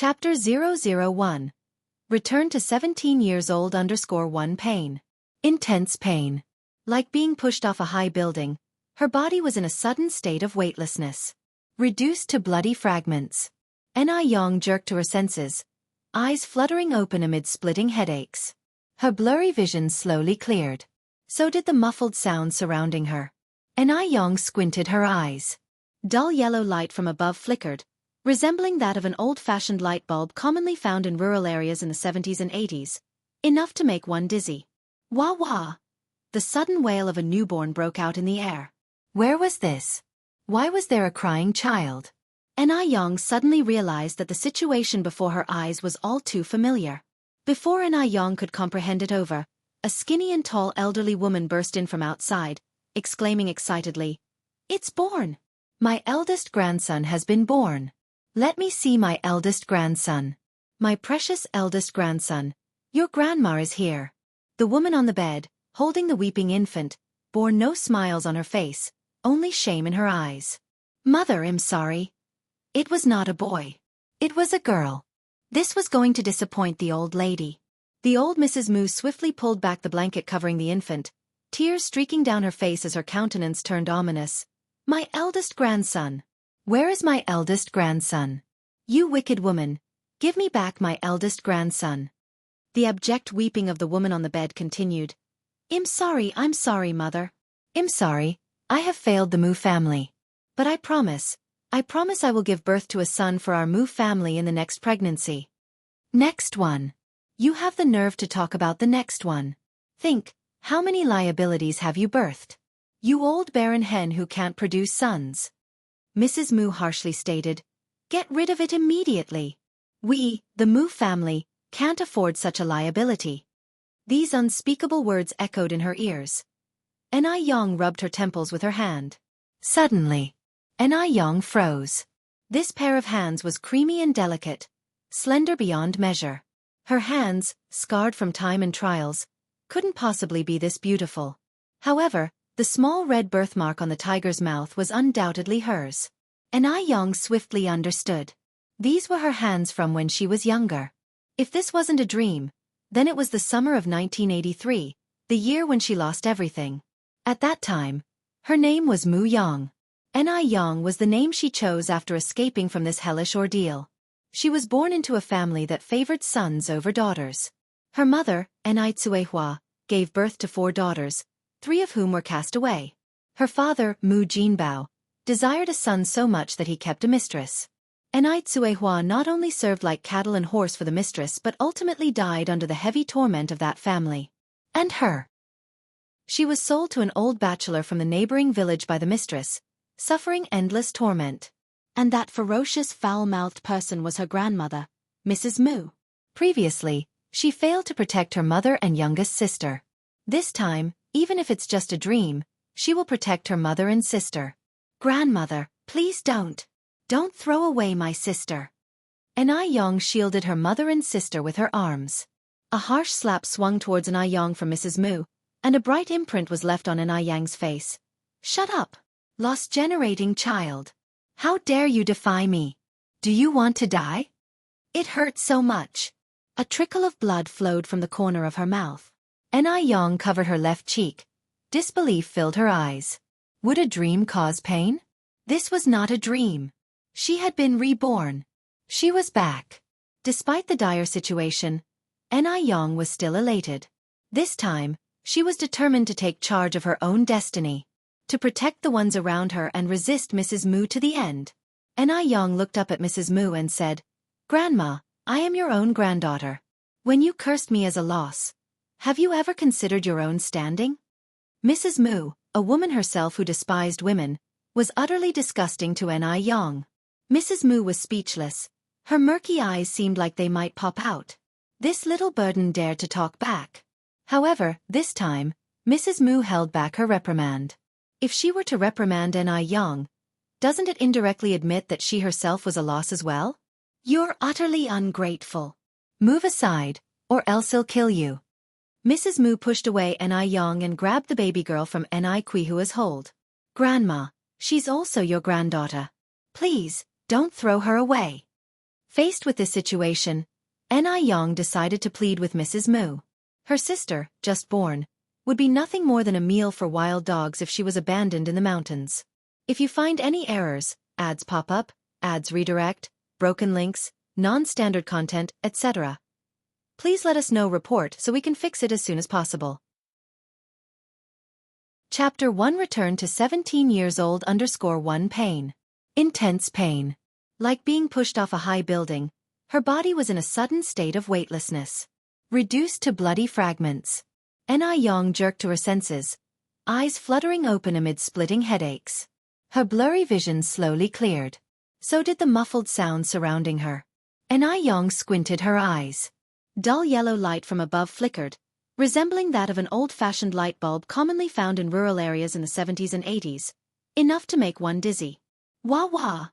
Chapter 001. Return to 17 years old _1 pain. Intense pain. Like being pushed off a high building, her body was in a sudden state of weightlessness. Reduced to bloody fragments. Anew jerked to her senses, eyes fluttering open amid splitting headaches. Her blurry vision slowly cleared. So did the muffled sounds surrounding her. Anew squinted her eyes. Dull yellow light from above flickered, resembling that of an old-fashioned light bulb commonly found in rural areas in the 70s and 80s, enough to make one dizzy. Wah wah! The sudden wail of a newborn broke out in the air. Where was this? Why was there a crying child? Anew suddenly realized that the situation before her eyes was all too familiar. Before Anew could comprehend it over, a skinny and tall elderly woman burst in from outside, exclaiming excitedly, "It's born! My eldest grandson has been born! Let me see my eldest grandson. My precious eldest grandson, your grandma is here." The woman on the bed, holding the weeping infant, bore no smiles on her face, only shame in her eyes. "Mother, I'm sorry. It was not a boy. It was a girl." This was going to disappoint the old lady. The old Mrs. Moo swiftly pulled back the blanket covering the infant, tears streaking down her face as her countenance turned ominous. "My eldest grandson. Where is my eldest grandson? You wicked woman, give me back my eldest grandson." The abject weeping of the woman on the bed continued. I'm sorry, mother. I'm sorry, I have failed the Moo family. But I promise I will give birth to a son for our Moo family in the next pregnancy. Next one. You have the nerve to talk about the next one. Think, how many liabilities have you birthed? You old barren hen who can't produce sons. Mrs. Moo harshly stated, "Get rid of it immediately. We, the Moo family, can't afford such a liability." These unspeakable words echoed in her ears. Anew rubbed her temples with her hand. Suddenly, Anew froze. This pair of hands was creamy and delicate, slender beyond measure. Her hands, scarred from time and trials, couldn't possibly be this beautiful. However, the small red birthmark on the tiger's mouth was undoubtedly hers. Anew swiftly understood. These were her hands from when she was younger. If this wasn't a dream, then it was the summer of 1983, the year when she lost everything. At that time, her name was Moo Yang. Anew was the name she chose after escaping from this hellish ordeal. She was born into a family that favored sons over daughters. Her mother, Anew, gave birth to 4 daughters, 3 of whom were cast away. Her father, Moo Jinbao, desired a son so much that he kept a mistress. Anew not only served like cattle and horse for the mistress but ultimately died under the heavy torment of that family. And her. She was sold to an old bachelor from the neighboring village by the mistress, suffering endless torment. And that ferocious foul-mouthed person was her grandmother, Mrs. Moo. Previously, she failed to protect her mother and youngest sister. This time, even if it's just a dream, she will protect her mother and sister. "Grandmother, please don't. Don't throw away my sister." Anew shielded her mother and sister with her arms. A harsh slap swung towards Anew from Mrs. Moo, and a bright imprint was left on Aneyang's face. "Shut up, lost-generating child. How dare you defy me? Do you want to die?" It hurt so much. A trickle of blood flowed from the corner of her mouth. Anew covered her left cheek. Disbelief filled her eyes. Would a dream cause pain? This was not a dream. She had been reborn. She was back. Despite the dire situation, Anew was still elated. This time, she was determined to take charge of her own destiny, to protect the ones around her and resist Mrs. Moo to the end. Anew looked up at Mrs. Moo and said, "Grandma, I am your own granddaughter. When you cursed me as a loss, have you ever considered your own standing?" Mrs. Moo, a woman herself who despised women, was utterly disgusting to Anew. Mrs. Moo was speechless. Her murky eyes seemed like they might pop out. This little burden dared to talk back. However, this time, Mrs. Moo held back her reprimand. If she were to reprimand Anew, doesn't it indirectly admit that she herself was a loss as well? "You're utterly ungrateful. Move aside, or else I'll kill you." Mrs. Moo pushed away Anew and grabbed the baby girl from Aney's hold. "Grandma, she's also your granddaughter. Please, don't throw her away." Faced with this situation, Anew decided to plead with Mrs. Mu. Her sister, just born, would be nothing more than a meal for wild dogs if she was abandoned in the mountains. If you find any errors, ads pop up, ads redirect, broken links, non-standard content, etc., please let us know report so we can fix it as soon as possible. Chapter 1 Return to 17 years old _1 pain. Intense pain. Like being pushed off a high building, her body was in a sudden state of weightlessness. Reduced to bloody fragments. Anew jerked to her senses, eyes fluttering open amid splitting headaches. Her blurry vision slowly cleared. So did the muffled sound surrounding her. Anew squinted her eyes. Dull yellow light from above flickered, resembling that of an old-fashioned light bulb commonly found in rural areas in the 70s and 80s, enough to make one dizzy. Wah wah!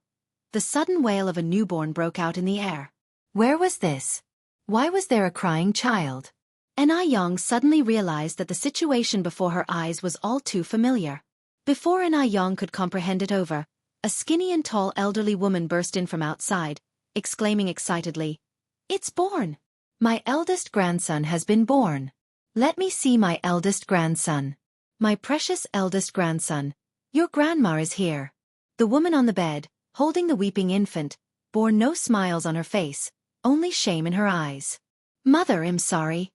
The sudden wail of a newborn broke out in the air. Where was this? Why was there a crying child? Anew suddenly realized that the situation before her eyes was all too familiar. Before Anew could comprehend it over, a skinny and tall elderly woman burst in from outside, exclaiming excitedly, "It's born! My eldest grandson has been born! Let me see my eldest grandson. My precious eldest grandson, your grandma is here." The woman on the bed, holding the weeping infant, bore no smiles on her face, only shame in her eyes. "Mother, I'm sorry.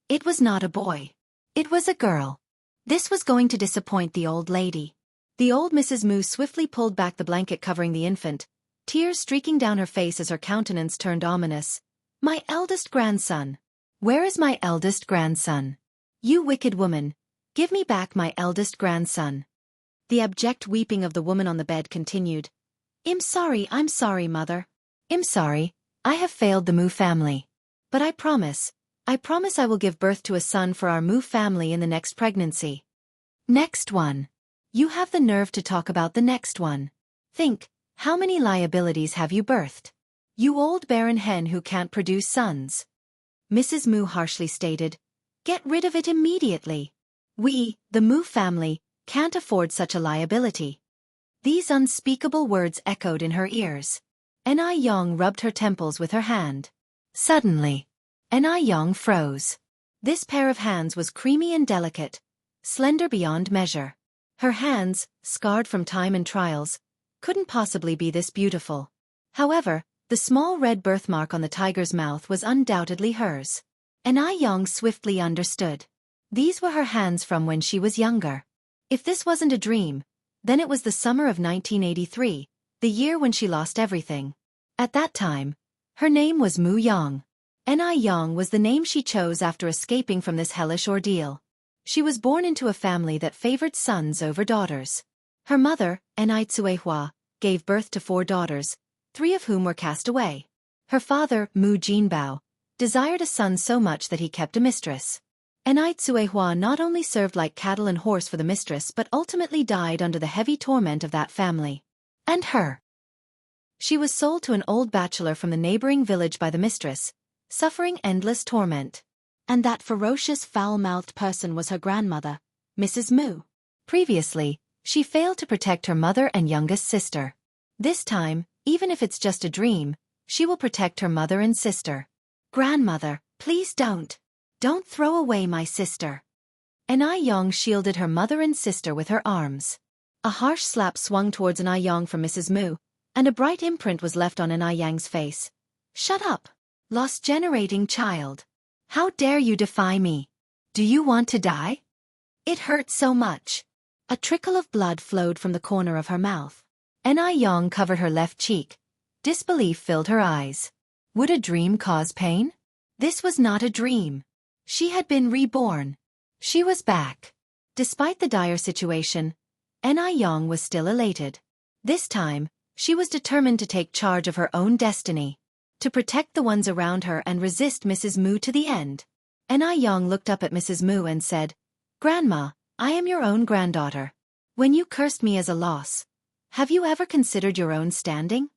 It was not a boy. It was a girl." This was going to disappoint the old lady. The old Mrs. Mu swiftly pulled back the blanket covering the infant, tears streaking down her face as her countenance turned ominous. "My eldest grandson. Where is my eldest grandson? You wicked woman, give me back my eldest grandson." The abject weeping of the woman on the bed continued. I'm sorry, mother. I'm sorry, I have failed the Mu family. But I promise I will give birth to a son for our Mu family in the next pregnancy. Next one. You have the nerve to talk about the next one. Think, how many liabilities have you birthed? You old barren hen who can't produce sons. Mrs. Mu harshly stated. Get rid of it immediately. We, the Mu family, can't afford such a liability. These unspeakable words echoed in her ears. Anew rubbed her temples with her hand. Suddenly, Anew froze. This pair of hands was creamy and delicate, slender beyond measure. Her hands, scarred from time and trials, couldn't possibly be this beautiful. However, the small red birthmark on the tiger's mouth was undoubtedly hers. Anew swiftly understood. These were her hands from when she was younger. If this wasn't a dream, then it was the summer of 1983, the year when she lost everything. At that time, her name was Mu Yang. Anew was the name she chose after escaping from this hellish ordeal. She was born into a family that favored sons over daughters. Her mother, Anew, gave birth to 4 daughters, 3 of whom were cast away. Her father, Mu Jinbao, desired a son so much that he kept a mistress. Anew not only served like cattle and horse for the mistress but ultimately died under the heavy torment of that family. And her. She was sold to an old bachelor from the neighboring village by the mistress, suffering endless torment. And that ferocious foul-mouthed person was her grandmother, Mrs. Mu. Previously, she failed to protect her mother and youngest sister. This time, even if it's just a dream, she will protect her mother and sister. Grandmother, please don't. Don't throw away my sister. Anew shielded her mother and sister with her arms. A harsh slap swung towards Anew from Mrs. Mu, and a bright imprint was left on Aneyang's face. Shut up, lost-generating child. How dare you defy me? Do you want to die? It hurt so much. A trickle of blood flowed from the corner of her mouth. Anew covered her left cheek. Disbelief filled her eyes. Would a dream cause pain? This was not a dream. She had been reborn. She was back. Despite the dire situation, Anew was still elated. This time, she was determined to take charge of her own destiny, to protect the ones around her and resist Mrs. Mu to the end. Anew looked up at Mrs. Mu and said, Grandma, I am your own granddaughter. When you cursed me as a loss, have you ever considered your own standing?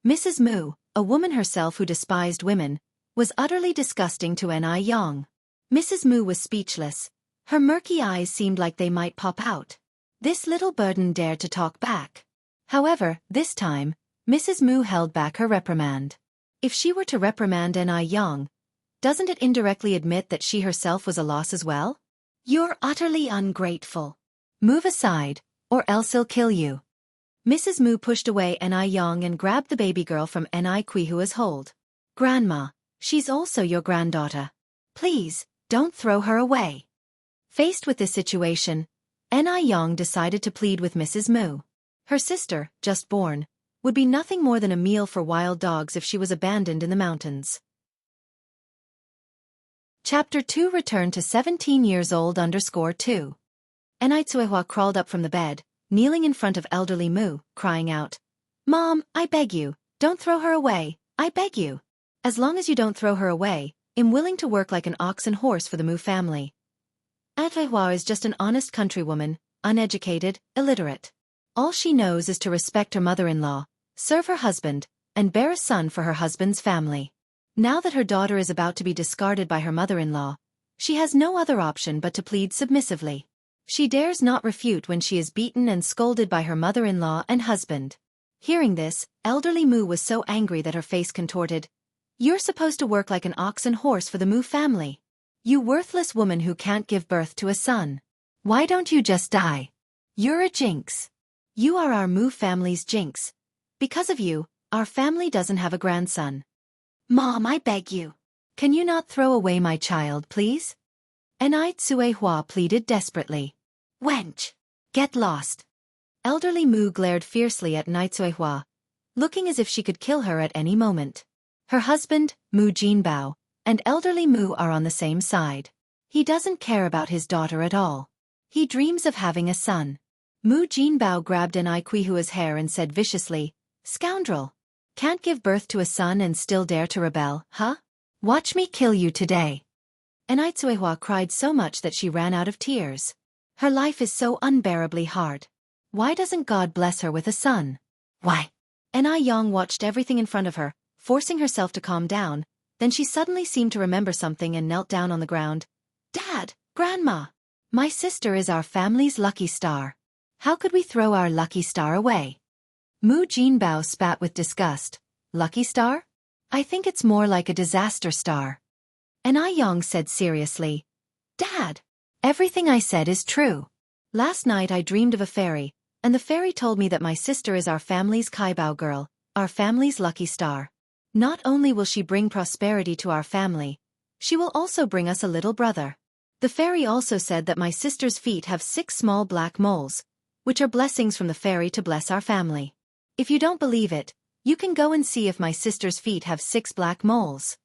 Mrs. Mu, a woman herself who despised women, was utterly disgusting to Anew. Mrs. Mu was speechless. Her murky eyes seemed like they might pop out. This little burden dared to talk back. However, this time, Mrs. Mu held back her reprimand. If she were to reprimand Anew, doesn't it indirectly admit that she herself was a loss as well? You're utterly ungrateful. Move aside, or else I'll kill you. Mrs. Mu pushed away Anew and grabbed the baby girl from Aneihua's hold. Grandma, she's also your granddaughter. Please, don't throw her away. Faced with this situation, Anew decided to plead with Mrs. Mu. Her sister, just born, would be nothing more than a meal for wild dogs if she was abandoned in the mountains. Chapter 2 Return to 17 years old _2. Aneihua's crawled up from the bed, kneeling in front of elderly Mu, crying out, Mom, I beg you, don't throw her away, I beg you. As long as you don't throw her away, I'm willing to work like an ox and horse for the Mu family. Anew is just an honest countrywoman, uneducated, illiterate. All she knows is to respect her mother-in-law, serve her husband, and bear a son for her husband's family. Now that her daughter is about to be discarded by her mother-in-law, she has no other option but to plead submissively. She dares not refute when she is beaten and scolded by her mother-in-law and husband. Hearing this, elderly Mu was so angry that her face contorted. You're supposed to work like an ox and horse for the Mu family. You worthless woman who can't give birth to a son. Why don't you just die? You're a jinx. You are our Mu family's jinx. Because of you, our family doesn't have a grandson. Mom, I beg you. Can you not throw away my child, please? Anew pleaded desperately. Wench! Get lost. Elderly Mu glared fiercely at Anew, looking as if she could kill her at any moment. Her husband, Mu Jinbao, and elderly Mu are on the same side. He doesn't care about his daughter at all. He dreams of having a son. Mu Jinbao grabbed Aneihua's hair and said viciously, Scoundrel! Can't give birth to a son and still dare to rebel, huh? Watch me kill you today. Anew cried so much that she ran out of tears. Her life is so unbearably hard. Why doesn't God bless her with a son? Why? Anew watched everything in front of her, forcing herself to calm down, then she suddenly seemed to remember something and knelt down on the ground. Dad, Grandma! My sister is our family's lucky star. How could we throw our lucky star away? Mu Jinbao spat with disgust. Lucky star? I think it's more like a disaster star. Anew said seriously. Dad! Everything I said is true. Last night I dreamed of a fairy, and the fairy told me that my sister is our family's Kaibao girl, our family's lucky star. Not only will she bring prosperity to our family, she will also bring us a little brother. The fairy also said that my sister's feet have 6 small black moles, which are blessings from the fairy to bless our family. If you don't believe it, you can go and see if my sister's feet have 6 black moles.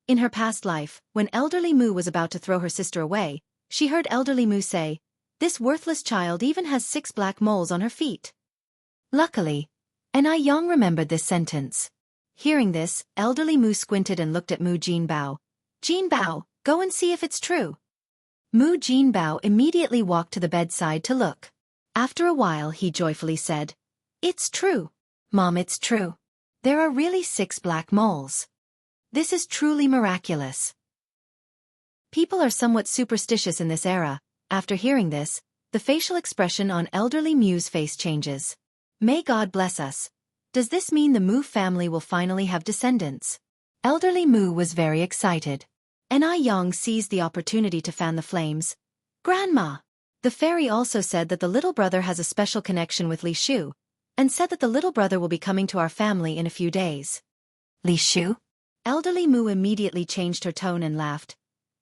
In her past life, when elderly Mu was about to throw her sister away, she heard elderly Mu say, This worthless child even has 6 black moles on her feet. Luckily, Anew remembered this sentence. Hearing this, elderly Mu squinted and looked at Mu Jinbao. Jinbao, go and see if it's true. Mu Jinbao immediately walked to the bedside to look. After a while he joyfully said, It's true. Mom, it's true. There are really 6 black moles. This is truly miraculous. People are somewhat superstitious in this era. After hearing this, the facial expression on elderly Mu's face changes. May God bless us. Does this mean the Mu family will finally have descendants? Elderly Mu was very excited. Anew seized the opportunity to fan the flames. Grandma! The fairy also said that the little brother has a special connection with Li Shu, and said that the little brother will be coming to our family in a few days. Li Shu? Elderly Mu immediately changed her tone and laughed.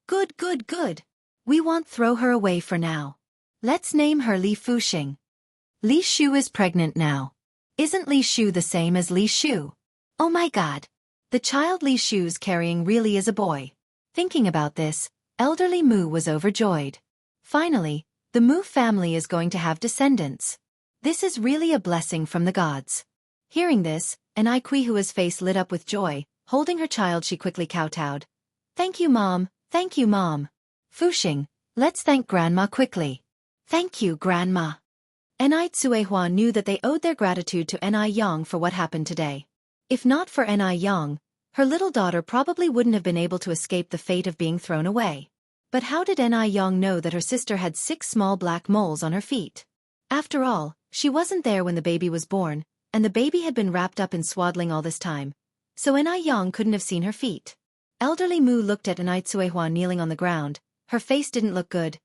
Good, good, good. We won't throw her away for now. Let's name her Li Fuxing. Li Shu is pregnant now. Isn't Li Shu the same as Li Shu? Oh my God. The child Li Shu's carrying really is a boy. Thinking about this, elderly Mu was overjoyed. Finally, the Mu family is going to have descendants. This is really a blessing from the gods. Hearing this, Aneihua's face lit up with joy. Holding her child, she quickly kowtowed. Thank you, Mom. Thank you, Mom. Fuxing, let's thank Grandma quickly. Thank you, Grandma. Anew knew that they owed their gratitude to Anew for what happened today. If not for Anew, her little daughter probably wouldn't have been able to escape the fate of being thrown away. But how did Anew know that her sister had 6 small black moles on her feet? After all, she wasn't there when the baby was born, and the baby had been wrapped up in swaddling all this time. so Anew couldn't have seen her feet. Elderly Mu looked at Anew kneeling on the ground. Her face didn't look good.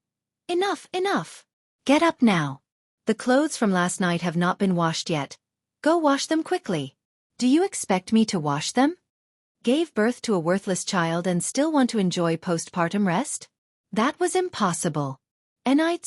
Enough, enough. Get up now. The clothes from last night have not been washed yet. Go wash them quickly. Do you expect me to wash them? Gave birth to a worthless child and still want to enjoy postpartum rest? That was impossible. Anew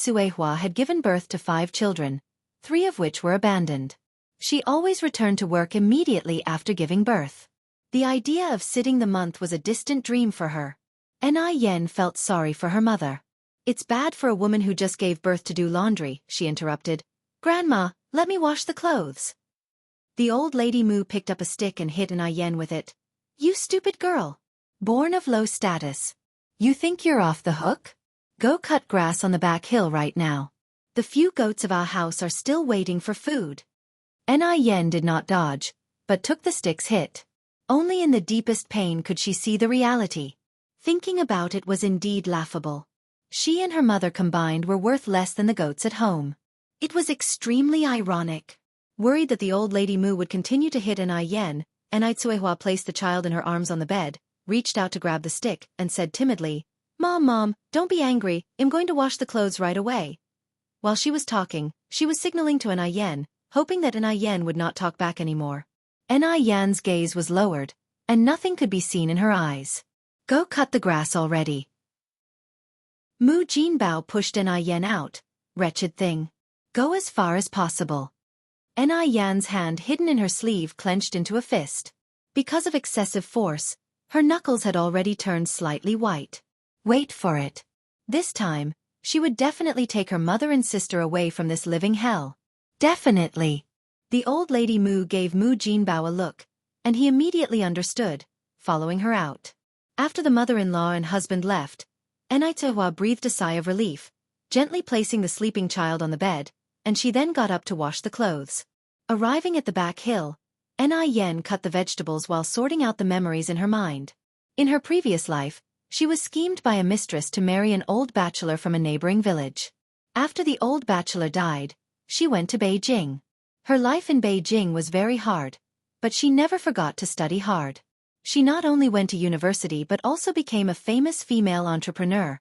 had given birth to 5 children, 3 of which were abandoned. She always returned to work immediately after giving birth. The idea of sitting the month was a distant dream for her. Anew felt sorry for her mother. It's bad for a woman who just gave birth to do laundry, she interrupted. Grandma, let me wash the clothes. The old lady Mu picked up a stick and hit Anew with it. You stupid girl. Born of low status. You think you're off the hook? Go cut grass on the back hill right now. The few goats of our house are still waiting for food. Anew did not dodge, but took the stick's hit. Only in the deepest pain could she see the reality. Thinking about it was indeed laughable. She and her mother combined were worth less than the goats at home. It was extremely ironic. Worried that the old lady Mu would continue to hit Anew, Anew placed the child in her arms on the bed, reached out to grab the stick, and said timidly, Mom, don't be angry, I'm going to wash the clothes right away. While she was talking, she was signaling to Anew, hoping that Anew would not talk back anymore. Anew's gaze was lowered, and nothing could be seen in her eyes. Go cut the grass already. Mu Jinbao pushed Anew out. Wretched thing. Go as far as possible. Anew's hand hidden in her sleeve clenched into a fist. Because of excessive force, her knuckles had already turned slightly white. Wait for it. This time, she would definitely take her mother and sister away from this living hell. Definitely. The old lady Mu gave Mu Jinbao a look, and he immediately understood, following her out. After the mother-in-law and husband left, Anew breathed a sigh of relief, gently placing the sleeping child on the bed, and she then got up to wash the clothes. Arriving at the back hill, Anew cut the vegetables while sorting out the memories in her mind. In her previous life, she was schemed by a mistress to marry an old bachelor from a neighboring village. After the old bachelor died, she went to Beijing. Her life in Beijing was very hard, but she never forgot to study hard. She not only went to university but also became a famous female entrepreneur,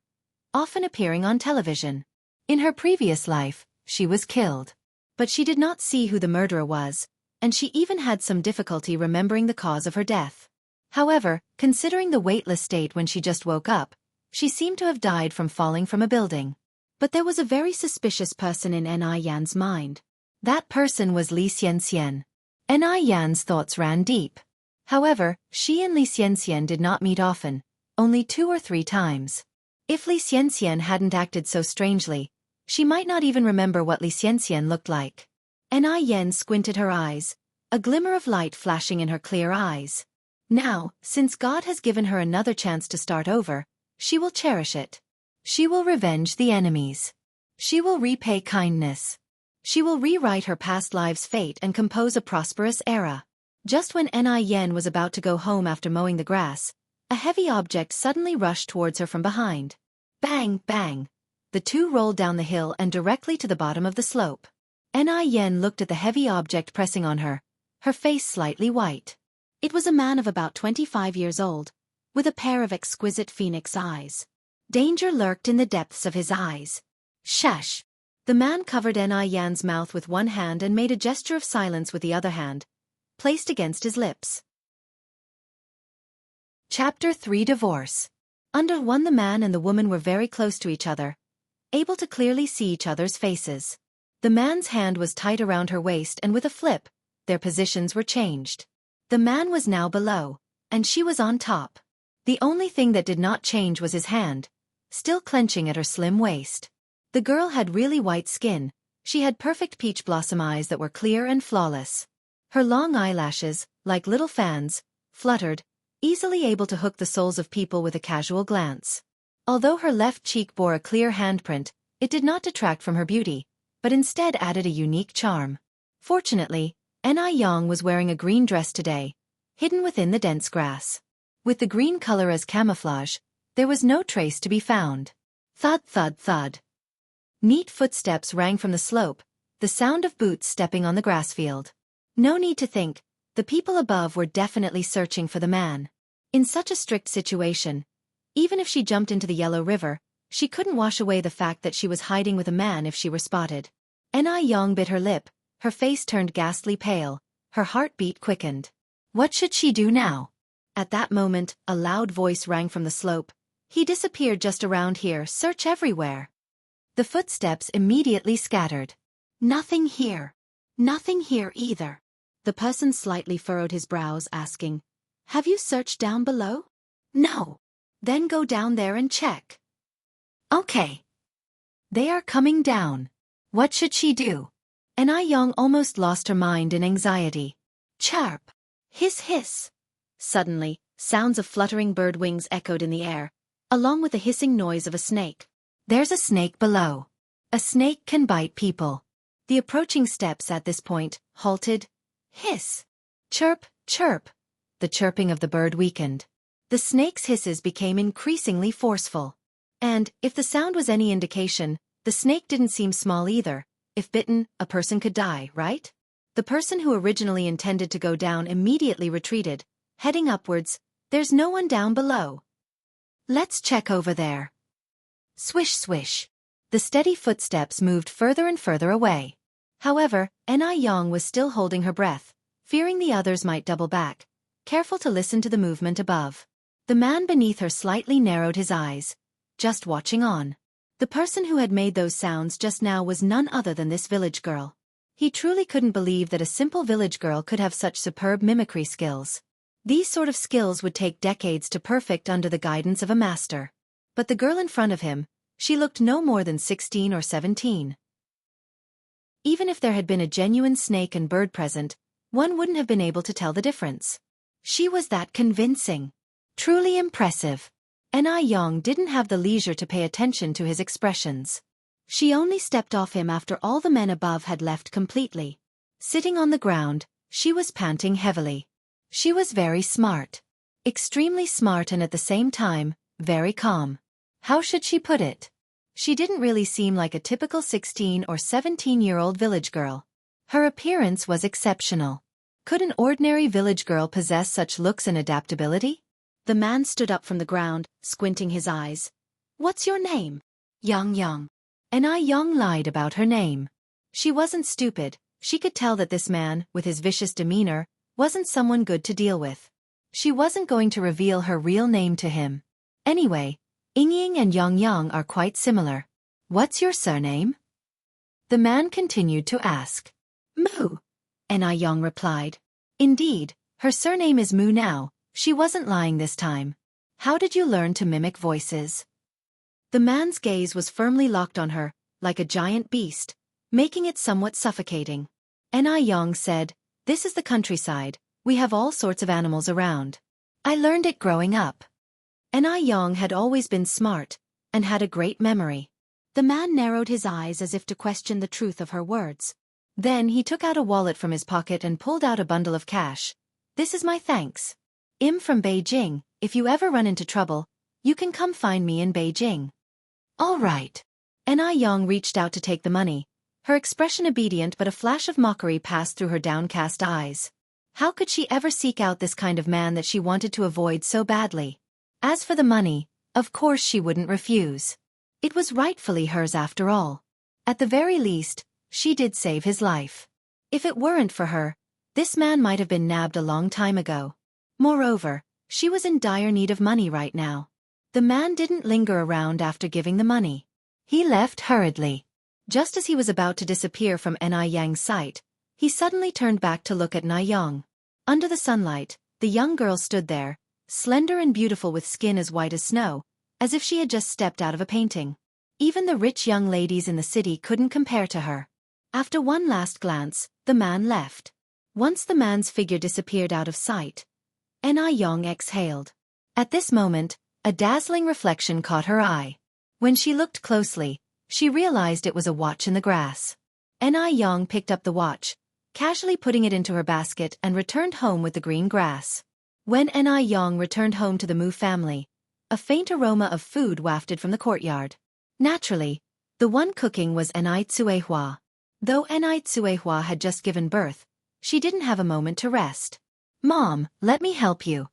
often appearing on television. In her previous life, she was killed. But she did not see who the murderer was, and she even had some difficulty remembering the cause of her death. However, considering the weightless state when she just woke up, she seemed to have died from falling from a building. But there was a very suspicious person in Anew's mind. That person was Xianxia. Anew's thoughts ran deep. However, she and Xianxia did not meet often, only 2 or 3 times. If Xianxia hadn't acted so strangely, she might not even remember what Xianxia looked like. Anew squinted her eyes, a glimmer of light flashing in her clear eyes. Now, since God has given her another chance to start over, she will cherish it. She will revenge the enemies. She will repay kindness. She will rewrite her past life's fate and compose a prosperous era. Just when Anew was about to go home after mowing the grass, a heavy object suddenly rushed towards her from behind. Bang, bang. The two rolled down the hill and directly to the bottom of the slope. Anew looked at the heavy object pressing on her, her face slightly white. It was a man of about 25 years old, with a pair of exquisite phoenix eyes. Danger lurked in the depths of his eyes. Shush! The man covered Anew's mouth with one hand and made a gesture of silence with the other hand, placed against his lips. Chapter 3 Divorce. Under one, the man and the woman were very close to each other, able to clearly see each other's faces. The man's hand was tight around her waist, and with a flip, their positions were changed. The man was now below, and she was on top. The only thing that did not change was his hand, still clenching at her slim waist. The girl had really white skin. She had perfect peach blossom eyes that were clear and flawless. Her long eyelashes, like little fans, fluttered, easily able to hook the souls of people with a casual glance. Although her left cheek bore a clear handprint, it did not detract from her beauty, but instead added a unique charm. Fortunately, Anew was wearing a green dress today, hidden within the dense grass. With the green color as camouflage, there was no trace to be found. Thud, thud, thud. Neat footsteps rang from the slope, the sound of boots stepping on the grass field. No need to think, The people above were definitely searching for the man. In such a strict situation, even if she jumped into the Yellow River, she couldn't wash away the fact that she was hiding with a man if she were spotted. Anew bit her lip, her face turned ghastly pale, her heartbeat quickened. What should she do now? At that moment, a loud voice rang from the slope. He disappeared just around here, search everywhere. The footsteps immediately scattered. Nothing here. Nothing here either. The person slightly furrowed his brows, asking, Have you searched down below? No. Then go down there and check. Okay. They are coming down. What should she do? Anew almost lost her mind in anxiety. Chirp. Hiss hiss. Suddenly, sounds of fluttering bird wings echoed in the air, along with the hissing noise of a snake. There's a snake below. A snake can bite people. The approaching steps at this point halted. Hiss. Chirp, chirp. The chirping of the bird weakened. The snake's hisses became increasingly forceful. And, if the sound was any indication, the snake didn't seem small either. If bitten, a person could die, right? The person who originally intended to go down immediately retreated, heading upwards. There's no one down below. Let's check over there. Swish swish. The steady footsteps moved further and further away. However, Anew was still holding her breath, fearing the others might double back, careful to listen to the movement above. The man beneath her slightly narrowed his eyes, just watching on. The person who had made those sounds just now was none other than this village girl. He truly couldn't believe that a simple village girl could have such superb mimicry skills. These sort of skills would take decades to perfect under the guidance of a master. But the girl in front of him, she looked no more than 16 or 17. Even if there had been a genuine snake and bird present, one wouldn't have been able to tell the difference. She was that convincing. Truly impressive. Anew didn't have the leisure to pay attention to his expressions. She only stepped off him after all the men above had left completely. Sitting on the ground, she was panting heavily. She was very smart. Extremely smart and at the same time, very calm. How should she put it? She didn't really seem like a typical 16 or 17-year-old village girl. Her appearance was exceptional. Could an ordinary village girl possess such looks and adaptability? The man stood up from the ground, squinting his eyes. What's your name? Yang. Anew lied about her name. She wasn't stupid. She could tell that this man, with his vicious demeanor, wasn't someone good to deal with. She wasn't going to reveal her real name to him. Anyway, Ying and Yang are quite similar. What's your surname? The man continued to ask. Mu. Anew replied. Indeed, her surname is Mu now. She wasn't lying this time. How did you learn to mimic voices? The man's gaze was firmly locked on her, like a giant beast, making it somewhat suffocating. Anew said, This is the countryside, we have all sorts of animals around. I learned it growing up. Anew had always been smart, and had a great memory. The man narrowed his eyes as if to question the truth of her words. Then he took out a wallet from his pocket and pulled out a bundle of cash. This is my thanks. I'm from Beijing. If you ever run into trouble, you can come find me in Beijing. All right. Anew reached out to take the money, her expression obedient, but a flash of mockery passed through her downcast eyes. How could she ever seek out this kind of man that she wanted to avoid so badly? As for the money, of course she wouldn't refuse. It was rightfully hers after all. At the very least, she did save his life. If it weren't for her, this man might have been nabbed a long time ago. Moreover, she was in dire need of money right now. The man didn't linger around after giving the money. He left hurriedly. Just as he was about to disappear from Anew's sight, he suddenly turned back to look at Anew. Under the sunlight, the young girl stood there, slender and beautiful with skin as white as snow, as if she had just stepped out of a painting. Even the rich young ladies in the city couldn't compare to her. After one last glance, the man left. Once the man's figure disappeared out of sight, Anew exhaled. At this moment, a dazzling reflection caught her eye. When she looked closely, she realized it was a watch in the grass. Anew picked up the watch, casually putting it into her basket, and returned home with the green grass. When Anew returned home to the Mu family, a faint aroma of food wafted from the courtyard. Naturally, the one cooking was Anew. Though Anew had just given birth, she didn't have a moment to rest. Mom, let me help you.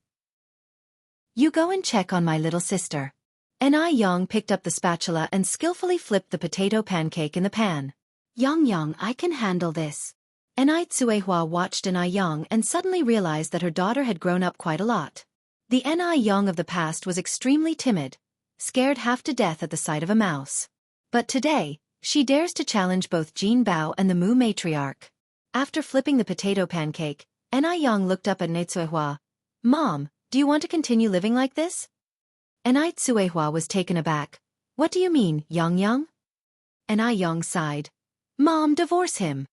You go and check on my little sister. Yang picked up the spatula and skillfully flipped the potato pancake in the pan. Yang, I can handle this. Tsuehua watched Yang and suddenly realized that her daughter had grown up quite a lot. The Yang of the past was extremely timid, scared half to death at the sight of a mouse. But today, she dares to challenge both Jin Bao and the Mu matriarch. After flipping the potato pancake, Yang looked up at Tsuehua. Mom, do you want to continue living like this? Tsuehua was taken aback. What do you mean, Yang? Yang sighed. Mom, divorce him.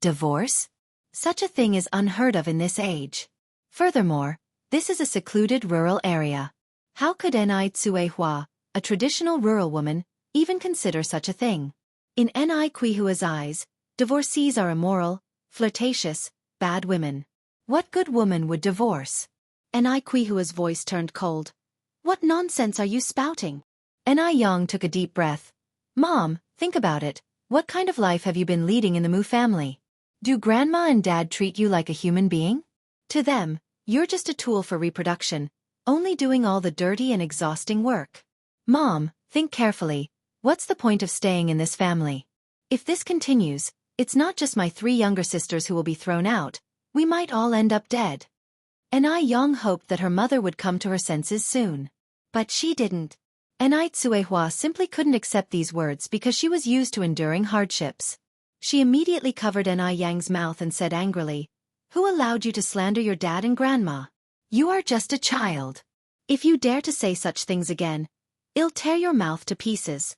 Divorce? Such a thing is unheard of in this age. Furthermore, this is a secluded rural area. How could Tsuehua, a traditional rural woman, even consider such a thing? In Quihua's eyes, divorcees are immoral, flirtatious, bad women. What good woman would divorce? Quihua's voice turned cold. What nonsense are you spouting? Yang took a deep breath. Mom, think about it. What kind of life have you been leading in the Mu family? Do Grandma and Dad treat you like a human being? To them, you're just a tool for reproduction, only doing all the dirty and exhausting work. Mom, think carefully. What's the point of staying in this family? If this continues, it's not just my 3 younger sisters who will be thrown out, we might all end up dead. Yang hoped that her mother would come to her senses soon. But she didn't. Tsuehua simply couldn't accept these words because she was used to enduring hardships. She immediately covered Yang's mouth and said angrily, Who allowed you to slander your dad and grandma? You are just a child. If you dare to say such things again, I'll tear your mouth to pieces.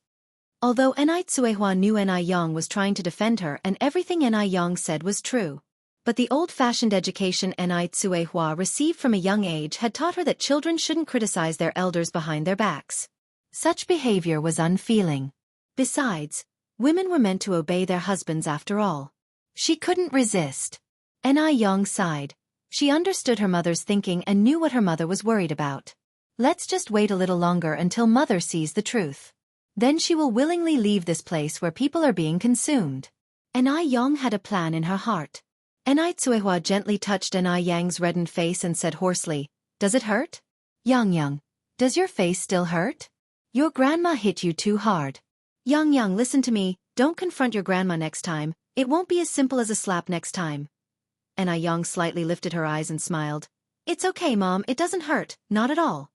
Although Tsuehua knew Yang was trying to defend her and everything Yang said was true. But the old-fashioned education Tsuehua received from a young age had taught her that children shouldn't criticize their elders behind their backs. Such behavior was unfeeling. Besides, women were meant to obey their husbands after all. She couldn't resist. Yang sighed. She understood her mother's thinking and knew what her mother was worried about. Let's just wait a little longer until mother sees the truth. Then she will willingly leave this place where people are being consumed. Yang had a plan in her heart. Tsuehua gently touched Yang's reddened face and said hoarsely, Does it hurt? Yang, does your face still hurt? Your grandma hit you too hard. Yang, listen to me, don't confront your grandma next time, it won't be as simple as a slap next time. Yang slightly lifted her eyes and smiled. It's okay, Mom, it doesn't hurt, not at all.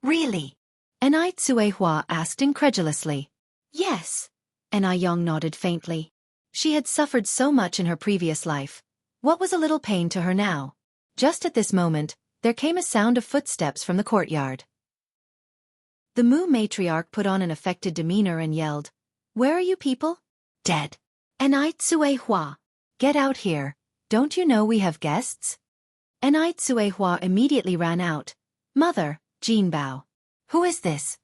Really? Tsuehua asked incredulously. Yes. Yang nodded faintly. She had suffered so much in her previous life. What was a little pain to her now? Just at this moment, there came a sound of footsteps from the courtyard. The Mu matriarch put on an affected demeanor and yelled, Where are you people? Dead. Tsuehua. Get out here. Don't you know we have guests? Tsuehua immediately ran out. Mother, Jin Bao. Who is this?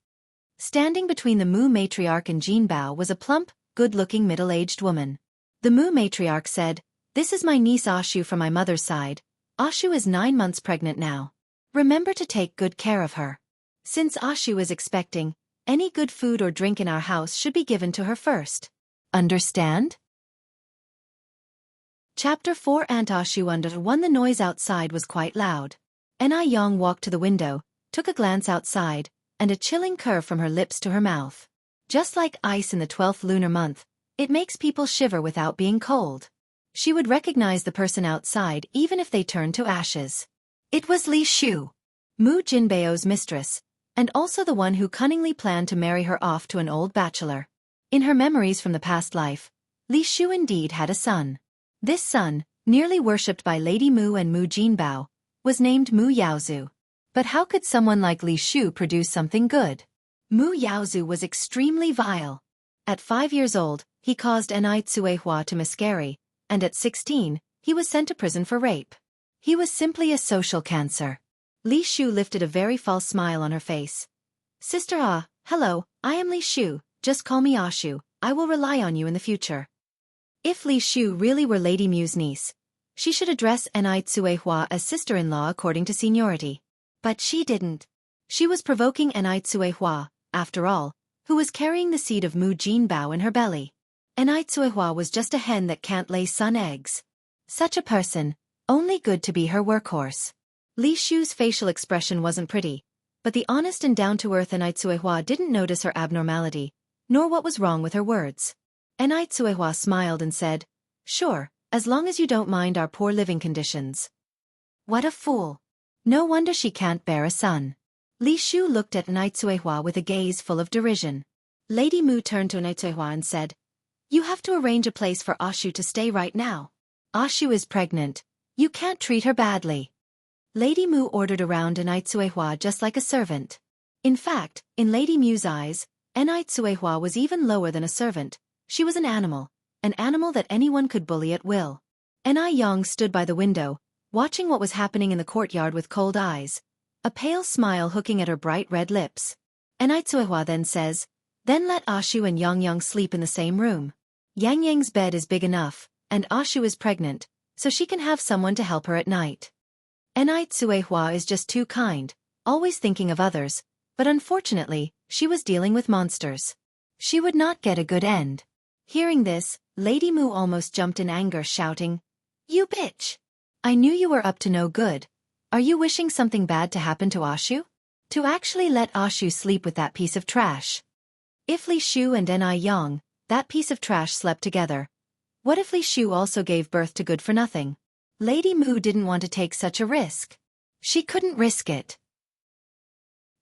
Standing between the Mu matriarch and Jin Bao was a plump, good-looking middle-aged woman. The Mu matriarch said, This is my niece Ashu from my mother's side. Ashu is 9 months pregnant now. Remember to take good care of her. Since Ashu is expecting, any good food or drink in our house should be given to her first. Understand? Chapter 4 Aunt Ashu under 1 The noise outside was quite loud. Yang walked to the window, took a glance outside, and a chilling curve from her lips to her mouth. Just like ice in the 12th lunar month, it makes people shiver without being cold. She would recognize the person outside even if they turned to ashes. It was Li Shu, Mu Jinbao's mistress, and also the one who cunningly planned to marry her off to an old bachelor. In her memories from the past life, Li Shu indeed had a son. This son, nearly worshipped by Lady Mu and Mu Jinbao, was named Mu Yaozu. But how could someone like Li Shu produce something good? Mu Yaozu was extremely vile. At 5 years old, he caused Tsuehua to miscarry, and at 16, he was sent to prison for rape. He was simply a social cancer. Li Shu lifted a very false smile on her face. Sister hello, I am Li Shu, just call me Ashu, I will rely on you in the future. If Li Shu really were Lady Mu's niece, she should address Tsuehua as sister-in-law according to seniority. But she didn't. She was provoking Tsuehua, after all, who was carrying the seed of Mu Jinbao in her belly. Tsuehua was just a hen that can't lay sun eggs. Such a person, Only good to be her workhorse. Li Shu's facial expression wasn't pretty, but the honest and down-to-earth Anai Tsuehua didn't notice her abnormality, nor what was wrong with her words. Anai Tsuehua smiled and said, "Sure, as long as you don't mind our poor living conditions." What a fool. No wonder she can't bear a son. Li Shu looked at Anai Tsuehua with a gaze full of derision. Lady Mu turned to Anai Tsuehua and said, "You have to arrange a place for Ashu to stay right now. Ashu is pregnant. You can't treat her badly." Lady Mu ordered around Anai Tsuehua just like a servant. In fact, in Lady Mu's eyes, Anai Tsuehua was even lower than a servant. She was an animal that anyone could bully at will. Anai Yang stood by the window, watching what was happening in the courtyard with cold eyes, a pale smile hooking at her bright red lips. Anai Tsuehua then says, "Then let Ashu and Yang sleep in the same room. Yang's bed is big enough, and Ashu is pregnant, so she can have someone to help her at night." Anai Tsuehua is just too kind, always thinking of others, but unfortunately, she was dealing with monsters. She would not get a good end. Hearing this, Lady Mu almost jumped in anger, shouting, "You bitch! I knew you were up to no good. Are you wishing something bad to happen to Ashu? To actually let Ashu sleep with that piece of trash?" If Li Shu and Anai Yang, that piece of trash, slept together, what if Li Shu also gave birth to good for nothing? Lady Mu didn't want to take such a risk. She couldn't risk it.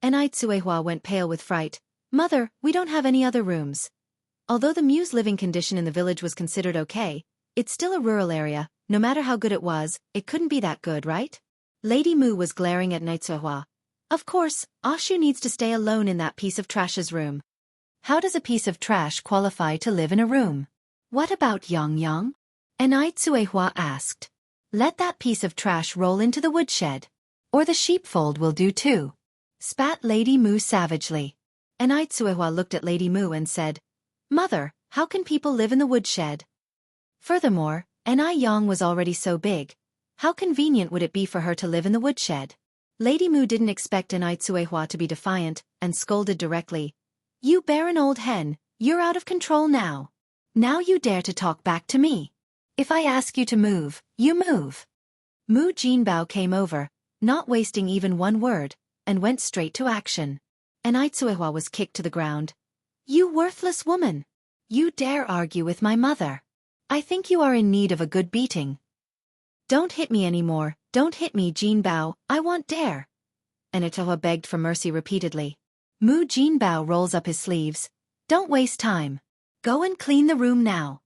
Anai Tsuehua went pale with fright. "Mother, we don't have any other rooms." Although the Mu's living condition in the village was considered okay, it's still a rural area. No matter how good it was, it couldn't be that good, right? Lady Mu was glaring at Anai Tsuehua. "Of course, Ashu needs to stay alone in that piece of trash's room. How does a piece of trash qualify to live in a room?" "What about Yang?" Anai Tsuehua asked. "Let that piece of trash roll into the woodshed. Or the sheepfold will do too," spat Lady Mu savagely. Anai Tsuehua looked at Lady Mu and said, "Mother, how can people live in the woodshed? Furthermore, Anai Yang was already so big. How convenient would it be for her to live in the woodshed?" Lady Mu didn't expect Anai Tsuehua to be defiant, and scolded directly. "You barren old hen, you're out of control now. Now you dare to talk back to me. If I ask you to move, you move." Mu Jinbao came over, not wasting even one word, and went straight to action. Anai Tsuehua was kicked to the ground. "You worthless woman! You dare argue with my mother? I think you are in need of a good beating." "Don't hit me anymore, don't hit me, Jinbao, I want dare." Anai Tsuehua begged for mercy repeatedly. Mu Jinbao rolls up his sleeves. "Don't waste time. Go and clean the room now."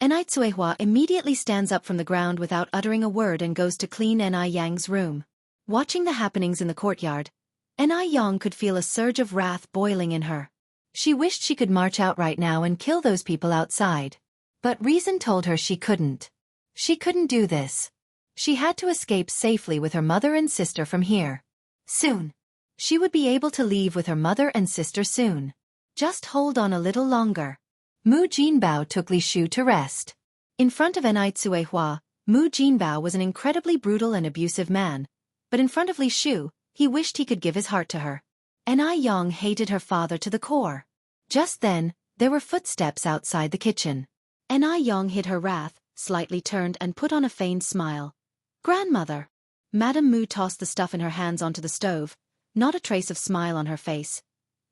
Anai Tsuehua immediately stands up from the ground without uttering a word and goes to clean Anai Yang's room. Watching the happenings in the courtyard, Anai Yang could feel a surge of wrath boiling in her. She wished she could march out right now and kill those people outside. But reason told her she couldn't. She couldn't do this. She had to escape safely with her mother and sister from here. Soon. She would be able to leave with her mother and sister soon. Just hold on a little longer. Mu Jinbao took Li Shu to rest. In front of Anai Tsuehua, Mu Jinbao was an incredibly brutal and abusive man, but in front of Li Shu, he wished he could give his heart to her. Anai Yang hated her father to the core. Just then, there were footsteps outside the kitchen. Anai Yang hid her wrath, slightly turned and put on a feigned smile. "Grandmother." Madame Mu tossed the stuff in her hands onto the stove, not a trace of smile on her face.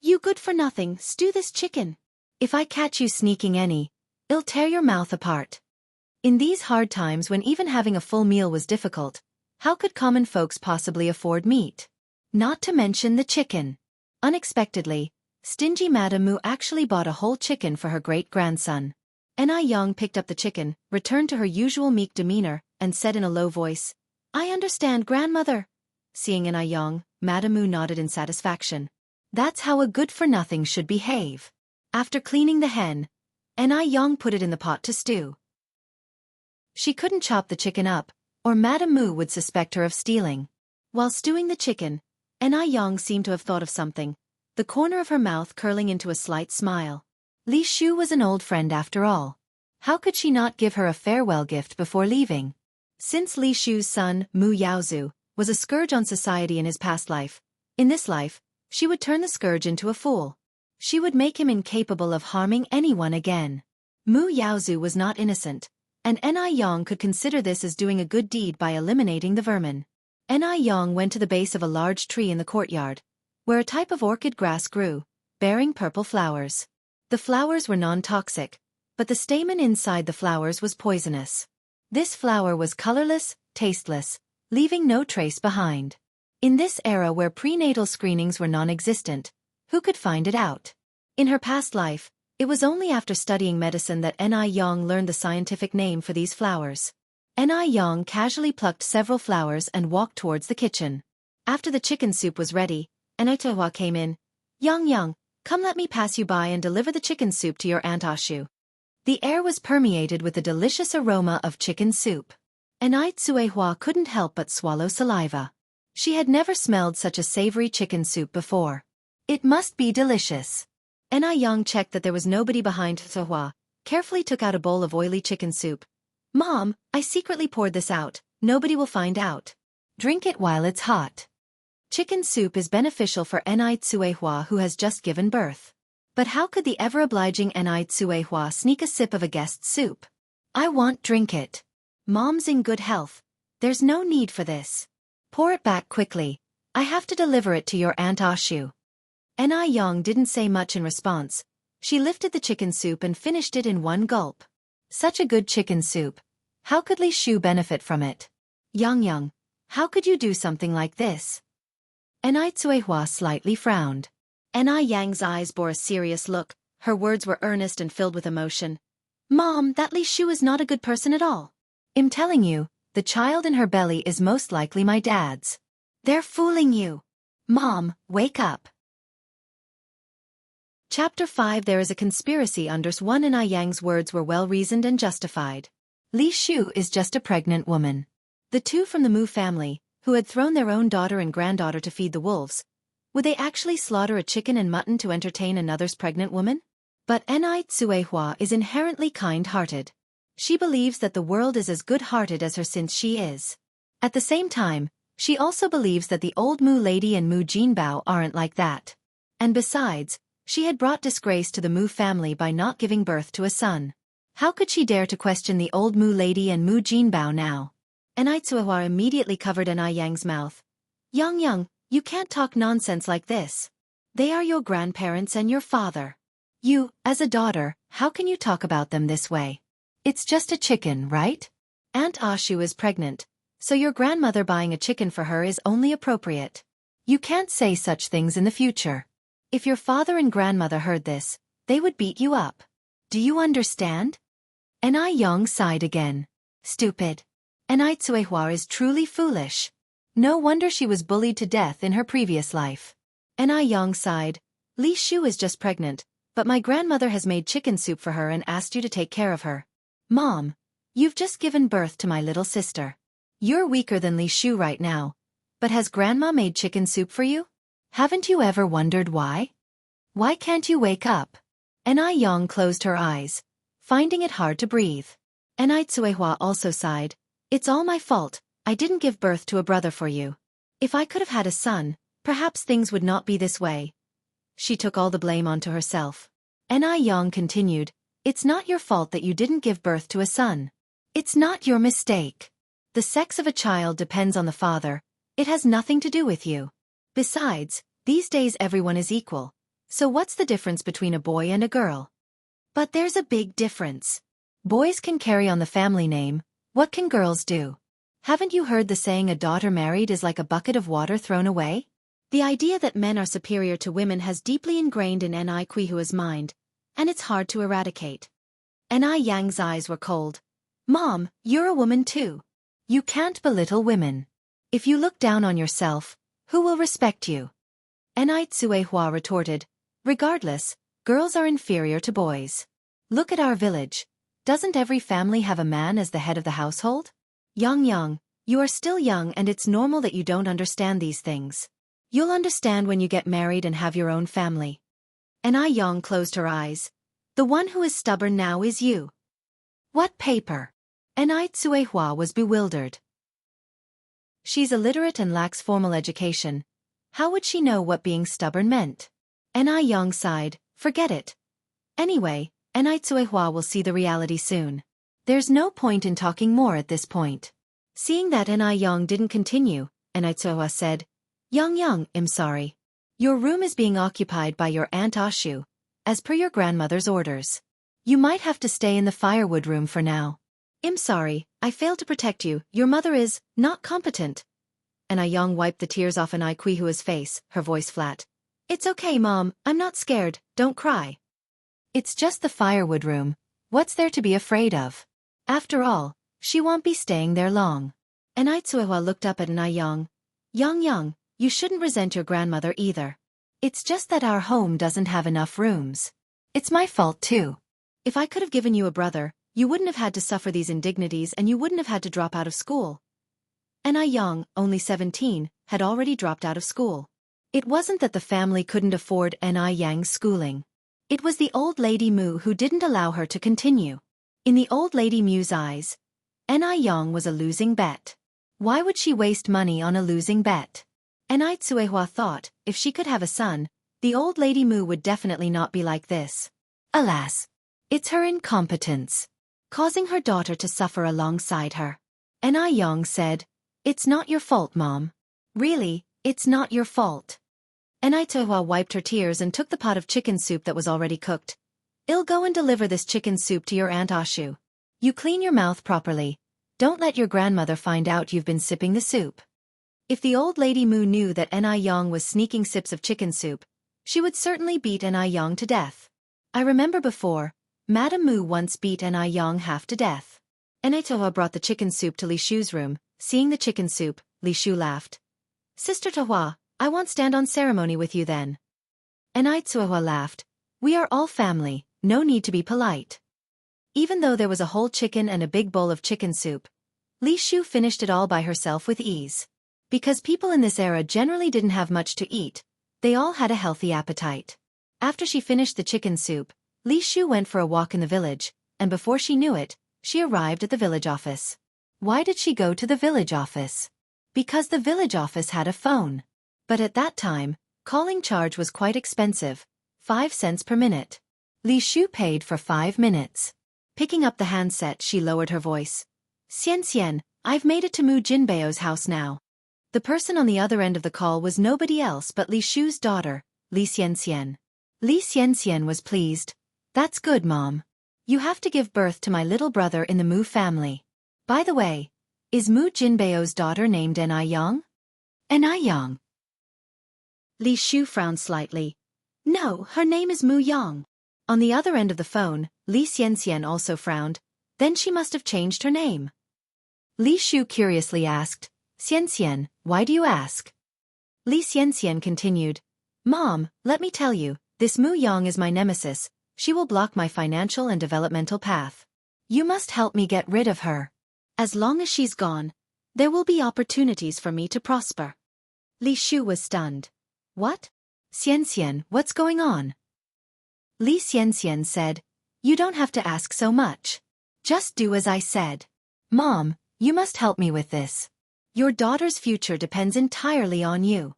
"You good-for-nothing, stew this chicken. If I catch you sneaking any, I'll tear your mouth apart." In these hard times when even having a full meal was difficult, how could common folks possibly afford meat? Not to mention the chicken. Unexpectedly, stingy Madame Mu actually bought a whole chicken for her great-grandson. Anai Yang picked up the chicken, returned to her usual meek demeanor, and said in a low voice, "I understand, grandmother." Seeing Anai Yang, Madame Mu nodded in satisfaction. That's how a good-for-nothing should behave. After cleaning the hen, Anai Yang put it in the pot to stew. She couldn't chop the chicken up, or Madame Mu would suspect her of stealing. While stewing the chicken, Anai Yang seemed to have thought of something, the corner of her mouth curling into a slight smile. Li Shu was an old friend after all. How could she not give her a farewell gift before leaving? Since Li Shu's son, Mu Yaozu, was a scourge on society in his past life, in this life, she would turn the scourge into a fool. She would make him incapable of harming anyone again. Mu Yaozu was not innocent, and Anew could consider this as doing a good deed by eliminating the vermin. Anew went to the base of a large tree in the courtyard, where a type of orchid grass grew, bearing purple flowers. The flowers were non-toxic, but the stamen inside the flowers was poisonous. This flower was colorless, tasteless, leaving no trace behind. In this era where prenatal screenings were non-existent, who could find it out? In her past life, it was only after studying medicine that Anew learned the scientific name for these flowers. Anew casually plucked several flowers and walked towards the kitchen. After the chicken soup was ready, Anew came in. Xianxia, come, let me pass you by and deliver the chicken soup to your Aunt Anew. The air was permeated with the delicious aroma of chicken soup. Anew couldn't help but swallow saliva. She had never smelled such a savory chicken soup before. It must be delicious. Anew checked that there was nobody behind Anew, carefully took out a bowl of oily chicken soup. Mom, I secretly poured this out, nobody will find out. Drink it while it's hot. Chicken soup is beneficial for Anew who has just given birth. But how could the ever-obliging Anew sneak a sip of a guest's soup? I won't drink it. Mom's in good health. There's no need for this. Pour it back quickly. I have to deliver it to your Aunt Anew. Anew didn't say much in response. She lifted the chicken soup and finished it in one gulp. Such a good chicken soup. How could Li Shu benefit from it? Xianxia, how could you do something like this? Anew slightly frowned. Aneyang's eyes bore a serious look, her words were earnest and filled with emotion. Mom, that Li Shu is not a good person at all. I'm telling you, the child in her belly is most likely my dad's. They're fooling you. Mom, wake up. Chapter 5. There is a conspiracy under one. Aneyw's words were well-reasoned and justified. Li Shu is just a pregnant woman. The two from the Mu family, who had thrown their own daughter and granddaughter to feed the wolves, would they actually slaughter a chicken and mutton to entertain another's pregnant woman? But Anew is inherently kind-hearted. She believes that the world is as good-hearted as her since she is. At the same time, she also believes that the old Mu lady and Mu Jinbao aren't like that. And besides, she had brought disgrace to the Mu family by not giving birth to a son. How could she dare to question the old Mu lady and Mu Jinbao now? Anew immediately covered Aneyw's mouth. Xianxia, you can't talk nonsense like this. They are your grandparents and your father. You, as a daughter, how can you talk about them this way? It's just a chicken, right? Aunt Anew is pregnant, so your grandmother buying a chicken for her is only appropriate. You can't say such things in the future. If your father and grandmother heard this, they would beat you up. Do you understand? Anew sighed again. Stupid. Anew is truly foolish. No wonder she was bullied to death in her previous life. Anew sighed. Li Shu is just pregnant, but my grandmother has made chicken soup for her and asked you to take care of her. Mom, you've just given birth to my little sister. You're weaker than Li Shu right now. But has Grandma made chicken soup for you? Haven't you ever wondered why? Why can't you wake up? Anew closed her eyes, finding it hard to breathe. Anew also sighed. It's all my fault, I didn't give birth to a brother for you. If I could have had a son, perhaps things would not be this way. She took all the blame onto herself. Anew continued. It's not your fault that you didn't give birth to a son. It's not your mistake. The sex of a child depends on the father. It has nothing to do with you. Besides, these days everyone is equal. So what's the difference between a boy and a girl? But there's a big difference. Boys can carry on the family name. What can girls do? Haven't you heard the saying a daughter married is like a bucket of water thrown away? The idea that men are superior to women has deeply ingrained in Aney's mind, and it's hard to eradicate. Aneyw's eyes were cold. Mom, you're a woman too. You can't belittle women. If you look down on yourself, who will respect you? Anew retorted. Regardless, girls are inferior to boys. Look at our village. Doesn't every family have a man as the head of the household? Xianxia, you are still young and it's normal that you don't understand these things. You'll understand when you get married and have your own family. Anew closed her eyes. The one who is stubborn now is you. What paper? Anew was bewildered. She's illiterate and lacks formal education. How would she know what being stubborn meant? Anew sighed. Forget it. Anyway, Anew will see the reality soon. There's no point in talking more at this point. Seeing that Yang didn't continue, Anitzua said, Yang, I'm sorry. Your room is being occupied by your Aunt Ashu, as per your grandmother's orders. You might have to stay in the firewood room for now. I'm sorry, I failed to protect you, your mother is not competent. Yang wiped the tears off Aniquihua's face, her voice flat. It's okay, Mom, I'm not scared, don't cry. It's just the firewood room, what's there to be afraid of? After all, she won't be staying there long. Anitzua looked up at Yang. Yang, you shouldn't resent your grandmother either. It's just that our home doesn't have enough rooms. It's my fault too. If I could have given you a brother, you wouldn't have had to suffer these indignities and you wouldn't have had to drop out of school. Yang, only 17, had already dropped out of school. It wasn't that the family couldn't afford Yang's schooling. It was the old lady Mu who didn't allow her to continue. In the old lady Mu's eyes, Yang was a losing bet. Why would she waste money on a losing bet? Anitzua thought, if she could have a son, the old lady Mu would definitely not be like this. Alas, it's her incompetence, causing her daughter to suffer alongside her. Yang said, It's not your fault, Mom. Really, it's not your fault. Anitzua wiped her tears and took the pot of chicken soup that was already cooked. I'll go and deliver this chicken soup to your Aunt Ashu. You clean your mouth properly. Don't let your grandmother find out you've been sipping the soup. If the old lady Mu knew that Yang was sneaking sips of chicken soup, she would certainly beat Yang to death. I remember before, Madame Mu once beat Yang half to death. Anitzua brought the chicken soup to Li Shu's room. Seeing the chicken soup, Li Shu laughed. Sister Tahua, I won't stand on ceremony with you then. Anitzua laughed. We are all family, no need to be polite. Even though there was a whole chicken and a big bowl of chicken soup, Li Shu finished it all by herself with ease. Because people in this era generally didn't have much to eat, they all had a healthy appetite. After she finished the chicken soup, Li Shu went for a walk in the village, and before she knew it, she arrived at the village office. Why did she go to the village office? Because the village office had a phone. But at that time, calling charge was quite expensive, 5 cents per minute. Li Shu paid for 5 minutes. Picking up the handset, she lowered her voice. Xianxia, I've made it to Mu Jinbeo's house now. The person on the other end of the call was nobody else but Li Shu's daughter, Li Xianxia. Li Xianxia was pleased. That's good, Mom. You have to give birth to my little brother in the Mu family. By the way, is Mu Jinbeo's daughter named Yang? Yang. Li Shu frowned slightly. No, her name is Mu Yang. On the other end of the phone, Li Xianxia also frowned. Then she must have changed her name. Li Shu curiously asked, Xianxia, why do you ask? Li Xianxia continued, Mom, let me tell you, this Mu Yang is my nemesis. She will block my financial and developmental path. You must help me get rid of her. As long as she's gone, there will be opportunities for me to prosper. Li Shu was stunned. What? Xianxia, what's going on? Li Xianxia said, You don't have to ask so much. Just do as I said. Mom, you must help me with this. Your daughter's future depends entirely on you.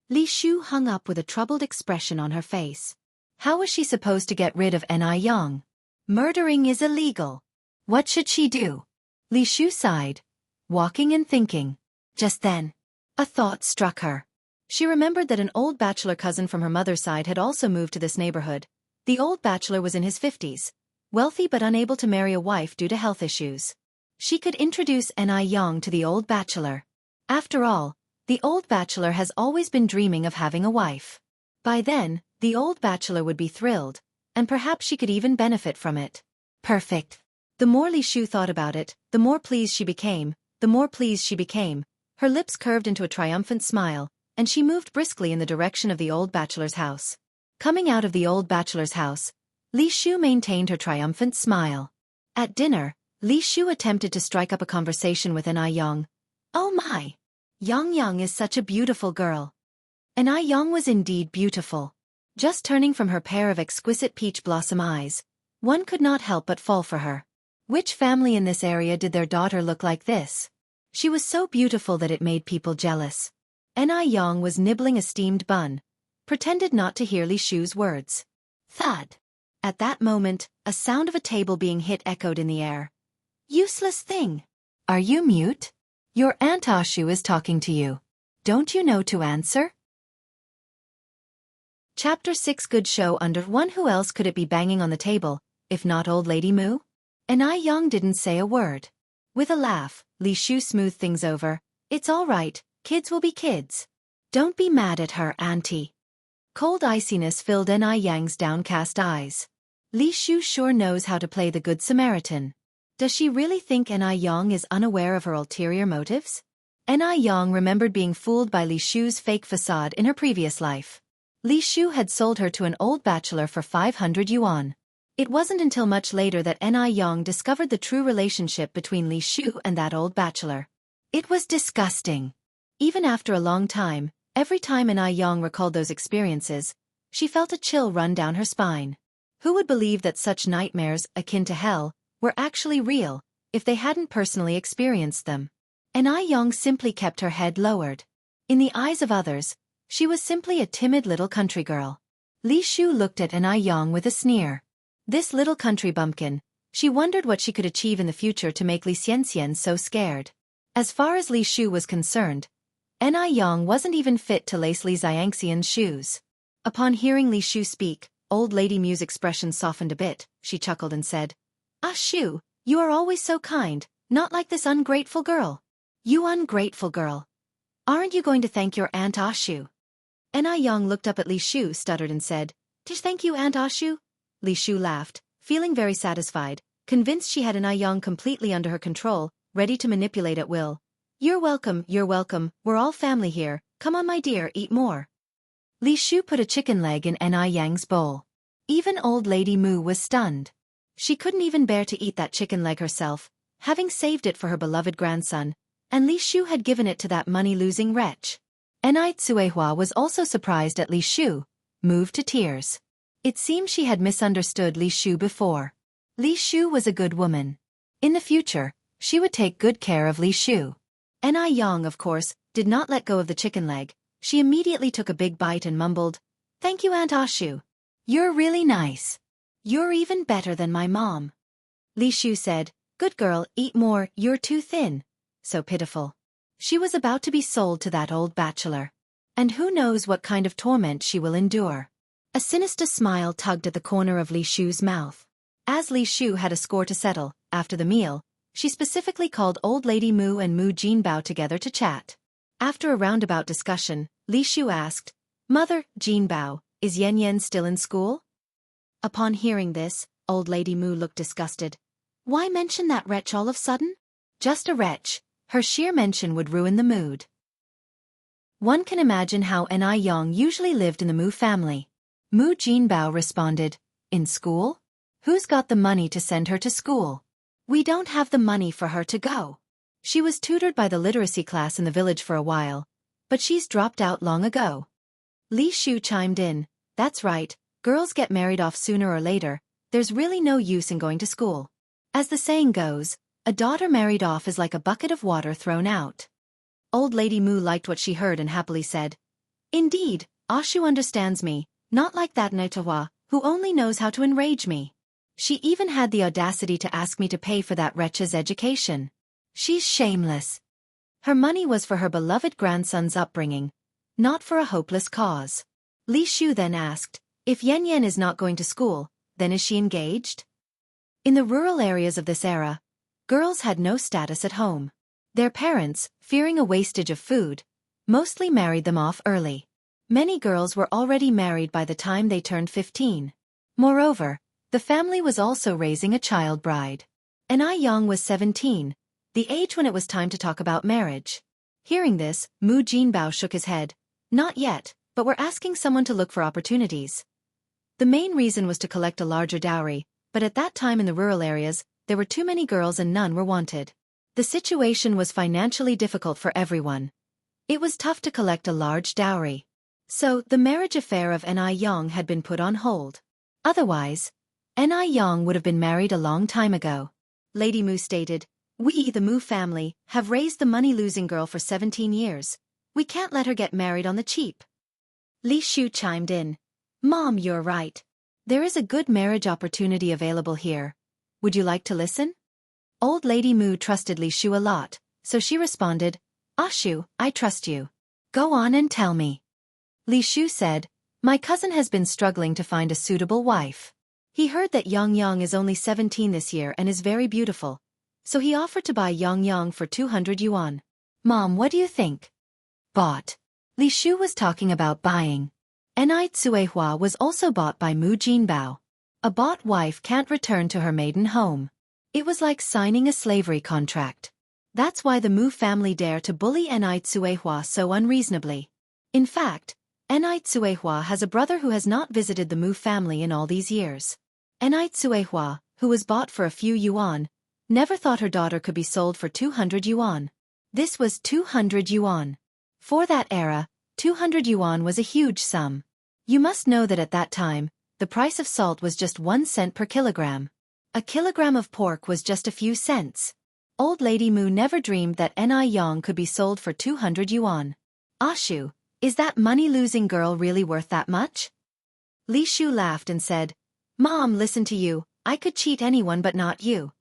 Li Shu hung up with a troubled expression on her face. How was she supposed to get rid of Yang? Murdering is illegal. What should she do? Li Shu sighed, walking and thinking. Just then, a thought struck her. She remembered that an old bachelor cousin from her mother's side had also moved to this neighborhood. The old bachelor was in his 50s, wealthy but unable to marry a wife due to health issues. She could introduce Yang to the old bachelor. After all, the old bachelor has always been dreaming of having a wife. By then, the old bachelor would be thrilled, and perhaps she could even benefit from it. Perfect. The more Li Shu thought about it, the more pleased she became, Her lips curved into a triumphant smile, and she moved briskly in the direction of the old bachelor's house. Coming out of the old bachelor's house, Li Shu maintained her triumphant smile. At dinner, Li Shu attempted to strike up a conversation with Yang. Oh my! Yang is such a beautiful girl. Yang was indeed beautiful. Just turning from her pair of exquisite peach blossom eyes, one could not help but fall for her. Which family in this area did their daughter look like this? She was so beautiful that it made people jealous. Yang was nibbling a steamed bun, pretended not to hear Li Shu's words. Thud! At that moment, a sound of a table being hit echoed in the air. Useless thing. Are you mute? Your Aunt Ashu is talking to you. Don't you know to answer? Chapter 6 Good show under 1. Who else could it be banging on the table, if not old lady Moo? Anew didn't say a word. With a laugh, Li Shu smoothed things over. It's all right, kids will be kids. Don't be mad at her, auntie. Cold iciness filled Aneyang's downcast eyes. Li Shu sure knows how to play the Good Samaritan. Does she really think Anew is unaware of her ulterior motives? Anew remembered being fooled by Li Shu's fake facade in her previous life. Li Shu had sold her to an old bachelor for 500 yuan. It wasn't until much later that Anew discovered the true relationship between Li Shu and that old bachelor. It was disgusting. Even after a long time, every time Anew recalled those experiences, she felt a chill run down her spine. Who would believe that such nightmares, akin to hell, were actually real, if they hadn't personally experienced them? Anew simply kept her head lowered. In the eyes of others, she was simply a timid little country girl. Li Shu looked at Anew with a sneer. This little country bumpkin, she wondered what she could achieve in the future to make Li Xianxia so scared. As far as Li Shu was concerned, Anew wasn't even fit to lace Li Xianxia's shoes. Upon hearing Li Shu speak, old lady Mew's expression softened a bit. She chuckled and said, "Ah Shu, you are always so kind, not like this ungrateful girl." "You ungrateful girl. Aren't you going to thank your Aunt Ashu?" Anew looked up at Li Shu, stuttered and said, "Tish, thank you, Aunt Ashu?" Li Shu laughed, feeling very satisfied, convinced she had Anew completely under her control, ready to manipulate at will. You're welcome, we're all family here, come on my dear, eat more." Li Shu put a chicken leg in Aneyang's bowl. Even old lady Moo was stunned. She couldn't even bear to eat that chicken leg herself, having saved it for her beloved grandson, and Li Shu had given it to that money-losing wretch. Suehua was also surprised at Li Shu, moved to tears. It seemed she had misunderstood Li Shu before. Li Shu was a good woman. In the future, she would take good care of Li Shu. Anew, of course, did not let go of the chicken leg. She immediately took a big bite and mumbled, "Thank you, Aunt Ashu. You're really nice. You're even better than my mom." Li Shu said, "Good girl, eat more, you're too thin." So pitiful. She was about to be sold to that old bachelor. And who knows what kind of torment she will endure. A sinister smile tugged at the corner of Li Shu's mouth. As Li Shu had a score to settle, after the meal, she specifically called old lady Moo and Moo Jinbao together to chat. After a roundabout discussion, Li Shu asked, "Mother, Jinbao, is Yan still in school?" Upon hearing this, old lady Moo looked disgusted. "Why mention that wretch all of sudden?" Just a wretch. Her sheer mention would ruin the mood. One can imagine how Anew usually lived in the Moo family. Moo Jinbao responded, "In school? Who's got the money to send her to school? We don't have the money for her to go. She was tutored by the literacy class in the village for a while, but she's dropped out long ago." Li Shu chimed in, "That's right, girls get married off sooner or later, there's really no use in going to school. As the saying goes, a daughter married off is like a bucket of water thrown out." Old lady Moo liked what she heard and happily said, "Indeed, Ashu understands me, not like that Naitawa, who only knows how to enrage me. She even had the audacity to ask me to pay for that wretch's education. She's shameless. Her money was for her beloved grandson's upbringing, not for a hopeless cause." Li Shu then asked, "If Yan is not going to school, then is she engaged?" In the rural areas of this era, girls had no status at home. Their parents, fearing a wastage of food, mostly married them off early. Many girls were already married by the time they turned 15. Moreover, the family was also raising a child bride. Anew was 17, the age when it was time to talk about marriage. Hearing this, Moo Jinbao shook his head. "Not yet, but we're asking someone to look for opportunities." The main reason was to collect a larger dowry, but at that time in the rural areas, there were too many girls and none were wanted. The situation was financially difficult for everyone. It was tough to collect a large dowry. So, the marriage affair of Anew had been put on hold. Otherwise, Anew would have been married a long time ago. Lady Moo stated, "We, the Moo family, have raised the money-losing girl for 17 years. We can't let her get married on the cheap." Li Shu chimed in, "Mom, you're right. There is a good marriage opportunity available here. Would you like to listen?" Old Lady Mu trusted Li Shu a lot, so she responded, "Ah Shu, I trust you. Go on and tell me." Li Shu said, "My cousin has been struggling to find a suitable wife. He heard that Yang is only 17 this year and is very beautiful, so he offered to buy Yang for 200 yuan. Mom, what do you think?" Bought. Li Shu was talking about buying. Enai Tsuehua was also bought by Mu Jinbao. A bought wife can't return to her maiden home. It was like signing a slavery contract. That's why the Mu family dare to bully Enai Tsuehua so unreasonably. In fact, Enai Tsuehua has a brother who has not visited the Mu family in all these years. Enai Tsuehua, who was bought for a few yuan, never thought her daughter could be sold for 200 yuan. This was 200 yuan. For that era, 200 yuan was a huge sum. You must know that at that time, the price of salt was just 1 cent per kilogram. A kilogram of pork was just a few cents. Old Lady Mu never dreamed that Enai Yang could be sold for 200 yuan. "Ah Shu, is that money-losing girl really worth that much?" Li Shu laughed and said, "Mom, listen to you, I could cheat anyone but not you.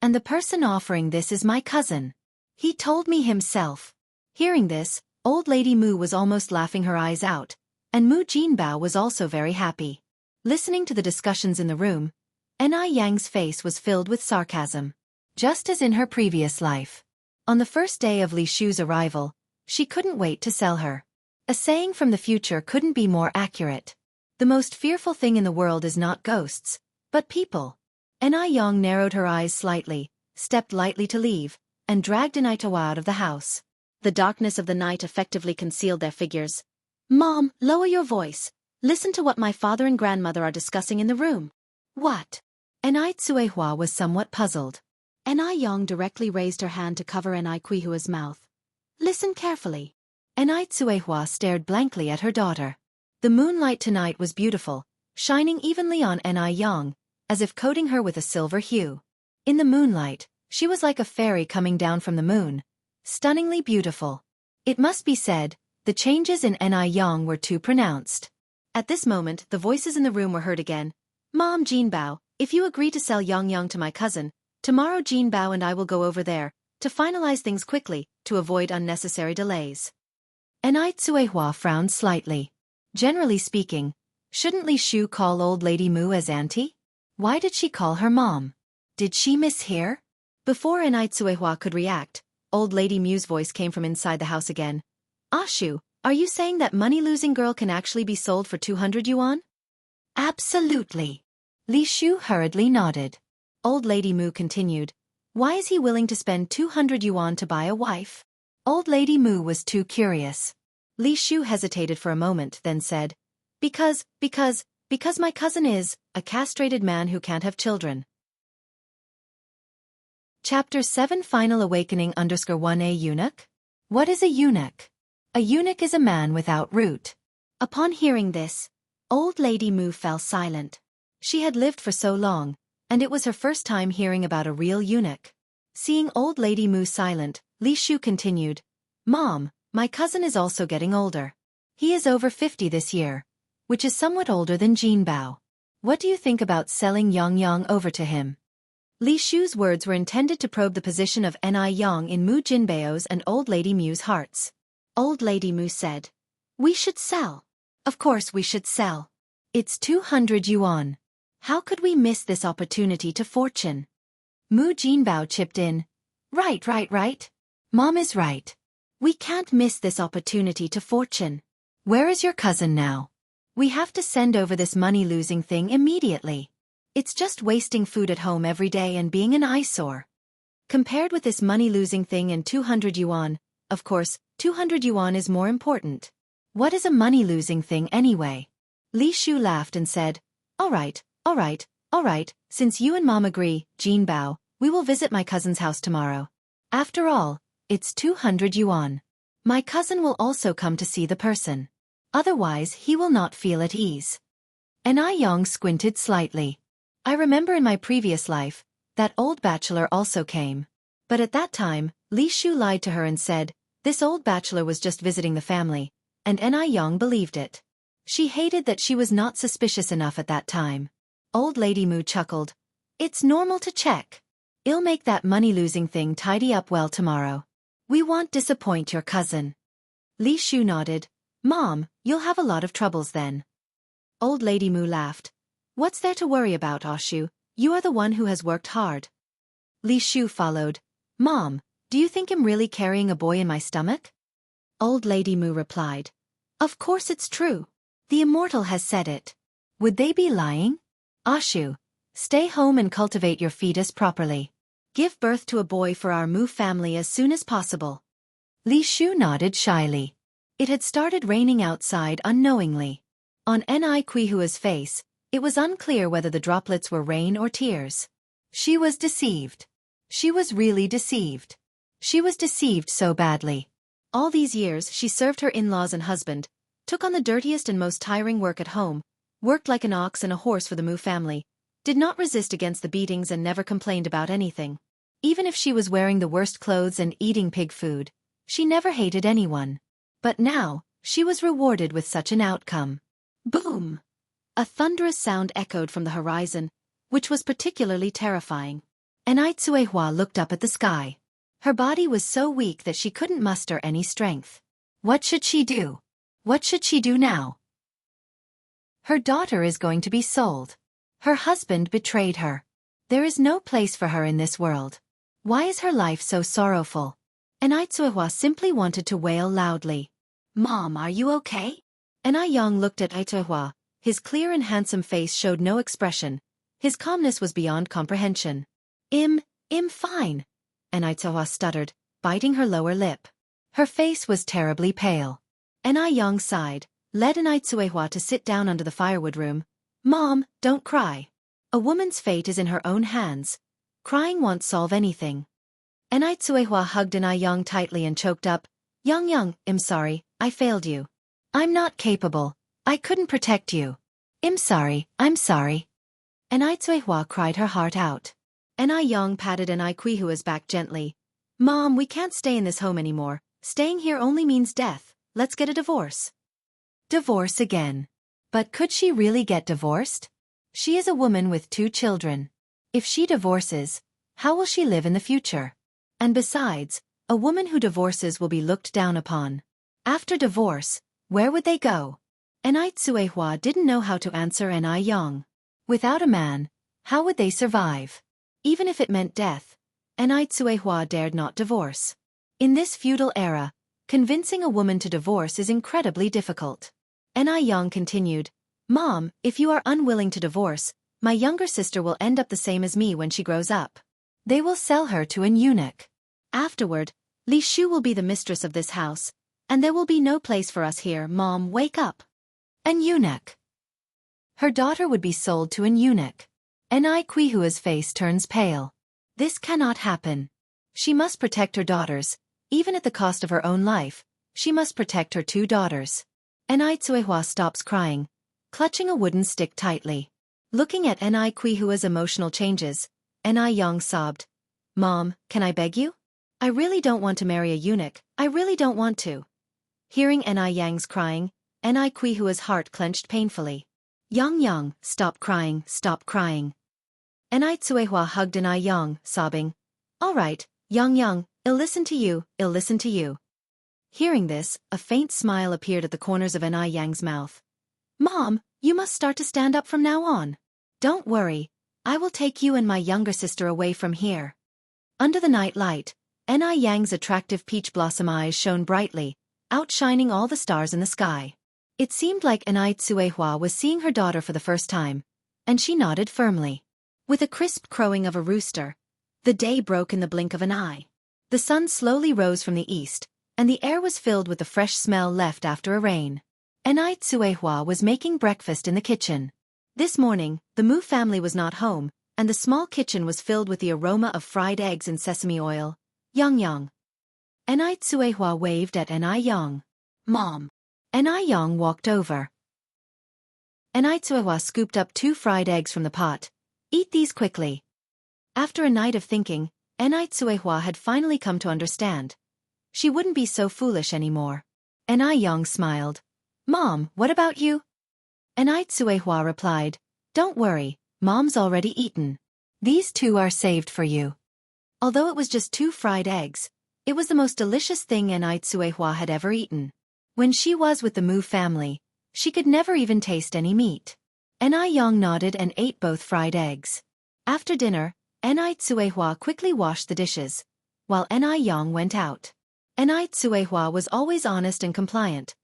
And the person offering this is my cousin. He told me himself." Hearing this, Old Lady Mu was almost laughing her eyes out, and Mu Jinbao was also very happy. Listening to the discussions in the room, Enai Yang's face was filled with sarcasm. Just as in her previous life. On the first day of Li Shu's arrival, she couldn't wait to sell her. A saying from the future couldn't be more accurate. The most fearful thing in the world is not ghosts, but people. Enai Yang narrowed her eyes slightly, stepped lightly to leave, and dragged Enai out of the house. The darkness of the night effectively concealed their figures. "Mom, lower your voice. Listen to what my father and grandmother are discussing in the room." "What?" Enai Tsuehua was somewhat puzzled. Enai Yang directly raised her hand to cover Enai Kuihua's mouth. "Listen carefully." Enai Tsuehua stared blankly at her daughter. The moonlight tonight was beautiful, shining evenly on Enai Yang, as if coating her with a silver hue. In the moonlight, she was like a fairy coming down from the moon, stunningly beautiful. It must be said, the changes in Enai Yang were too pronounced. At this moment, the voices in the room were heard again. "Mom, Jinbao, if you agree to sell Yang to my cousin, tomorrow Jinbao and I will go over there, to finalize things quickly, to avoid unnecessary delays." Enai Tsuehua frowned slightly. Generally speaking, shouldn't Li Shu call Old Lady Mu as auntie? Why did she call her mom? Did she mishear? Before Enai Tsuehua could react, Old Lady Mu's voice came from inside the house again. "Ah Shu, are you saying that money-losing girl can actually be sold for 200 yuan?" "Absolutely." Li Shu hurriedly nodded. Old Lady Mu continued, "Why is he willing to spend 200 yuan to buy a wife?" Old Lady Mu was too curious. Li Shu hesitated for a moment, then said, Because my cousin is a castrated man who can't have children." Chapter 7 Final Awakening _1A Eunuch? What is a eunuch? A eunuch is a man without root. Upon hearing this, Old Lady Mu fell silent. She had lived for so long, and it was her first time hearing about a real eunuch. Seeing Old Lady Mu silent, Li Shu continued, "Mom, my cousin is also getting older. He is over 50 this year, which is somewhat older than Jinbao. What do you think about selling Yang over to him?" Li Shu's words were intended to probe the position of Enai Yang in Mu Jinbao's and Old Lady Mu's hearts. Old Lady Mu said, "We should sell. Of course we should sell. It's 200 yuan. How could we miss this opportunity to fortune?" Mu Jinbao chipped in, Right. Mom is right. We can't miss this opportunity to fortune. Where is your cousin now? We have to send over this money-losing thing immediately. It's just wasting food at home every day and being an eyesore. Compared with this money-losing thing and 200 yuan, of course, 200 yuan is more important. What is a money-losing thing anyway? Li Shu laughed and said, All right, since you and Mom agree, Jinbao, we will visit my cousin's house tomorrow. After all, it's 200 yuan. My cousin will also come to see the person. Otherwise he will not feel at ease. Enai Yang squinted slightly. I remember in my previous life, that old bachelor also came. But at that time, Li Shu lied to her and said, this old bachelor was just visiting the family, and Enai Yang believed it. She hated that she was not suspicious enough at that time. Old Lady Mu chuckled. It's normal to check. I'll make that money-losing thing tidy up well tomorrow. We won't disappoint your cousin. Li Shu nodded. Mom, you'll have a lot of troubles then. Old Lady Mu laughed. What's there to worry about, Oshu? You are the one who has worked hard. Li Shu followed. Mom, do you think I'm really carrying a boy in my stomach? Old Lady Mu replied. Of course it's true. The immortal has said it. Would they be lying? Oshu, stay home and cultivate your fetus properly. Give birth to a boy for our Mu family as soon as possible. Li Shu nodded shyly. It had started raining outside unknowingly. On Nihua's face, it was unclear whether the droplets were rain or tears. She was deceived. She was really deceived. She was deceived so badly. All these years she served her in-laws and husband, took on the dirtiest and most tiring work at home, worked like an ox and a horse for the Mu family, did not resist against the beatings and never complained about anything. Even if she was wearing the worst clothes and eating pig food, she never hated anyone. But now, she was rewarded with such an outcome. Boom! A thunderous sound echoed from the horizon, which was particularly terrifying. Nihua looked up at the sky. Her body was so weak that she couldn't muster any strength. What should she do? What should she do now? Her daughter is going to be sold. Her husband betrayed her. There is no place for her in this world. Why is her life so sorrowful? Nihua simply wanted to wail loudly. Mom, are you okay? Yang looked at Nihua. His clear and handsome face showed no expression. His calmness was beyond comprehension. I'm fine. Nihua stuttered, biting her lower lip. Her face was terribly pale. Yang sighed, led Nihua to sit down under the firewood room. Mom, don't cry. A woman's fate is in her own hands. Crying won't solve anything. Nihua hugged Yang tightly and choked up. Yang, I'm sorry, I failed you. I'm not capable. I couldn't protect you. I'm sorry. Nihua cried her heart out. Yang patted Nihua's back gently. Mom, we can't stay in this home anymore. Staying here only means death. Let's get a divorce. Divorce again. But could she really get divorced? She is a woman with 2 children. If she divorces, how will she live in the future? And besides, a woman who divorces will be looked down upon. After divorce, where would they go? Nihua didn't know how to answer Yang. Without a man, how would they survive? Even if it meant death, Nihua dared not divorce. In this feudal era, convincing a woman to divorce is incredibly difficult. Yang continued, Mom, if you are unwilling to divorce, my younger sister will end up the same as me when she grows up. They will sell her to an eunuch. Afterward, Li Shu will be the mistress of this house, and there will be no place for us here. Mom, wake up. An eunuch. Her daughter would be sold to an eunuch. Nihua's face turns pale. This cannot happen. She must protect her daughters, even at the cost of her own life. She must protect her 2 daughters. Nihua stops crying, clutching a wooden stick tightly. Looking at Nihua's emotional changes, Yang sobbed. Mom, can I beg you? I really don't want to marry a eunuch. I really don't want to. Hearing Yang's crying, Nihua's heart clenched painfully. Yang, stop crying, stop crying. Nihua hugged Yang, sobbing. All right, Yang, I'll listen to you, I'll listen to you. Hearing this, a faint smile appeared at the corners of Yang's mouth. Mom, you must start to stand up from now on. Don't worry, I will take you and my younger sister away from here. Under the night light, Yang's attractive peach blossom eyes shone brightly, outshining all the stars in the sky. It seemed like Nihua was seeing her daughter for the first time, and she nodded firmly. With a crisp crowing of a rooster, the day broke in the blink of an eye. The sun slowly rose from the east, and the air was filled with the fresh smell left after a rain. Nihua was making breakfast in the kitchen. This morning, the Mu family was not home, and the small kitchen was filled with the aroma of fried eggs and sesame oil. Yang. Nihua waved at Yang. Mom. Yang walked over. Nihua scooped up 2 fried eggs from the pot. Eat these quickly. After a night of thinking, Nihua had finally come to understand. She wouldn't be so foolish anymore. Yang smiled. Mom, what about you? Nihua replied. Don't worry, Mom's already eaten. These 2 are saved for you. Although it was just 2 fried eggs, it was the most delicious thing Anew had ever eaten. When she was with the Mu family, she could never even taste any meat. Anew nodded and ate both fried eggs. After dinner, Anew quickly washed the dishes, while Anew went out. Anew was always honest and compliant.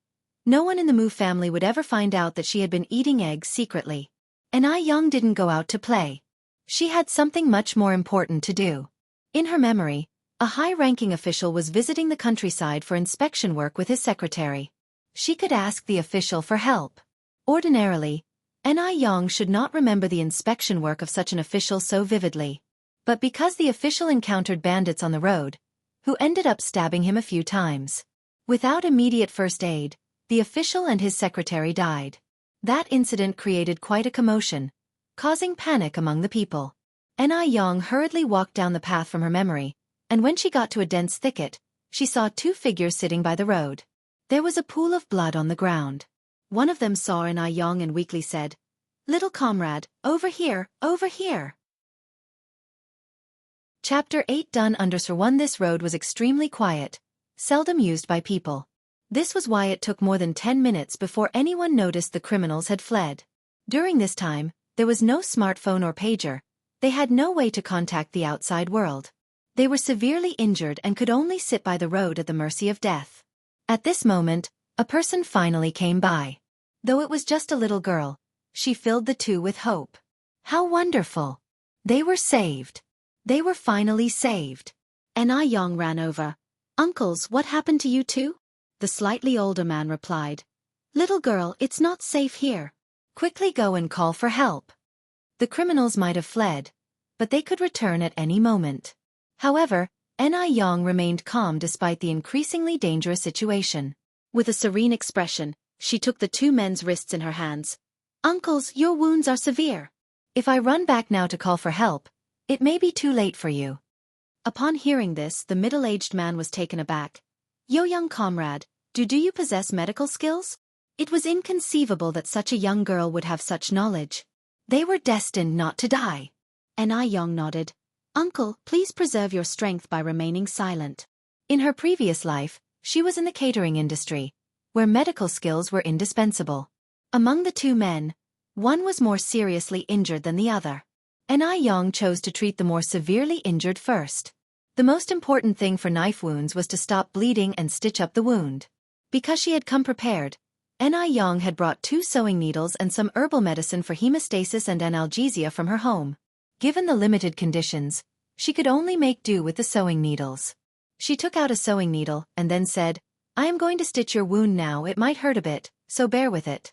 No one in the Mu family would ever find out that she had been eating eggs secretly. Anew didn't go out to play. She had something much more important to do. In her memory, a high-ranking official was visiting the countryside for inspection work with his secretary. She could ask the official for help. Ordinarily, Anew should not remember the inspection work of such an official so vividly. But because the official encountered bandits on the road, who ended up stabbing him a few times. Without immediate first aid, the official and his secretary died. That incident created quite a commotion, causing panic among the people. Anew hurriedly walked down the path from her memory, and when she got to a dense thicket, she saw 2 figures sitting by the road. There was a pool of blood on the ground. One of them saw Anew and weakly said, "Little comrade, over here, over here." Chapter 8 Done Underscore 1. This road was extremely quiet, seldom used by people. This was why it took more than 10 minutes before anyone noticed the criminals had fled. During this time, there was no smartphone or pager. They had no way to contact the outside world. They were severely injured and could only sit by the road at the mercy of death. At this moment, a person finally came by. Though it was just a little girl, she filled the two with hope. How wonderful! They were saved. They were finally saved. Anew ran over. "Uncles, what happened to you two?" The slightly older man replied. "Little girl, it's not safe here. Quickly go and call for help." The criminals might have fled, but they could return at any moment. However, Anew remained calm despite the increasingly dangerous situation. With a serene expression, she took the 2 men's wrists in her hands. "Uncles, your wounds are severe. If I run back now to call for help, it may be too late for you." Upon hearing this, the middle-aged man was taken aback. "Yo, young comrade, do you possess medical skills?" It was inconceivable that such a young girl would have such knowledge. They were destined not to die. Anew nodded. "Uncle, please preserve your strength by remaining silent." In her previous life, she was in the catering industry, where medical skills were indispensable. Among the 2 men, one was more seriously injured than the other. Anew chose to treat the more severely injured first. The most important thing for knife wounds was to stop bleeding and stitch up the wound. Because she had come prepared, Anew had brought 2 sewing needles and some herbal medicine for hemostasis and analgesia from her home. Given the limited conditions, she could only make do with the sewing needles. She took out a sewing needle and then said, "I am going to stitch your wound now. It might hurt a bit, so bear with it."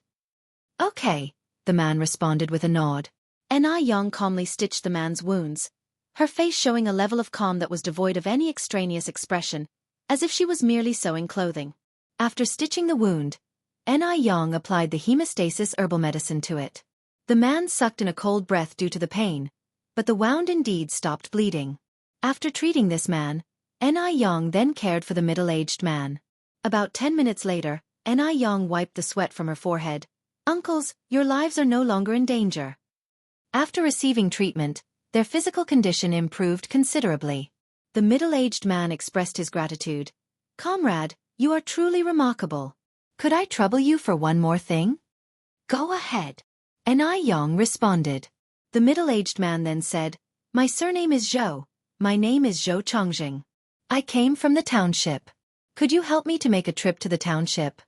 "Okay," the man responded with a nod. Anew calmly stitched the man's wounds, her face showing a level of calm that was devoid of any extraneous expression, as if she was merely sewing clothing. After stitching the wound, Anew applied the hemostasis herbal medicine to it. The man sucked in a cold breath due to the pain, but the wound indeed stopped bleeding. After treating this man, Anew then cared for the middle-aged man. About 10 minutes later, Anew wiped the sweat from her forehead. "Uncles, your lives are no longer in danger." After receiving treatment, their physical condition improved considerably. The middle-aged man expressed his gratitude. "Comrade, you are truly remarkable. Could I trouble you for one more thing?" "Go ahead," Anew responded. The middle-aged man then said, "My surname is Zhou. My name is Zhou Chongjing. I came from the township. Could you help me to make a trip to the township?"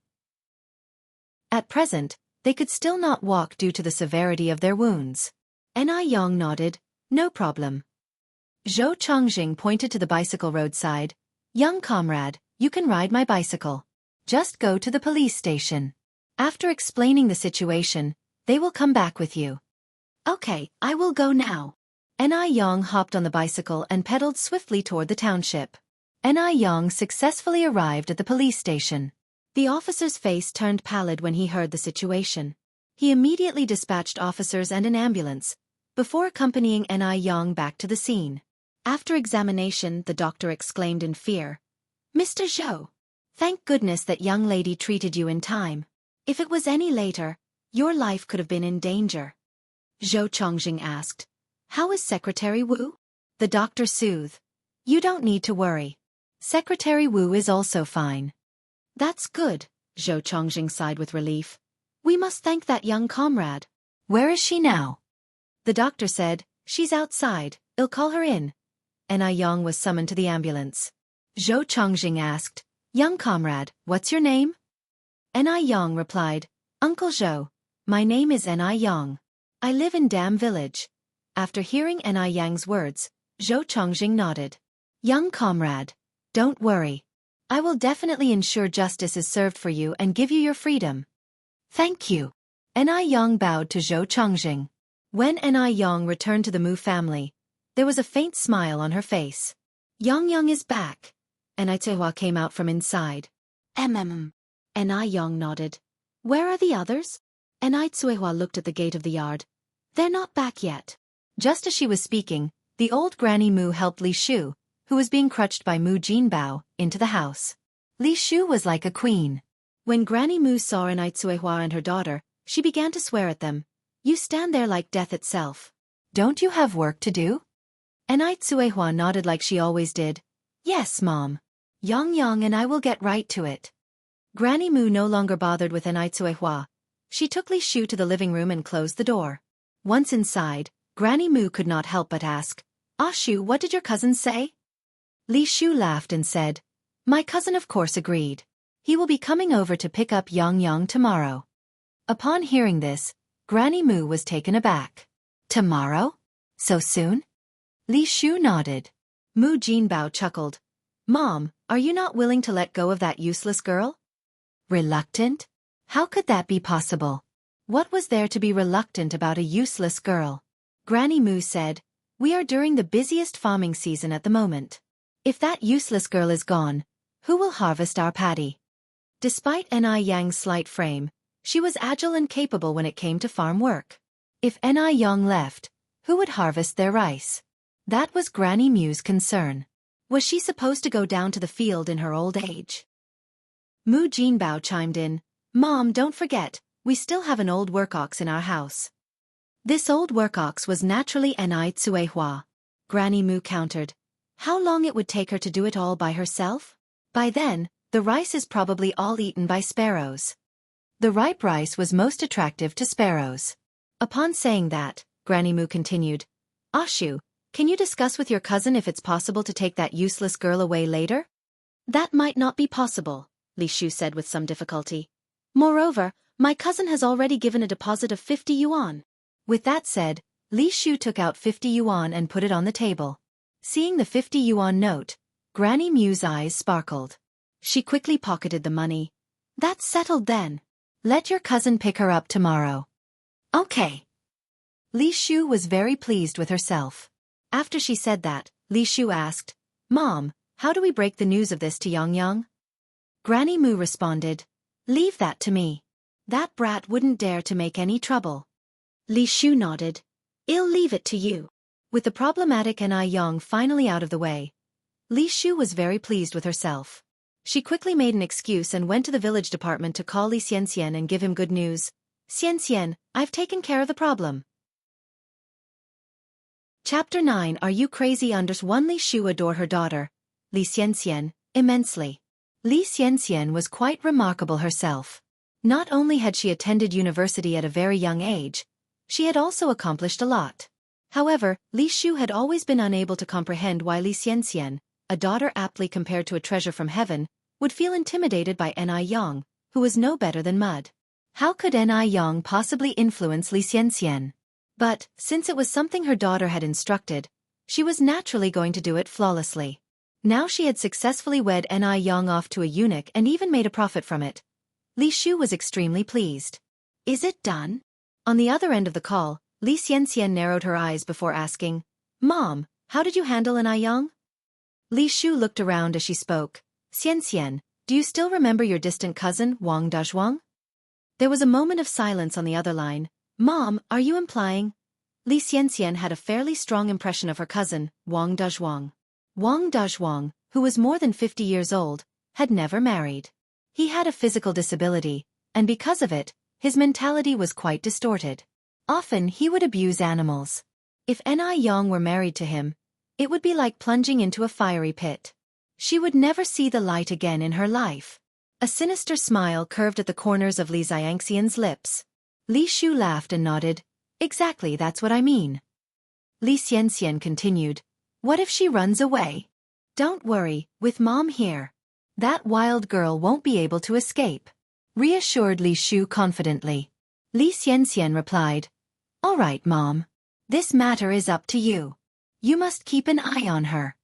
At present, they could still not walk due to the severity of their wounds. Anew nodded, "No problem." Zhou Chongjing pointed to the bicycle roadside. "Young comrade, you can ride my bicycle. Just go to the police station. After explaining the situation, they will come back with you." "Okay, I will go now." Anew hopped on the bicycle and pedaled swiftly toward the township. Anew successfully arrived at the police station. The officer's face turned pallid when he heard the situation. He immediately dispatched officers and an ambulance, before accompanying Anew back to the scene. After examination, the doctor exclaimed in fear, "Mr. Zhou, thank goodness that young lady treated you in time. If it was any later, your life could have been in danger." Zhou Chongjing asked, "How is Secretary Wu?" The doctor soothed. You don't need to worry. Secretary Wu is also fine. That's good, Zhou Chongjing sighed with relief. We must thank that young comrade. Where is she now? The doctor said, she's outside, I'll call her in. Anai Yang was summoned to the ambulance. Zhou Chongjing asked, young comrade, what's your name? Anai Yang replied, Uncle Zhou, my name is Anai Yang. I live in Dam Village. After hearing Anai Yang's words, Zhou Chongjing nodded. Young comrade, don't worry. I will definitely ensure justice is served for you and give you your freedom. Thank you. Anai Yang bowed to Zhou Chongjing. When Anai Yang returned to the Mu family, there was a faint smile on her face. Yang is back. Anai Tsuehua came out from inside. Anai Yang nodded. Where are the others? Anai Tsuehua looked at the gate of the yard. They're not back yet. Just as she was speaking, the old Granny Mu helped Li Shu, who was being crutched by Mu Jinbao, into the house. Li Shu was like a queen. When Granny Mu saw Anai Tsuehua and her daughter, she began to swear at them. You stand there like death itself. Don't you have work to do? Anai Tsuehua nodded like she always did. Yes, Mom. Yang and I will get right to it. Granny Mu no longer bothered with Anai Tsuehua. She took Li Shu to the living room and closed the door. Once inside, Granny Mu could not help but ask, Ah Shu, what did your cousin say? Li Shu laughed and said, My cousin of course agreed. He will be coming over to pick up Yang tomorrow. Upon hearing this, Granny Mu was taken aback. Tomorrow? So soon? Li Shu nodded. Mu Jinbao chuckled. Mom, are you not willing to let go of that useless girl? Reluctant? How could that be possible? What was there to be reluctant about a useless girl? Granny Mu said, We are during the busiest farming season at the moment. If that useless girl is gone, who will harvest our paddy? Despite Anai Yang's slight frame, she was agile and capable when it came to farm work. If Anai Yang left, who would harvest their rice? That was Granny Mu's concern. Was she supposed to go down to the field in her old age? Mu Jinbao chimed in, Mom, don't forget, we still have an old work ox in our house. This old work ox was naturally Anai Tsuehua. Granny Mu countered. How long it would take her to do it all by herself? By then, the rice is probably all eaten by sparrows. The ripe rice was most attractive to sparrows. Upon saying that, Granny Mu continued, Ashu, can you discuss with your cousin if it's possible to take that useless girl away later? That might not be possible, Li Shu said with some difficulty. Moreover, my cousin has already given a deposit of 50 yuan. With that said, Li Shu took out 50 yuan and put it on the table. Seeing the 50 yuan note, Granny Mu's eyes sparkled. She quickly pocketed the money. That's settled then. Let your cousin pick her up tomorrow. Okay. Li Shu was very pleased with herself. After she said that, Li Shu asked, Mom, how do we break the news of this to Yang? Granny Mu responded, Leave that to me. That brat wouldn't dare to make any trouble. Li Shu nodded. I'll leave it to you. With the problematic Anai Yang finally out of the way, Li Shu was very pleased with herself. She quickly made an excuse and went to the village department to call Li Xianxia and give him good news. Xianxia, I've taken care of the problem. Chapter 9 Are You Crazy? Li Shu adored her daughter, Li Xianxia, immensely. Li Xianxia was quite remarkable herself. Not only had she attended university at a very young age, she had also accomplished a lot. However, Li Shu had always been unable to comprehend why Li Xianxia, a daughter aptly compared to a treasure from heaven, would feel intimidated by Anai Yang, who was no better than mud. How could Anai Yang possibly influence Li Xianxia? But, since it was something her daughter had instructed, she was naturally going to do it flawlessly. Now she had successfully wed Anai Yang off to a eunuch and even made a profit from it. Li Shu was extremely pleased. Is it done? On the other end of the call, Li Xianxia narrowed her eyes before asking, Mom, how did you handle Anai Yang? Li Shu looked around as she spoke. Xianxia, do you still remember your distant cousin, Wang Dazhuang? There was a moment of silence on the other line. Mom, are you implying? Li Xianxia had a fairly strong impression of her cousin, Wang Dazhuang. Wang Dazhuang, who was more than 50 years old, had never married. He had a physical disability, and because of it, his mentality was quite distorted. Often he would abuse animals. If Anai Yang were married to him, It would be like plunging into a fiery pit. She would never see the light again in her life. A sinister smile curved at the corners of Li Xianxian's lips. Li Shu laughed and nodded. Exactly, that's what I mean. Li Xianxian continued. What if she runs away? Don't worry, with Mom here. That wild girl won't be able to escape. Reassured Li Shu confidently. Li Xianxian replied. All right, Mom. This matter is up to you. You must keep an eye on her.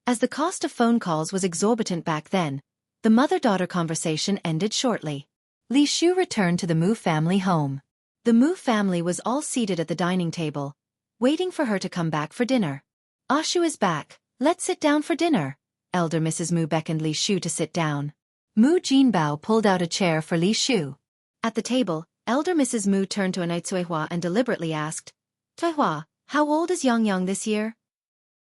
As the cost of phone calls was exorbitant back then, the mother-daughter conversation ended shortly. Li Shu returned to the Mu family home. The Mu family was all seated at the dining table, waiting for her to come back for dinner. Ashu is back, let's sit down for dinner. Elder Mrs. Mu beckoned Li Shu to sit down. Mu Jinbao pulled out a chair for Li Shu. At the table, Elder Mrs. Mu turned to Anai Cuihua and deliberately asked, Cuihua, how old is Yang this year?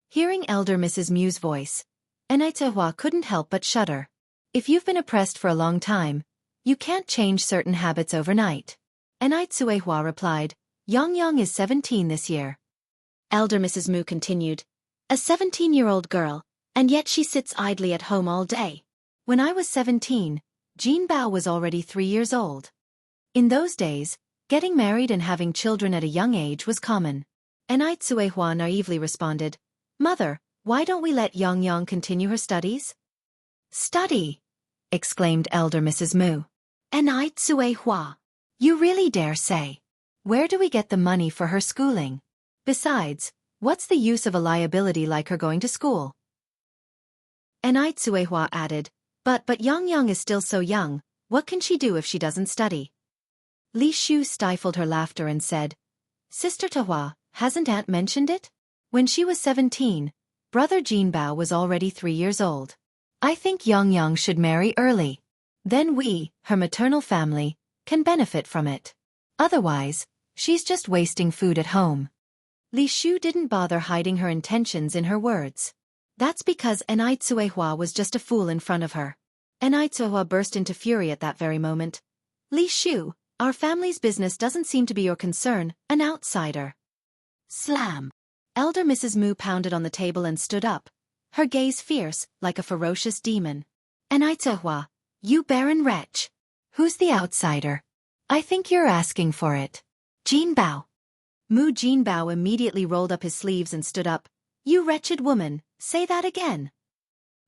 Hearing Elder Mrs. Mu's voice, Anai Cuihua couldn't help but shudder. If you've been oppressed for a long time, you can't change certain habits overnight. Anai Cuihua replied, Yang is 17 this year. Elder Mrs. Mu continued, a 17-year-old girl, and yet she sits idly at home all day. When I was 17, Jinbao was already 3 years old. In those days, getting married and having children at a young age was common. Anai Cuihua naively responded, Mother, why don't we let Yang continue her studies? Study! Exclaimed Elder Mrs. Mu. Anai Cuihua, you really dare say? Where do we get the money for her schooling? Besides, what's the use of a liability like her going to school? Anai Cuihua added, But Yang is still so young, what can she do if she doesn't study? Li Shu stifled her laughter and said, Sister Tuhua, hasn't Aunt mentioned it? When she was 17, Brother Jinbao was already 3 years old. I think Yang should marry early. Then we, her maternal family, can benefit from it. Otherwise, she's just wasting food at home. Li Shu didn't bother hiding her intentions in her words. That's because Anai Cuihua was just a fool in front of her. Anai Cuihua burst into fury at that very moment. Li Shu, our family's business doesn't seem to be your concern, an outsider. Slam! Elder Mrs. Mu pounded on the table and stood up, her gaze fierce, like a ferocious demon. Anai Cuihua, you barren wretch! Who's the outsider? I think you're asking for it. Jinbao. Mu Jinbao immediately rolled up his sleeves and stood up. You wretched woman, say that again.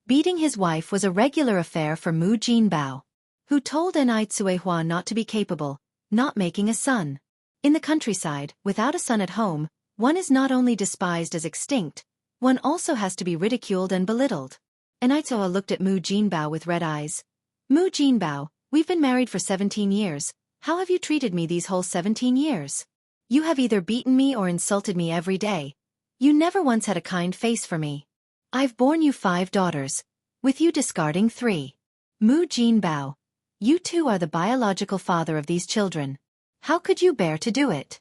Beating his wife was a regular affair for Mu Jinbao, who told Anai Cuihua not to be capable, not making a son. In the countryside, without a son at home, one is not only despised as extinct, one also has to be ridiculed and belittled. Anai Cuihua looked at Mu Jinbao with red eyes. Mu Jinbao, we've been married for 17 years, how have you treated me these whole 17 years? You have either beaten me or insulted me every day. You never once had a kind face for me. I've borne you 5 daughters, with you discarding 3. Mu Jinbao, you too are the biological father of these children. How could you bear to do it?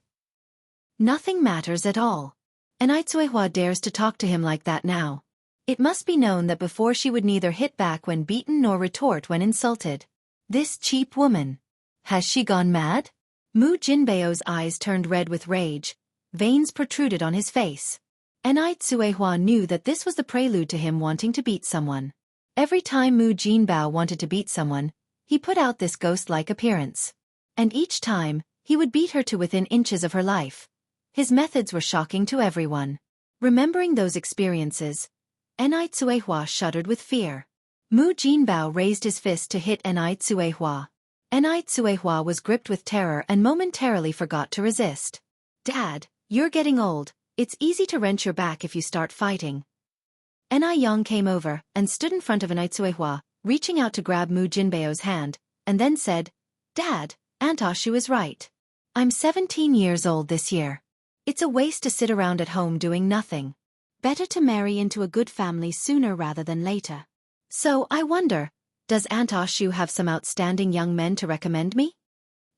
Nothing matters at all. Anai Cuihua dares to talk to him like that now. It must be known that before she would neither hit back when beaten nor retort when insulted. This cheap woman. Has she gone mad? Mu Jinbao's eyes turned red with rage, veins protruded on his face. Anai Cuihua knew that this was the prelude to him wanting to beat someone. Every time Mu Jinbao wanted to beat someone, he put out this ghost-like appearance. And each time, he would beat her to within inches of her life. His methods were shocking to everyone. Remembering those experiences, Anai Cuihua shuddered with fear. Mu Jinbao raised his fist to hit Anai Cuihua. Anai Cuihua was gripped with terror and momentarily forgot to resist. Dad, you're getting old, it's easy to wrench your back if you start fighting. Anai Yang came over and stood in front of Anai Cuihua, reaching out to grab Mu Jinbao's hand, and then said, Dad, Aunt Ashu is right. I'm 17 years old this year. It's a waste to sit around at home doing nothing. Better to marry into a good family sooner rather than later. So I wonder, does Aunt Ashu have some outstanding young men to recommend me?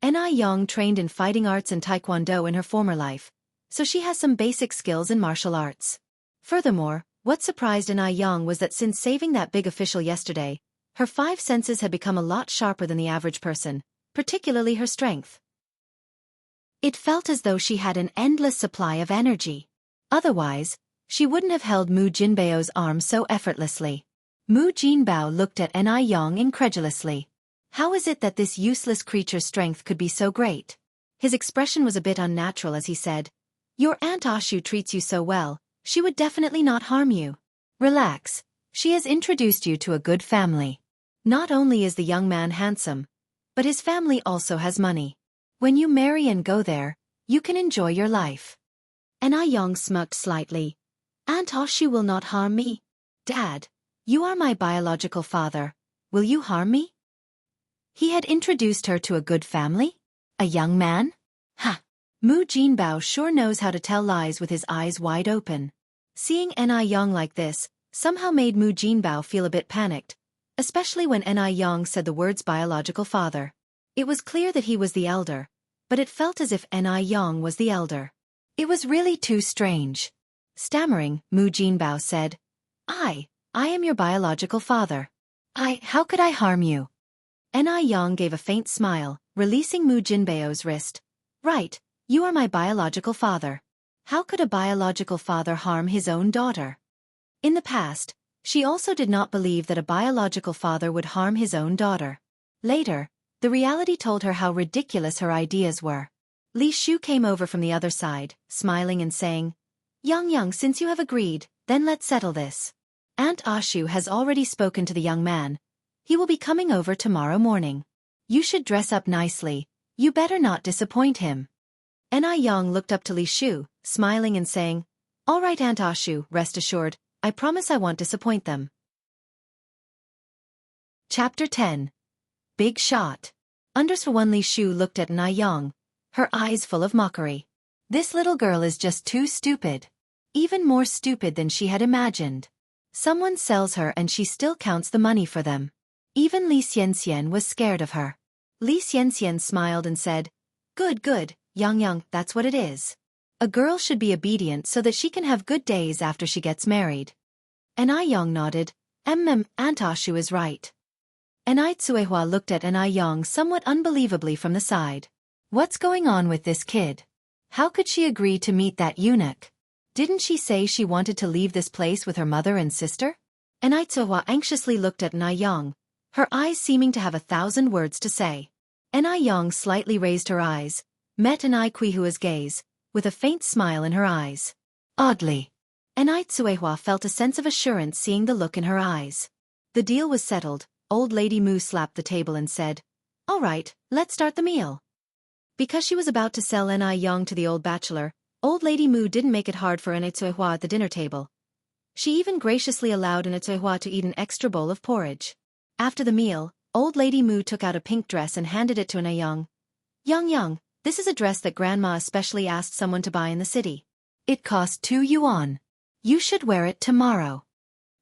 Anai Yang trained in fighting arts and taekwondo in her former life, so she has some basic skills in martial arts. Furthermore, what surprised Anai Yang was that since saving that big official yesterday, her 5 senses had become a lot sharper than the average person, particularly her strength. It felt as though she had an endless supply of energy. Otherwise, she wouldn't have held Mu Jinbao's arm so effortlessly. Mu Jinbao looked at Anew incredulously. How is it that this useless creature's strength could be so great? His expression was a bit unnatural as he said, "Your Aunt Ashu treats you so well, she would definitely not harm you. Relax, she has introduced you to a good family. Not only is the young man handsome, but his family also has money. When you marry and go there, you can enjoy your life." Anew smirked slightly. "Aunt Ashu will not harm me. Dad, you are my biological father. Will you harm me?" He had introduced her to a good family? A young man? Ha! Mu Jinbao sure knows how to tell lies with his eyes wide open. Seeing Anew like this somehow made Mu Jinbao feel a bit panicked, especially when Anew said the words biological father. It was clear that he was the elder, but it felt as if Anew was the elder. It was really too strange. Stammering, Mu Jinbao said, I am your biological father. How could I harm you?" Anew gave a faint smile, releasing Mu Jinbao's wrist. "Right, you are my biological father. How could a biological father harm his own daughter?" In the past, she also did not believe that a biological father would harm his own daughter. Later, the reality told her how ridiculous her ideas were. Li Shu came over from the other side, smiling and saying, Yang, since you have agreed, then let's settle this. Aunt Ashu has already spoken to the young man. He will be coming over tomorrow morning. You should dress up nicely. You better not disappoint him." Anew looked up to Li Shu, smiling and saying, "All right, Aunt Ashu, rest assured, I promise I won't disappoint them." Chapter 10. Big Shot. Underswan Li Shu looked at Anew, her eyes full of mockery. This little girl is just too stupid. Even more stupid than she had imagined. Someone sells her and she still counts the money for them. Even Li Xianxia was scared of her. Li Xianxia smiled and said, Good, Yang, that's what it is. A girl should be obedient so that she can have good days after she gets married." Anew nodded, Aunt Ashu is right. Tsuehua looked at Anew somewhat unbelievably from the side. What's going on with this kid? How could she agree to meet that eunuch? Didn't she say she wanted to leave this place with her mother and sister? Tsuehua anxiously looked at Anew, her eyes seeming to have 1,000 words to say. Anew slightly raised her eyes, met Tsuehua's gaze, with a faint smile in her eyes. Oddly, Tsuehua felt a sense of assurance seeing the look in her eyes. The deal was settled. Old Lady Mu slapped the table and said, "All right, let's start the meal." Because she was about to sell Anew to the old bachelor, Old Lady Mu didn't make it hard for Tsuehua at the dinner table. She even graciously allowed Tsuehua to eat an extra bowl of porridge. After the meal, Old Lady Mu took out a pink dress and handed it to Anew. Yang, this is a dress that Grandma especially asked someone to buy in the city. It cost 2 yuan. You should wear it tomorrow.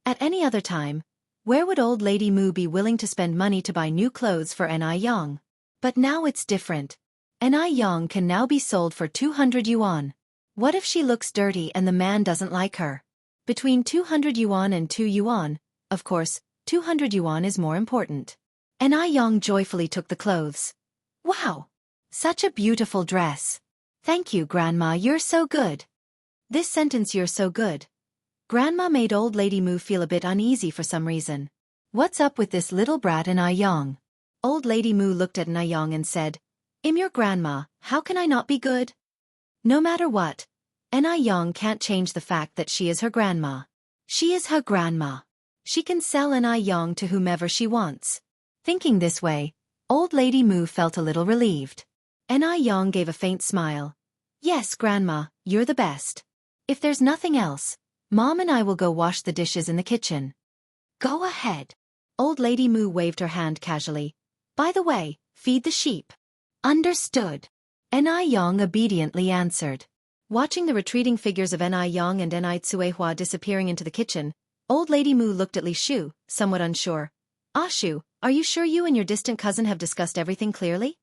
At any other time, where would Old Lady Mu be willing to spend money to buy new clothes for Anew? But now it's different. Anew can now be sold for 200 yuan. What if she looks dirty and the man doesn't like her? Between 200 yuan and 2 yuan, of course, 200 yuan is more important. Anew joyfully took the clothes. Wow! Such a beautiful dress. Thank you, Grandma, you're so good. This sentence "you're so good" Grandma made Old Lady Mu feel a bit uneasy for some reason. What's up with this little brat Anew? Old Lady Mu looked at Anew and said, I'm your grandma, how can I not be good? No matter what, Anew can't change the fact that she is her grandma. She is her grandma. She can sell Anew to whomever she wants. Thinking this way, Old Lady Mu felt a little relieved. Anew gave a faint smile. Yes, Grandma, you're the best. If there's nothing else, Mom and I will go wash the dishes in the kitchen. Go ahead. Old Lady Mu waved her hand casually. By the way, feed the sheep. Understood. Anew obediently answered. Watching the retreating figures of Anew and Tsuehua disappearing into the kitchen, Old Lady Mu looked at Li Shu, somewhat unsure. Ashu, are you sure you and your distant cousin have discussed everything clearly?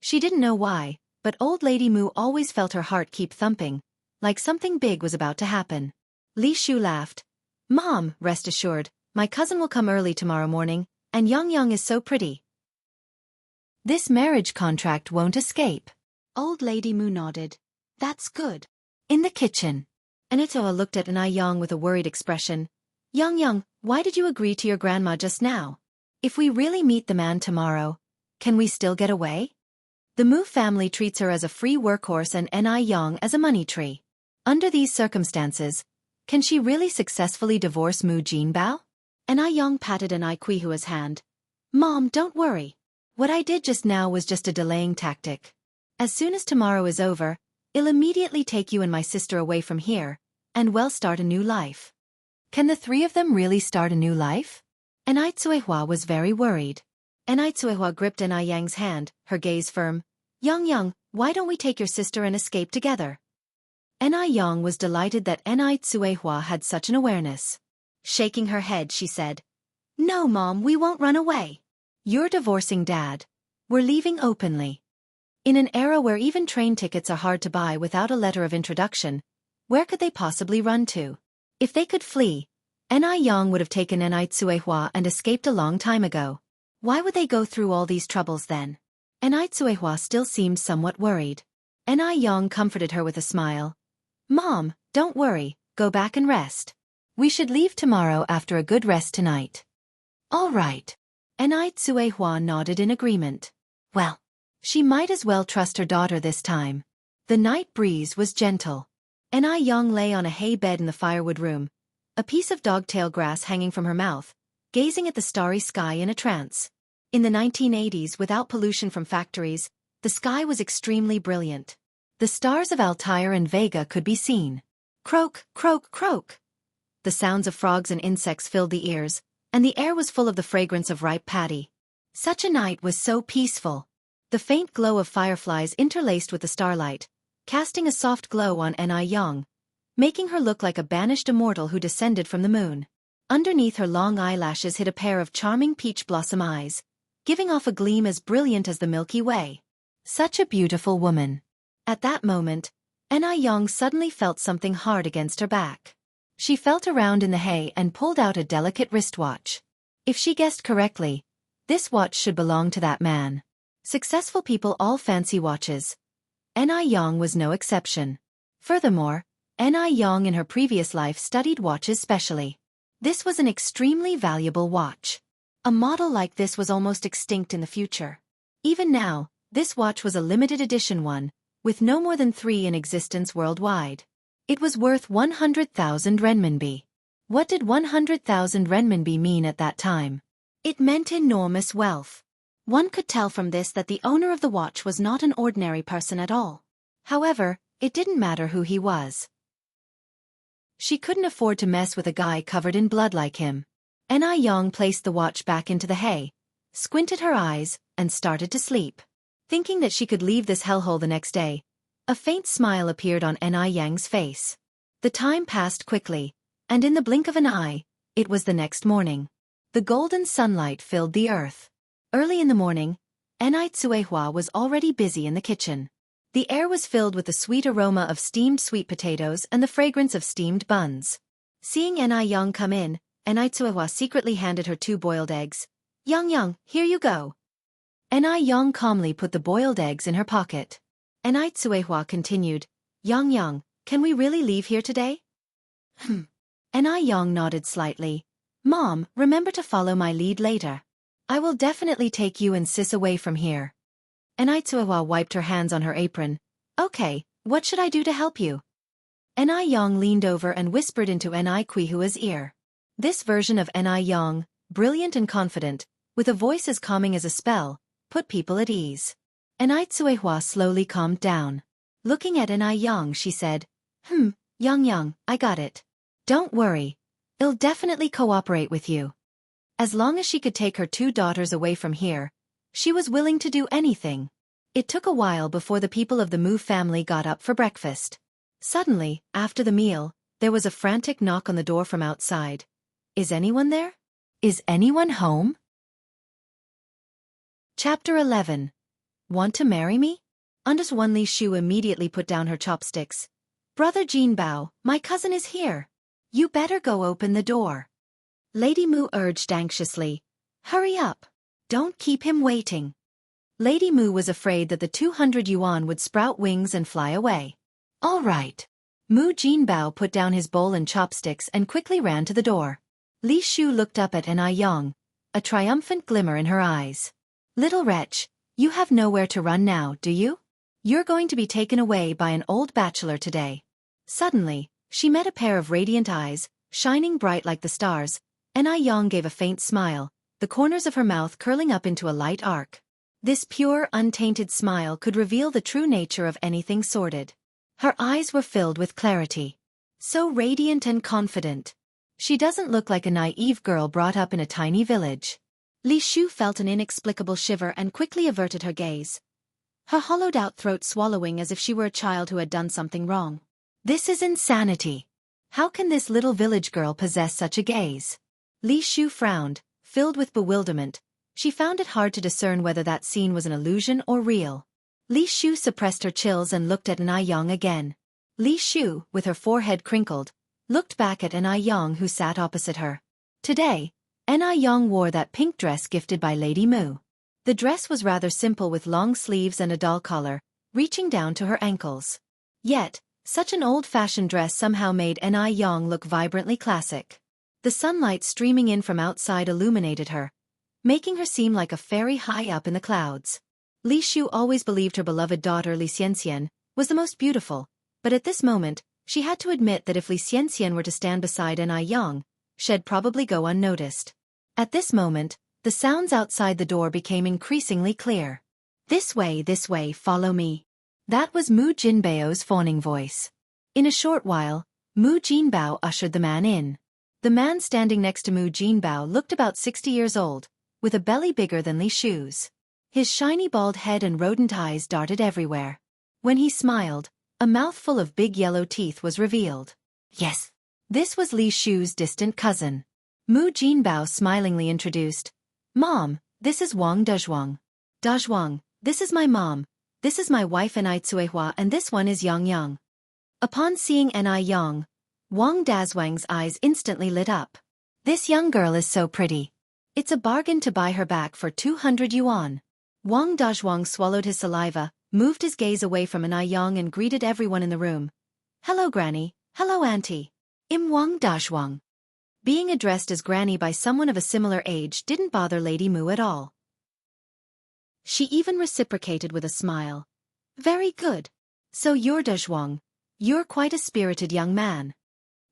She didn't know why, but Old Lady Mu always felt her heart keep thumping, like something big was about to happen. Li Shu laughed. Mom, rest assured, my cousin will come early tomorrow morning, and Yang is so pretty. This marriage contract won't escape. Old Lady Mu nodded. That's good. In the kitchen. Anitoa looked at Yang with a worried expression. Yang, why did you agree to your grandma just now? If we really meet the man tomorrow, can we still get away? The Mu family treats her as a free workhorse and Yang as a money tree. Under these circumstances, can she really successfully divorce Mu Jinbao? Yang patted Quihua's hand. Mom, don't worry. What I did just now was just a delaying tactic. As soon as tomorrow is over, I'll immediately take you and my sister away from here, and we'll start a new life. Can the three of them really start a new life? Tsuehua was very worried. Tsuehua gripped Yang's hand, her gaze firm. Yang, why don't we take your sister and escape together? Yang was delighted that Tsuehua had such an awareness. Shaking her head, she said, No, Mom, we won't run away. You're divorcing Dad. We're leaving openly. In an era where even train tickets are hard to buy without a letter of introduction, where could they possibly run to? If they could flee, Yang would have taken Tsuehua and escaped a long time ago. Why would they go through all these troubles then? Tsuehua still seemed somewhat worried. Yang comforted her with a smile. Mom, don't worry, go back and rest. We should leave tomorrow after a good rest tonight. All right. Tsuehua nodded in agreement. Well, she might as well trust her daughter this time. The night breeze was gentle. Yang lay on a hay bed in the firewood room, a piece of dogtail grass hanging from her mouth, gazing at the starry sky in a trance. In the 1980s, without pollution from factories, the sky was extremely brilliant. The stars of Altair and Vega could be seen. Croak, croak, croak. The sounds of frogs and insects filled the ears, and the air was full of the fragrance of ripe paddy. Such a night was so peaceful. The faint glow of fireflies interlaced with the starlight, casting a soft glow on Yang, making her look like a banished immortal who descended from the moon. Underneath her long eyelashes hid a pair of charming peach blossom eyes, giving off a gleam as brilliant as the Milky Way. Such a beautiful woman. At that moment, Yang suddenly felt something hard against her back. She felt around in the hay and pulled out a delicate wristwatch. If she guessed correctly, this watch should belong to that man. Successful people all fancy watches. Yang was no exception. Furthermore, Yang in her previous life studied watches specially. This was an extremely valuable watch. A model like this was almost extinct in the future. Even now, this watch was a limited edition one, with no more than 3 in existence worldwide. It was worth 100,000 renminbi. What did 100,000 renminbi mean at that time? It meant enormous wealth. One could tell from this that the owner of the watch was not an ordinary person at all. However, it didn't matter who he was. She couldn't afford to mess with a guy covered in blood like him. Yang placed the watch back into the hay, squinted her eyes, and started to sleep. Thinking that she could leave this hellhole the next day, a faint smile appeared on Yang's face. The time passed quickly, and in the blink of an eye, it was the next morning. The golden sunlight filled the earth. Early in the morning, Tsuehua was already busy in the kitchen. The air was filled with the sweet aroma of steamed sweet potatoes and the fragrance of steamed buns. Seeing Yang come in, Tsuehua secretly handed her 2 boiled eggs. Yang, here you go. Yang calmly put the boiled eggs in her pocket. Tsuehua continued, Yang, can we really leave here today? Yang nodded slightly. Mom, remember to follow my lead later. I will definitely take you and sis away from here. Tsuehua wiped her hands on her apron. Okay, what should I do to help you? Yang leaned over and whispered into Quihua's ear. This version of Yang, brilliant and confident, with a voice as calming as a spell, put people at ease. Tsuehua slowly calmed down. Looking at Yang, she said, Yang, I got it. Don't worry. I'll definitely cooperate with you. As long as she could take her 2 daughters away from here, she was willing to do anything. It took a while before the people of the Mu family got up for breakfast. Suddenly, after the meal, there was a frantic knock on the door from outside. Is anyone there? Is anyone home? Chapter 11. Want to marry me? Undus Wanli Shu immediately put down her chopsticks. Brother Jinbao, my cousin is here. You better go open the door. Lady Mu urged anxiously. Hurry up. Don't keep him waiting. Lady Mu was afraid that the 200 yuan would sprout wings and fly away. All right. Mu Jinbao put down his bowl and chopsticks and quickly ran to the door. Li Shu looked up at Anew, a triumphant glimmer in her eyes. Little wretch, you have nowhere to run now, do you? You're going to be taken away by an old bachelor today. Suddenly, she met a pair of radiant eyes, shining bright like the stars. Anew gave a faint smile, the corners of her mouth curling up into a light arc. This pure, untainted smile could reveal the true nature of anything sordid. Her eyes were filled with clarity. So radiant and confident. She doesn't look like a naive girl brought up in a tiny village. Li Shu felt an inexplicable shiver and quickly averted her gaze. Her hollowed-out throat swallowing as if she were a child who had done something wrong. This is insanity. How can this little village girl possess such a gaze? Li Shu frowned, filled with bewilderment. She found it hard to discern whether that scene was an illusion or real. Li Shu suppressed her chills and looked at Anew again. Li Shu, with her forehead crinkled, looked back at Anew who sat opposite her. Today, Anew wore that pink dress gifted by Lady Mu. The dress was rather simple with long sleeves and a doll collar, reaching down to her ankles. Yet, such an old-fashioned dress somehow made Anew look vibrantly classic. The sunlight streaming in from outside illuminated her, making her seem like a fairy high up in the clouds. Li Shu always believed her beloved daughter Xianxia was the most beautiful, but at this moment, she had to admit that if Xianxia were to stand beside Anew, she'd probably go unnoticed. At this moment, the sounds outside the door became increasingly clear. This way, follow me. That was Mu Jinbao's fawning voice. In a short while, Mu Jinbao ushered the man in. The man standing next to Mu Jinbao looked about 60 years old, with a belly bigger than Li Shu's. His shiny bald head and rodent eyes darted everywhere. When he smiled, a mouthful of big yellow teeth was revealed. Yes, this was Li Shu's distant cousin. Mu Jinbao smilingly introduced, Mom, this is Wang Dazhuang. Dazhuang, this is my mom. This is my wife Anew, and this one is Yang. Upon seeing Anew, Wang Dazhuang's eyes instantly lit up. This young girl is so pretty. It's a bargain to buy her back for 200 yuan. Wang Dazhuang swallowed his saliva, moved his gaze away from Anew and greeted everyone in the room. Hello Granny, hello Auntie. I'm Wang Dazhuang. Being addressed as Granny by someone of a similar age didn't bother Lady Mu at all. She even reciprocated with a smile. Very good. So you're Dazhuang. You're quite a spirited young man.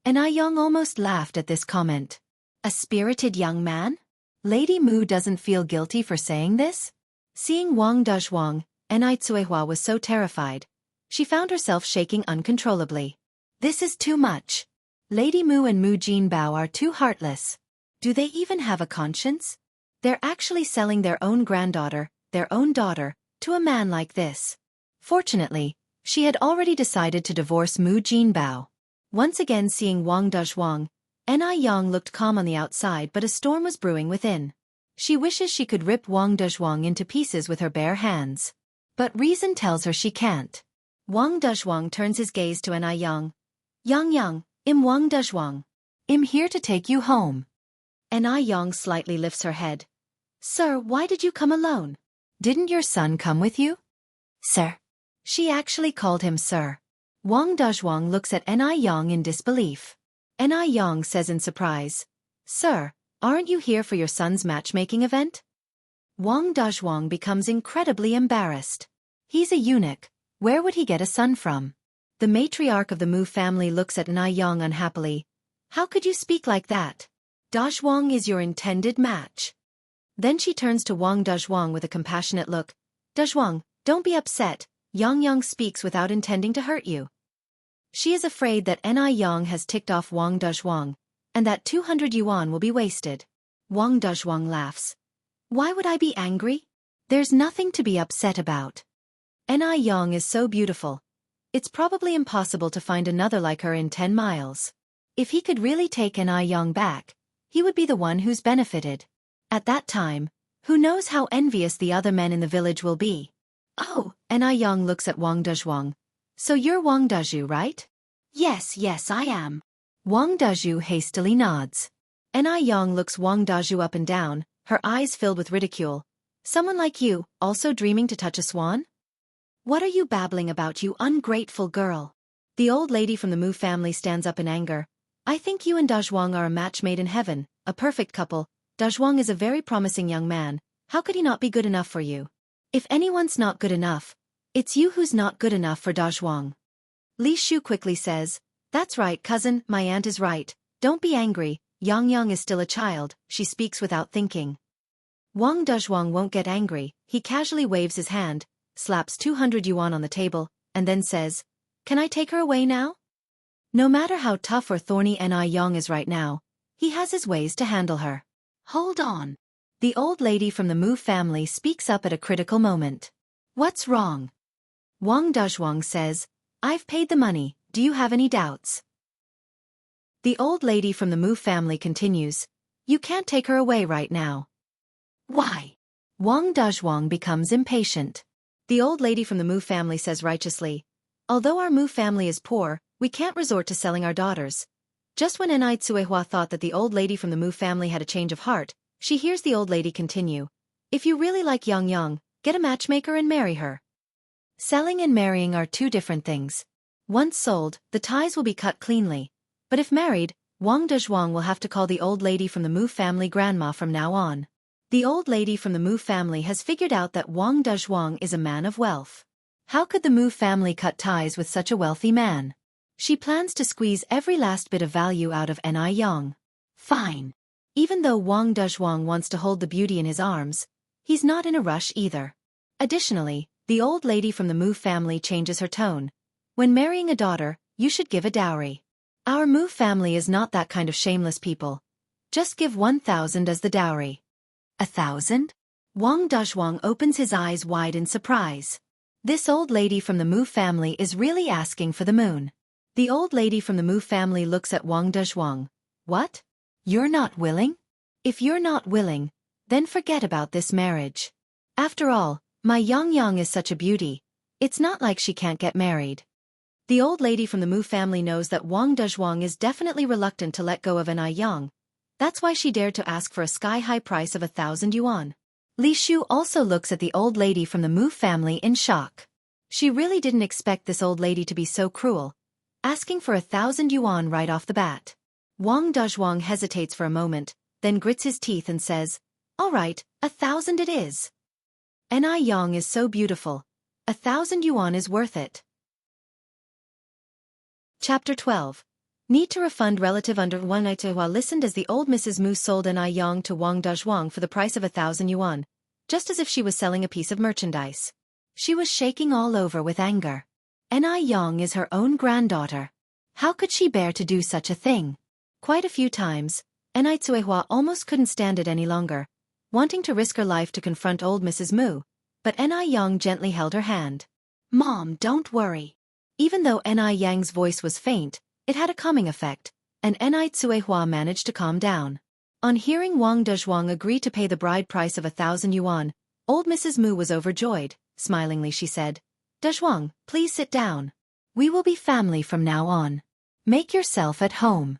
Anew almost laughed at this comment. A spirited young man? Lady Mu doesn't feel guilty for saying this? Seeing Wang Dazhuang, Anew was so terrified. She found herself shaking uncontrollably. This is too much. Lady Mu and Mu Jinbao are too heartless. Do they even have a conscience? They're actually selling their own granddaughter, their own daughter, to a man like this. Fortunately, she had already decided to divorce Mu Jinbao. Once again seeing Wang Dazhuang, Anew looked calm on the outside but a storm was brewing within. She wishes she could rip Wang Dazhuang into pieces with her bare hands. But reason tells her she can't. Wang Dazhuang turns his gaze to Anew. Yang, I'm Wang Dazhuang. I'm here to take you home. Anew slightly lifts her head. Sir, why did you come alone? Didn't your son come with you? Sir. She actually called him sir. Wang Dazhuang looks at Anew in disbelief. Anew says in surprise, Sir, aren't you here for your son's matchmaking event? Wang Dazhuang becomes incredibly embarrassed. He's a eunuch. Where would he get a son from? The matriarch of the Mu family looks at Anew unhappily. How could you speak like that? Dazhuang is your intended match. Then she turns to Wang Dazhuang with a compassionate look. Dazhuang, don't be upset. Yang speaks without intending to hurt you. She is afraid that Anew has ticked off Wang Dazhuang, and that 200 yuan will be wasted. Wang Dazhuang laughs. Why would I be angry? There's nothing to be upset about. Anew is so beautiful. It's probably impossible to find another like her in 10 miles. If he could really take Anew back, he would be the one who's benefited. At that time, who knows how envious the other men in the village will be. Oh, Anew looks at Wang Dazhuang. So you're Wang Dazhu, right? Yes, I am. Wang Dazhu hastily nods. Anew looks Wang Dazhu up and down, her eyes filled with ridicule. Someone like you, also dreaming to touch a swan? What are you babbling about, you ungrateful girl? The old lady from the Mu family stands up in anger. I think you and Dazhuang are a match made in heaven, a perfect couple. Dazhuang is a very promising young man. How could he not be good enough for you? If anyone's not good enough, it's you who's not good enough for Dazhuang. Li Shu quickly says, That's right, cousin, my aunt is right. Don't be angry, Yang is still a child, she speaks without thinking. Wang Dazhuang won't get angry, he casually waves his hand, slaps 200 yuan on the table, and then says, Can I take her away now? No matter how tough or thorny Yang is right now, he has his ways to handle her. Hold on. The old lady from the Mu family speaks up at a critical moment. What's wrong? Wang Dazhuang says, I've paid the money, do you have any doubts? The old lady from the Mu family continues, You can't take her away right now. Why? Wang Dazhuang becomes impatient. The old lady from the Mu family says righteously, Although our Mu family is poor, we can't resort to selling our daughters. Just when Enai Tsuehua thought that the old lady from the Mu family had a change of heart, she hears the old lady continue, If you really like Yang, get a matchmaker and marry her. Selling and marrying are two different things. Once sold, the ties will be cut cleanly. But if married, Wang Dazhuang will have to call the old lady from the Mu family grandma from now on. The old lady from the Mu family has figured out that Wang Dazhuang is a man of wealth. How could the Mu family cut ties with such a wealthy man? She plans to squeeze every last bit of value out of Yang. Fine. Even though Wang Dazhuang wants to hold the beauty in his arms, he's not in a rush either. Additionally, the old lady from the Mu family changes her tone. When marrying a daughter, you should give a dowry. Our Mu family is not that kind of shameless people. Just give 1,000 as the dowry. 1,000? Wang Dazhuang opens his eyes wide in surprise. This old lady from the Mu family is really asking for the moon. The old lady from the Mu family looks at Wang Dazhuang. What? You're not willing? If you're not willing, then forget about this marriage. After all, my Yang is such a beauty. It's not like she can't get married. The old lady from the Mu family knows that Wang Dazhuang is definitely reluctant to let go of Yang. That's why she dared to ask for a sky-high price of 1,000 yuan. Li Shu also looks at the old lady from the Mu family in shock. She really didn't expect this old lady to be so cruel, asking for 1,000 yuan right off the bat. Wang Dazhuang hesitates for a moment, then grits his teeth and says, All right, 1,000 it is. Yang is so beautiful. 1,000 yuan is worth it. Chapter 12. Need to refund relative under Wang Aitehua listened as the old Mrs. Mu sold Yang to Wang Dazhuang for the price of 1,000 yuan, just as if she was selling a piece of merchandise. She was shaking all over with anger. Yang is her own granddaughter. How could she bear to do such a thing? Quite a few times, Enai Tsuehua almost couldn't stand it any longer, wanting to risk her life to confront old Mrs. Mu, but Yang gently held her hand. Mom, don't worry. Even though Yang's voice was faint, it had a calming effect, and Enai Tsuehua managed to calm down. On hearing Wang Dazhuang agree to pay the bride price of 1,000 yuan, old Mrs. Mu was overjoyed. Smilingly she said, Dazhuang, please sit down. We will be family from now on. Make yourself at home.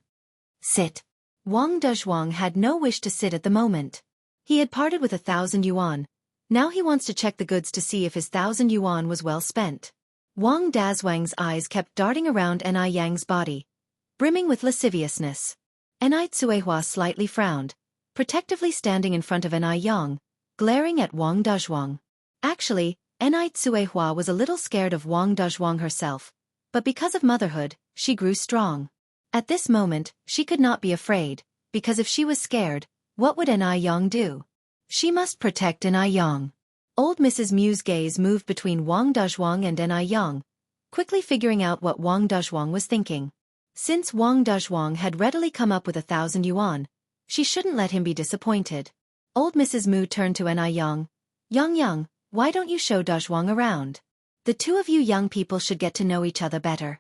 Sit. Wang Dazhuang had no wish to sit at the moment. He had parted with 1,000 yuan. Now he wants to check the goods to see if his 1,000 yuan was well spent. Wang Dazhuang's eyes kept darting around Yang's body, brimming with lasciviousness. Enai Tsuehua slightly frowned, protectively standing in front of Yang, glaring at Wang Dazhuang. Actually, Enai Tsuehua was a little scared of Wang Dazhuang herself, but because of motherhood, she grew strong. At this moment, she could not be afraid, because if she was scared, what would Yang do? She must protect Yang. Old Mrs. Mu's gaze moved between Wang Dazhuang and Yang, quickly figuring out what Wang Dazhuang was thinking. Since Wang Dazhuang had readily come up with 1,000 yuan, she shouldn't let him be disappointed. Old Mrs. Mu turned to Yang. Yang, why don't you show Dazhuang around? The two of you young people should get to know each other better.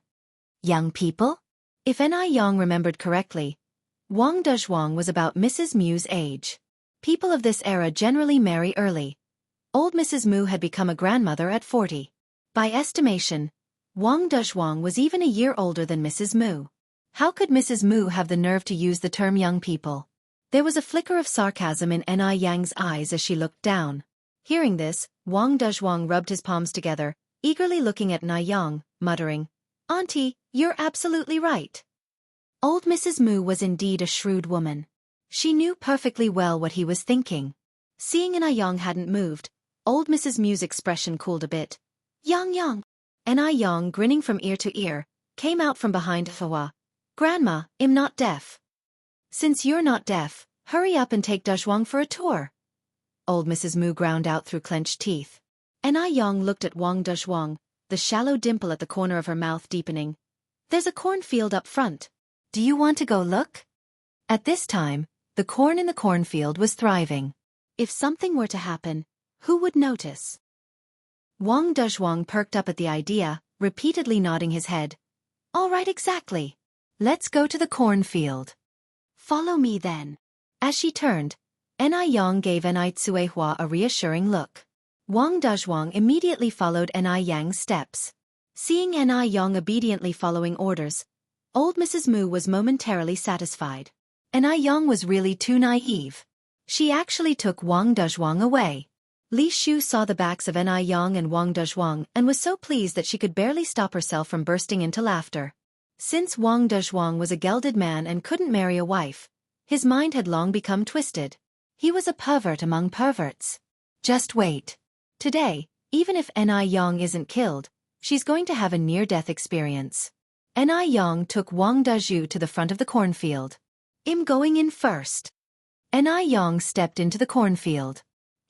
Young people? If Yang remembered correctly, Wang Dazhuang was about Mrs. Mu's age. People of this era generally marry early. Old Mrs. Mu had become a grandmother at 40. By estimation, Wang Dazhuang was even a year older than Mrs. Mu. How could Mrs. Mu have the nerve to use the term young people? There was a flicker of sarcasm in Yang's eyes as she looked down. Hearing this, Wang Dazhuang rubbed his palms together, eagerly looking at Yang, muttering, Auntie, you're absolutely right. Old Mrs. Mu was indeed a shrewd woman. She knew perfectly well what he was thinking. Seeing Anew hadn't moved, old Mrs. Mu's expression cooled a bit. Yang. Anew, grinning from ear to ear, came out from behind Hua. Grandma, I'm not deaf. Since you're not deaf, hurry up and take Dazhuang for a tour. Old Mrs. Mu ground out through clenched teeth. Anew looked at Wang Dazhuang, the shallow dimple at the corner of her mouth deepening. There's a cornfield up front. Do you want to go look? At this time, the corn in the cornfield was thriving. If something were to happen, who would notice? Wang Dazhuang perked up at the idea, repeatedly nodding his head. All right, exactly. Let's go to the cornfield. Follow me then. As she turned, Anew gave Hua a reassuring look. Wang Dazhuang immediately followed Aneyang's steps. Seeing Anew obediently following orders, old Mrs. Mu was momentarily satisfied. Anew was really too naive. She actually took Wang Dazhuang away. Li Shu saw the backs of Anew and Wang Dazhuang and was so pleased that she could barely stop herself from bursting into laughter. Since Wang Dazhuang was a gelded man and couldn't marry a wife, his mind had long become twisted. He was a pervert among perverts. Just wait. Today, even if Anew isn't killed, she's going to have a near-death experience. Anew took Wang Dazhu to the front of the cornfield. I'm going in first. Anew stepped into the cornfield.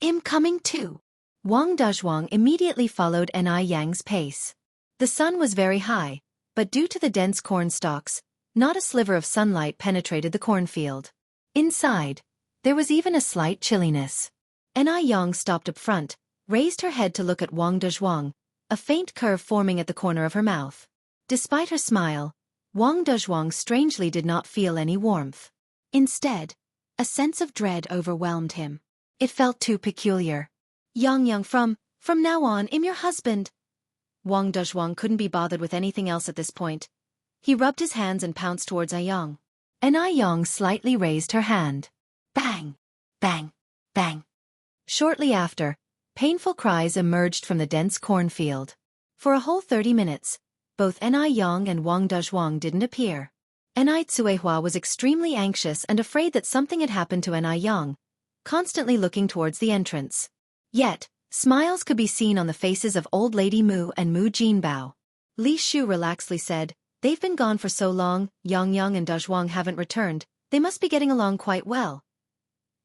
I'm coming too. Wang Dazhuang immediately followed Aneyang's pace. The sun was very high, but due to the dense corn stalks, not a sliver of sunlight penetrated the cornfield. Inside, there was even a slight chilliness. Anew stopped up front, raised her head to look at Wang Dazhuang, a faint curve forming at the corner of her mouth. Despite her smile, Wang Dazhuang strangely did not feel any warmth. Instead, a sense of dread overwhelmed him. It felt too peculiar. Yang, from now on, I'm your husband. Wang Dazhuang couldn't be bothered with anything else at this point. He rubbed his hands and pounced towards Anew. Anew slightly raised her hand. Bang! Bang! Bang! Shortly after, painful cries emerged from the dense cornfield. For a whole 30 minutes, both Anew and Wang Dazhuang didn't appear. Hua was extremely anxious and afraid that something had happened to Anew, constantly looking towards the entrance. Yet, smiles could be seen on the faces of Old Lady Mu and Mu Jinbao. Li Shu relaxedly said, they've been gone for so long, Yang and Dazhuang haven't returned, they must be getting along quite well.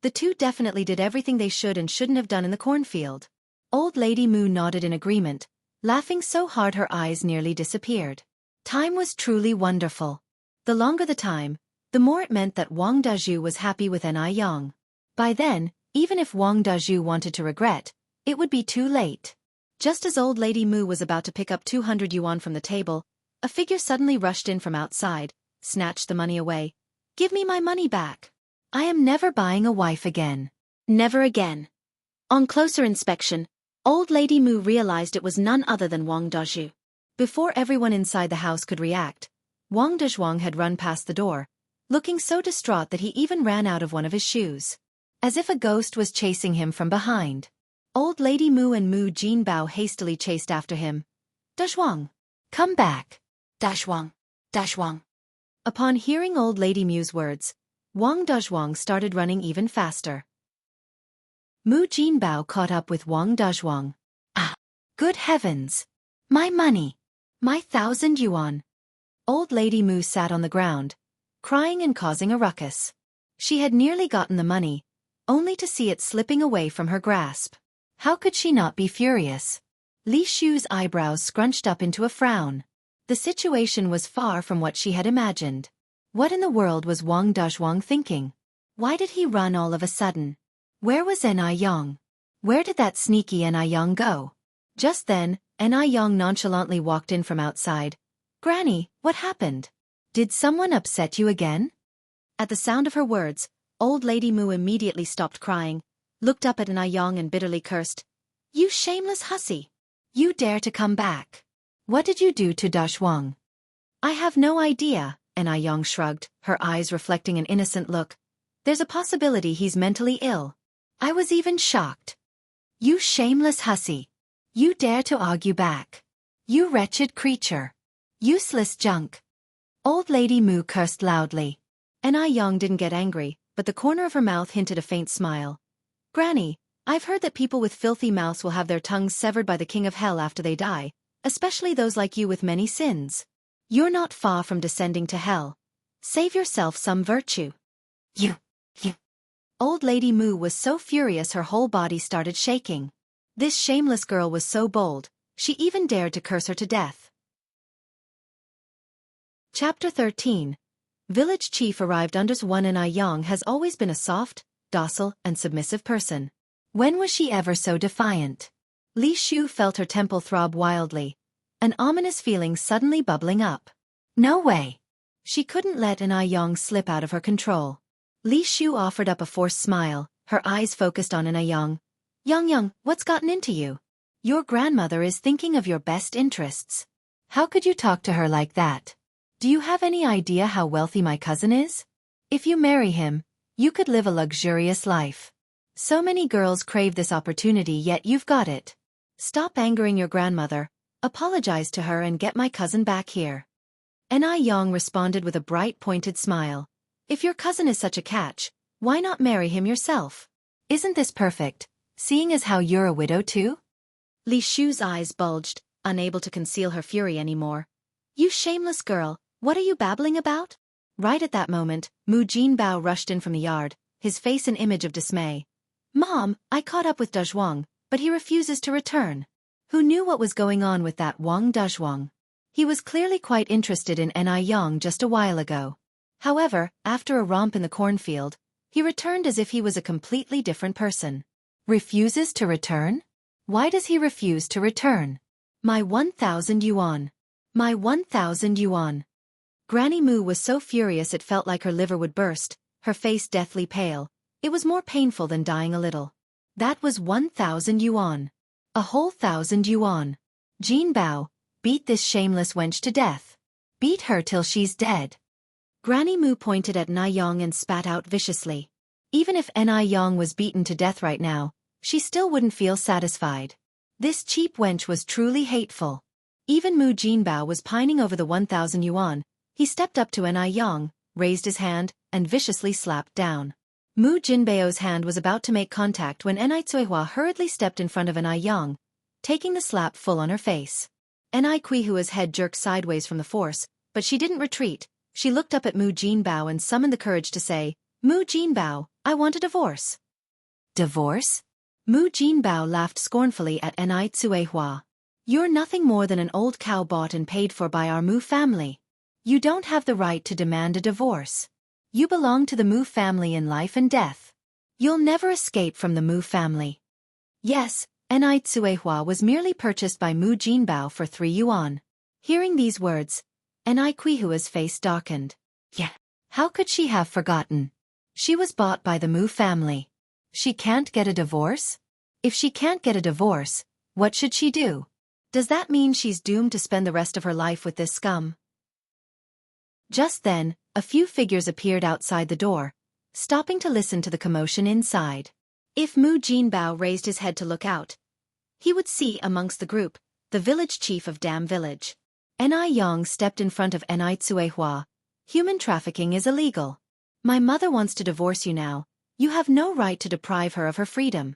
The two definitely did everything they should and shouldn't have done in the cornfield. Old Lady Mu nodded in agreement, laughing so hard her eyes nearly disappeared. Time was truly wonderful. The longer the time, the more it meant that Wang Dazhu was happy with Anew. By then, even if Wang Dazhu wanted to regret, it would be too late. Just as Old Lady Mu was about to pick up 200 yuan from the table, a figure suddenly rushed in from outside, snatched the money away. Give me my money back. I am never buying a wife again. Never again. On closer inspection, Old Lady Mu realized it was none other than Wang Dazhu. Before everyone inside the house could react, Wang Dazhuang had run past the door, looking so distraught that he even ran out of one of his shoes. As if a ghost was chasing him from behind. Old Lady Mu and Mu Jinbao hastily chased after him. Dazhuang! Come back! Dazhuang! Dazhuang! Upon hearing Old Lady Mu's words, Wang Dazhuang started running even faster. Mu Jinbao caught up with Wang Dazhuang. Ah! Good heavens! My money! My 1,000 yuan! Old Lady Mu sat on the ground, crying and causing a ruckus. She had nearly gotten the money, only to see it slipping away from her grasp. How could she not be furious? Li Shu's eyebrows scrunched up into a frown. The situation was far from what she had imagined. What in the world was Wang Dazhuang thinking? Why did he run all of a sudden? Where was Anew? Where did that sneaky Anew go? Just then, Anew nonchalantly walked in from outside. Granny, what happened? Did someone upset you again? At the sound of her words, Old Lady Mu immediately stopped crying, looked up at Anew and bitterly cursed. You shameless hussy! You dare to come back! What did you do to Dazhuang? I have no idea, Anew shrugged, her eyes reflecting an innocent look. There's a possibility he's mentally ill. I was even shocked. You shameless hussy! You dare to argue back! You wretched creature! Useless junk. Old Lady Mu cursed loudly. Anew didn't get angry, but the corner of her mouth hinted a faint smile. Granny, I've heard that people with filthy mouths will have their tongues severed by the king of hell after they die, especially those like you with many sins. You're not far from descending to hell. Save yourself some virtue. You. Old Lady Mu was so furious her whole body started shaking. This shameless girl was so bold, she even dared to curse her to death. Chapter 13. Village chief arrived under one. Anew has always been a soft, docile, and submissive person. When was she ever so defiant? Li Shu felt her temple throb wildly, an ominous feeling suddenly bubbling up. No way! She couldn't let Anew slip out of her control. Li Shu offered up a forced smile, her eyes focused on Anew. Yang, what's gotten into you? Your grandmother is thinking of your best interests. How could you talk to her like that? Do you have any idea how wealthy my cousin is? If you marry him, you could live a luxurious life. So many girls crave this opportunity, yet you've got it. Stop angering your grandmother, apologize to her and get my cousin back here. Anew responded with a bright pointed smile. If your cousin is such a catch, why not marry him yourself? Isn't this perfect, seeing as how you're a widow too? Li Shu's eyes bulged, unable to conceal her fury anymore. You shameless girl, what are you babbling about? Right at that moment, Mu Jinbao rushed in from the yard, his face an image of dismay. Mom, I caught up with Dezhuang, but he refuses to return. Who knew what was going on with that Wang Dezhuang? He was clearly quite interested in Anew just a while ago. However, after a romp in the cornfield, he returned as if he was a completely different person. Refuses to return? Why does he refuse to return? My 1,000 yuan. My 1,000 yuan. Granny Mu was so furious it felt like her liver would burst, her face deathly pale. It was more painful than dying a little. That was 1,000 yuan. A whole 1,000 yuan. Jinbao, beat this shameless wench to death. Beat her till she's dead. Granny Mu pointed at Anew and spat out viciously. Even if Anew was beaten to death right now, she still wouldn't feel satisfied. This cheap wench was truly hateful. Even Mu Jinbao was pining over the 1,000 yuan. He stepped up to Anew, raised his hand, and viciously slapped down. Mu Jinbao's hand was about to make contact when Anew hurriedly stepped in front of Anew, taking the slap full on her face. Anehu's head jerked sideways from the force, but she didn't retreat. She looked up at Mu Jinbao and summoned the courage to say, Mu Jinbao, I want a divorce. Divorce? Mu Jinbao laughed scornfully at Anew. You're nothing more than an old cow bought and paid for by our Mu family. You don't have the right to demand a divorce. You belong to the Mu family in life and death. You'll never escape from the Mu family. Yes, Anew was merely purchased by Mu Jinbao for 3 yuan. Hearing these words, Aneihua's face darkened. Yeah. How could she have forgotten? She was bought by the Mu family. She can't get a divorce? If she can't get a divorce, what should she do? Does that mean she's doomed to spend the rest of her life with this scum? Just then, a few figures appeared outside the door, stopping to listen to the commotion inside. If Mu Jinbao raised his head to look out, he would see amongst the group, the village chief of Dam Village. Anew stepped in front of Anehu. Human trafficking is illegal. My mother wants to divorce you now. You have no right to deprive her of her freedom.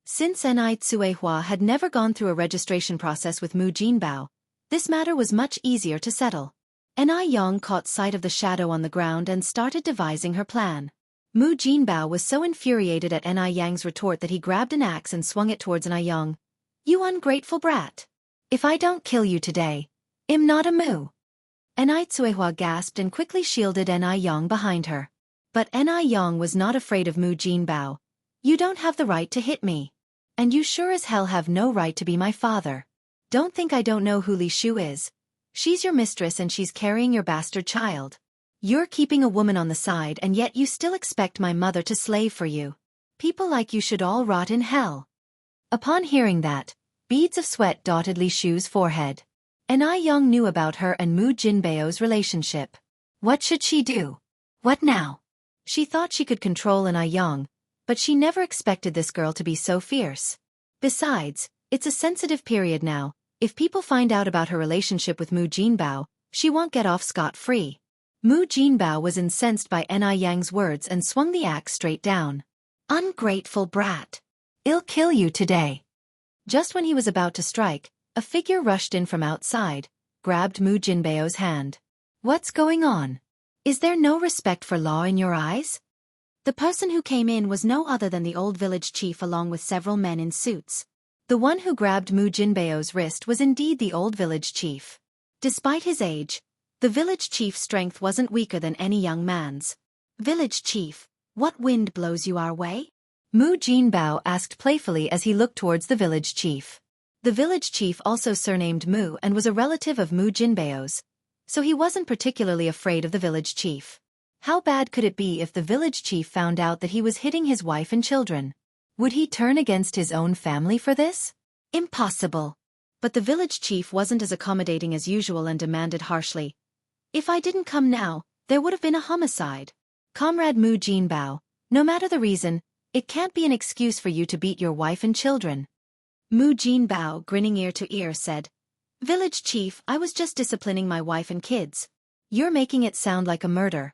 Since Anehu had never gone through a registration process with Mu Jinbao, this matter was much easier to settle. Anew caught sight of the shadow on the ground and started devising her plan. Mu Jinbao was so infuriated at Aneyang's retort that he grabbed an axe and swung it towards Anew. You ungrateful brat! If I don't kill you today, I'm not a Mu. Anehu gasped and quickly shielded Anew behind her. But Anew was not afraid of Mu Jinbao. You don't have the right to hit me. And you sure as hell have no right to be my father. Don't think I don't know who Li Shu is. She's your mistress and she's carrying your bastard child. You're keeping a woman on the side and yet you still expect my mother to slave for you. People like you should all rot in hell. Upon hearing that, beads of sweat dotted Li Shu's forehead. Anew knew about her and Mu Jinbao's relationship. What should she do? What now? She thought she could control Anew, but she never expected this girl to be so fierce. Besides, it's a sensitive period now. If people find out about her relationship with Mu Jinbao, She won't get off scot-free. Mu Jinbao was incensed by Anyang's words and swung the axe straight down. Ungrateful brat. I'll kill you today. Just when he was about to strike, a figure rushed in from outside, grabbed Mu Jinbao's hand. What's going on? Is there no respect for law in your eyes? The person who came in was no other than the old village chief along with several men in suits. The one who grabbed Mu Jinbao's wrist was indeed the old village chief. Despite his age, the village chief's strength wasn't weaker than any young man's. Village chief, what wind blows you our way? Mu Jinbao asked playfully as he looked towards the village chief. The village chief also surnamed Mu and was a relative of Mu Jinbao's, so he wasn't particularly afraid of the village chief. How bad could it be if the village chief found out that he was hitting his wife and children? Would he turn against his own family for this? Impossible. But the village chief wasn't as accommodating as usual and demanded harshly. If I didn't come now, there would have been a homicide. Comrade Mu Jinbao, no matter the reason, it can't be an excuse for you to beat your wife and children. Mu Jinbao, grinning ear to ear, said, Village chief, I was just disciplining my wife and kids. You're making it sound like a murder.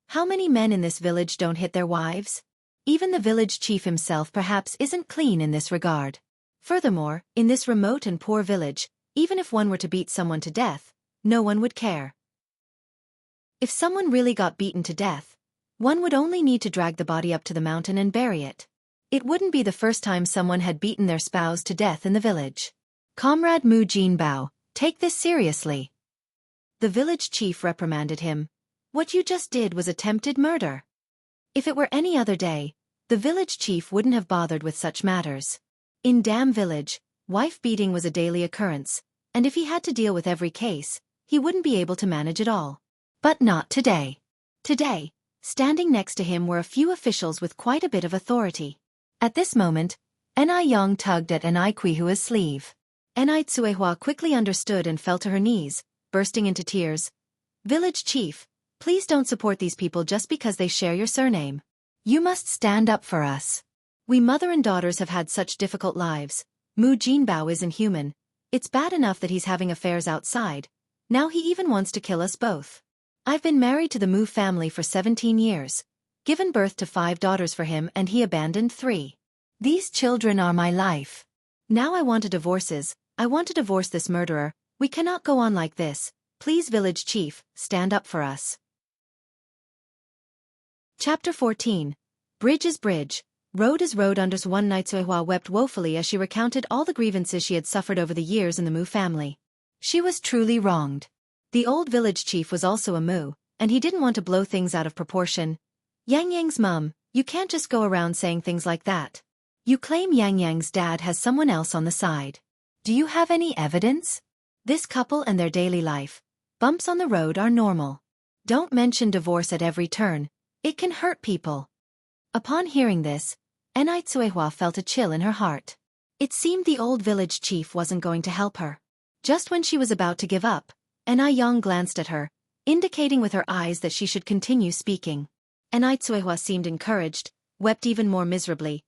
How many men in this village don't hit their wives? Even the village chief himself perhaps isn't clean in this regard. Furthermore, in this remote and poor village, even if one were to beat someone to death, no one would care. If someone really got beaten to death, one would only need to drag the body up to the mountain and bury it. It wouldn't be the first time someone had beaten their spouse to death in the village. Comrade Mu Jinbao, take this seriously. The village chief reprimanded him. What you just did was attempted murder. If it were any other day, the village chief wouldn't have bothered with such matters. In Dam Village, wife beating was a daily occurrence, and if he had to deal with every case, he wouldn't be able to manage it all. But not today. Today, standing next to him were a few officials with quite a bit of authority. At this moment, Anyang tugged at Anyquihua's sleeve. Anycuehua quickly understood and fell to her knees, bursting into tears. Village chief, please don't support these people just because they share your surname. You must stand up for us. We mother and daughters have had such difficult lives. Mu Jinbao isn't human. It's bad enough that he's having affairs outside. Now he even wants to kill us both. I've been married to the Mu family for 17 years, given birth to 5 daughters for him, and he abandoned 3. These children are my life. Now I want to divorce this murderer. We cannot go on like this. Please, village chief, stand up for us. Chapter 14. Bridge is bridge, road is road. One night Cuehua wept woefully as she recounted all the grievances she had suffered over the years in the Mu family. She was truly wronged. The old village chief was also a Mu, and he didn't want to blow things out of proportion. Yangyang's mum, you can't just go around saying things like that. You claim Yangyang's dad has someone else on the side. Do you have any evidence? This couple and their daily life. Bumps on the road are normal. Don't mention divorce at every turn. It can hurt people. Upon hearing this, Anycuehua felt a chill in her heart. It seemed the old village chief wasn't going to help her. Just when she was about to give up, Anyang glanced at her, indicating with her eyes that she should continue speaking. Anycuehua seemed encouraged, wept even more miserably.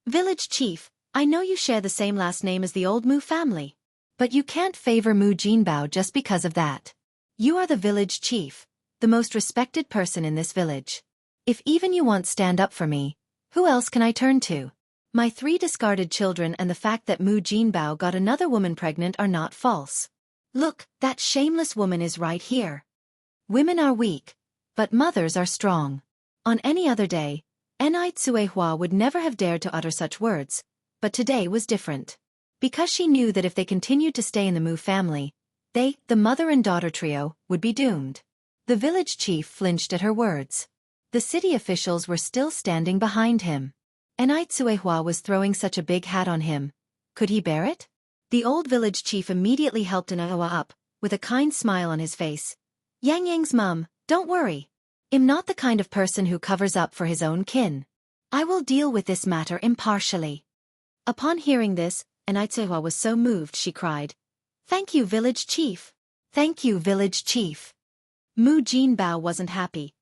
Village chief, I know you share the same last name as the old Mu family. But you can't favor Mu Jinbao just because of that. You are the village chief, the most respected person in this village. If even you won't stand up for me, who else can I turn to? My 3 discarded children and the fact that Mu Jinbao got another woman pregnant are not false. Look, that shameless woman is right here. Women are weak, but mothers are strong. On any other day, Anycuehua would never have dared to utter such words, but today was different. Because she knew that if they continued to stay in the Mu family, they, the mother and daughter trio, would be doomed. The village chief flinched at her words. The city officials were still standing behind him. Anycuehua was throwing such a big hat on him. Could he bear it? The old village chief immediately helped Anycuehua up, with a kind smile on his face. Yangyang's mum, don't worry. I'm not the kind of person who covers up for his own kin. I will deal with this matter impartially. Upon hearing this, Anycuehua was so moved she cried. Thank you, village chief. Thank you, village chief. Mu Jinbao wasn't happy.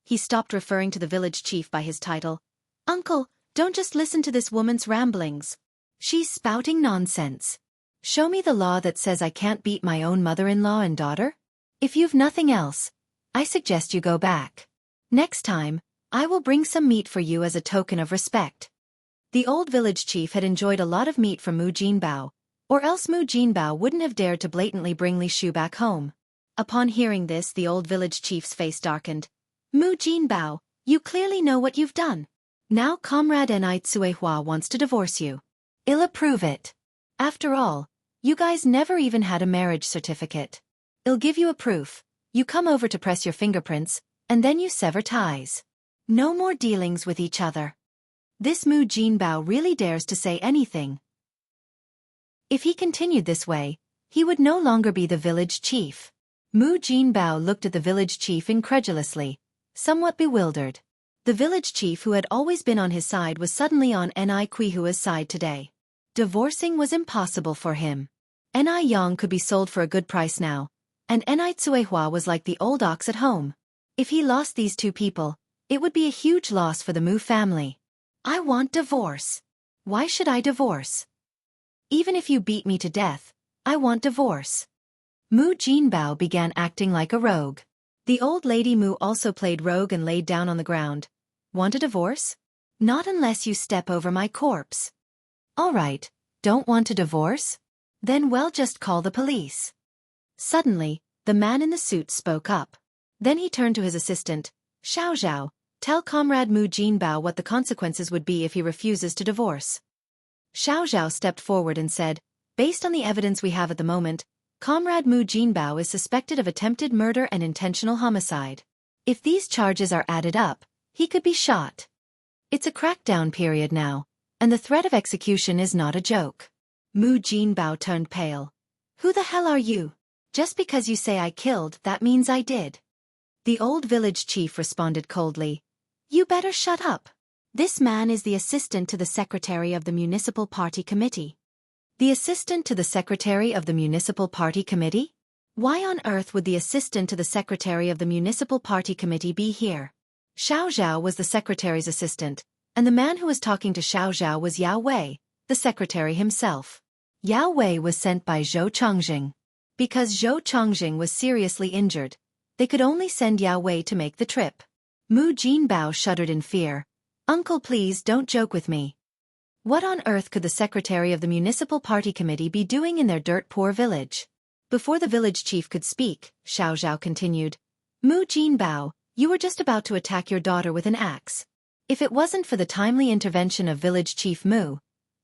He stopped referring to the village chief by his title. Uncle, don't just listen to this woman's ramblings. She's spouting nonsense. Show me the law that says I can't beat my own mother-in-law and daughter. If you've nothing else, I suggest you go back. Next time, I will bring some meat for you as a token of respect. The old village chief had enjoyed a lot of meat from Mu Jinbao, or else Mu Jinbao wouldn't have dared to blatantly bring Li Shu back home. Upon hearing this, the old village chief's face darkened. Mu Jinbao, you clearly know what you've done. Now Comrade Enai Tsuehua wants to divorce you. I'll approve it. After all, you guys never even had a marriage certificate. I'll give you a proof. You come over to press your fingerprints, and then you sever ties. No more dealings with each other. This Mu Jinbao really dares to say anything. If he continued this way, he would no longer be the village chief. Mu Jinbao looked at the village chief incredulously, somewhat bewildered. The village chief who had always been on his side was suddenly on Enai Quihua's side today. Divorcing was impossible for him. Enai Yang could be sold for a good price now, and Enai Tsuehua was like the old ox at home. If he lost these two people, it would be a huge loss for the Mu family. I want divorce. Why should I divorce? Even if you beat me to death, I want divorce. Mu Jinbao began acting like a rogue. The old lady Mu also played rogue and laid down on the ground. Want a divorce? Not unless you step over my corpse. All right, don't want a divorce? Then well, just call the police. Suddenly, the man in the suit spoke up. Then he turned to his assistant, Xiao, tell Comrade Mu Jinbao what the consequences would be if he refuses to divorce. Xiao stepped forward and said, based on the evidence we have at the moment, Comrade Mu Jinbao is suspected of attempted murder and intentional homicide. If these charges are added up, he could be shot. It's a crackdown period now, and the threat of execution is not a joke. Mu Jinbao turned pale. Who the hell are you? Just because you say I killed, that means I did. The old village chief responded coldly. You better shut up. This man is the assistant to the secretary of the municipal party committee. The assistant to the secretary of the municipal party committee? Why on earth would the assistant to the secretary of the municipal party committee be here? Xiao was the secretary's assistant, and the man who was talking to Xiao was Yao Wei, the secretary himself. Yao Wei was sent by Zhou Chongjing. Because Zhou Chongjing was seriously injured, they could only send Yao Wei to make the trip. Mu Jinbao shuddered in fear. Uncle, please don't joke with me. What on earth could the secretary of the municipal party committee be doing in their dirt-poor village? Before the village chief could speak, Xiao continued. Mu Jinbao, you were just about to attack your daughter with an axe. If it wasn't for the timely intervention of village chief Mu,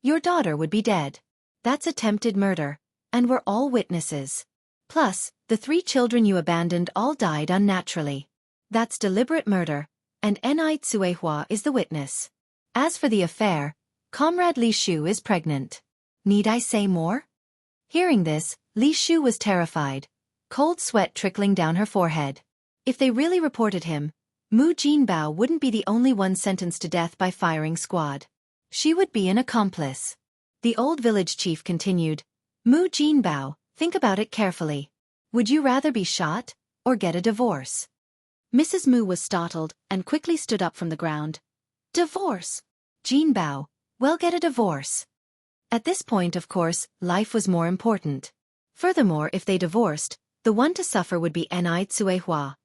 your daughter would be dead. That's attempted murder, and we're all witnesses. Plus, the 3 children you abandoned all died unnaturally. That's deliberate murder, and Enai Tsuehua is the witness. As for the affair, Comrade Li Shu is pregnant. Need I say more? Hearing this, Li Shu was terrified, cold sweat trickling down her forehead. If they really reported him, Mu Jinbao wouldn't be the only one sentenced to death by firing squad. She would be an accomplice. The old village chief continued, Mu Jinbao, think about it carefully. Would you rather be shot, or get a divorce? Mrs. Mu was startled and quickly stood up from the ground. Divorce? Jinbao, well, get a divorce. At this point, of course, life was more important. Furthermore, if they divorced, the one to suffer would be Enai Tsuehua.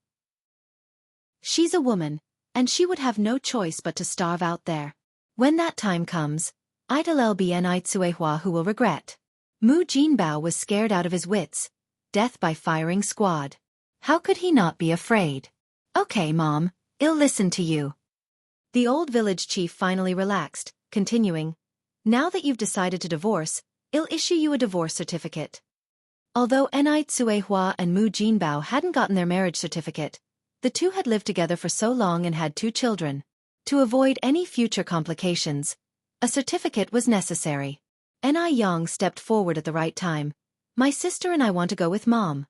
She's a woman, and she would have no choice but to starve out there. When that time comes, it'll be Enai Tsuehua who will regret. Mu Jinbao was scared out of his wits. Death by firing squad. How could he not be afraid? Okay, Mom, I'll listen to you. The old village chief finally relaxed, continuing, now that you've decided to divorce, I'll issue you a divorce certificate. Although Enai Tsuehua and Mu Jinbao hadn't gotten their marriage certificate, the two had lived together for so long and had 2 children. To avoid any future complications, a certificate was necessary. Enai Yang stepped forward at the right time. My sister and I want to go with Mom.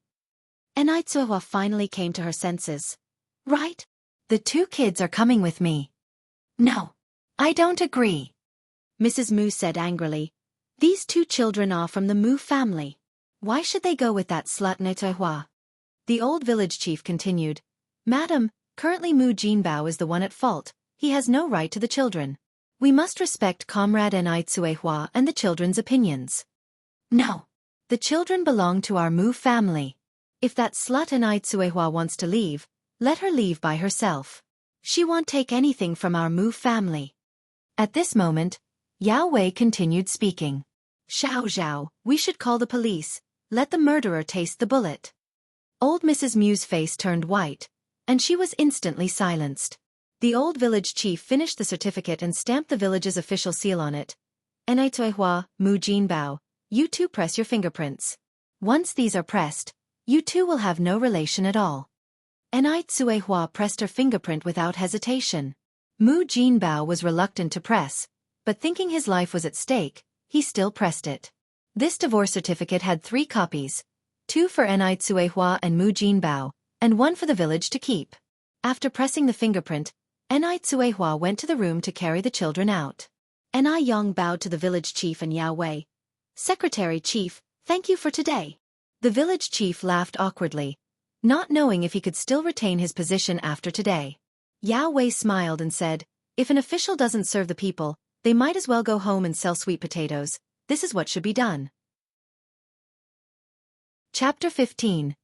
Enai Tsuehua finally came to her senses. Right? The 2 kids are coming with me. No. I don't agree. Mrs. Mu said angrily. These 2 children are from the Mu family. Why should they go with that slut Enai Tsuehua? The old village chief continued. Madam, currently Mu Jinbao is the one at fault. He has no right to the children. We must respect Comrade Enai Tsuehua and the children's opinions. No. The children belong to our Mu family. If that slut Anew Tsuehua wants to leave, let her leave by herself. She won't take anything from our Mu family. At this moment, Yao Wei continued speaking. Xiao Zhao, we should call the police, let the murderer taste the bullet. Old Mrs. Mu's face turned white, and she was instantly silenced. The old village chief finished the certificate and stamped the village's official seal on it. Anew Tsuehua, Mu Jinbao, you two press your fingerprints. Once these are pressed, you two will have no relation at all. Anew Tsuehua pressed her fingerprint without hesitation. Mu Jinbao was reluctant to press, but thinking his life was at stake, he still pressed it. This divorce certificate had 3 copies, 2 for Anew Tsuehua and Mu Jinbao, and 1 for the village to keep. After pressing the fingerprint, Anew Tsuehua went to the room to carry the children out. Anew Yang bowed to the village chief and Yao Wei. Secretary Chief, thank you for today. The village chief laughed awkwardly, not knowing if he could still retain his position after today. Yao Wei smiled and said, if an official doesn't serve the people, they might as well go home and sell sweet potatoes. This is what should be done. Chapter 15.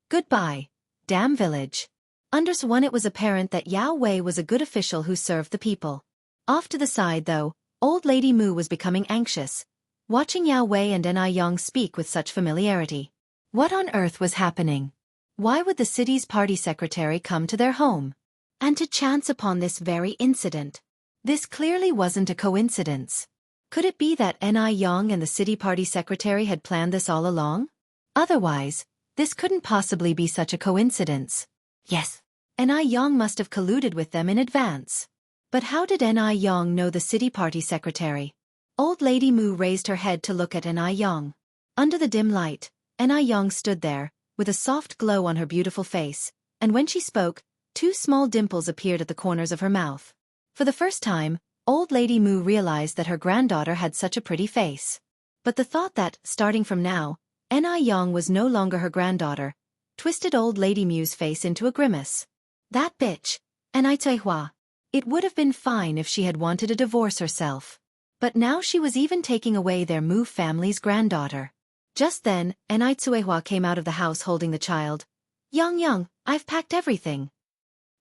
Goodbye, damn village. Under one it was apparent that Yao Wei was a good official who served the people. Off to the side though, old lady Mu was becoming anxious, watching Yao Wei and Anew Yang speak with such familiarity. What on earth was happening? Why would the city's party secretary come to their home? And to chance upon this very incident. This clearly wasn't a coincidence. Could it be that Anew Yang and the city party secretary had planned this all along? Otherwise, this couldn't possibly be such a coincidence. Yes, Anew Yang must have colluded with them in advance. But how did Anew Yang know the city party secretary? Old Lady Mu raised her head to look at Anew Yang. Under the dim light, Anew Yang stood there, with a soft glow on her beautiful face, and when she spoke, 2 small dimples appeared at the corners of her mouth. For the first time, old Lady Mu realized that her granddaughter had such a pretty face. But the thought that, starting from now, Anew Yang was no longer her granddaughter, twisted old Lady Mu's face into a grimace. That bitch, Anew Tsuehua. It would have been fine if she had wanted a divorce herself. But now she was even taking away their Mu family's granddaughter. Just then, Anew Tsuehua came out of the house holding the child. Yang, I've packed everything.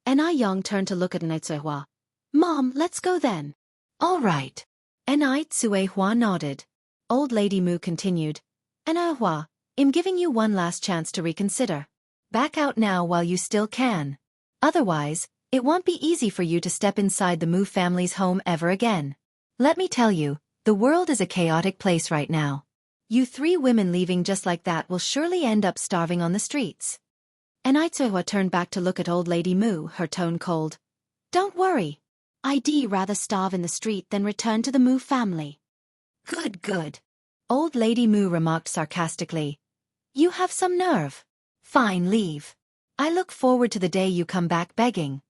Anew Yang turned to look at Anew Tsuehua. Mom, let's go then. All right. Anew Tsuehua nodded. Old Lady Mu continued. Anew Hua, I'm giving you one last chance to reconsider. Back out now while you still can. Otherwise, it won't be easy for you to step inside the Mu family's home ever again. Let me tell you, the world is a chaotic place right now. You 3 women leaving just like that will surely end up starving on the streets. Anew Tsuehua turned back to look at old Lady Mu, her tone cold. Don't worry. I'd rather starve in the street than return to the Mu family. Good. Old Lady Mu remarked sarcastically. You have some nerve. Fine, leave. I look forward to the day you come back begging.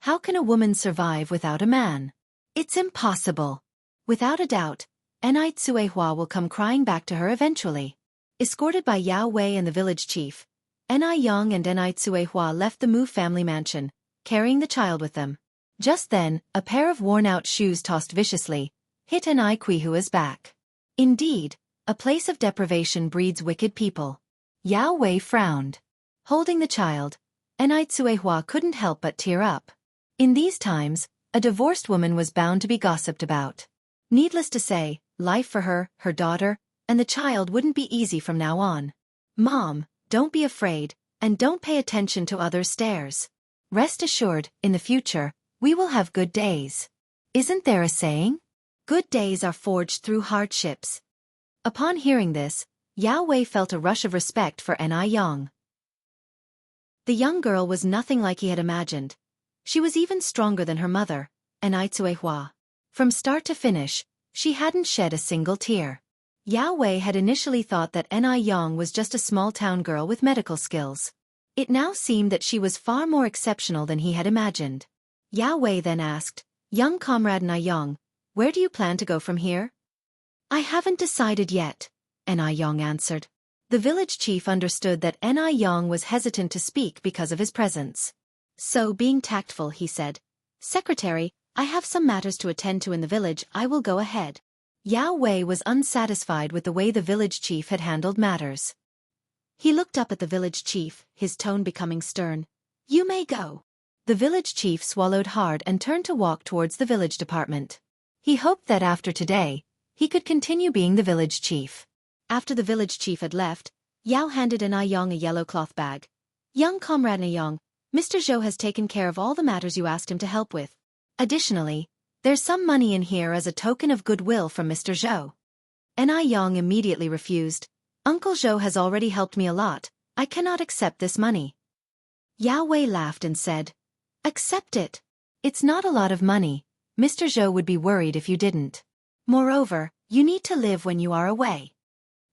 How can a woman survive without a man? It's impossible. Without a doubt, Anew Tsuehua will come crying back to her eventually. Escorted by Yao Wei and the village chief, Anew Yang and Anew Tsuehua left the Mu family mansion, carrying the child with them. Just then, a pair of worn-out shoes tossed viciously, hit Anew Tsuehua's back. Indeed, a place of deprivation breeds wicked people. Yao Wei frowned. Holding the child, Anew Tsuehua couldn't help but tear up. In these times, a divorced woman was bound to be gossiped about. Needless to say, life for her, her daughter, and the child wouldn't be easy from now on. Mom, don't be afraid, and don't pay attention to others' stares. Rest assured, in the future, we will have good days. Isn't there a saying? Good days are forged through hardships. Upon hearing this, Yao Wei felt a rush of respect for Anew Yang. The young girl was nothing like he had imagined. She was even stronger than her mother, Anew Tsuehua. From start to finish, she hadn't shed a single tear. Yao Wei had initially thought that Anew Yang was just a small-town girl with medical skills. It now seemed that she was far more exceptional than he had imagined. Yao Wei then asked, Young comrade Anew Yang, where do you plan to go from here? I haven't decided yet, Anew Yang answered. The village chief understood that Anew Yang was hesitant to speak because of his presence. So, being tactful, he said, Secretary, I have some matters to attend to in the village, I will go ahead. Yao Wei was unsatisfied with the way the village chief had handled matters. He looked up at the village chief, his tone becoming stern. "You may go." The village chief swallowed hard and turned to walk towards the village department. He hoped that after today, he could continue being the village chief. After the village chief had left, Yao handed Anew a yellow cloth bag. "Young comrade Anew, Mr. Zhou has taken care of all the matters you asked him to help with. Additionally, there's some money in here as a token of goodwill from Mr. Zhou." Anew immediately refused. "Uncle Zhou has already helped me a lot. I cannot accept this money." Yao Wei laughed and said, "Accept it. It's not a lot of money. Mr. Zhou would be worried if you didn't. Moreover, you need to live when you are away."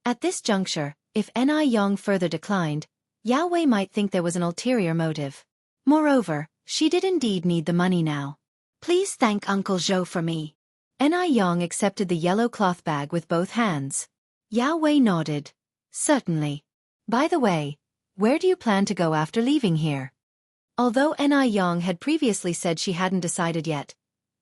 At this juncture, if Anew further declined, Yao Wei might think there was an ulterior motive. Moreover, she did indeed need the money now. "Please thank Uncle Zhou for me." Anew accepted the yellow cloth bag with both hands. Yao Wei nodded. "Certainly. By the way, where do you plan to go after leaving here?" Although Anew had previously said she hadn't decided yet,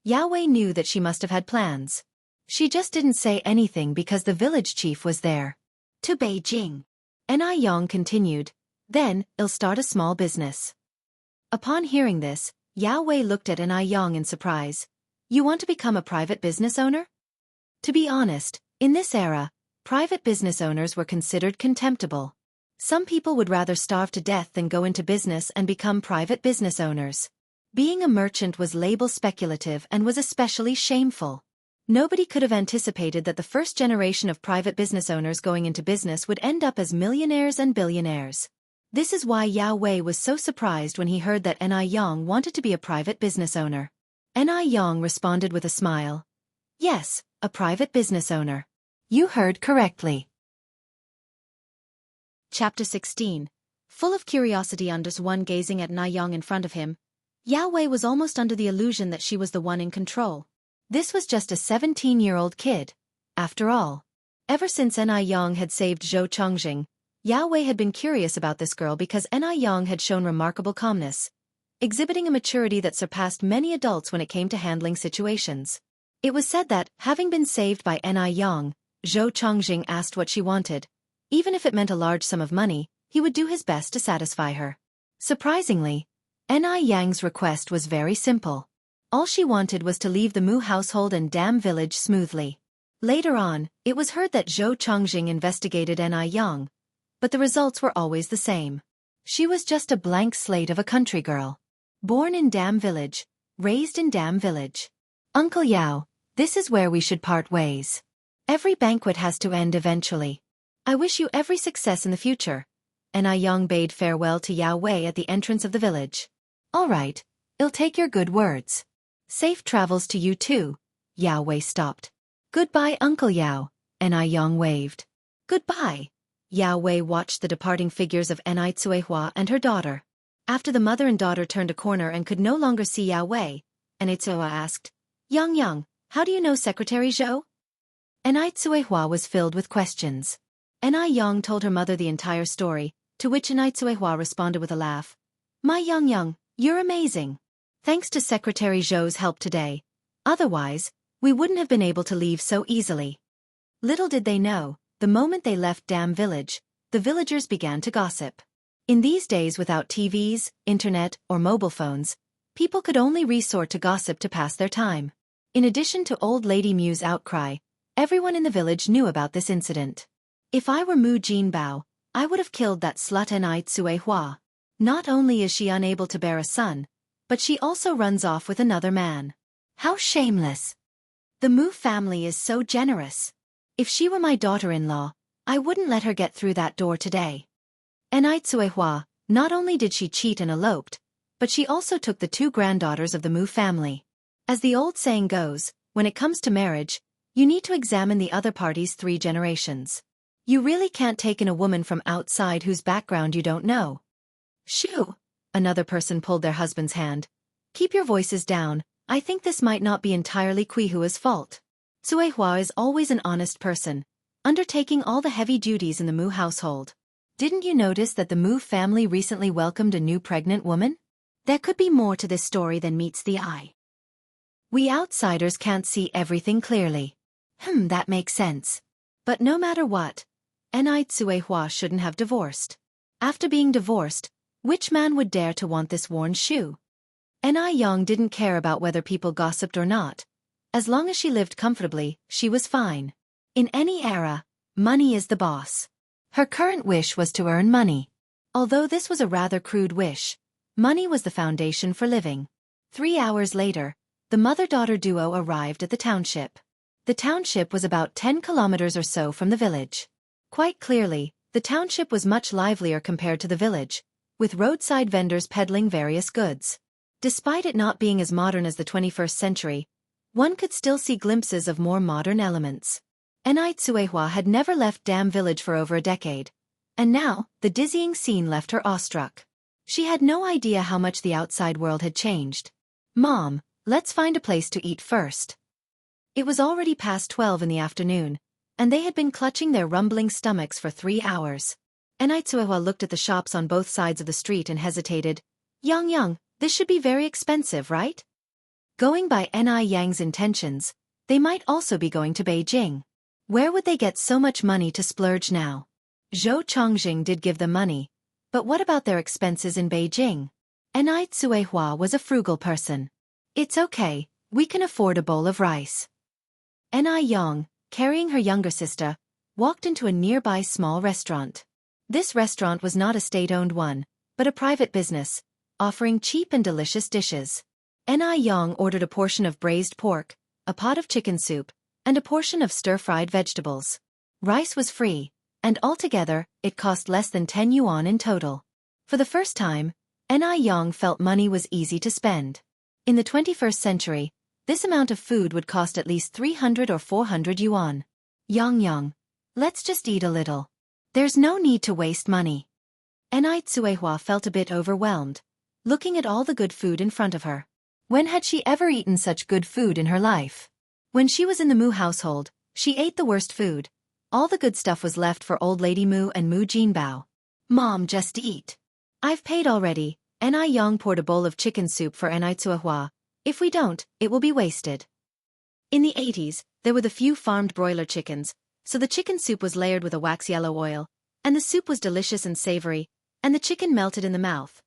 Yao Wei knew that she must have had plans. She just didn't say anything because the village chief was there. "To Beijing." Anew continued. "Then, I'll start a small business." Upon hearing this, Yao Wei looked at Anew in surprise. "You want to become a private business owner?" To be honest, in this era, private business owners were considered contemptible. Some people would rather starve to death than go into business and become private business owners. Being a merchant was labeled speculative and was especially shameful. Nobody could have anticipated that the first generation of private business owners going into business would end up as millionaires and billionaires. This is why Yao Wei was so surprised when he heard that Anew wanted to be a private business owner. Anew responded with a smile. "Yes, a private business owner. You heard correctly." Chapter 16. Full of curiosity one gazing at Anew in front of him, Yao Wei was almost under the illusion that she was the one in control. This was just a 17-year-old kid. After all, ever since Anew had saved Zhou Chongjing, Yao Wei had been curious about this girl because Anew had shown remarkable calmness, exhibiting a maturity that surpassed many adults when it came to handling situations. It was said that, having been saved by Anew, Zhou Chongjing asked what she wanted. Even if it meant a large sum of money, he would do his best to satisfy her. Surprisingly, Aneyang's request was very simple. All she wanted was to leave the Mu household and Dam village smoothly. Later on, it was heard that Zhou Chongjing investigated Anew, but the results were always the same. She was just a blank slate of a country girl. Born in Dam village, raised in Dam village. "Uncle Yao, this is where we should part ways. Every banquet has to end eventually. I wish you every success in the future." Anew bade farewell to Yao Wei at the entrance of the village. "All right, I'll take your good words. Safe travels to you too." Yao Wei stopped. "Goodbye, Uncle Yao," Anew waved. "Goodbye." Yao Wei watched the departing figures of Anew and her daughter. After the mother and daughter turned a corner and could no longer see Yao Wei, Anew asked, Yang, how do you know Secretary Zhou?" Anew was filled with questions. Anew told her mother the entire story, to which Anew responded with a laugh. "My Yang, you're amazing. Thanks to Secretary Zhou's help today. Otherwise, we wouldn't have been able to leave so easily." Little did they know, the moment they left Dam village, the villagers began to gossip. In these days without TVs, internet, or mobile phones, people could only resort to gossip to pass their time. In addition to old lady Mu's outcry, everyone in the village knew about this incident. "If I were Mu Jinbao, I would have killed that slut Anew. Not only is she unable to bear a son, but she also runs off with another man. How shameless! The Mu family is so generous. If she were my daughter-in-law, I wouldn't let her get through that door today." Anew, not only did she cheat and eloped, but she also took the two granddaughters of the Mu family. As the old saying goes, when it comes to marriage, you need to examine the other party's 3 generations. You really can't take in a woman from outside whose background you don't know. "Shoo!" Another person pulled their husband's hand. "Keep your voices down. I think this might not be entirely Qihua's fault. Cuihua is always an honest person, undertaking all the heavy duties in the Mu household. Didn't you notice that the Mu family recently welcomed a new pregnant woman? There could be more to this story than meets the eye. We outsiders can't see everything clearly." That makes sense. But no matter what, Anew Tsuehua shouldn't have divorced. After being divorced, which man would dare to want this worn shoe? Anew Yang didn't care about whether people gossiped or not. As long as she lived comfortably, she was fine. In any era, money is the boss. Her current wish was to earn money. Although this was a rather crude wish, money was the foundation for living. 3 hours later, the mother-daughter duo arrived at the township. The township was about 10 kilometers or so from the village. Quite clearly, the township was much livelier compared to the village, with roadside vendors peddling various goods. Despite it not being as modern as the 21st century, one could still see glimpses of more modern elements. Anew Tsuehua had never left Dam Village for over a decade, and now, the dizzying scene left her awestruck. She had no idea how much the outside world had changed. "Mom, let's find a place to eat first." It was already past 12 in the afternoon, and they had been clutching their rumbling stomachs for 3 hours. Anew Tsuehua looked at the shops on both sides of the street and hesitated. Yang, this should be very expensive, right? Going by Anew Yang's intentions, they might also be going to Beijing. Where would they get so much money to splurge now? Zhou Chongjing did give them money, but what about their expenses in Beijing? Anew Tsuehua was a frugal person. "It's okay, we can afford a bowl of rice." Anew Yang, carrying her younger sister, walked into a nearby small restaurant. This restaurant was not a state-owned one, but a private business, offering cheap and delicious dishes. Anew Yang ordered a portion of braised pork, a pot of chicken soup, and a portion of stir-fried vegetables. Rice was free, and altogether, it cost less than 10 yuan in total. For the first time, Anew Yang felt money was easy to spend. In the 21st century, this amount of food would cost at least 300 or 400 yuan. Yang, let's just eat a little. There's no need to waste money." Anew Tsuehua felt a bit overwhelmed, looking at all the good food in front of her. When had she ever eaten such good food in her life? When she was in the Mu household, she ate the worst food. All the good stuff was left for old lady Mu and Mu Jinbao. "Mom, just eat." "I've paid already." Anew Yang poured a bowl of chicken soup for Anew Tsuehua. "If we don't, it will be wasted." In the 80s, there were the few farmed broiler chickens, so the chicken soup was layered with a wax-yellow oil, and the soup was delicious and savory, and the chicken melted in the mouth.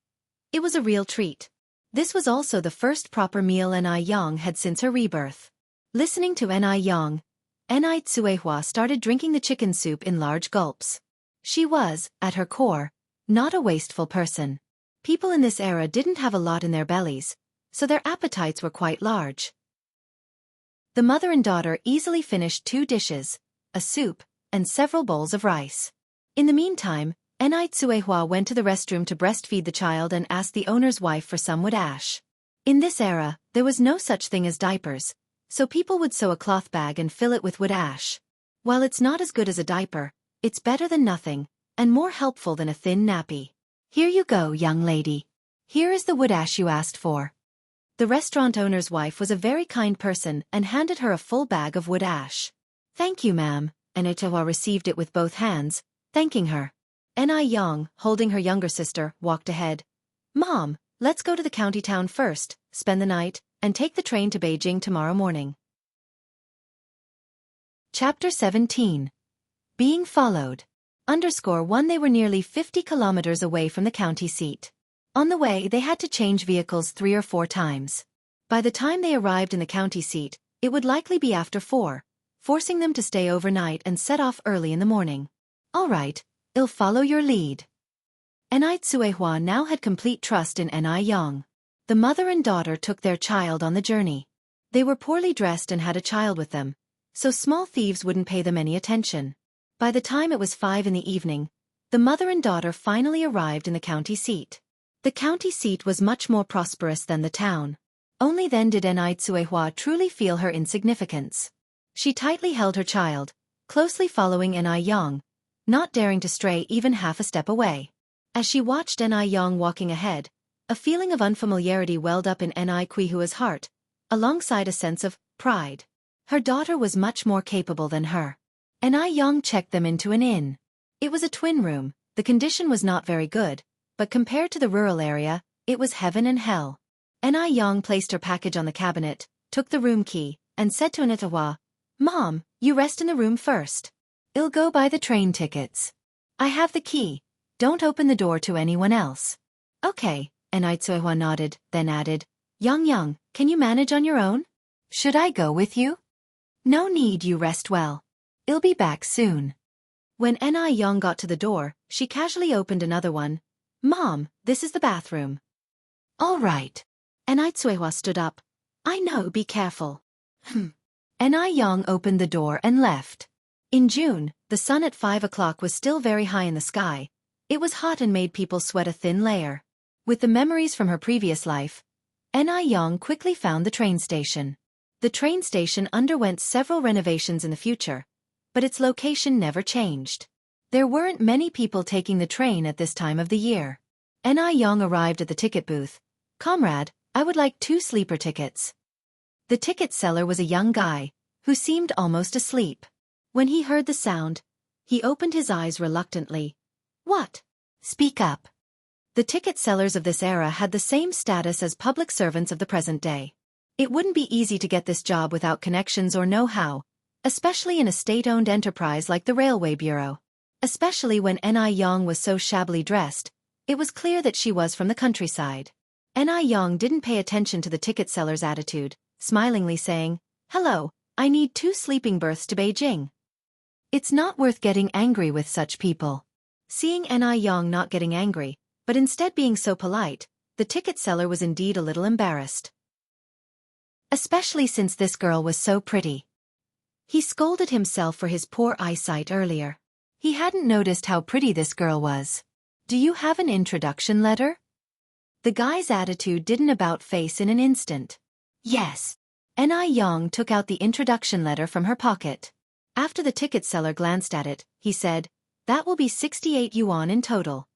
It was a real treat. This was also the first proper meal Anew Yang had since her rebirth. Listening to Anew Yang, Anew Tsuehua started drinking the chicken soup in large gulps. She was, at her core, not a wasteful person. People in this era didn't have a lot in their bellies, so their appetites were quite large. The mother and daughter easily finished 2 dishes, a soup, and several bowls of rice. In the meantime, Anew Tsuehua went to the restroom to breastfeed the child and asked the owner's wife for some wood ash. In this era, there was no such thing as diapers, so people would sew a cloth bag and fill it with wood ash. While it's not as good as a diaper, it's better than nothing, and more helpful than a thin nappy. "Here you go, young lady. Here is the wood ash you asked for." The restaurant owner's wife was a very kind person and handed her a full bag of wood ash. "Thank you, ma'am," Anew Tsuehua received it with both hands, thanking her. Anew Yang, holding her younger sister, walked ahead. "Mom, let's go to the county town first, spend the night, and take the train to Beijing tomorrow morning." Chapter 17. Being Followed. _1 They were nearly 50 kilometers away from the county seat. On the way they had to change vehicles 3 or 4 times. By the time they arrived in the county seat, it would likely be after 4, forcing them to stay overnight and set off early in the morning. "All right, I'll follow your lead." Anew Tsuehua now had complete trust in Anew Yang. The mother and daughter took their child on the journey. They were poorly dressed and had a child with them, so small thieves wouldn't pay them any attention. By the time it was 5 in the evening, the mother and daughter finally arrived in the county seat. The county seat was much more prosperous than the town. Only then did Anew Tsuehua truly feel her insignificance. She tightly held her child, closely following Anew Yang, not daring to stray even half a step away. As she watched Anew Yang walking ahead, a feeling of unfamiliarity welled up in Anew Tsuehua's heart, alongside a sense of pride. Her daughter was much more capable than her. Anew Yang checked them into an inn. It was a twin room. The condition was not very good, but compared to the rural area, it was heaven and hell. Anew Yang placed her package on the cabinet, took the room key, and said to Anew Tsuehua, "Mom, you rest in the room first. I'll go buy the train tickets. I have the key. Don't open the door to anyone else. Okay, Anew nodded, then added, Yang, can you manage on your own? Should I go with you? No need, you rest well. I'll be back soon. When Yang got to the door, she casually opened another one. Mom, this is the bathroom. All right. Anew stood up. I know, be careful. Yang opened the door and left. In June, the sun at 5 o'clock was still very high in the sky. It was hot and made people sweat a thin layer. With the memories from her previous life, Yang quickly found the train station. The train station underwent several renovations in the future, but its location never changed. There weren't many people taking the train at this time of the year. Yang arrived at the ticket booth. Comrade, I would like 2 sleeper tickets. The ticket seller was a young guy, who seemed almost asleep. When he heard the sound, he opened his eyes reluctantly. What? Speak up. The ticket sellers of this era had the same status as public servants of the present day. It wouldn't be easy to get this job without connections or know-how, especially in a state-owned enterprise like the Railway Bureau. Especially when Yang was so shabbily dressed, it was clear that she was from the countryside. Yang didn't pay attention to the ticket seller's attitude, smilingly saying, Hello, I need 2 sleeping berths to Beijing. It's not worth getting angry with such people. Seeing Yang not getting angry, but instead being so polite, the ticket seller was indeed a little embarrassed. Especially since this girl was so pretty. He scolded himself for his poor eyesight earlier. He hadn't noticed how pretty this girl was. Do you have an introduction letter? The guy's attitude didn't about face in an instant. Yes. Yang took out the introduction letter from her pocket. After the ticket seller glanced at it, he said, That will be 68 yuan in total.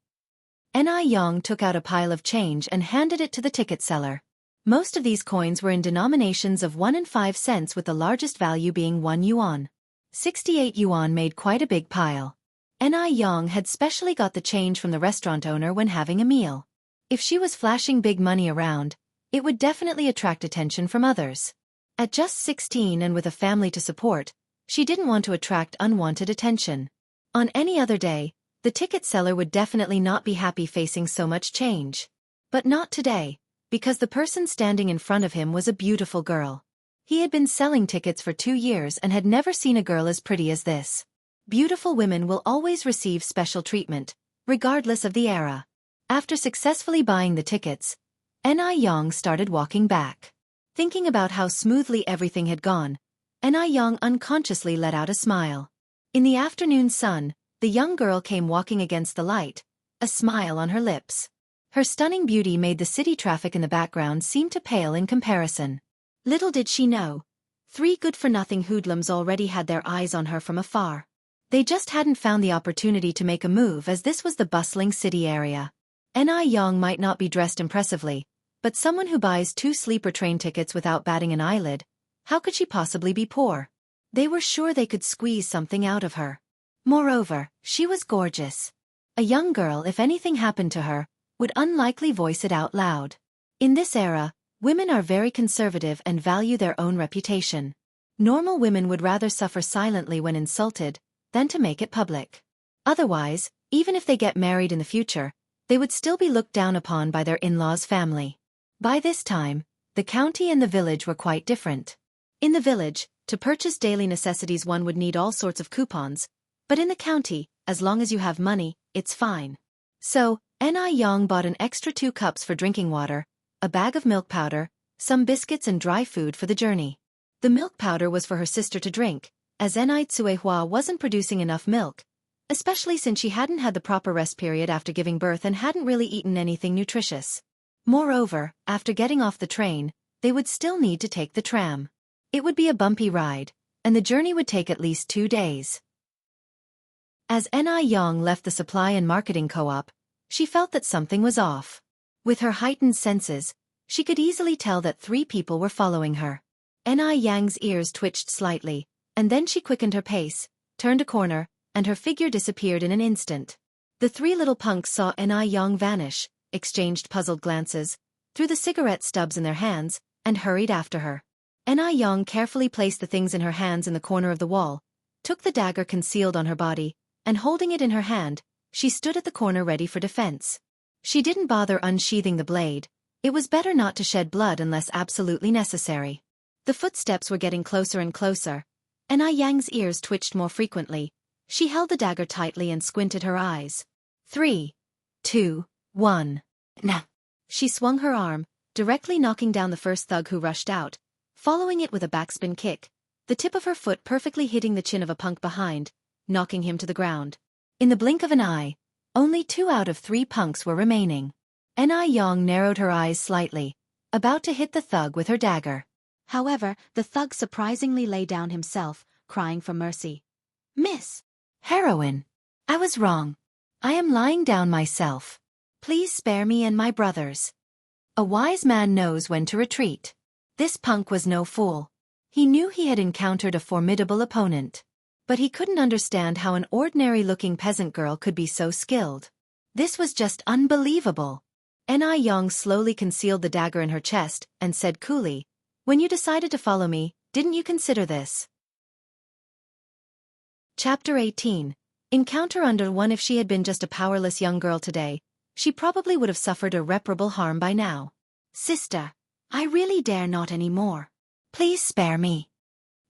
Yang took out a pile of change and handed it to the ticket seller. Most of these coins were in denominations of 1 and 5 cents, with the largest value being 1 yuan. 68 yuan made quite a big pile. Yang had specially got the change from the restaurant owner when having a meal. If she was flashing big money around, it would definitely attract attention from others. At just 16 and with a family to support, she didn't want to attract unwanted attention. On any other day, the ticket seller would definitely not be happy facing so much change. But not today, because the person standing in front of him was a beautiful girl. He had been selling tickets for 2 years and had never seen a girl as pretty as this. Beautiful women will always receive special treatment, regardless of the era. After successfully buying the tickets, Yang started walking back. Thinking about how smoothly everything had gone, Yang unconsciously let out a smile. In the afternoon sun, the young girl came walking against the light, a smile on her lips. Her stunning beauty made the city traffic in the background seem to pale in comparison. Little did she know, 3 good-for-nothing hoodlums already had their eyes on her from afar. They just hadn't found the opportunity to make a move, as this was the bustling city area. Yang might not be dressed impressively, but someone who buys 2 sleeper train tickets without batting an eyelid, how could she possibly be poor? They were sure they could squeeze something out of her. Moreover, she was gorgeous. A young girl, if anything happened to her, would unlikely voice it out loud. In this era, women are very conservative and value their own reputation. Normal women would rather suffer silently when insulted than to make it public. Otherwise, even if they get married in the future, they would still be looked down upon by their in-laws' family. By this time, the county and the village were quite different. In the village, to purchase daily necessities one would need all sorts of coupons, but in the county, as long as you have money, it's fine. So, Yang bought an extra 2 cups for drinking water, a bag of milk powder, some biscuits and dry food for the journey. The milk powder was for her sister to drink, as Anew wasn't producing enough milk, especially since she hadn't had the proper rest period after giving birth and hadn't really eaten anything nutritious. Moreover, after getting off the train, they would still need to take the tram. It would be a bumpy ride, and the journey would take at least 2 days. As Yang left the supply and marketing co-op, she felt that something was off. With her heightened senses, she could easily tell that 3 people were following her. Yang's ears twitched slightly, and then she quickened her pace, turned a corner, and her figure disappeared in an instant. The 3 little punks saw Yang vanish, exchanged puzzled glances, threw the cigarette stubs in their hands, and hurried after her. Yang carefully placed the things in her hands in the corner of the wall, took the dagger concealed on her body, and holding it in her hand, she stood at the corner ready for defense. She didn't bother unsheathing the blade. It was better not to shed blood unless absolutely necessary. The footsteps were getting closer and closer, and Yang ears twitched more frequently. She held the dagger tightly and squinted her eyes. 3, 2, 1. Nah. She swung her arm, directly knocking down the first thug who rushed out, following it with a backspin kick, the tip of her foot perfectly hitting the chin of a punk behind, knocking him to the ground. In the blink of an eye, only 2 out of 3 punks were remaining. Yang narrowed her eyes slightly, about to hit the thug with her dagger. However, the thug surprisingly lay down himself, crying for mercy. "Miss! Heroine! I was wrong. I am lying down myself. Please spare me and my brothers." A wise man knows when to retreat. This punk was no fool. He knew he had encountered a formidable opponent. But he couldn't understand how an ordinary-looking peasant girl could be so skilled. This was just unbelievable. Yang slowly concealed the dagger in her chest and said coolly, "When you decided to follow me, didn't you consider this?" Chapter 18. Encounter Under 1. If she had been just a powerless young girl today, she probably would have suffered irreparable harm by now. "Sister, I really dare not anymore. Please spare me."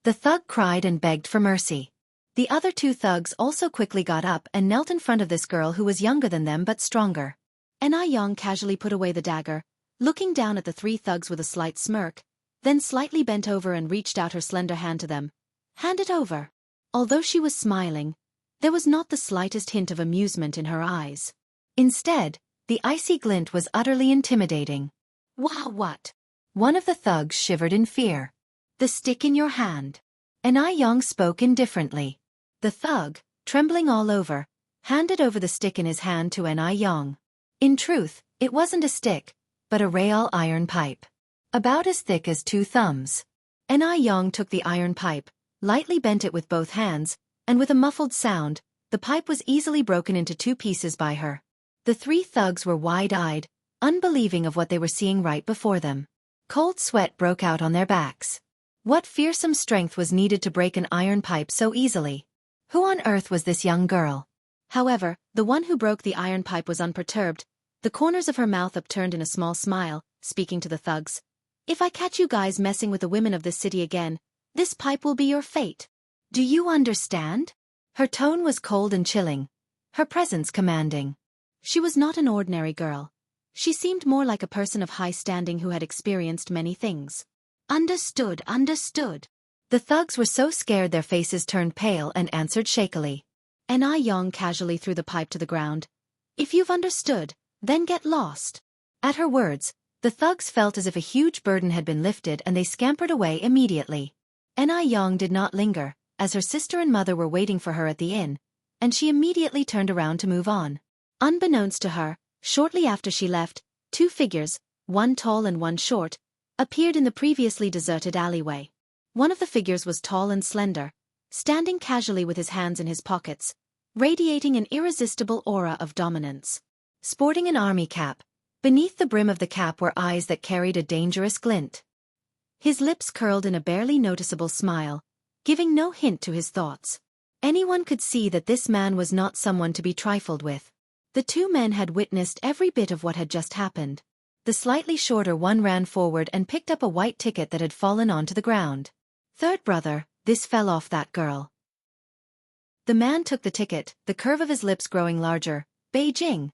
The thug cried and begged for mercy. The other 2 thugs also quickly got up and knelt in front of this girl who was younger than them but stronger. Yang casually put away the dagger, looking down at the 3 thugs with a slight smirk, then slightly bent over and reached out her slender hand to them. "Hand it over." Although she was smiling, there was not the slightest hint of amusement in her eyes. Instead, the icy glint was utterly intimidating. "Wow, what?" One of the thugs shivered in fear. "The stick in your hand." Yang spoke indifferently. The thug, trembling all over, handed over the stick in his hand to Yang. In truth, it wasn't a stick, but a real iron pipe. About as thick as 2 thumbs. Yang took the iron pipe, lightly bent it with both hands, and with a muffled sound, the pipe was easily broken into 2 pieces by her. The 3 thugs were wide-eyed, unbelieving of what they were seeing right before them. Cold sweat broke out on their backs. What fearsome strength was needed to break an iron pipe so easily? Who on earth was this young girl? However, the one who broke the iron pipe was unperturbed, the corners of her mouth upturned in a small smile, speaking to the thugs. "If I catch you guys messing with the women of this city again, this pipe will be your fate. Do you understand?" Her tone was cold and chilling, her presence commanding. She was not an ordinary girl. She seemed more like a person of high standing who had experienced many things. "Understood, understood." The thugs were so scared their faces turned pale and answered shakily. Yang casually threw the pipe to the ground. "If you've understood, then get lost." At her words, the thugs felt as if a huge burden had been lifted and they scampered away immediately. Yang did not linger, as her sister and mother were waiting for her at the inn, and she immediately turned around to move on. Unbeknownst to her, shortly after she left, 2 figures, one tall and one short, appeared in the previously deserted alleyway. One of the figures was tall and slender, standing casually with his hands in his pockets, radiating an irresistible aura of dominance. Sporting an army cap, beneath the brim of the cap were eyes that carried a dangerous glint. His lips curled in a barely noticeable smile, giving no hint to his thoughts. Anyone could see that this man was not someone to be trifled with. The 2 men had witnessed every bit of what had just happened. The slightly shorter one ran forward and picked up a white ticket that had fallen onto the ground. "Third brother, this fell off that girl." The man took the ticket, the curve of his lips growing larger. "Beijing."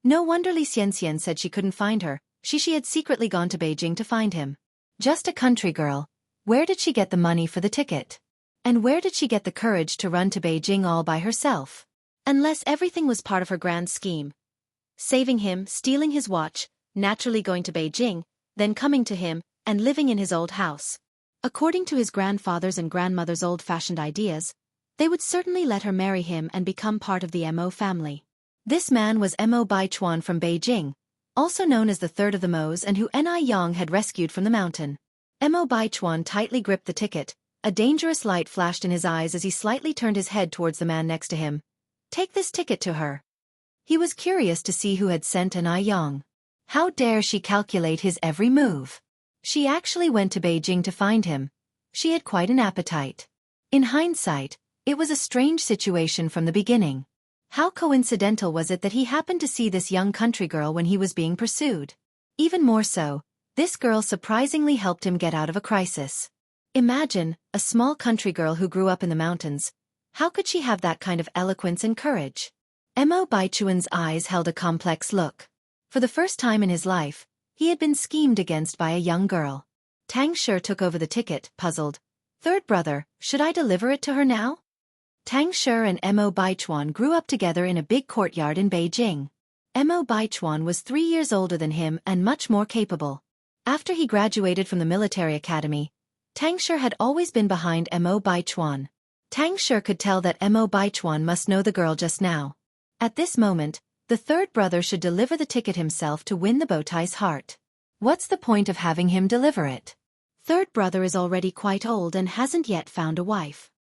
No wonder Xianxia said she couldn't find her. She had secretly gone to Beijing to find him. Just a country girl. Where did she get the money for the ticket? And where did she get the courage to run to Beijing all by herself? Unless everything was part of her grand scheme. Saving him, stealing his watch, naturally going to Beijing, then coming to him, and living in his old house. According to his grandfather's and grandmother's old-fashioned ideas, they would certainly let her marry him and become part of the Mo family. This man was Mo Baichuan from Beijing, also known as the third of the Mo's and who Yang had rescued from the mountain. Mo Baichuan tightly gripped the ticket, a dangerous light flashed in his eyes as he slightly turned his head towards the man next to him. "Take this ticket to her." He was curious to see who had sent Yang. How dare she calculate his every move? She actually went to Beijing to find him. She had quite an appetite. In hindsight, It was a strange situation from the beginning. How coincidental was it that he happened to see this young country girl when he was being pursued? Even more so, this girl surprisingly helped him get out of a crisis. Imagine, a small country girl who grew up in the mountains. How could she have that kind of eloquence and courage? Mo Baichuan's eyes held a complex look. For the first time in his life, he had been schemed against by a young girl. Tang Shi took over the ticket, puzzled. Third brother, should I deliver it to her now? Tang Shi and Mo Baichuan grew up together in a big courtyard in Beijing. Mo Baichuan was 3 years older than him and much more capable. After he graduated from the military academy, Tang Shi had always been behind Mo Baichuan. Tang Shi could tell that Mo Baichuan must know the girl just now. At this moment, the third brother should deliver the ticket himself to win the bowtie's heart. What's the point of having him deliver it? Third brother is already quite old and hasn't yet found a wife.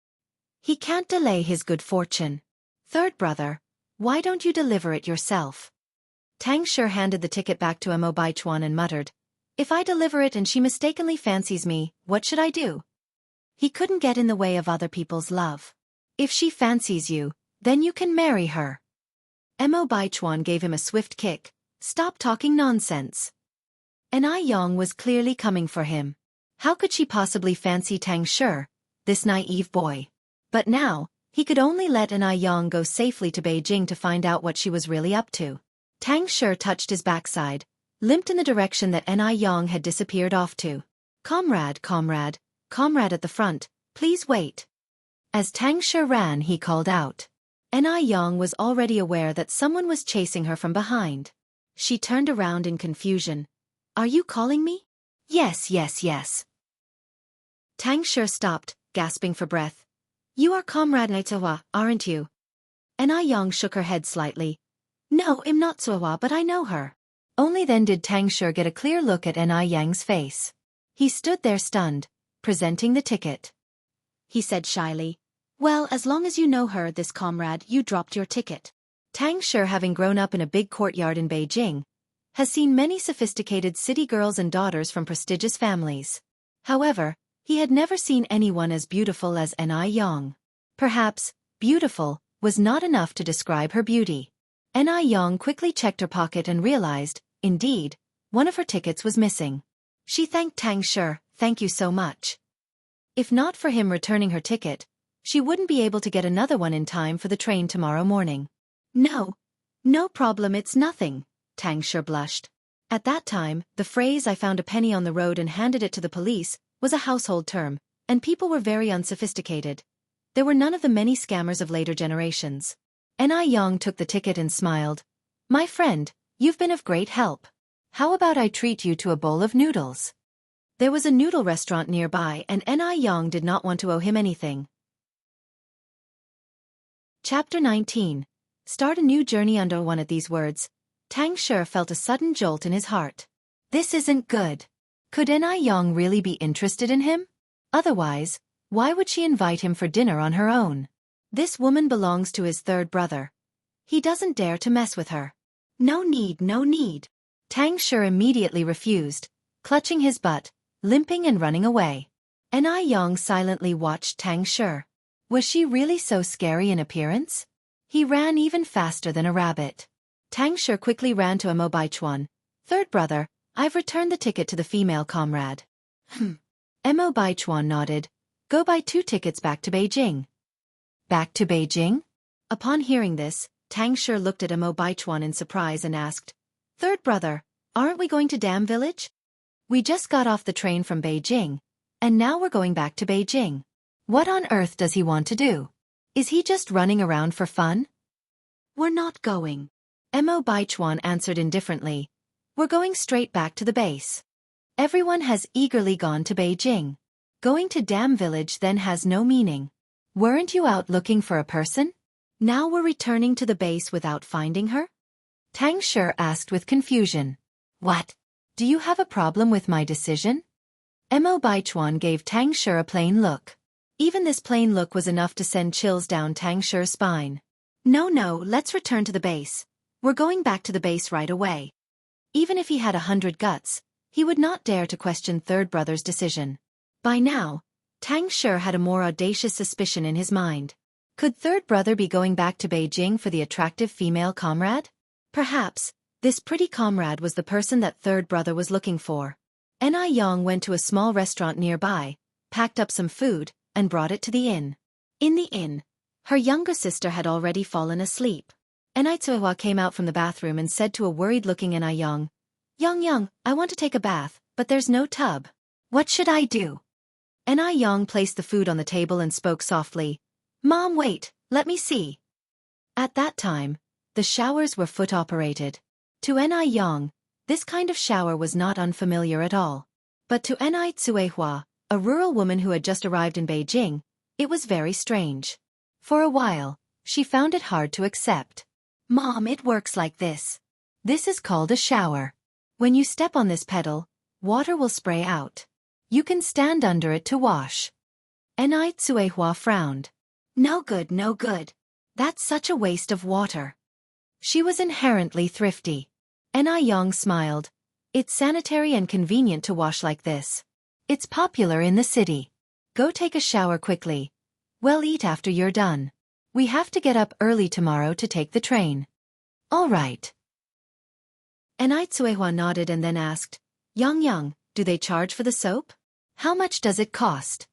He can't delay his good fortune. Third brother, why don't you deliver it yourself? Tang Shi handed the ticket back to Mo Baichuan and muttered, if I deliver it and she mistakenly fancies me, what should I do? He couldn't get in the way of other people's love. If she fancies you, then you can marry her. Mo Baichuan gave him a swift kick. Stop talking nonsense. Anew was clearly coming for him. How could she possibly fancy Tang Shi, this naive boy? But now, he could only let Anew go safely to Beijing to find out what she was really up to. Tang Shi touched his backside, limped in the direction that Anew had disappeared off to. Comrade at the front, please wait. As Tang Shi ran, he called out. Anew was already aware that someone was chasing her from behind. She turned around in confusion. Are you calling me? Yes. Tang Shi stopped, gasping for breath. You are Comrade Naitawa, aren't you? Anew shook her head slightly. No, I'm not Suwa, but I know her. Only then did Tang Shi get a clear look at Aneyang's face. He stood there stunned, presenting the ticket. He said shyly, well, as long as you know her, this comrade, you dropped your ticket. Tang Shi, having grown up in a big courtyard in Beijing, has seen many sophisticated city girls and daughters from prestigious families. However, he had never seen anyone as beautiful as Anew. Perhaps, beautiful, was not enough to describe her beauty. Anew quickly checked her pocket and realized, indeed, one of her tickets was missing. She thanked Tang Shi, thank you so much. If not for him returning her ticket, she wouldn't be able to get another one in time for the train tomorrow morning. No problem, it's nothing, Tang Shi blushed. At that time, the phrase I found a penny on the road and handed it to the police was a household term, and people were very unsophisticated. There were none of the many scammers of later generations. Anew took the ticket and smiled. My friend, you've been of great help. How about I treat you to a bowl of noodles? There was a noodle restaurant nearby and Anew did not want to owe him anything. Chapter 19. Start a new journey under one. At these words, Tang Shi felt a sudden jolt in his heart. This isn't good. Could Anew really be interested in him? Otherwise, why would she invite him for dinner on her own? This woman belongs to his third brother. He doesn't dare to mess with her. No need. Tang Shi immediately refused, clutching his butt, limping and running away. Anew silently watched Tang Shi. Was she really so scary in appearance? He ran even faster than a rabbit. Tang Shi quickly ran to Mo Baichuan. Third brother, I've returned the ticket to the female comrade. Mo Baichuan nodded. Go buy 2 tickets back to Beijing. Back to Beijing? Upon hearing this, Tang Shi looked at Mo Baichuan in surprise and asked, Third brother, aren't we going to Dam Village? We just got off the train from Beijing, and now we're going back to Beijing. What on earth does he want to do? Is he just running around for fun? We're not going. Mo Baichuan answered indifferently. We're going straight back to the base. Everyone has eagerly gone to Beijing. Going to Dam Village then has no meaning. Weren't you out looking for a person? Now we're returning to the base without finding her? Tang Shi asked with confusion. What? Do you have a problem with my decision? Mo Baichuan gave Tang Shi a plain look. Even this plain look was enough to send chills down Tang Shi's spine. No, let's return to the base. We're going back to the base right away. Even if he had 100 guts, he would not dare to question third brother's decision. By now, Tang Shi had a more audacious suspicion in his mind. Could third brother be going back to Beijing for the attractive female comrade? Perhaps, this pretty comrade was the person that third brother was looking for. Anew went to a small restaurant nearby, packed up some food, and brought it to the inn. In the inn, her younger sister had already fallen asleep. Anew came out from the bathroom and said to a worried-looking Anew, "Yang, I want to take a bath, but there's no tub. What should I do?" Anew placed the food on the table and spoke softly, "Mom, wait, let me see." At that time, the showers were foot-operated. To Anew, this kind of shower was not unfamiliar at all. But to Anew, a rural woman who had just arrived in Beijing, it was very strange. For a while, she found it hard to accept. "Mom, it works like this. This is called a shower. When you step on this pedal, water will spray out. You can stand under it to wash." Anew frowned. No good, no good. That's such a waste of water." She was inherently thrifty. Anew smiled. "It's sanitary and convenient to wash like this. It's popular in the city. Go take a shower quickly. Well, eat after you're done. We have to get up early tomorrow to take the train." "All right." Anew nodded and then asked, Yang, do they charge for the soap? How much does it cost?"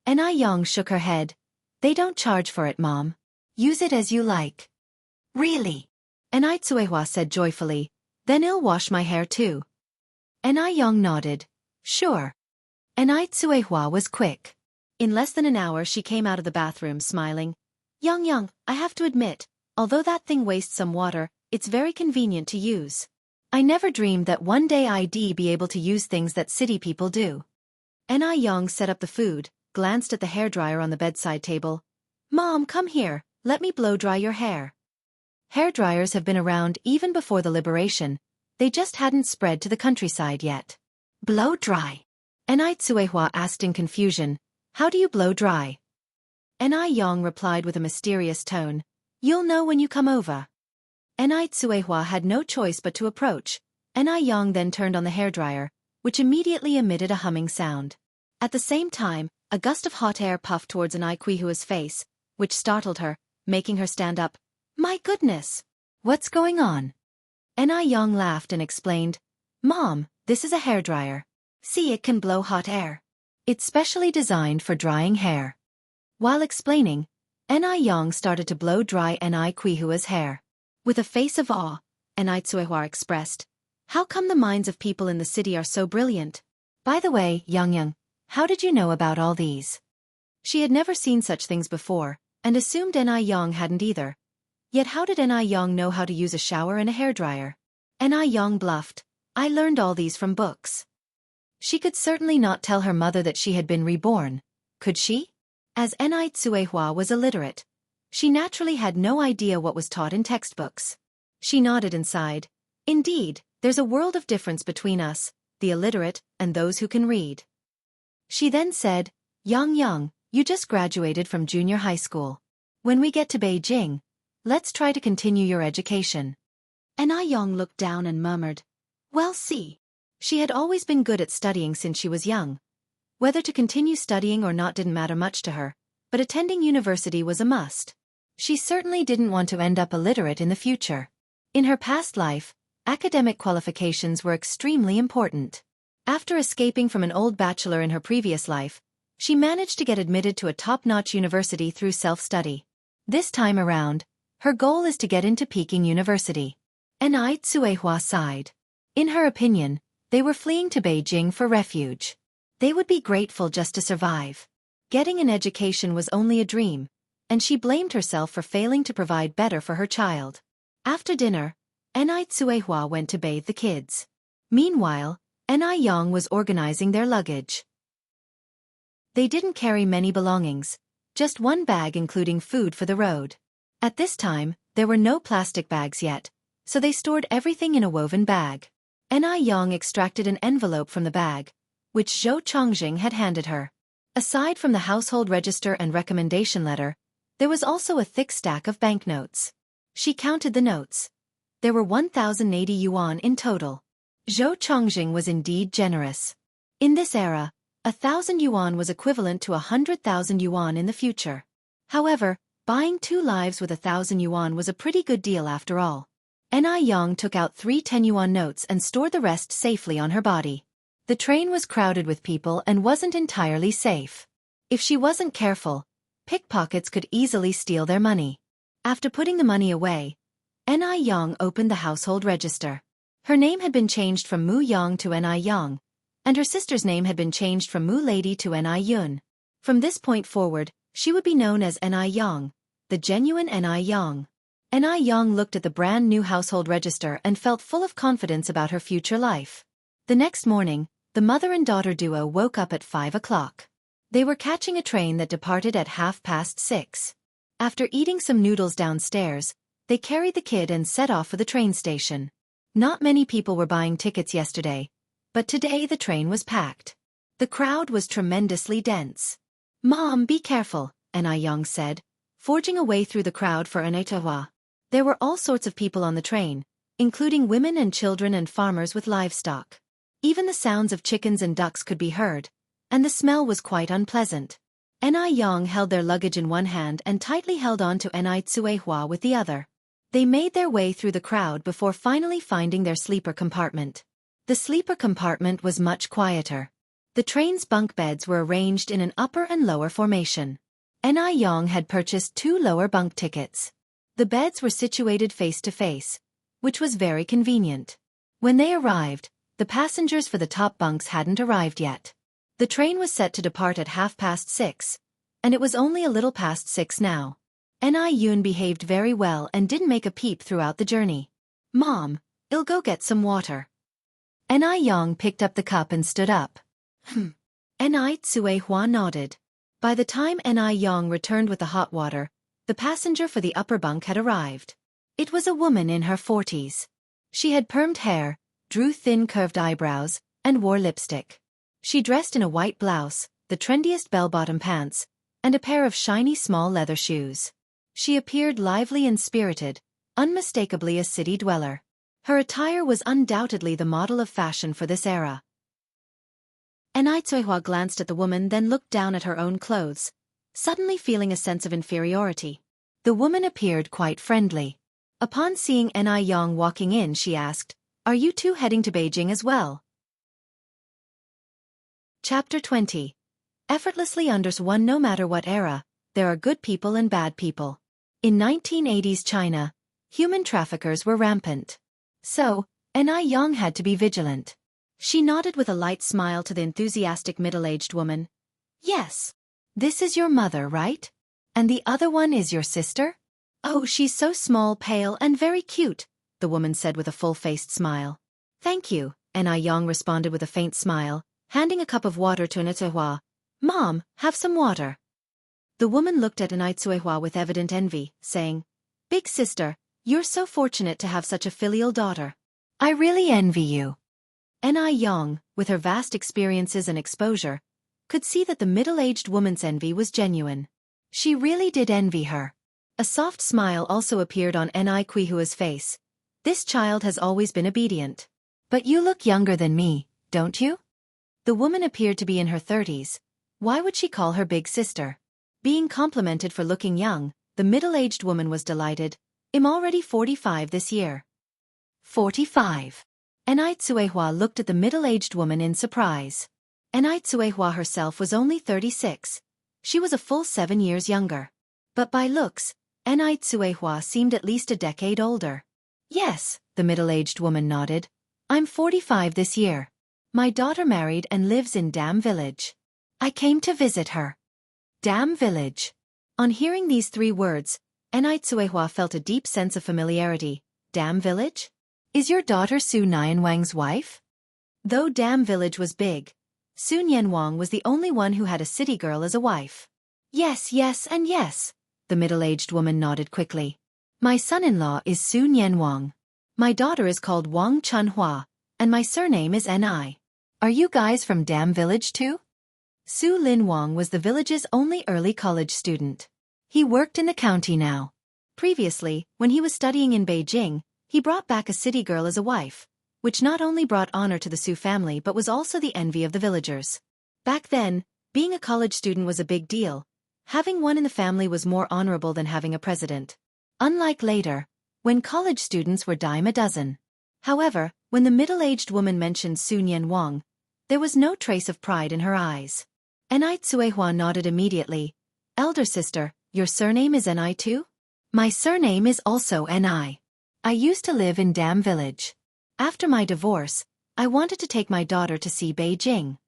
Anew shook her head. "They don't charge for it, Mom. Use it as you like." "Really?" Anew said joyfully. "Then I'll wash my hair too." Anew nodded. "Sure." Anew was quick. In less than an hour she came out of the bathroom smiling. Yang, I have to admit, although that thing wastes some water, it's very convenient to use. I never dreamed that one day I'd be able to use things that city people do." Anew set up the food, glanced at the hairdryer on the bedside table. "Mom, come here, let me blow-dry your hair." Hairdryers have been around even before the liberation, they just hadn't spread to the countryside yet. "Blow-dry?" Anew asked in confusion. "How do you blow-dry?" Anew replied with a mysterious tone. "You'll know when you come over." Anew had no choice but to approach. Anew then turned on the hairdryer, which immediately emitted a humming sound. At the same time, a gust of hot air puffed towards Anew's face, which startled her, making her stand up. "My goodness! What's going on?" Anew laughed and explained, "Mom, this is a hairdryer. See, it can blow hot air. It's specially designed for drying hair." While explaining, Anew started to blow dry Anew's hair. With a face of awe, Anew expressed, "How come the minds of people in the city are so brilliant? By the way, Yang, how did you know about all these?" She had never seen such things before, and assumed Anew hadn't either. Yet how did Anew know how to use a shower and a hairdryer? Anew bluffed, "I learned all these from books." She could certainly not tell her mother that she had been reborn, could she? As Anew was illiterate, she naturally had no idea what was taught in textbooks. She nodded and sighed. "Indeed, there's a world of difference between us, the illiterate, and those who can read." She then said, Yang, you just graduated from junior high school. When we get to Beijing, let's try to continue your education." Anew looked down and murmured, "Well, see." She had always been good at studying since she was young. Whether to continue studying or not didn't matter much to her, but attending university was a must. She certainly didn't want to end up illiterate in the future. In her past life, academic qualifications were extremely important. After escaping from an old bachelor in her previous life, she managed to get admitted to a top-notch university through self-study. This time around, her goal is to get into Peking University. Anew sighed. In her opinion, they were fleeing to Beijing for refuge. They would be grateful just to survive. Getting an education was only a dream, and she blamed herself for failing to provide better for her child. After dinner, Anew went to bathe the kids. Meanwhile, Anew was organizing their luggage. They didn't carry many belongings, just one bag including food for the road. At this time, there were no plastic bags yet, so they stored everything in a woven bag. Anew extracted an envelope from the bag, which Zhou Chongjing had handed her. Aside from the household register and recommendation letter, there was also a thick stack of banknotes. She counted the notes. There were 1,080 yuan in total. Zhou Chongjing was indeed generous. In this era, 1,000 yuan was equivalent to 100,000 yuan in the future. However, Buying 2 lives with 1,000 yuan was a pretty good deal after all. Yang took out 3 10 yuan notes and stored the rest safely on her body. The train was crowded with people and wasn't entirely safe. If she wasn't careful, pickpockets could easily steal their money. After putting the money away, Yang opened the household register. Her name had been changed from Mu Yang to Yang, and her sister's name had been changed from Mu Lady to Yun. From this point forward, she would be known as Yang, the genuine Yang. Yang looked at the brand new household register and felt full of confidence about her future life. The next morning, the mother and daughter duo woke up at 5 o'clock. They were catching a train that departed at 6:30. After eating some noodles downstairs, they carried the kid and set off for the train station. Not many people were buying tickets yesterday, but today the train was packed. The crowd was tremendously dense. "Mom, be careful," Yang said, forging a way through the crowd for Anew. There were all sorts of people on the train, including women and children and farmers with livestock. Even the sounds of chickens and ducks could be heard, and the smell was quite unpleasant. Yang held their luggage in one hand and tightly held on to Anew with the other. They made their way through the crowd before finally finding their sleeper compartment. The sleeper compartment was much quieter. The train's bunk beds were arranged in an upper and lower formation. Yang had purchased 2 lower bunk tickets. The beds were situated face to face, which was very convenient. When they arrived, the passengers for the top bunks hadn't arrived yet. The train was set to depart at 6:30, and it was only a little past 6 now. Yun behaved very well and didn't make a peep throughout the journey. "Mom, I'll go get some water." Yang picked up the cup and stood up. Anew nodded. By the time Yang returned with the hot water, the passenger for the upper bunk had arrived. It was a woman in her 40s. She had permed hair, drew thin curved eyebrows, and wore lipstick. She dressed in a white blouse, the trendiest bell-bottom pants, and a pair of shiny small leather shoes. She appeared lively and spirited, unmistakably a city dweller. Her attire was undoubtedly the model of fashion for this era. Anew glanced at the woman, then looked down at her own clothes, suddenly feeling a sense of inferiority. The woman appeared quite friendly. Upon seeing Yang walking in, she asked, "Are you two heading to Beijing as well?" Chapter 20. Effortlessly one. No matter what era, there are good people and bad people. In 1980s China, human traffickers were rampant. So, Yang had to be vigilant. She nodded with a light smile to the enthusiastic middle-aged woman. "Yes. This is your mother, right? And the other one is your sister?" "Oh, she's so small, pale, and very cute," the woman said with a full-faced smile. "Thank you," Yang responded with a faint smile, handing a cup of water to Anew. "Mom, have some water." The woman looked at Anew with evident envy, saying, "Big sister, you're so fortunate to have such a filial daughter. I really envy you." Yang, with her vast experiences and exposure, could see that the middle-aged woman's envy was genuine. She really did envy her. A soft smile also appeared on Anew's face. "This child has always been obedient. But you look younger than me, don't you?" The woman appeared to be in her 30s. Why would she call her big sister? Being complimented for looking young, the middle-aged woman was delighted. "I'm already 45 this year." 45. Anew looked at the middle-aged woman in surprise. Anew herself was only 36. She was a full 7 years younger. But by looks, Anew seemed at least a decade older. "Yes," the middle-aged woman nodded. "I'm 45 this year. My daughter married and lives in Dam Village. I came to visit her." Dam Village. On hearing these 3 words, Anew felt a deep sense of familiarity. Dam Village? Is your daughter Su Nianwang's wife? Though Dam Village was big, Su Nianwang was the only one who had a city girl as a wife. Yes, and yes," the middle-aged woman nodded quickly. "My son-in-law is Su Nianwang. My daughter is called Wang Chunhua, and my surname is Ni. Are you guys from Dam Village too?" Su Linwang was the village's only early college student. He worked in the county now. Previously, when he was studying in Beijing, he brought back a city girl as a wife, which not only brought honor to the Su family but was also the envy of the villagers. Back then, being a college student was a big deal. Having one in the family was more honorable than having a president. Unlike later, when college students were dime a dozen. However, when the middle-aged woman mentioned Su Nianwang, there was no trace of pride in her eyes. Enai Tsuehua nodded immediately. Elder sister, your surname is Enai too? My surname is also Enai. I used to live in Dam Village. After my divorce, I wanted to take my daughter to see Beijing.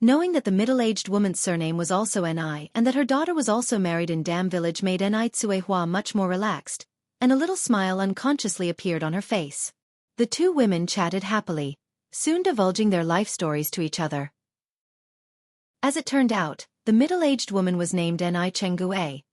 Knowing that the middle-aged woman's surname was also Enai and that her daughter was also married in Dam Village made Enai Tsuehua much more relaxed, and a little smile unconsciously appeared on her face. The two women chatted happily, soon divulging their life stories to each other. As it turned out, the middle-aged woman was named Enai Chenggue,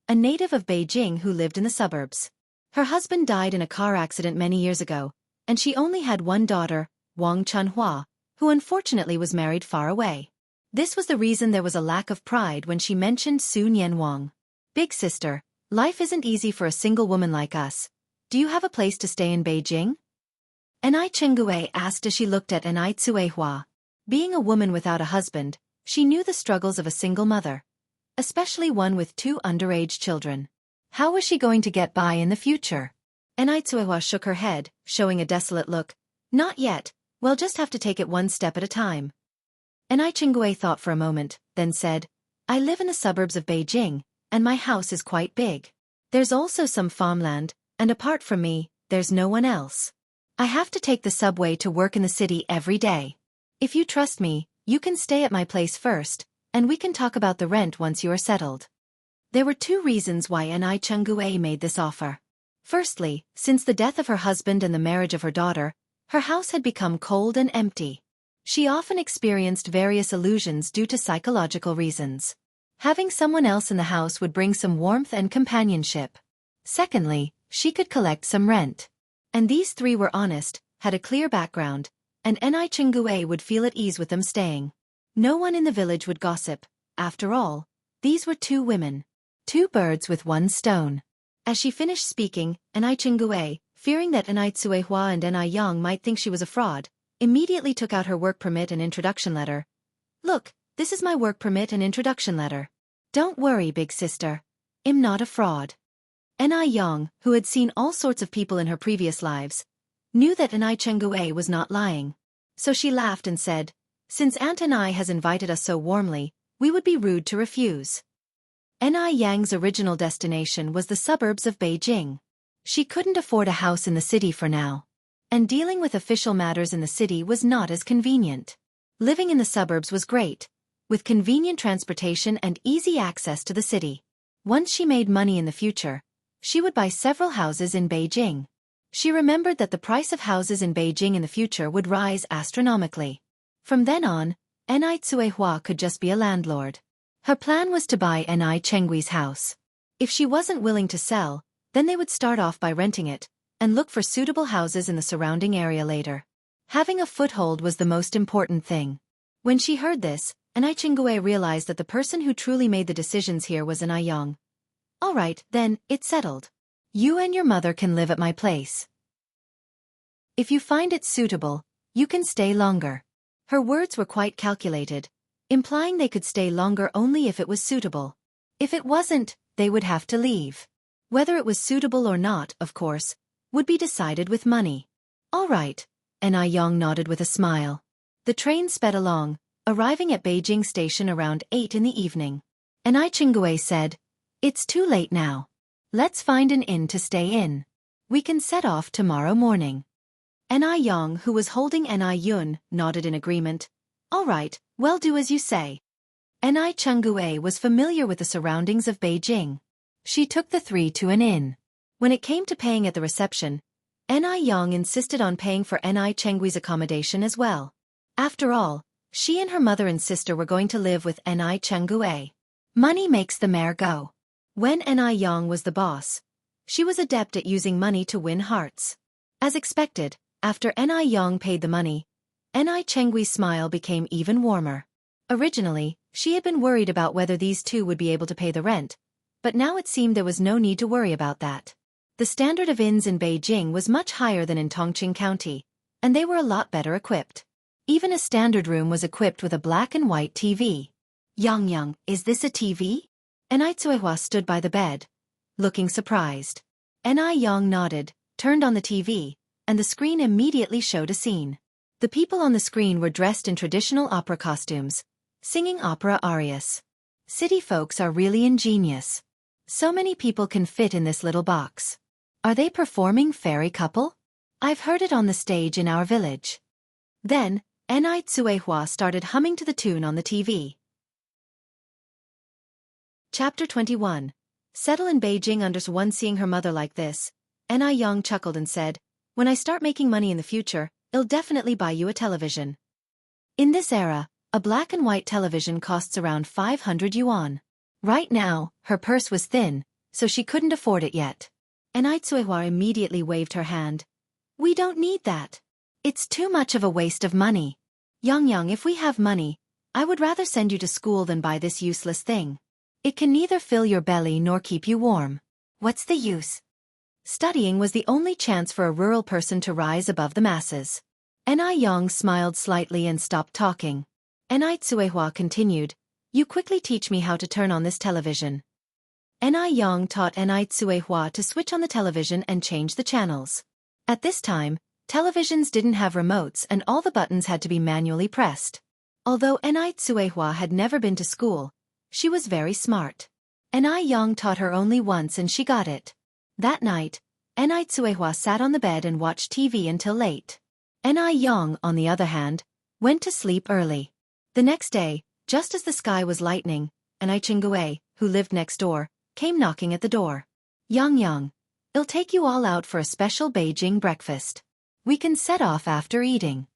a native of Beijing who lived in the suburbs. Her husband died in a car accident many years ago, and she only had one daughter, Wang Chunhua, who unfortunately was married far away. This was the reason there was a lack of pride when she mentioned Su Nianwang. Big sister, life isn't easy for a single woman like us. Do you have a place to stay in Beijing? Enai Chenggue asked as she looked at Enai Tsuehua. Being a woman without a husband, she knew the struggles of a single mother, especially one with two underage children. How was she going to get by in the future? Enai Tsuehua shook her head, showing a desolate look. Not yet, we'll just have to take it one step at a time. Enai Chenggue thought for a moment, then said, I live in the suburbs of Beijing, and my house is quite big. There's also some farmland, and apart from me, there's no one else. I have to take the subway to work in the city every day. If you trust me, you can stay at my place first, and we can talk about the rent once you are settled. There were two reasons why Enai Chenggue made this offer. Firstly, since the death of her husband and the marriage of her daughter, her house had become cold and empty. She often experienced various illusions due to psychological reasons. Having someone else in the house would bring some warmth and companionship. Secondly, she could collect some rent. And these three were honest, had a clear background, and Enai Chenggue would feel at ease with them staying. No one in the village would gossip. After all, these were two women. Two birds with one stone. As she finished speaking, Enai Chenggue, fearing that Enai Tsuehua and Enai Yang might think she was a fraud, immediately took out her work permit and introduction letter. Look, this is my work permit and introduction letter. Don't worry, big sister. I'm not a fraud. Enai Yang, who had seen all sorts of people in her previous lives, knew that Enai Chenggue was not lying. So she laughed and said, since Aunt Enai has invited us so warmly, we would be rude to refuse. Enai Yang's original destination was the suburbs of Beijing. She couldn't afford a house in the city for now. And dealing with official matters in the city was not as convenient. Living in the suburbs was great, with convenient transportation and easy access to the city. Once she made money in the future, she would buy several houses in Beijing. She remembered that the price of houses in Beijing in the future would rise astronomically. From then on, Enai Tsuehua could just be a landlord. Her plan was to buy Enai Chenggui's house. If she wasn't willing to sell, then they would start off by renting it, and look for suitable houses in the surrounding area later. Having a foothold was the most important thing. When she heard this, Enai Chenggue realized that the person who truly made the decisions here was Enai Yang. All right, then, it's settled. You and your mother can live at my place. If you find it suitable, you can stay longer. Her words were quite calculated, implying they could stay longer only if it was suitable. If it wasn't, they would have to leave. Whether it was suitable or not, of course, would be decided with money. All right, Enai Yang nodded with a smile. The train sped along, arriving at Beijing Station around 8 in the evening. Enai Chenggue said, it's too late now. Let's find an inn to stay in. We can set off tomorrow morning. Enai Yang, who was holding Enai Yun, nodded in agreement. All right, well, do as you say. Enai Chenggue was familiar with the surroundings of Beijing. She took the three to an inn. When it came to paying at the reception, Enai Yang insisted on paying for Enai Chenggui's accommodation as well. After all, she and her mother and sister were going to live with Enai Chenggue. Money makes the mare go. When Enai Yang was the boss, she was adept at using money to win hearts. As expected, after Enai Yang paid the money, Enai Chenggui's smile became even warmer. Originally, she had been worried about whether these two would be able to pay the rent, but now it seemed there was no need to worry about that. The standard of inns in Beijing was much higher than in Tongqing County, and they were a lot better equipped. Even a standard room was equipped with a black and white TV. Yang, is this a TV? Enai Tsuehua stood by the bed, looking surprised. Enai Yang nodded, turned on the TV, and the screen immediately showed a scene. The people on the screen were dressed in traditional opera costumes, singing opera arias. City folks are really ingenious. So many people can fit in this little box. Are they performing fairy couple? I've heard it on the stage in our village. Then, Enai Tsuehua started humming to the tune on the TV. Chapter 21. Settle in Beijing under one. Seeing her mother like this, Enai Yang chuckled and said, "When I start making money in the future, I'll definitely buy you a television." In this era, a black and white television costs around 500 yuan. Right now, her purse was thin, so she couldn't afford it yet. Enai Tsuehua immediately waved her hand. "We don't need that. It's too much of a waste of money. Yang, if we have money, I would rather send you to school than buy this useless thing. It can neither fill your belly nor keep you warm. What's the use?" Studying was the only chance for a rural person to rise above the masses. Enai Yang smiled slightly and stopped talking. Enai Tsuehua continued, "You quickly teach me how to turn on this television." Enai Yang taught Enai Tsuehua to switch on the television and change the channels. At this time, televisions didn't have remotes and all the buttons had to be manually pressed. Although Enai Tsuehua had never been to school, she was very smart. Enai Yang taught her only once and she got it. That night, Enai Tsuehua sat on the bed and watched TV until late. Enai Yang, on the other hand, went to sleep early. The next day, just as the sky was lightening, Enai Chingue, who lived next door, came knocking at the door. Yang, I'll take you all out for a special Beijing breakfast. We can set off after eating."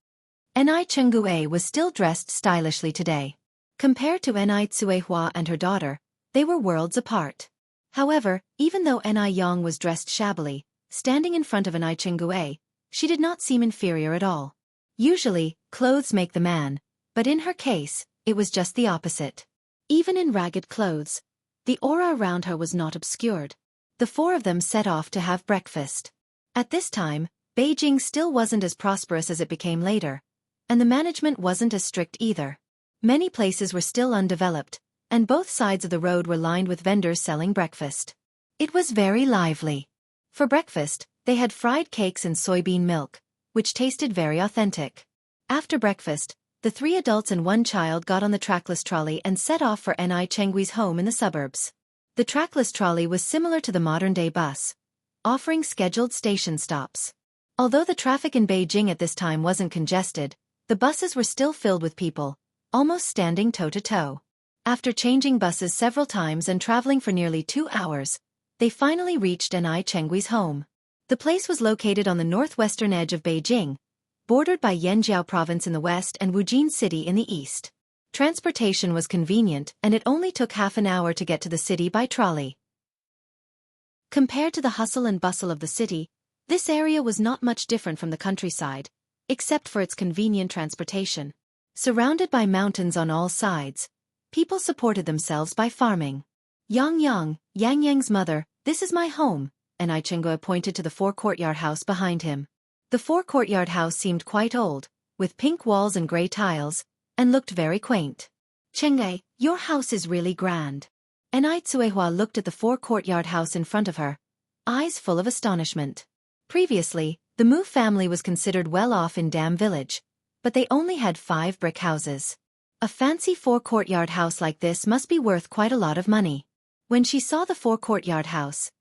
Enai Chingue was still dressed stylishly today. Compared to Enai Tsuehua and her daughter, they were worlds apart. However, even though Enai Yang was dressed shabbily, standing in front of Enai Chingue, she did not seem inferior at all. Usually, clothes make the man, but in her case, it was just the opposite. Even in ragged clothes, the aura around her was not obscured. The four of them set off to have breakfast. At this time, Beijing still wasn't as prosperous as it became later, and the management wasn't as strict either. Many places were still undeveloped, and both sides of the road were lined with vendors selling breakfast. It was very lively. For breakfast, they had fried cakes and soybean milk, which tasted very authentic. After breakfast, the 3 adults and 1 child got on the trackless trolley and set off for Enai Chengui's home in the suburbs. The trackless trolley was similar to the modern-day bus, offering scheduled station stops. Although the traffic in Beijing at this time wasn't congested, the buses were still filled with people, almost standing toe-to-toe. After changing buses several times and traveling for nearly 2 hours, they finally reached Enai Chengui's home. The place was located on the northwestern edge of Beijing, bordered by Yanjiao province in the west and Wujin city in the east. Transportation was convenient and it only took half an hour to get to the city by trolley. Compared to the hustle and bustle of the city, this area was not much different from the countryside, except for its convenient transportation. Surrounded by mountains on all sides, people supported themselves by farming. Yang's mother, "This is my home," Enai Chingue pointed to the 4-courtyard house behind him. The 4-courtyard house seemed quite old, with pink walls and gray tiles, and looked very quaint. "Chingue, your house is really grand." Enai Tsuehua looked at the 4-courtyard house in front of her, eyes full of astonishment. Previously, the Mu family was considered well off in Dam Village, but they only had 5 brick houses. A fancy 4-courtyard house like this must be worth quite a lot of money. When she saw the 4-courtyard house,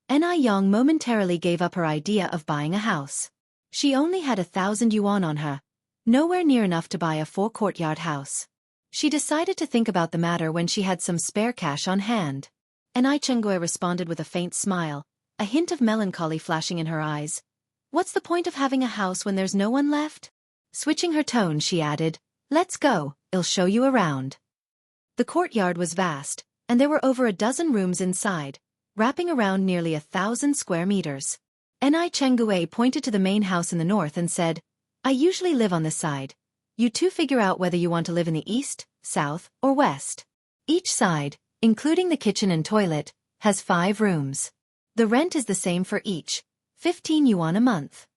Enai Yang momentarily gave up her idea of buying a house. She only had 1,000 yuan on her, nowhere near enough to buy a 4-courtyard house. She decided to think about the matter when she had some spare cash on hand. Enai Chingue responded with a faint smile, a hint of melancholy flashing in her eyes. "What's the point of having a house when there's no one left?" Switching her tone, she added, "Let's go, I'll show you around." The courtyard was vast, and there were over a dozen rooms inside, wrapping around nearly 1,000 square meters. Enai Chengue pointed to the main house in the north and said, "I usually live on this side. You two figure out whether you want to live in the east, south, or west." Each side, including the kitchen and toilet, has 5 rooms. The rent is the same for each, 15 yuan a month.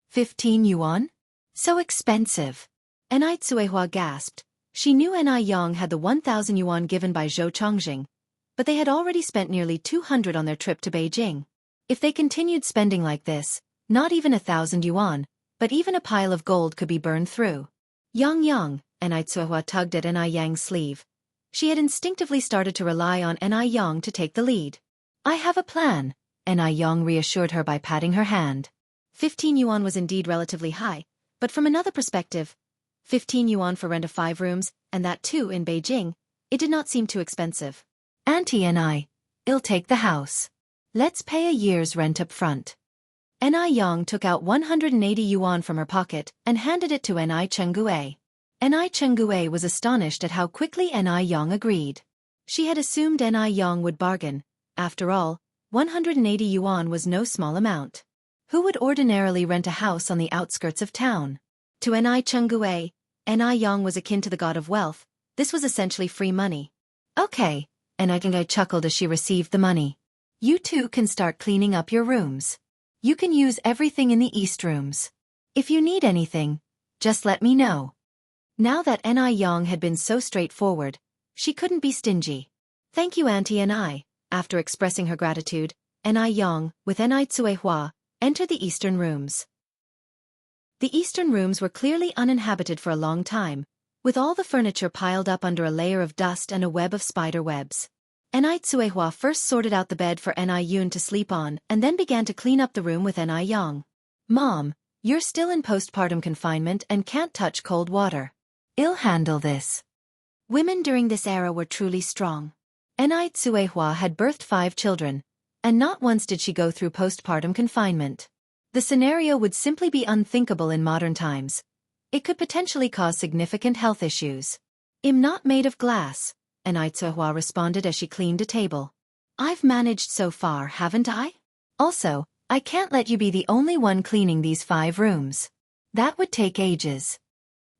15 yuan? So expensive. Enai Tsuehua gasped. She knew Enai Yang had the 1,000 yuan given by Zhou Chongjing, but they had already spent nearly 200 on their trip to Beijing. If they continued spending like this, not even 1,000 yuan, but even a pile of gold could be burned through. Yang, Anai tugged at Yang's sleeve. She had instinctively started to rely on Yang to take the lead. I have a plan, Yang reassured her by patting her hand. 15 yuan was indeed relatively high, but from another perspective, 15 yuan for rent of 5 rooms, and that too in Beijing, it did not seem too expensive. Auntie I'll take the house. Let's pay a year's rent up front. Yang took out 180 yuan from her pocket and handed it to Chengui. Chengui was astonished at how quickly Yang agreed. She had assumed Yang would bargain. After all, 180 yuan was no small amount. Who would ordinarily rent a house on the outskirts of town? To Chengui, Yang was akin to the god of wealth. This was essentially free money. Okay, Chengui chuckled as she received the money. You two can start cleaning up your rooms. You can use everything in the east rooms. If you need anything, just let me know. Now that Yang had been so straightforward, she couldn't be stingy. Thank you, Auntie. After expressing her gratitude, Yang, with Tsuehua, entered the eastern rooms. The eastern rooms were clearly uninhabited for a long time, with all the furniture piled up under a layer of dust and a web of spider webs. Tsuehua first sorted out the bed for Yun to sleep on and then began to clean up the room with Yang. Mom, you're still in postpartum confinement and can't touch cold water. I'll handle this. Women during this era were truly strong. Tsuehua had birthed 5 children, and not once did she go through postpartum confinement. The scenario would simply be unthinkable in modern times. It could potentially cause significant health issues. I'm not made of glass, Tsuehua responded as she cleaned a table. I've managed so far, haven't I? Also, I can't let you be the only one cleaning these 5 rooms. That would take ages.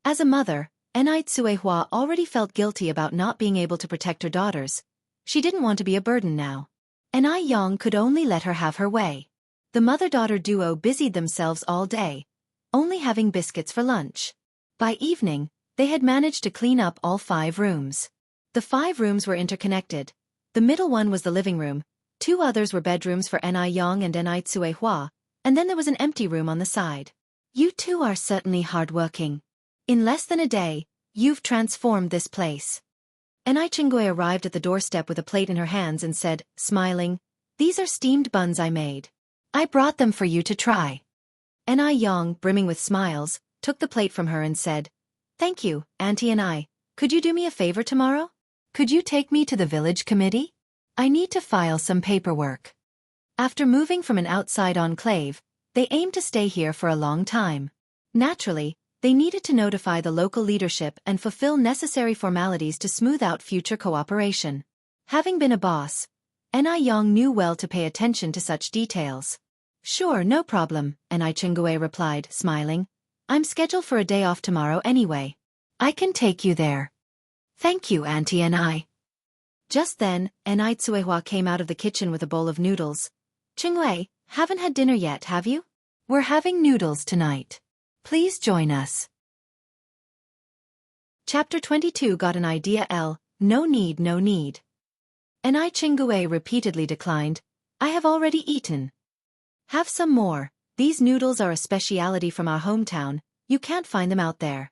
As a mother, Tsuehua already felt guilty about not being able to protect her daughters. She didn't want to be a burden now. Yang could only let her have her way. The mother-daughter duo busied themselves all day, only having biscuits for lunch. By evening, they had managed to clean up all 5 rooms. The 5 rooms were interconnected. The middle one was the living room, 2 others were bedrooms for Yang and Tsuehua, and then there was an empty room on the side. You two are certainly hardworking. In less than a day, you've transformed this place. Chengui arrived at the doorstep with a plate in her hands and said, smiling, these are steamed buns I made. I brought them for you to try. Yang, brimming with smiles, took the plate from her and said, thank you, Auntie. Could you do me a favor tomorrow? Could you take me to the village committee? I need to file some paperwork. After moving from an outside enclave, they aimed to stay here for a long time. Naturally, they needed to notify the local leadership and fulfill necessary formalities to smooth out future cooperation. Having been a boss, Yang knew well to pay attention to such details. Sure, no problem, Chengui replied, smiling. I'm scheduled for a day off tomorrow anyway. I can take you there. Thank you, Auntie. Just then, Tsuehua came out of the kitchen with a bowl of noodles. Chengui, haven't had dinner yet, have you? We're having noodles tonight. Please join us. Chapter 22 got an idea. No need. Chengui repeatedly declined. I have already eaten. Have some more. These noodles are a speciality from our hometown. You can't find them out there.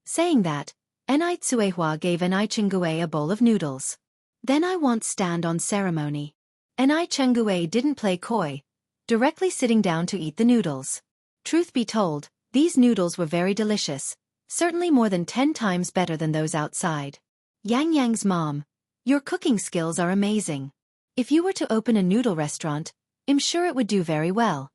Saying that, Tsuehua gave Chengui a bowl of noodles. Then I won't stand on ceremony. Chengui didn't play coy, directly sitting down to eat the noodles. Truth be told, these noodles were very delicious, certainly more than 10 times better than those outside. Yang's mom, your cooking skills are amazing. If you were to open a noodle restaurant, I'm sure it would do very well.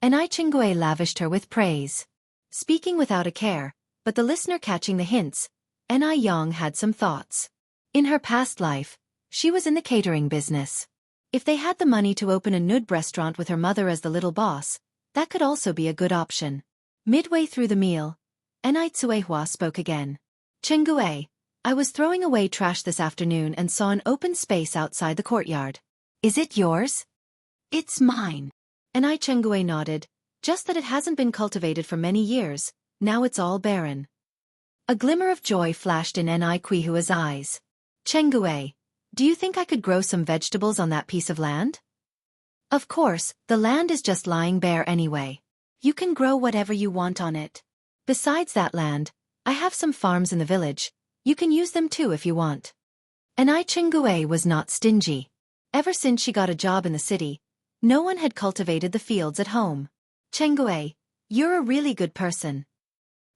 Chengui lavished her with praise. Speaking without a care, but the listener catching the hints, Yang had some thoughts. In her past life, she was in the catering business. If they had the money to open a noodle restaurant with her mother as the little boss, that could also be a good option. Midway through the meal, Tsuehua spoke again. Chengui, I was throwing away trash this afternoon and saw an open space outside the courtyard. Is it yours? It's mine. Chengui nodded, just that it hasn't been cultivated for many years, now it's all barren. A glimmer of joy flashed in Quihua's eyes. Chengui, Do you think I could grow some vegetables on that piece of land? Of course, the land is just lying bare anyway. You can grow whatever you want on it. Besides that land, I have some farms in the village. You can use them too if you want. Anew Chengue was not stingy. Ever since she got a job in the city, no one had cultivated the fields at home. Chengue, you're a really good person.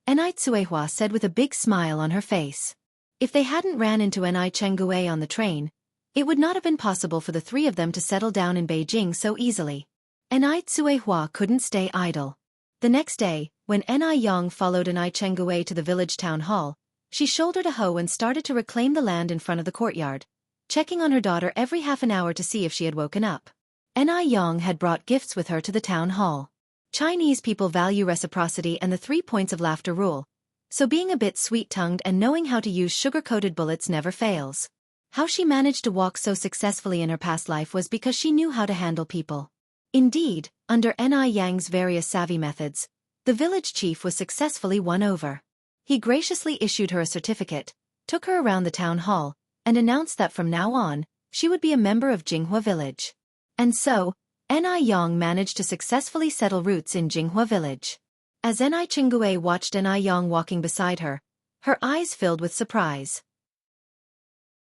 Anew Tsuehua said with a big smile on her face. If they hadn't ran into Anew Chengue on the train, it would not have been possible for the three of them to settle down in Beijing so easily. Anew Tsuehua couldn't stay idle. The next day, when Anew followed Anew Chengue to the village town hall, she shouldered a hoe and started to reclaim the land in front of the courtyard, checking on her daughter every half an hour to see if she had woken up. Anew had brought gifts with her to the town hall. Chinese people value reciprocity and the 3 points of laughter rule, so being a bit sweet-tongued and knowing how to use sugar-coated bullets never fails. How she managed to walk so successfully in her past life was because she knew how to handle people. Indeed, under Aneyang's various savvy methods, the village chief was successfully won over. He graciously issued her a certificate, took her around the town hall, and announced that from now on, she would be a member of Jianghu village. And so, Anew managed to successfully settle roots in Jianghu village. As Anew Chengue watched Anew walking beside her, her eyes filled with surprise.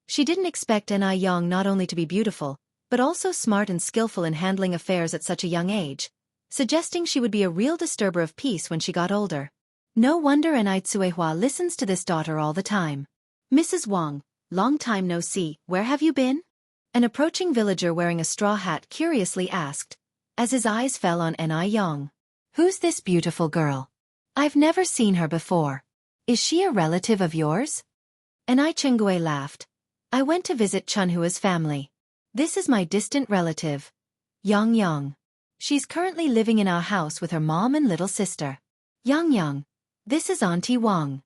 She didn't expect Anew not only to be beautiful, but also smart and skillful in handling affairs at such a young age, suggesting she would be a real disturber of peace when she got older. No wonder Anew Tsuehua listens to this daughter all the time. Mrs. Wang, long time no see, where have you been? An approaching villager wearing a straw hat curiously asked, as his eyes fell on Anew. Who's this beautiful girl? I've never seen her before. Is she a relative of yours? Anew Chengue laughed. I went to visit Chunhua's family. This is my distant relative, Yang. She's currently living in our house with her mom and little sister. Yang. This is Auntie Wang.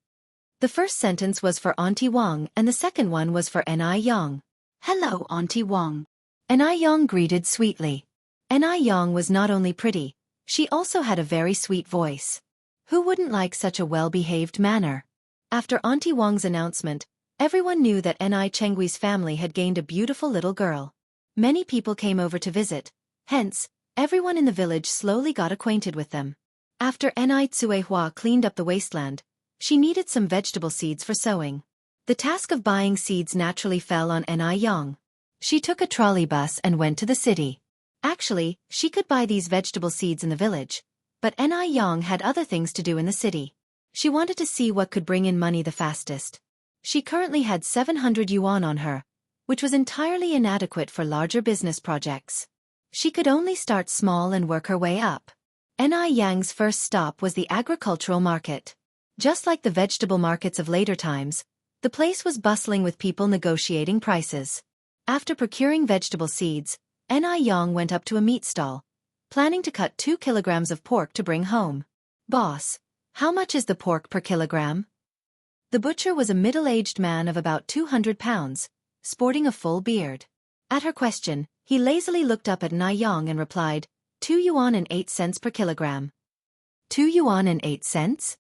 The first sentence was for Auntie Wang and the second one was for Anew. Hello, Auntie Wang. Anew greeted sweetly. Anew was not only pretty, she also had a very sweet voice. Who wouldn't like such a well-behaved manner? After Auntie Wang's announcement, everyone knew that Anew Chengue's family had gained a beautiful little girl. Many people came over to visit, hence, everyone in the village slowly got acquainted with them. After Anew Tsuehua cleaned up the wasteland, she needed some vegetable seeds for sowing. The task of buying seeds naturally fell on Anew. She took a trolley bus and went to the city. Actually, she could buy these vegetable seeds in the village, but Anew had other things to do in the city. She wanted to see what could bring in money the fastest. She currently had 700 yuan on her, which was entirely inadequate for larger business projects. She could only start small and work her way up. Aneyang's first stop was the agricultural market. Just like the vegetable markets of later times, the place was bustling with people negotiating prices. After procuring vegetable seeds, Anew went up to a meat stall, planning to cut 2 kilograms of pork to bring home. Boss, how much is the pork per kilogram? The butcher was a middle-aged man of about 200 pounds, sporting a full beard. At her question, he lazily looked up at Anew and replied, 2 yuan and 8 cents per kilogram. 2 yuan and 8 cents?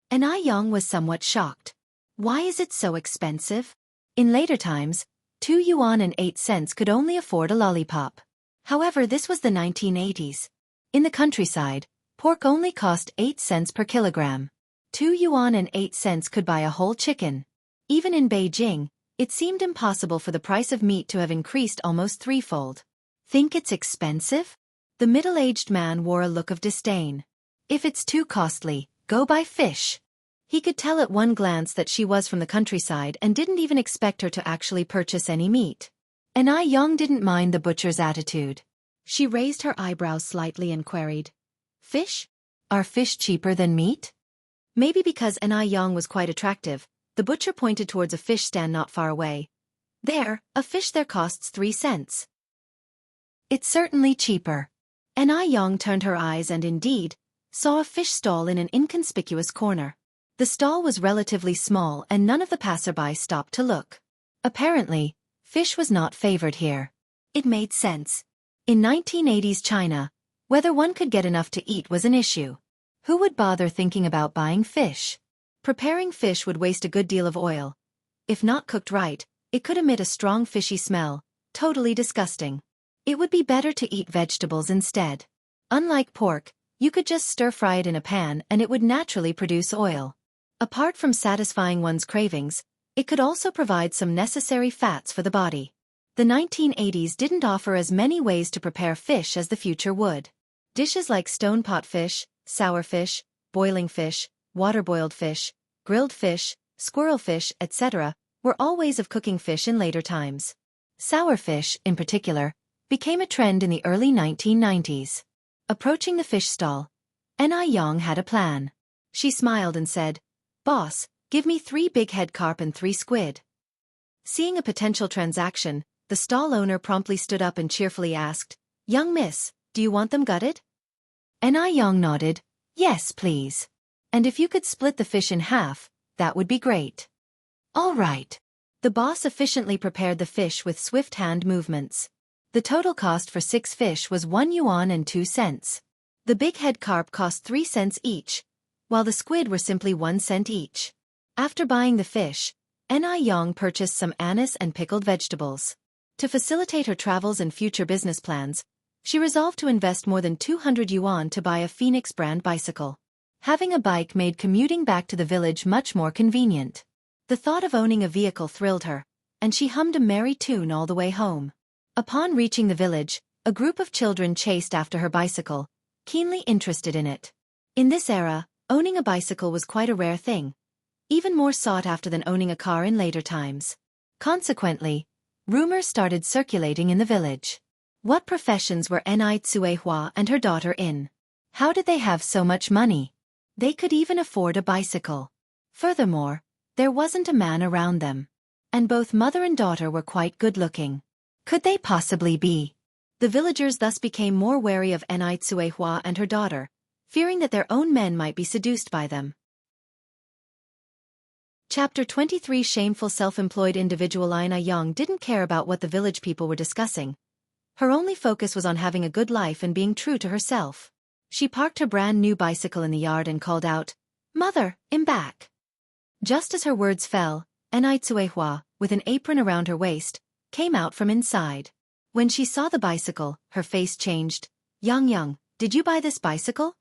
Anew was somewhat shocked. Why is it so expensive? In later times, 2 yuan and 8 cents could only afford a lollipop. However, this was the 1980s. In the countryside, pork only cost 8 cents per kilogram. 2 yuan and 8 cents could buy a whole chicken. Even in Beijing, it seemed impossible for the price of meat to have increased almost threefold. Think it's expensive? The middle-aged man wore a look of disdain. If it's too costly, go buy fish. He could tell at one glance that she was from the countryside and didn't even expect her to actually purchase any meat. Anew didn't mind the butcher's attitude. She raised her eyebrows slightly and queried, Fish? Are fish cheaper than meat? Maybe because Anew was quite attractive, the butcher pointed towards a fish stand not far away. There, a fish there costs 3 cents. It's certainly cheaper. Anew turned her eyes and indeed, saw a fish stall in an inconspicuous corner. The stall was relatively small and none of the passerby stopped to look. Apparently, fish was not favored here. It made sense. In 1980s China, whether one could get enough to eat was an issue. Who would bother thinking about buying fish? Preparing fish would waste a good deal of oil. If not cooked right, It could emit a strong fishy smell, totally disgusting. It would be better to eat vegetables instead. Unlike pork, you could just stir-fry it in a pan and it would naturally produce oil. Apart from satisfying one's cravings, it could also provide some necessary fats for the body. The 1980s didn't offer as many ways to prepare fish as the future would. Dishes like stone pot fish, sour fish, boiling fish, water-boiled fish, grilled fish, squirrel fish, etc., were all ways of cooking fish in later times. Sour fish, in particular, became a trend in the early 1990s. Approaching the fish stall, Anew had a plan. She smiled and said, "Boss, give me 3 big head carp and 3 squid." Seeing a potential transaction, the stall owner promptly stood up and cheerfully asked, "Young miss, do you want them gutted?" Anew nodded, "Yes, please. And if you could split the fish in half, that would be great." "All right." The boss efficiently prepared the fish with swift hand movements. The total cost for 6 fish was 1 yuan and 2 cents. The big head carp cost 3 cents each, while the squid were simply 1 cent each. After buying the fish, Anew purchased some anise and pickled vegetables. To facilitate her travels and future business plans, she resolved to invest more than 200 yuan to buy a Phoenix brand bicycle. Having a bike made commuting back to the village much more convenient. The thought of owning a vehicle thrilled her, and she hummed a merry tune all the way home. Upon reaching the village, a group of children chased after her bicycle, keenly interested in it. In this era, owning a bicycle was quite a rare thing, even more sought after than owning a car in later times. Consequently, rumors started circulating in the village. What professions were Anew and her daughter in? How did they have so much money? They could even afford a bicycle. Furthermore, there wasn't a man around them. And both mother and daughter were quite good-looking. Could they possibly be? The villagers thus became more wary of Anew and her daughter, fearing that their own men might be seduced by them. Chapter 23 Shameful Self-employed individual Anew didn't care about what the village people were discussing. Her only focus was on having a good life and being true to herself. She parked her brand new bicycle in the yard and called out, "Mother, I'm back." Just as her words fell, Anew, with an apron around her waist, came out from inside. When she saw the bicycle, her face changed. "Yang, did you buy this bicycle?"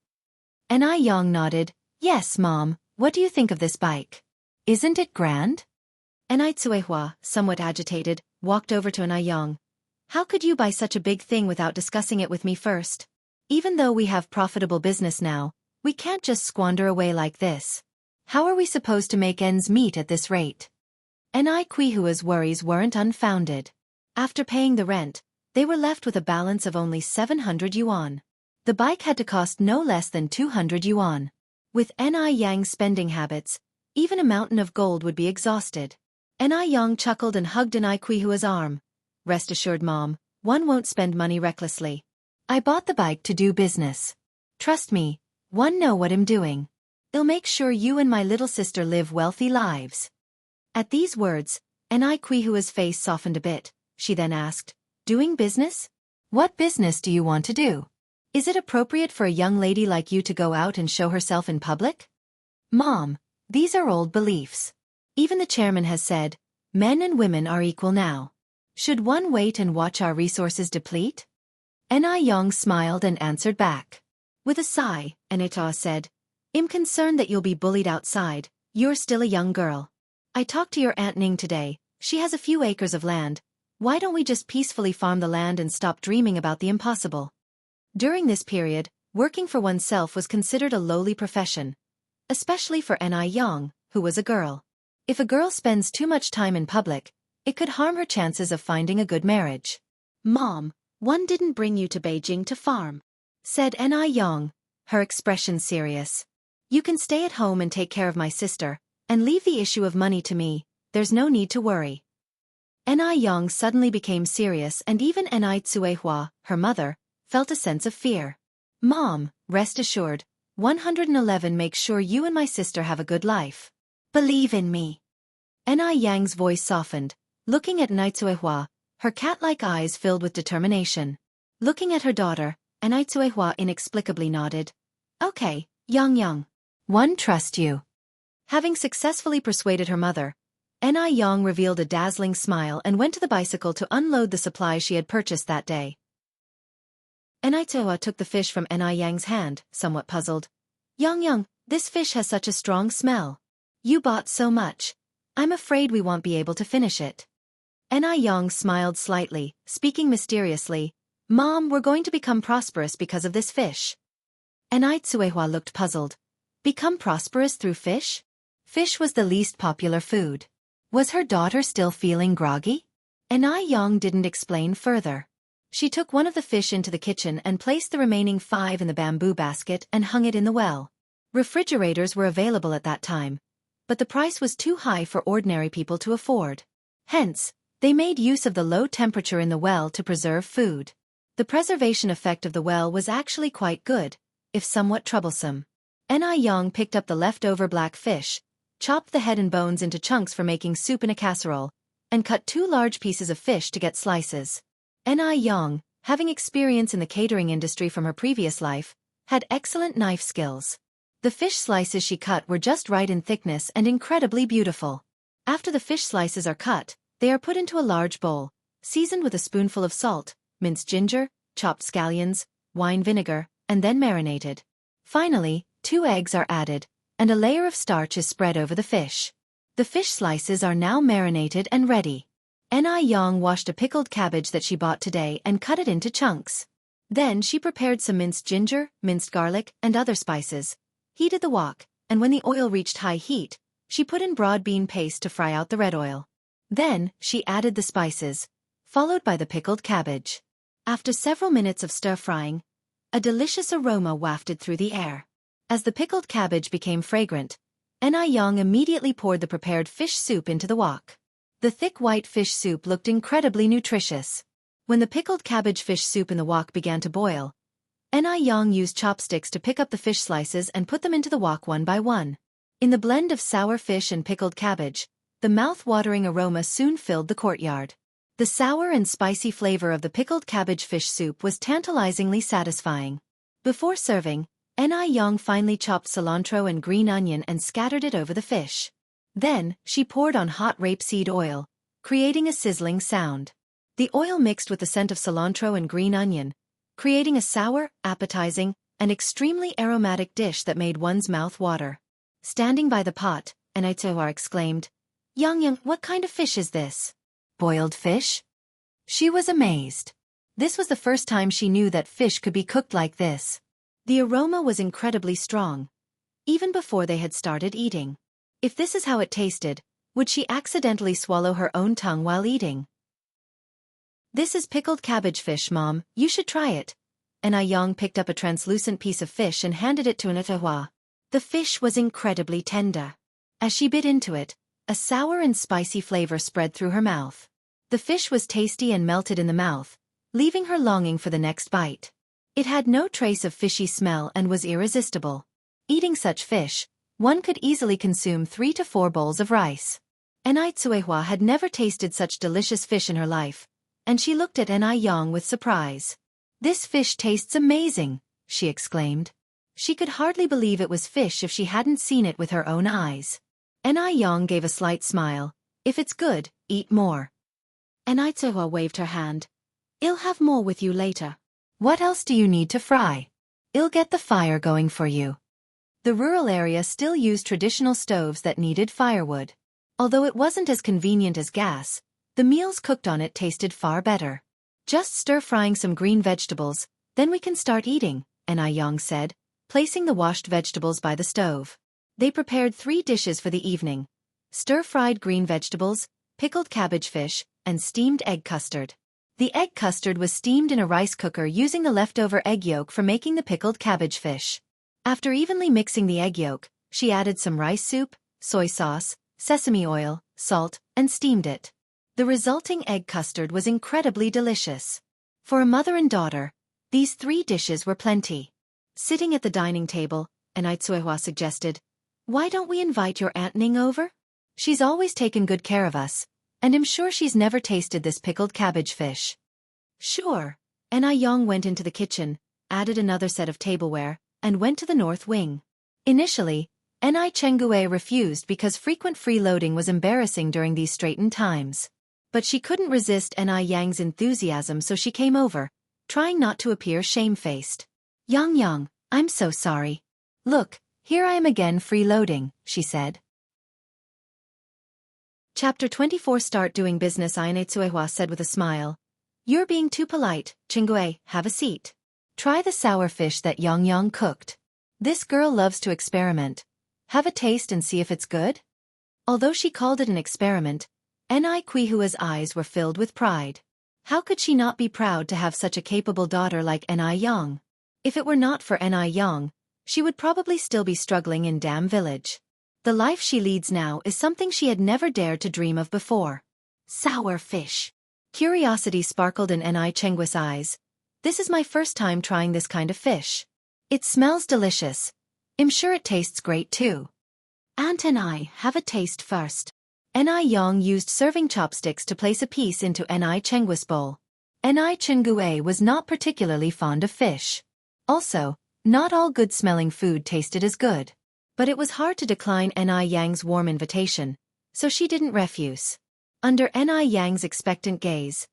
Anew nodded, "Yes, Mom, what do you think of this bike? Isn't it grand?" Anew, somewhat agitated, walked over to Anew. "How could you buy such a big thing without discussing it with me first? Even though we have profitable business now, we can't just squander away like this. How are we supposed to make ends meet at this rate?" Anew's worries weren't unfounded. After paying the rent, they were left with a balance of only 700 yuan. The bike had to cost no less than 200 yuan. With Anew's spending habits, even a mountain of gold would be exhausted. Anew chuckled and hugged Anew's arm. "Rest assured, Mom, one won't spend money recklessly. I bought the bike to do business. Trust me, one know what I'm doing. I'll make sure you and my little sister live wealthy lives." At these words, Anew's face softened a bit. She then asked, "Doing business? What business do you want to do? Is it appropriate for a young lady like you to go out and show herself in public?" "Mom, these are old beliefs. Even the chairman has said, men and women are equal now. Should one wait and watch our resources deplete?" Anew smiled and answered back. With a sigh, Anew said, "I'm concerned that you'll be bullied outside. You're still a young girl. I talked to your Aunt Ning today. She has a few acres of land. Why don't we just peacefully farm the land and stop dreaming about the impossible?" During this period, working for oneself was considered a lowly profession, especially for Anew, who was a girl. If a girl spends too much time in public, it could harm her chances of finding a good marriage. "Mom, one didn't bring you to Beijing to farm," said Anew, her expression serious. "You can stay at home and take care of my sister, and leave the issue of money to me. There's no need to worry." Anew suddenly became serious, and even Anew, her mother, felt a sense of fear. "Mom, rest assured, 111 make sure you and my sister have a good life. Believe in me." Anew's voice softened. Looking at Anew, her cat-like eyes filled with determination. Looking at her daughter, Anew inexplicably nodded. "Okay, Yang. One trust you." Having successfully persuaded her mother, Yang revealed a dazzling smile and went to the bicycle to unload the supplies she had purchased that day. Anew took the fish from Yang's hand, somewhat puzzled. Yang, this fish has such a strong smell. You bought so much. I'm afraid we won't be able to finish it. Yang smiled slightly, speaking mysteriously. Mom, we're going to become prosperous because of this fish. Anew looked puzzled. Become prosperous through fish? Fish was the least popular food. Was her daughter still feeling groggy? Yang didn't explain further. She took one of the fish into the kitchen and placed the remaining 5 in the bamboo basket and hung it in the well. Refrigerators were available at that time, but the price was too high for ordinary people to afford. Hence, they made use of the low temperature in the well to preserve food. The preservation effect of the well was actually quite good, if somewhat troublesome. Yang picked up the leftover black fish, chopped the head and bones into chunks for making soup in a casserole, and cut 2 large pieces of fish to get slices. Yang, having experience in the catering industry from her previous life, had excellent knife skills. The fish slices she cut were just right in thickness and incredibly beautiful. After the fish slices are cut, they are put into a large bowl, seasoned with a spoonful of salt, minced ginger, chopped scallions, wine vinegar, and then marinated. Finally, 2 eggs are added, and a layer of starch is spread over the fish. The fish slices are now marinated and ready. Yang washed a pickled cabbage that she bought today and cut it into chunks. Then she prepared some minced ginger, minced garlic, and other spices, heated the wok, and when the oil reached high heat, she put in broad bean paste to fry out the red oil. Then, she added the spices, followed by the pickled cabbage. After several minutes of stir-frying, a delicious aroma wafted through the air. As the pickled cabbage became fragrant, Yang immediately poured the prepared fish soup into the wok. The thick white fish soup looked incredibly nutritious. When the pickled cabbage fish soup in the wok began to boil, Yang used chopsticks to pick up the fish slices and put them into the wok one by one. In the blend of sour fish and pickled cabbage, the mouth-watering aroma soon filled the courtyard. The sour and spicy flavor of the pickled cabbage fish soup was tantalizingly satisfying. Before serving, Yang finely chopped cilantro and green onion and scattered it over the fish. Then, she poured on hot rapeseed oil, creating a sizzling sound. The oil mixed with the scent of cilantro and green onion, creating a sour, appetizing, and extremely aromatic dish that made one's mouth water. Standing by the pot, Anew exclaimed, Yang, what kind of fish is this? Boiled fish? She was amazed. This was the first time she knew that fish could be cooked like this. The aroma was incredibly strong, even before they had started eating. If this is how it tasted, would she accidentally swallow her own tongue while eating? This is pickled cabbage fish, Mom, you should try it. Yang picked up a translucent piece of fish and handed it to Anew. The fish was incredibly tender. As she bit into it, a sour and spicy flavor spread through her mouth. The fish was tasty and melted in the mouth, leaving her longing for the next bite. It had no trace of fishy smell and was irresistible. Eating such fish, one could easily consume 3 to 4 bowls of rice. Anew had never tasted such delicious fish in her life, and she looked at Yang with surprise. This fish tastes amazing, she exclaimed. She could hardly believe it was fish if she hadn't seen it with her own eyes. Yang gave a slight smile. If it's good, eat more. Anew waved her hand. I'll have more with you later. What else do you need to fry? I'll get the fire going for you. The rural area still used traditional stoves that needed firewood. Although it wasn't as convenient as gas, the meals cooked on it tasted far better. Just stir-frying some green vegetables, then we can start eating, Yang said, placing the washed vegetables by the stove. They prepared 3 dishes for the evening: stir-fried green vegetables, pickled cabbage fish, and steamed egg custard. The egg custard was steamed in a rice cooker using the leftover egg yolk for making the pickled cabbage fish. After evenly mixing the egg yolk, she added some rice soup, soy sauce, sesame oil, salt, and steamed it. The resulting egg custard was incredibly delicious. For a mother and daughter, these 3 dishes were plenty. Sitting at the dining table, Anew suggested, "Why don't we invite your Aunt Ning over? She's always taken good care of us, and I'm sure she's never tasted this pickled cabbage fish." Sure. Yang went into the kitchen, added another set of tableware, and went to the north wing. Initially, Ni Chengue refused because frequent freeloading was embarrassing during these straitened times. But she couldn't resist Ni Yang's enthusiasm, so she came over, trying not to appear shamefaced. Yang, I'm so sorry. Look, here I am again freeloading, she said. Chapter 24. Start doing business. Anew said with a smile. You're being too polite, Chengue, have a seat. Try the sour fish that Yang cooked. This girl loves to experiment. Have a taste and see if it's good? Although she called it an experiment, Ni Quihua's eyes were filled with pride. How could she not be proud to have such a capable daughter like Ni Yang? If it were not for Ni Yang, she would probably still be struggling in Dam Village. The life she leads now is something she had never dared to dream of before. Sour fish. Curiosity sparkled in Ni Chengue's eyes. This is my first time trying this kind of fish. It smells delicious. I'm sure it tastes great too. Aunt and I have a taste first. Ni Yang used serving chopsticks to place a piece into Ni Chengue's bowl. Ni Chengue was not particularly fond of fish. Also, not all good-smelling food tasted as good. But it was hard to decline Ni Yang's warm invitation, so she didn't refuse. Under Ni Yang's expectant gaze,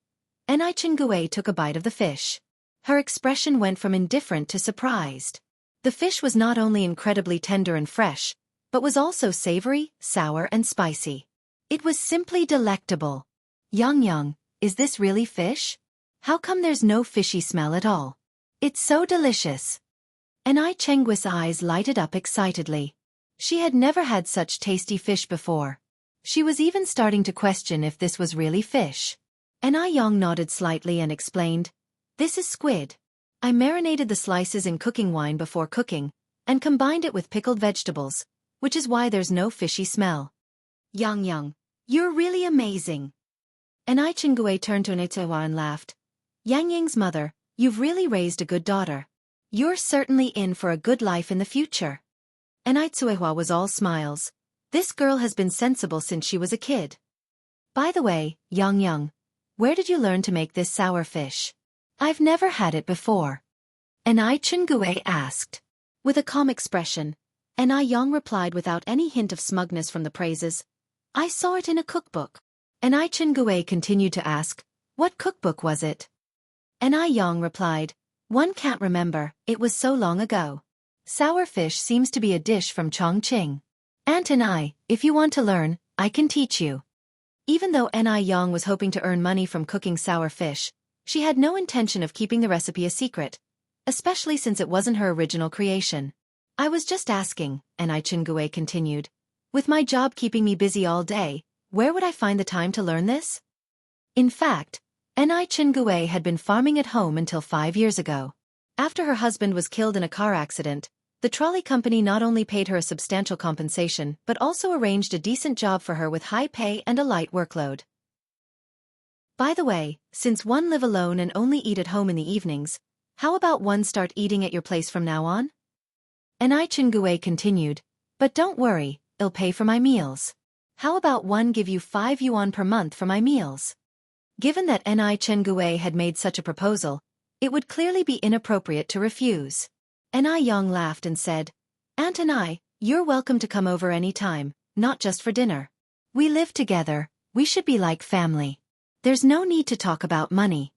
Ni Chengue took a bite of the fish. Her expression went from indifferent to surprised. The fish was not only incredibly tender and fresh, but was also savory, sour and spicy. It was simply delectable. Yang, is this really fish? How come there's no fishy smell at all? It's so delicious. Ni Chengue's eyes lighted up excitedly. She had never had such tasty fish before. She was even starting to question if this was really fish. Ni Yang nodded slightly and explained, "This is squid. I marinated the slices in cooking wine before cooking, and combined it with pickled vegetables, which is why there's no fishy smell." Yang, you're really amazing. Ni Chengue turned to Anew and laughed. Yang's mother, you've really raised a good daughter. You're certainly in for a good life in the future. Anew was all smiles. This girl has been sensible since she was a kid. By the way, Yang, where did you learn to make this sour fish? I've never had it before. Ni Chengue asked. With a calm expression, Ni Yang replied without any hint of smugness from the praises. I saw it in a cookbook. Ni Chengue continued to ask, what cookbook was it? Ni Yang replied, one can't remember, it was so long ago. Sour fish seems to be a dish from Chongqing. Aunt and I, if you want to learn, I can teach you. Even though Ni Yang was hoping to earn money from cooking sour fish, she had no intention of keeping the recipe a secret, especially since it wasn't her original creation. I was just asking, Ni Chengue continued. With my job keeping me busy all day, where would I find the time to learn this? In fact, Ni Chengue had been farming at home until 5 years ago. After her husband was killed in a car accident, the trolley company not only paid her a substantial compensation but also arranged a decent job for her with high pay and a light workload. By the way, since one live alone and only eat at home in the evenings, how about one start eating at your place from now on? Ni Chengue continued, but don't worry, I'll pay for my meals. How about one give you 5 yuan per month for my meals? Given that Ni Chengue had made such a proposal, it would clearly be inappropriate to refuse. Ni Yang laughed and said, Aunt and I, you're welcome to come over any time, not just for dinner. We live together, we should be like family. There's no need to talk about money.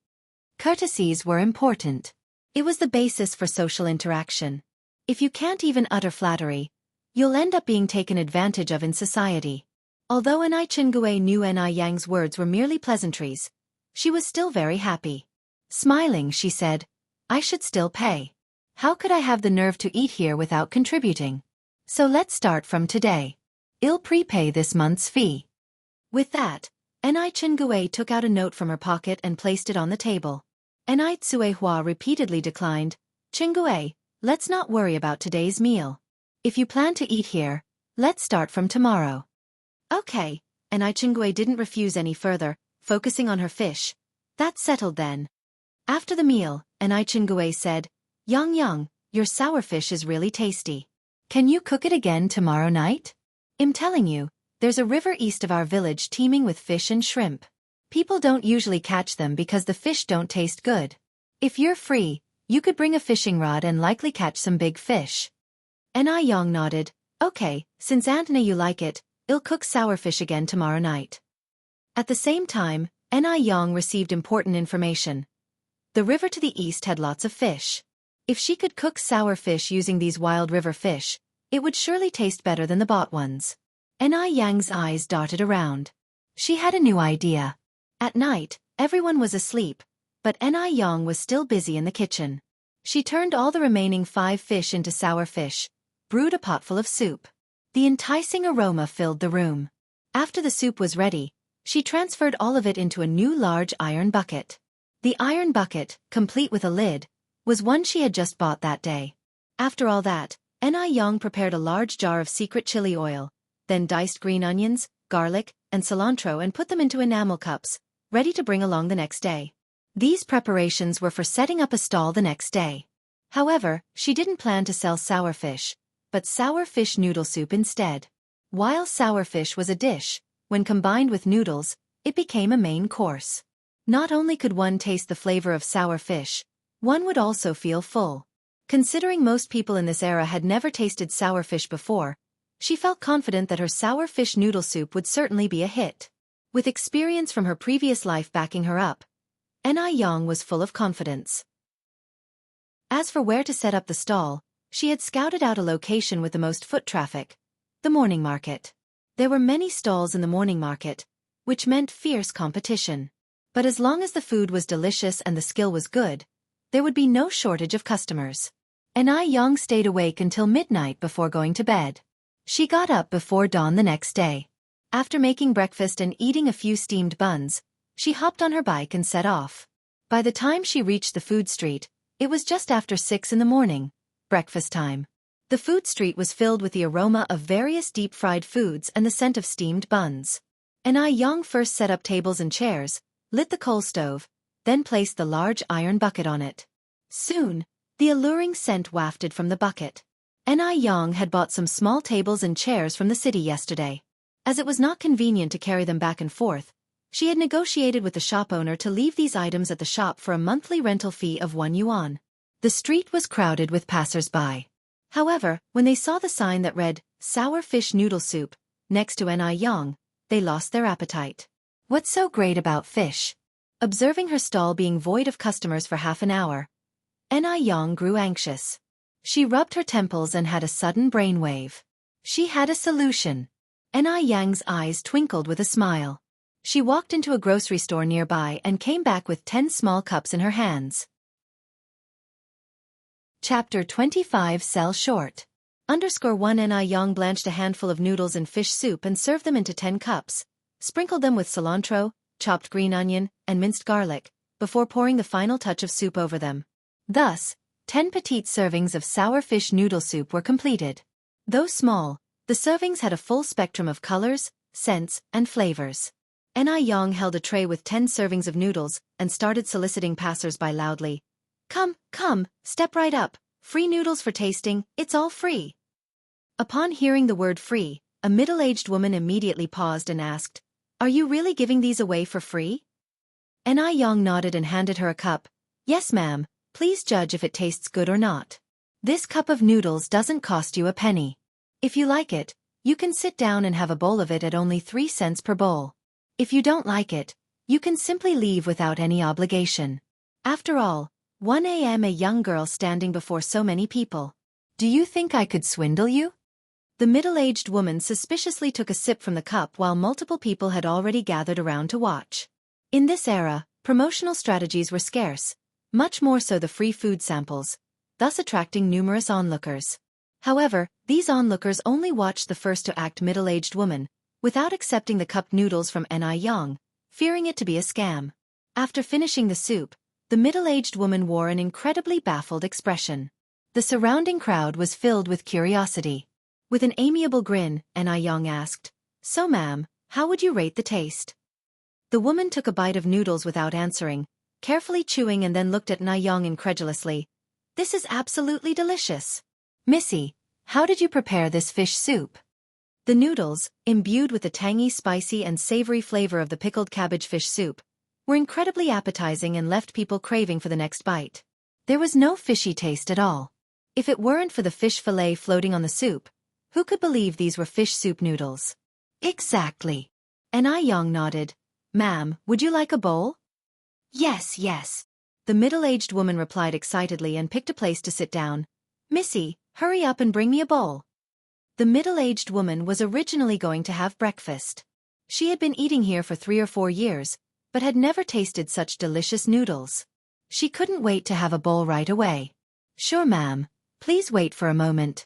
Courtesies were important. It was the basis for social interaction. If you can't even utter flattery, you'll end up being taken advantage of in society. Although Ni Chengue knew Ni Yang's words were merely pleasantries, she was still very happy. Smiling, she said, I should still pay. How could I have the nerve to eat here without contributing? So let's start from today. I'll prepay this month's fee. With that, Ni Chengue took out a note from her pocket and placed it on the table. Ni Tsuehua repeatedly declined, Chengue, let's not worry about today's meal. If you plan to eat here, let's start from tomorrow. Okay, Ni Chengue didn't refuse any further, focusing on her fish. That's settled then. After the meal, Ni Chengue said, Yang, your sour fish is really tasty. Can you cook it again tomorrow night? I'm telling you, there's a river east of our village teeming with fish and shrimp. People don't usually catch them because the fish don't taste good. If you're free, you could bring a fishing rod and likely catch some big fish. Ni Yang nodded, Okay, since Anthony you like it, I'll cook sour fish again tomorrow night. At the same time, Yang received important information. The river to the east had lots of fish. If she could cook sour fish using these wild river fish, it would surely taste better than the bought ones. Yang's eyes darted around. She had a new idea. At night, everyone was asleep, but Yang was still busy in the kitchen. She turned all the remaining 5 fish into sour fish, brewed a pot full of soup. The enticing aroma filled the room. After the soup was ready, she transferred all of it into a new large iron bucket. The iron bucket, complete with a lid, was one she had just bought that day. After all that, Yang prepared a large jar of secret chili oil, then diced green onions, garlic, and cilantro and put them into enamel cups, ready to bring along the next day. These preparations were for setting up a stall the next day. However, she didn't plan to sell sour fish, but sour fish noodle soup instead. While sour fish was a dish, when combined with noodles, it became a main course. Not only could one taste the flavor of sour fish, one would also feel full. Considering most people in this era had never tasted sour fish before, she felt confident that her sour fish noodle soup would certainly be a hit. With experience from her previous life backing her up, Yang was full of confidence. As for where to set up the stall, she had scouted out a location with the most foot traffic, the morning market. There were many stalls in the morning market, which meant fierce competition. But as long as the food was delicious and the skill was good, there would be no shortage of customers. Yang stayed awake until midnight before going to bed. She got up before dawn the next day. After making breakfast and eating a few steamed buns, she hopped on her bike and set off. By the time she reached the food street, it was just after 6 in the morning, breakfast time. The food street was filled with the aroma of various deep-fried foods and the scent of steamed buns. Yang first set up tables and chairs, lit the coal stove, then placed the large iron bucket on it. Soon, the alluring scent wafted from the bucket. Yang had bought some small tables and chairs from the city yesterday. As it was not convenient to carry them back and forth, she had negotiated with the shop owner to leave these items at the shop for a monthly rental fee of 1 yuan. The street was crowded with passers-by. However, when they saw the sign that read, Sour Fish Noodle Soup, next to Yang, they lost their appetite. What's so great about fish? Observing her stall being void of customers for half an hour, Yang grew anxious. She rubbed her temples and had a sudden brainwave. She had a solution. Yang's eyes twinkled with a smile. She walked into a grocery store nearby and came back with 10 small cups in her hands. Chapter 25 Sell Short. _1 Yang blanched a handful of noodles in fish soup and served them into 10 cups, sprinkled them with cilantro, chopped green onion, and minced garlic, before pouring the final touch of soup over them. Thus, 10 petite servings of sour fish noodle soup were completed. Though small, the servings had a full spectrum of colors, scents, and flavors. Yang held a tray with 10 servings of noodles and started soliciting passers-by loudly. Come, come, step right up, free noodles for tasting, it's all free. Upon hearing the word free, a middle-aged woman immediately paused and asked, Are you really giving these away for free? Yang nodded and handed her a cup. Yes ma'am. Please judge if it tastes good or not. This cup of noodles doesn't cost you a penny. If you like it, you can sit down and have a bowl of it at only 3 cents per bowl. If you don't like it, you can simply leave without any obligation. After all, 1 a.m. a young girl standing before so many people. Do you think I could swindle you? The middle-aged woman suspiciously took a sip from the cup while multiple people had already gathered around to watch. In this era, promotional strategies were scarce. Much more so the free food samples, thus attracting numerous onlookers. However, these onlookers only watched the first-to-act middle-aged woman, without accepting the cup noodles from Yang, fearing it to be a scam. After finishing the soup, the middle-aged woman wore an incredibly baffled expression. The surrounding crowd was filled with curiosity. With an amiable grin, Yang asked, So ma'am, how would you rate the taste? The woman took a bite of noodles without answering, carefully chewing, and then looked at Yang incredulously. This is absolutely delicious. Missy, how did you prepare this fish soup? The noodles, imbued with the tangy, spicy, and savory flavor of the pickled cabbage fish soup, were incredibly appetizing and left people craving for the next bite. There was no fishy taste at all. If it weren't for the fish fillet floating on the soup, Who could believe these were fish soup noodles? Exactly. Anew nodded. Ma'am, would you like a bowl? Yes, yes. The middle-aged woman replied excitedly and picked a place to sit down. Missy, hurry up and bring me a bowl. The middle-aged woman was originally going to have breakfast. She had been eating here for 3 or 4 years, but had never tasted such delicious noodles. She couldn't wait to have a bowl right away. Sure, ma'am. Please wait for a moment.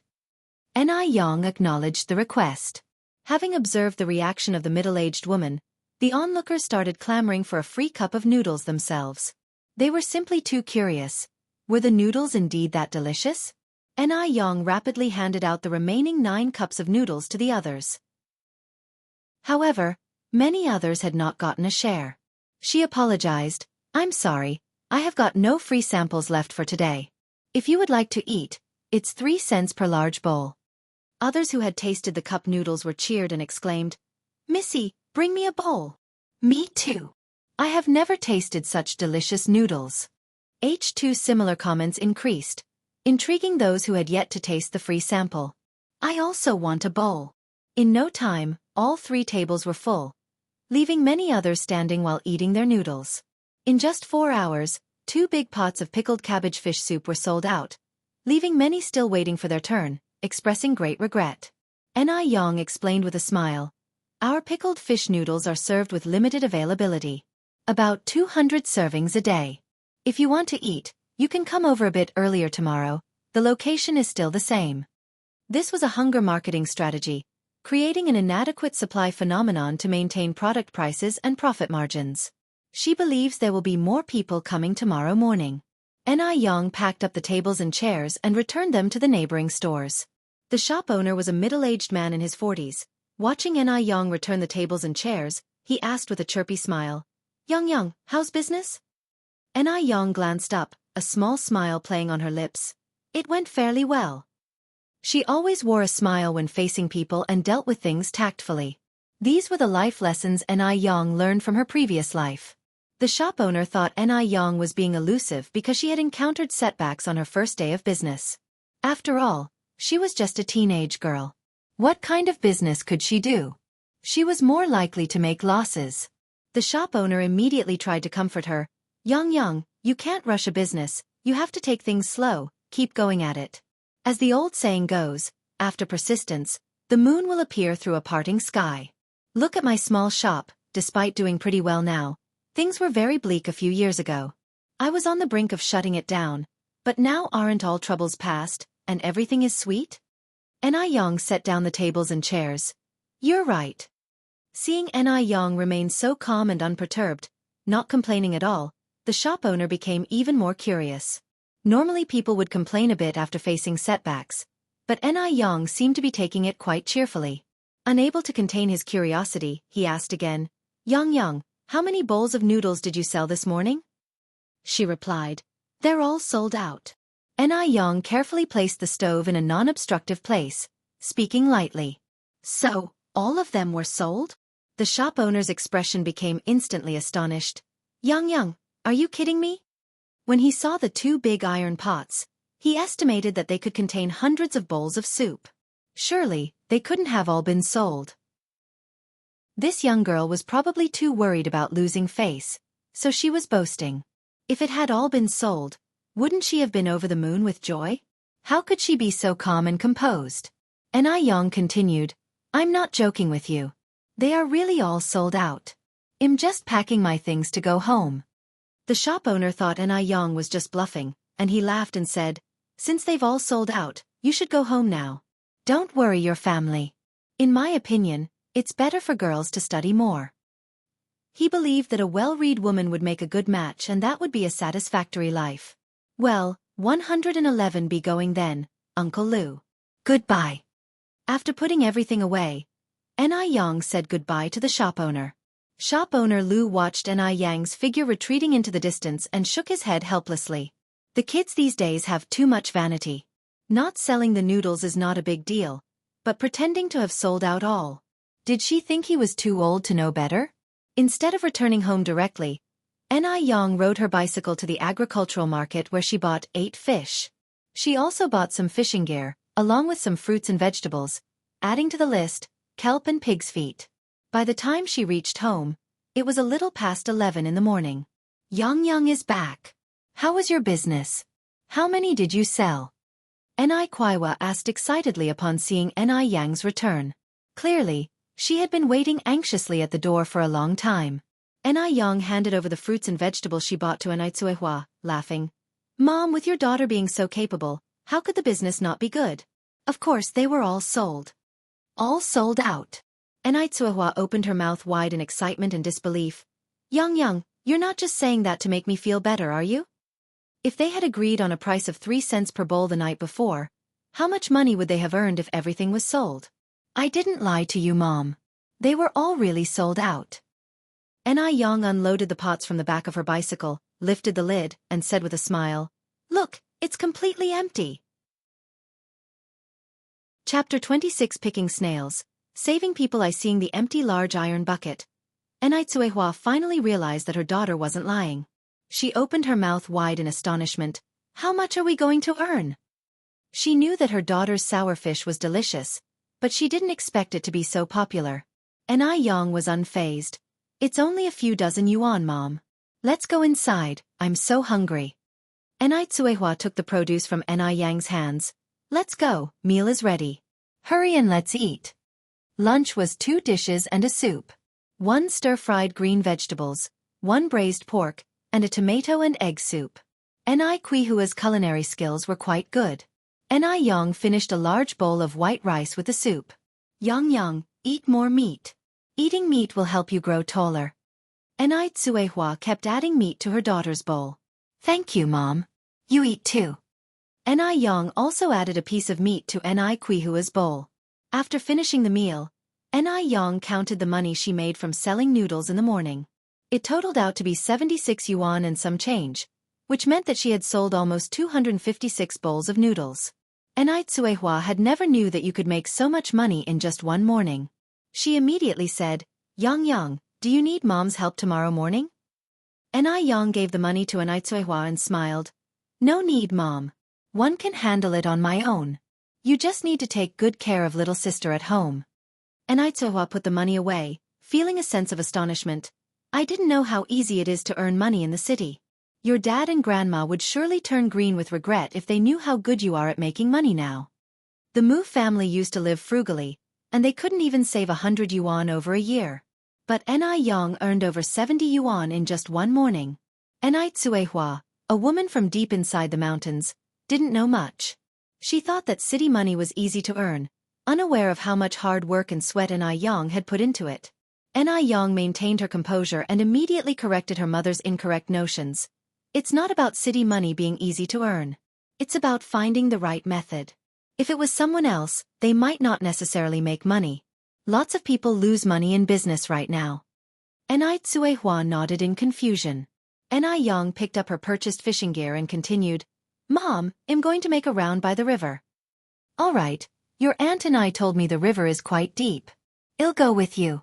Anew acknowledged the request. Having observed the reaction of the middle-aged woman, the onlookers started clamoring for a free cup of noodles themselves. They were simply too curious. Were the noodles indeed that delicious? Anew rapidly handed out the remaining 9 cups of noodles to the others. However, many others had not gotten a share. She apologized. I'm sorry, I have got no free samples left for today. If you would like to eat, it's 3 cents per large bowl. Others who had tasted the cup noodles were cheered and exclaimed, Missy, bring me a bowl. Me too. I have never tasted such delicious noodles. H2 similar comments increased, intriguing those who had yet to taste the free sample. I also want a bowl. In no time, all 3 tables were full, leaving many others standing while eating their noodles. In just 4 hours, 2 big pots of pickled cabbage fish soup were sold out, leaving many still waiting for their turn, expressing great regret. Anew explained with a smile, Our pickled fish noodles are served with limited availability. About 200 servings a day. If you want to eat, you can come over a bit earlier tomorrow. The location is still the same. This was a hunger marketing strategy, creating an inadequate supply phenomenon to maintain product prices and profit margins. She believes there will be more people coming tomorrow morning. Anew packed up the tables and chairs and returned them to the neighboring stores. The shop owner was a middle-aged man in his 40s. Watching Anew return the tables and chairs, he asked with a chirpy smile, Young, how's business? Anew glanced up, a small smile playing on her lips. It went fairly well. She always wore a smile when facing people and dealt with things tactfully. These were the life lessons Anew learned from her previous life. The shop owner thought Anew was being elusive because she had encountered setbacks on her first day of business. After all, she was just a teenage girl. What kind of business could she do? She was more likely to make losses. The shop owner immediately tried to comfort her. Young, you can't rush a business, you have to take things slow, keep going at it. As the old saying goes, after persistence, the moon will appear through a parting sky. Look at my small shop, despite doing pretty well now. Things were very bleak a few years ago. I was on the brink of shutting it down, but now aren't all troubles past, and everything is sweet? Anew set down the tables and chairs. You're right. Seeing Anew remain so calm and unperturbed, not complaining at all, the shop owner became even more curious. Normally people would complain a bit after facing setbacks, but Anew seemed to be taking it quite cheerfully. Unable to contain his curiosity, he asked again, Young, how many bowls of noodles did you sell this morning? She replied, They're all sold out. Anew carefully placed the stove in a non-obstructive place, speaking lightly. So, all of them were sold? The shop owner's expression became instantly astonished. Young, are you kidding me? When he saw the 2 big iron pots, he estimated that they could contain hundreds of bowls of soup. Surely, they couldn't have all been sold. This young girl was probably too worried about losing face, so she was boasting. If it had all been sold, wouldn't she have been over the moon with joy? How could she be so calm and composed? Anew continued, I'm not joking with you. They are really all sold out. I'm just packing my things to go home. The shop owner thought Anew was just bluffing, and he laughed and said, Since they've all sold out, you should go home now. Don't worry your family. In my opinion, it's better for girls to study more. He believed that a well-read woman would make a good match and that would be a satisfactory life. Well, 111 be going then, Uncle Lou. Goodbye. After putting everything away, Anew said goodbye to the shop owner. Shop owner Lou watched Aneyang's figure retreating into the distance and shook his head helplessly. The kids these days have too much vanity. Not selling the noodles is not a big deal, but pretending to have sold out all. Did she think he was too old to know better? Instead of returning home directly, Anew rode her bicycle to the agricultural market where she bought 8 fish. She also bought some fishing gear, along with some fruits and vegetables, adding to the list, kelp and pig's feet. By the time she reached home, it was a little past 11 in the morning. Yang is back. How was your business? How many did you sell? Ni Kuiwa asked excitedly upon seeing Ni Yang's return. Clearly, she had been waiting anxiously at the door for a long time. Ni Yang handed over the fruits and vegetables she bought to Ni Tsuehua, laughing. Mom, with your daughter being so capable, how could the business not be good? Of course they were all sold. All sold out. Ni Tsuehua opened her mouth wide in excitement and disbelief. Yang, you're not just saying that to make me feel better, are you? If they had agreed on a price of 3 cents per bowl the night before, how much money would they have earned if everything was sold? I didn't lie to you, Mom. They were all really sold out. Ni Yang unloaded the pots from the back of her bicycle, lifted the lid, and said with a smile, Look, it's completely empty. Chapter 26 Picking Snails. Saving people by seeing the empty large iron bucket. Ni Tsuehua finally realized that her daughter wasn't lying. She opened her mouth wide in astonishment. How much are we going to earn? She knew that her daughter's sour fish was delicious, but she didn't expect it to be so popular. Ni Yang was unfazed. It's only a few dozen yuan, Mom. Let's go inside, I'm so hungry. Ni Tsuehua took the produce from Ni Yang's hands. Let's go, meal is ready. Hurry and let's eat. Lunch was 2 dishes and a soup. 1 stir-fried green vegetables, 1 braised pork, and a tomato and egg soup. Ni Kuihua's culinary skills were quite good. Ni Yang finished a large bowl of white rice with the soup. Yang, eat more meat. Eating meat will help you grow taller. Ni Tsuehua kept adding meat to her daughter's bowl. Thank you, Mom. You eat too. Ni Yang also added a piece of meat to Ni Kuihua's bowl. After finishing the meal, Ni Yang counted the money she made from selling noodles in the morning. It totaled out to be 76 yuan and some change, which meant that she had sold almost 256 bowls of noodles. Ni Tsuehua had never knew that you could make so much money in just one morning. She immediately said, Yang, do you need Mom's help tomorrow morning? Ni Yang gave the money to Ni Tsuehua and smiled. No need, Mom. One can handle it on my own. You just need to take good care of little sister at home. Ni Tsuehua put the money away, feeling a sense of astonishment. I didn't know how easy it is to earn money in the city. Your dad and grandma would surely turn green with regret if they knew how good you are at making money now. The Mu family used to live frugally, and they couldn't even save 100 yuan over a year. But Ni Yang earned over 70 yuan in just one morning. Ni Tsuehua, a woman from deep inside the mountains, didn't know much. She thought that city money was easy to earn, unaware of how much hard work and sweat Ni Yang had put into it. Ni Yang maintained her composure and immediately corrected her mother's incorrect notions. It's not about city money being easy to earn. It's about finding the right method. If it was someone else, they might not necessarily make money. Lots of people lose money in business right now. Ni Tsuehua nodded in confusion. Ni Yang picked up her purchased fishing gear and continued, Mom, I'm going to make a round by the river. All right, your aunt and I told me the river is quite deep. I'll go with you.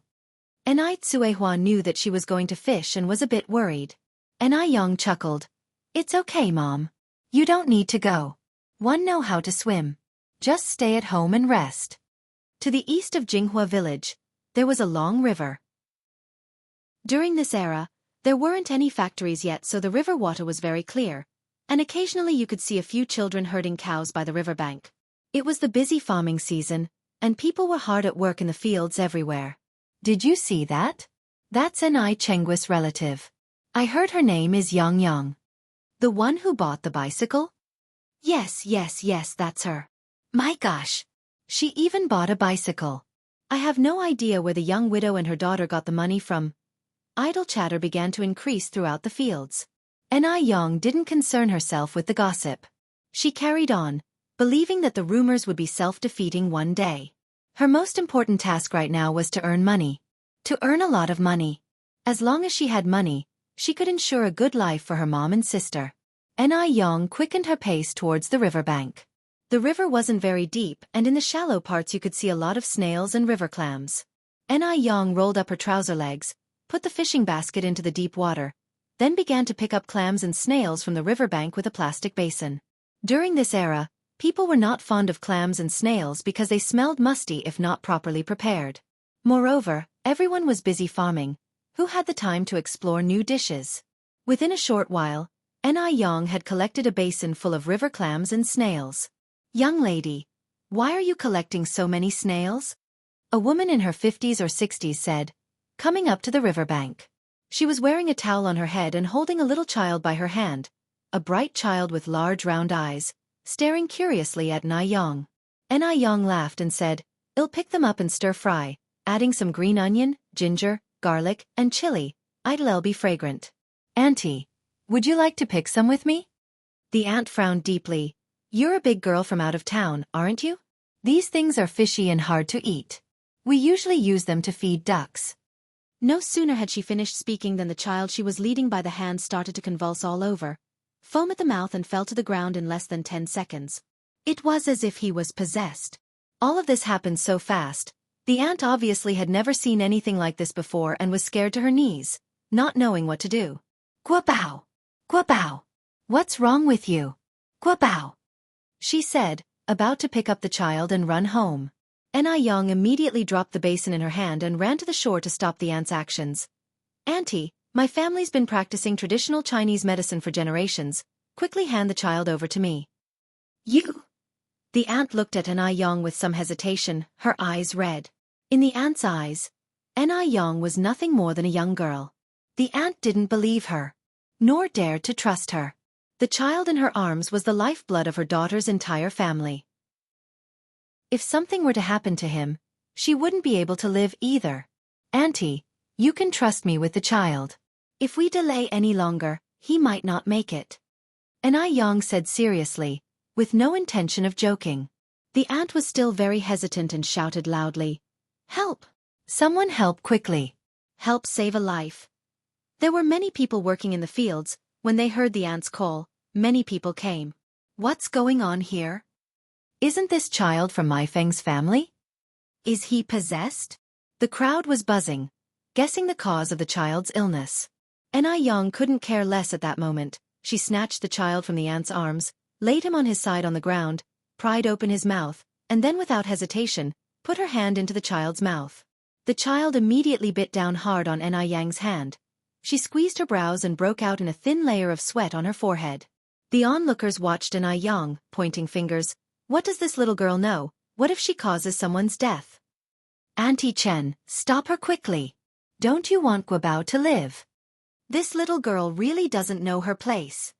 Ni Tsuehua knew that she was going to fish and was a bit worried. Ni Yang chuckled. It's okay, Mom. You don't need to go. One know how to swim. Just stay at home and rest. To the east of Jianghu village, there was a long river. During this era, there weren't any factories yet, so the river water was very clear, and occasionally you could see a few children herding cows by the riverbank. It was the busy farming season, and people were hard at work in the fields everywhere. Did you see that? That's Ni Chenggui's relative. I heard her name is Yang. The one who bought the bicycle? Yes, that's her. My gosh! She even bought a bicycle. I have no idea where the young widow and her daughter got the money from. Idle chatter began to increase throughout the fields. Ni Yang didn't concern herself with the gossip. She carried on, believing that the rumors would be self-defeating one day. Her most important task right now was to earn money. To earn a lot of money. As long as she had money, she could ensure a good life for her mom and sister. Ni Yang quickened her pace towards the riverbank. The river wasn't very deep, and in the shallow parts you could see a lot of snails and river clams. Ni Yang rolled up her trouser legs, put the fishing basket into the deep water, then began to pick up clams and snails from the riverbank with a plastic basin. During this era, People were not fond of clams and snails because they smelled musty if not properly prepared. Moreover, everyone was busy farming. Who had the time to explore new dishes? Within a short while, Anew had collected a basin full of river clams and snails. "Young lady, why are you collecting so many snails?" A woman in her 50s or 60s said, coming up to the riverbank. She was wearing a towel on her head and holding a little child by her hand, a bright child with large round eyes, staring curiously at Anew. Anew laughed and said, "I'll pick them up and stir-fry, adding some green onion, ginger, garlic, and chili. It'll be fragrant." "Auntie, would you like to pick some with me?" The aunt frowned deeply. "You're a big girl from out of town, aren't you? These things are fishy and hard to eat. We usually use them to feed ducks." No sooner had she finished speaking than the child she was leading by the hand started to convulse all over, foam at the mouth, and fell to the ground in less than 10 seconds. It was as if he was possessed. All of this happened so fast. The aunt obviously had never seen anything like this before and was scared to her knees, not knowing what to do. "Guabao! Guabao! What's wrong with you? Guabao!" she said, about to pick up the child and run home. Anew immediately dropped the basin in her hand and ran to the shore to stop the aunt's actions. "Auntie, my family's been practicing traditional Chinese medicine for generations. Quickly hand the child over to me." "You?" The aunt looked at Anew with some hesitation, her eyes red. In the aunt's eyes, Anew was nothing more than a young girl. The aunt didn't believe her, nor dared to trust her. The child in her arms was the lifeblood of her daughter's entire family. If something were to happen to him, she wouldn't be able to live either. "Auntie, you can trust me with the child. If we delay any longer, he might not make it," Anew said seriously, with no intention of joking. The aunt was still very hesitant and shouted loudly, "Help! Someone help quickly! Help save a life!" There were many people working in the fields. When they heard the aunt's call, many people came. "What's going on here? Isn't this child from Mai Feng's family? Is he possessed?" The crowd was buzzing, guessing the cause of the child's illness. Anew couldn't care less at that moment. She snatched the child from the aunt's arms, laid him on his side on the ground, pried open his mouth, and then without hesitation, put her hand into the child's mouth. The child immediately bit down hard on Anew's hand. She squeezed her brows and broke out in a thin layer of sweat on her forehead. The onlookers watched Anew, pointing fingers. What does this little girl know? What if she causes someone's death? "Auntie Chen, stop her quickly. Don't you want Guabao to live? This little girl really doesn't know her place."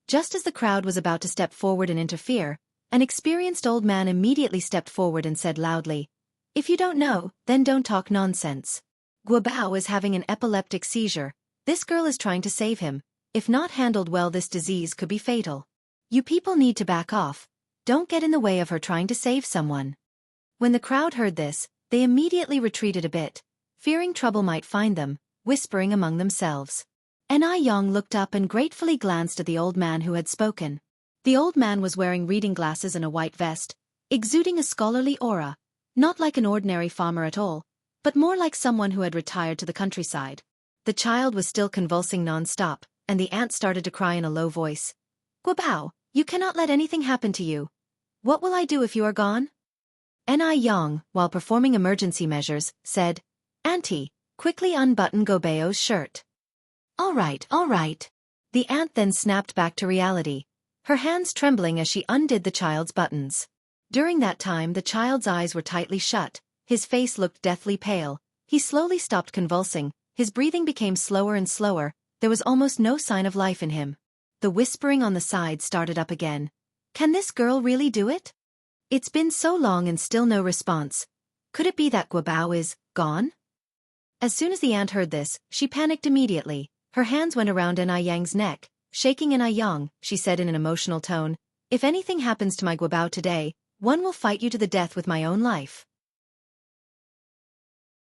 Just as the crowd was about to step forward and interfere, an experienced old man immediately stepped forward and said loudly, "If you don't know, then don't talk nonsense. Guabao is having an epileptic seizure. This girl is trying to save him. If not handled well, this disease could be fatal. You people need to back off. Don't get in the way of her trying to save someone." When the crowd heard this, they immediately retreated a bit, fearing trouble might find them, whispering among themselves. Anew looked up and gratefully glanced at the old man who had spoken. The old man was wearing reading glasses and a white vest, exuding a scholarly aura, not like an ordinary farmer at all, but more like someone who had retired to the countryside. The child was still convulsing non-stop, and the aunt started to cry in a low voice. "Guabao, you cannot let anything happen to you. What will I do if you are gone?" Anew, while performing emergency measures, said, "Auntie, quickly unbutton Guabao's shirt." All right. The aunt then snapped back to reality, her hands trembling as she undid the child's buttons. During that time the child's eyes were tightly shut, his face looked deathly pale, he slowly stopped convulsing, his breathing became slower and slower, there was almost no sign of life in him. The whispering on the side started up again. "Can this girl really do it? It's been so long and still no response. Could it be that Guabao is gone?" As soon as the aunt heard this, she panicked immediately. Her hands went around Anew's neck. Shaking Anew, she said in an emotional tone, "If anything happens to my Guabao today, one will fight you to the death with my own life."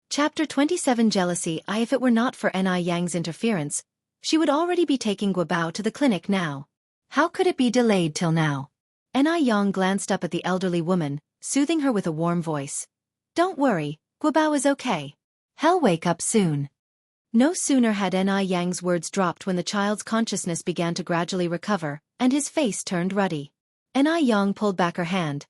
Chapter 27 Jealousy. If it were not for Anew's interference, she would already be taking Guabao to the clinic now. How could it be delayed till now? Anew glanced up at the elderly woman, soothing her with a warm voice. "Don't worry, Guabao is okay. He'll wake up soon." No sooner had Anew's words dropped when the child's consciousness began to gradually recover, and his face turned ruddy. Yang pulled back her hand,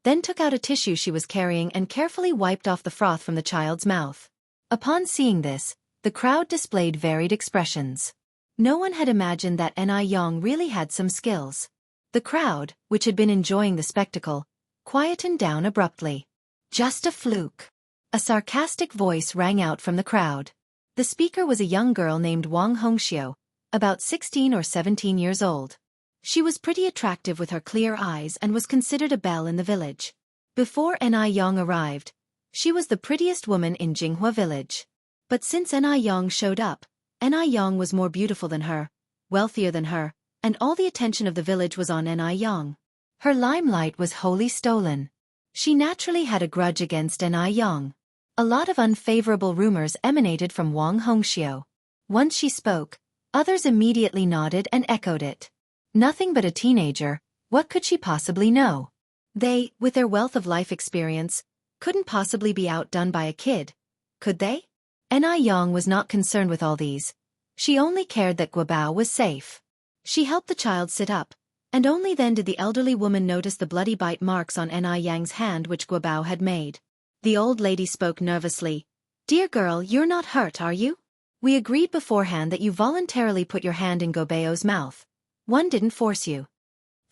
then took out a tissue she was carrying and carefully wiped off the froth from the child's mouth. Upon seeing this, the crowd displayed varied expressions. No one had imagined that Yang really had some skills. The crowd, which had been enjoying the spectacle, quietened down abruptly. Just a fluke. A sarcastic voice rang out from the crowd. The speaker was a young girl named Wang Hongxiu, about 16 or 17 years old. She was pretty attractive with her clear eyes and was considered a belle in the village. Before Yang arrived, she was the prettiest woman in Jianghu village. But since Yang showed up, Yang was more beautiful than her, wealthier than her, and all the attention of the village was on Yang. Her limelight was wholly stolen. She naturally had a grudge against Yang. A lot of unfavorable rumors emanated from Wang Hongxiu. Once she spoke, others immediately nodded and echoed it. Nothing but a teenager, what could she possibly know? They, with their wealth of life experience, couldn't possibly be outdone by a kid, could they? Yang was not concerned with all these. She only cared that Guobao was safe. She helped the child sit up, and only then did the elderly woman notice the bloody bite marks on Yang's hand which Guobao had made. The old lady spoke nervously. "Dear girl, you're not hurt, are you? We agreed beforehand that you voluntarily put your hand in Guobao's mouth. One didn't force you."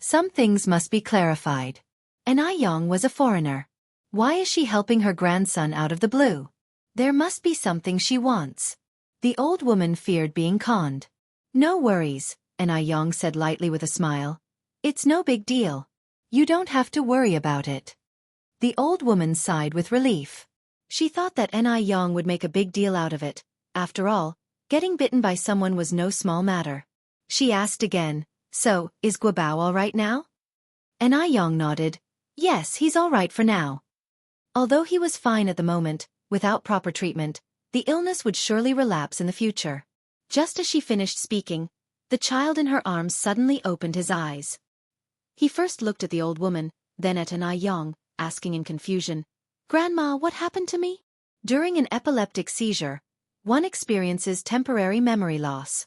Some things must be clarified. Yang was a foreigner. Why is she helping her grandson out of the blue? There must be something she wants. The old woman feared being conned. "No worries," Yang said lightly with a smile. "It's no big deal. You don't have to worry about it." The old woman sighed with relief. She thought that Yang would make a big deal out of it. After all, getting bitten by someone was no small matter. She asked again, "So, is Guobao all right now?" Yang nodded. "Yes, he's all right for now." Although he was fine at the moment, without proper treatment, the illness would surely relapse in the future. Just as she finished speaking, the child in her arms suddenly opened his eyes. He first looked at the old woman, then at Yang, asking in confusion, "Grandma, what happened to me?" During an epileptic seizure, one experiences temporary memory loss.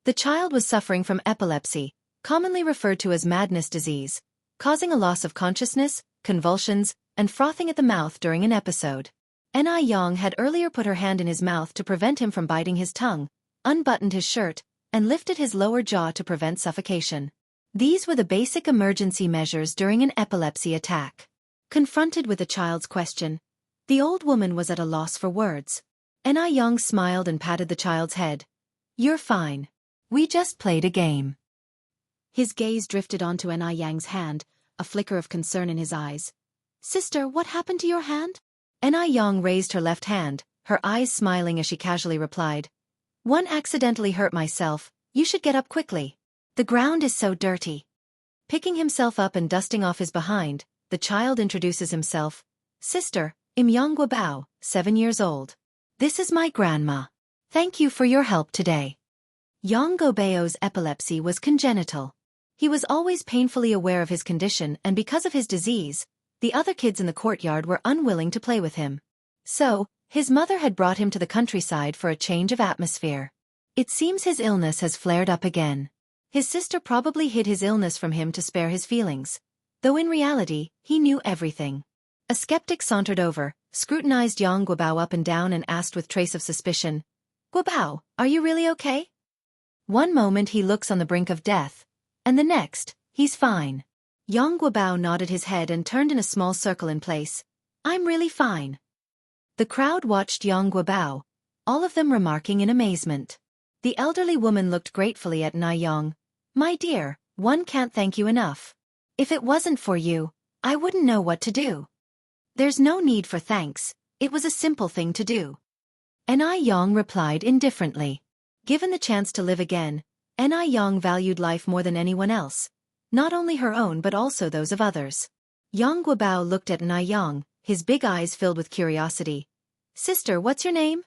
The child was suffering from epilepsy, commonly referred to as madness disease, causing a loss of consciousness, convulsions, and frothing at the mouth during an episode. Yang had earlier put her hand in his mouth to prevent him from biting his tongue, unbuttoned his shirt, and lifted his lower jaw to prevent suffocation. These were the basic emergency measures during an epilepsy attack. Confronted with the child's question, the old woman was at a loss for words. Yang smiled and patted the child's head. "You're fine. We just played a game." His gaze drifted onto Yang's hand, a flicker of concern in his eyes. "Sister, what happened to your hand?" Yang raised her left hand, her eyes smiling as she casually replied. "One accidentally hurt myself. You should get up quickly. The ground is so dirty." Picking himself up and dusting off his behind, the child introduces himself. "Sister, I'm Yang Guobao, 7 years old. This is my grandma. Thank you for your help today." Yang Guobao's epilepsy was congenital. He was always painfully aware of his condition, and because of his disease, the other kids in the courtyard were unwilling to play with him. So, his mother had brought him to the countryside for a change of atmosphere. It seems his illness has flared up again. His sister probably hid his illness from him to spare his feelings, though in reality, he knew everything. A skeptic sauntered over, scrutinized Yang Guobao up and down and asked with trace of suspicion, "Guobao, are you really okay?" One moment he looks on the brink of death, and the next, he's fine. Yang Guobao nodded his head and turned in a small circle in place. "I'm really fine." The crowd watched Yang Guobao, all of them remarking in amazement. The elderly woman looked gratefully at Yang. "My dear, one can't thank you enough. If it wasn't for you, I wouldn't know what to do." "There's no need for thanks, it was a simple thing to do." Yang replied indifferently. Given the chance to live again, Yang valued life more than anyone else, not only her own but also those of others. Yang Guobao looked at Yang, his big eyes filled with curiosity. "Sister, what's your name?"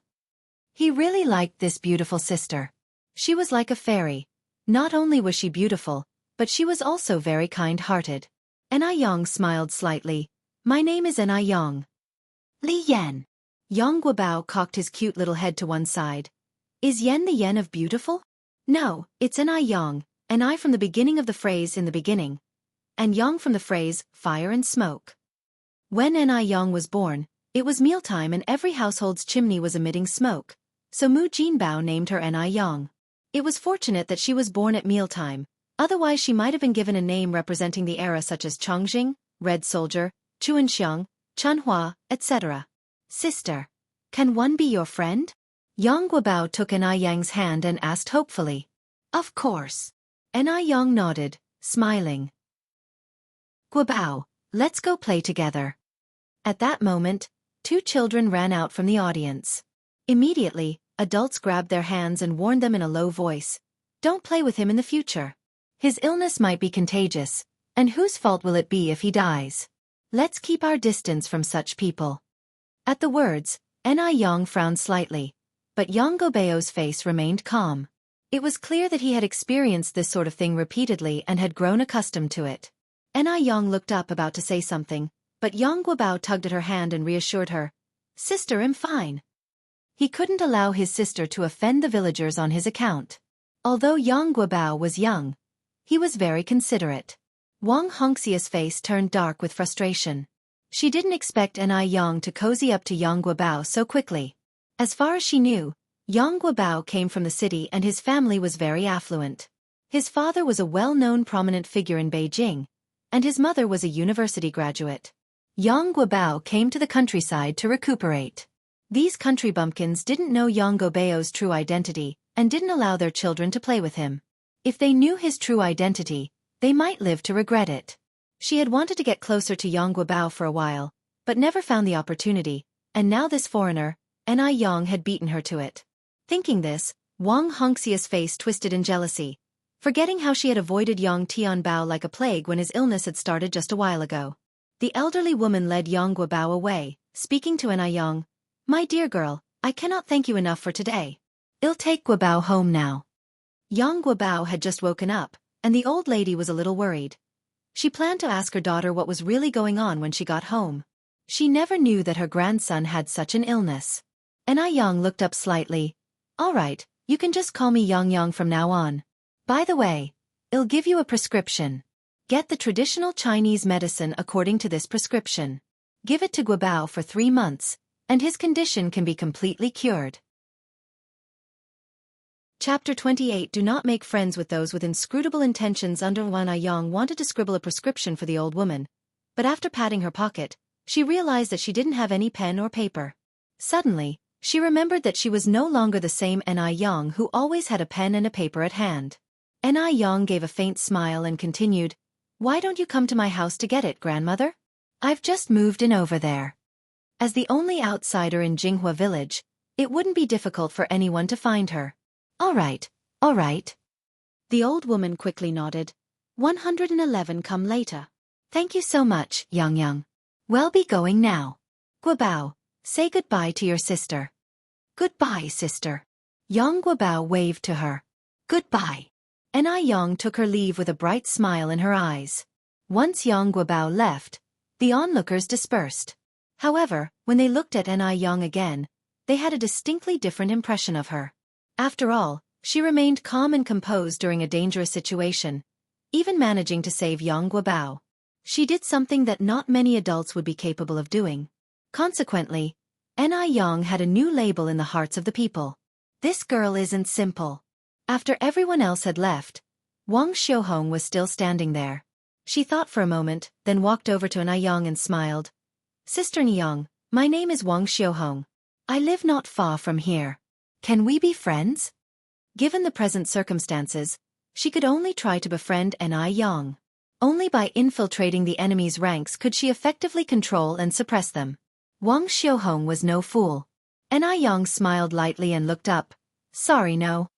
He really liked this beautiful sister. She was like a fairy. Not only was she beautiful, but she was also very kind-hearted. Yang smiled slightly. "My name is Yang." "Li Yan." Yang Guobao cocked his cute little head to one side. "Is Yen the Yen of beautiful?" "No, it's Yang, and I from the beginning of the phrase in the beginning, and yang from the phrase fire and smoke. When Yang was born, it was mealtime and every household's chimney was emitting smoke, so Mu Jinbao named her Yang. It was fortunate that she was born at mealtime, otherwise she might have been given a name representing the era such as Chongqing, Red Soldier, Chuanxiang, Chunhua, etc. Sister, can one be your friend? Yang Guobao took Yang's hand and asked hopefully. Of course. Yang nodded, smiling. Guobao, let's go play together. At that moment, 2 children ran out from the audience. Immediately, adults grabbed their hands and warned them in a low voice, don't play with him in the future. His illness might be contagious, and whose fault will it be if he dies? Let's keep our distance from such people. At the words, Yang frowned slightly, but Yang Guobao's face remained calm. It was clear that he had experienced this sort of thing repeatedly and had grown accustomed to it. Yang looked up about to say something, but Yang Guobao tugged at her hand and reassured her. Sister, I'm fine. He couldn't allow his sister to offend the villagers on his account. Although Yang Guobao was young, he was very considerate. Wuxia's face turned dark with frustration. She didn't expect Yang to cozy up to Yang Guobao so quickly. As far as she knew, Yang Guobao came from the city and his family was very affluent. His father was a well-known prominent figure in Beijing, and his mother was a university graduate. Yang Guobao came to the countryside to recuperate. These country bumpkins didn't know Yang Guobao's true identity and didn't allow their children to play with him. If they knew his true identity, they might live to regret it. She had wanted to get closer to Yang Guobao for a while, but never found the opportunity, and now this foreigner, Yang, had beaten her to it. Thinking this, Wuxia's face twisted in jealousy, forgetting how she had avoided Yang Tianbao like a plague when his illness had started just a while ago. The elderly woman led Yang Guobao away, speaking to Yang. My dear girl, I cannot thank you enough for today. I'll take Guobao home now. Yang Guobao had just woken up, and the old lady was a little worried. She planned to ask her daughter what was really going on when she got home. She never knew that her grandson had such an illness. Yang looked up slightly. All right, you can just call me Yang from now on. By the way, I'll give you a prescription. Get the traditional Chinese medicine according to this prescription. Give it to Guobao for 3 months, and his condition can be completely cured. Chapter 28. Do not make friends with those with inscrutable intentions. Yang wanted to scribble a prescription for the old woman, but after patting her pocket, she realized that she didn't have any pen or paper. Suddenly, she remembered that she was no longer the same Yang who always had a pen and a paper at hand. Yang gave a faint smile and continued, Why don't you come to my house to get it, grandmother? I've just moved in over there. As the only outsider in Jianghu village, it wouldn't be difficult for anyone to find her. All right. The old woman quickly nodded. 111 come later. Thank you so much, Yang. We'll be going now. Guobao, say goodbye to your sister. Goodbye, sister. Yang Guobao waved to her. Goodbye. Yang took her leave with a bright smile in her eyes. Once Yang Guobao left, the onlookers dispersed. However, when they looked at Yang again, they had a distinctly different impression of her. After all, she remained calm and composed during a dangerous situation, even managing to save Yang Guobao. She did something that not many adults would be capable of doing. Consequently, Yang had a new label in the hearts of the people. This girl isn't simple. After everyone else had left, Wang Xiaohong was still standing there. She thought for a moment, then walked over to Yang and smiled. Sister Yang, my name is Wang Xiaohong. I live not far from here. Can we be friends? Given the present circumstances, she could only try to befriend Yang. Only by infiltrating the enemy's ranks could she effectively control and suppress them. Wang Xiaohong was no fool. Yang smiled lightly and looked up. Sorry, no.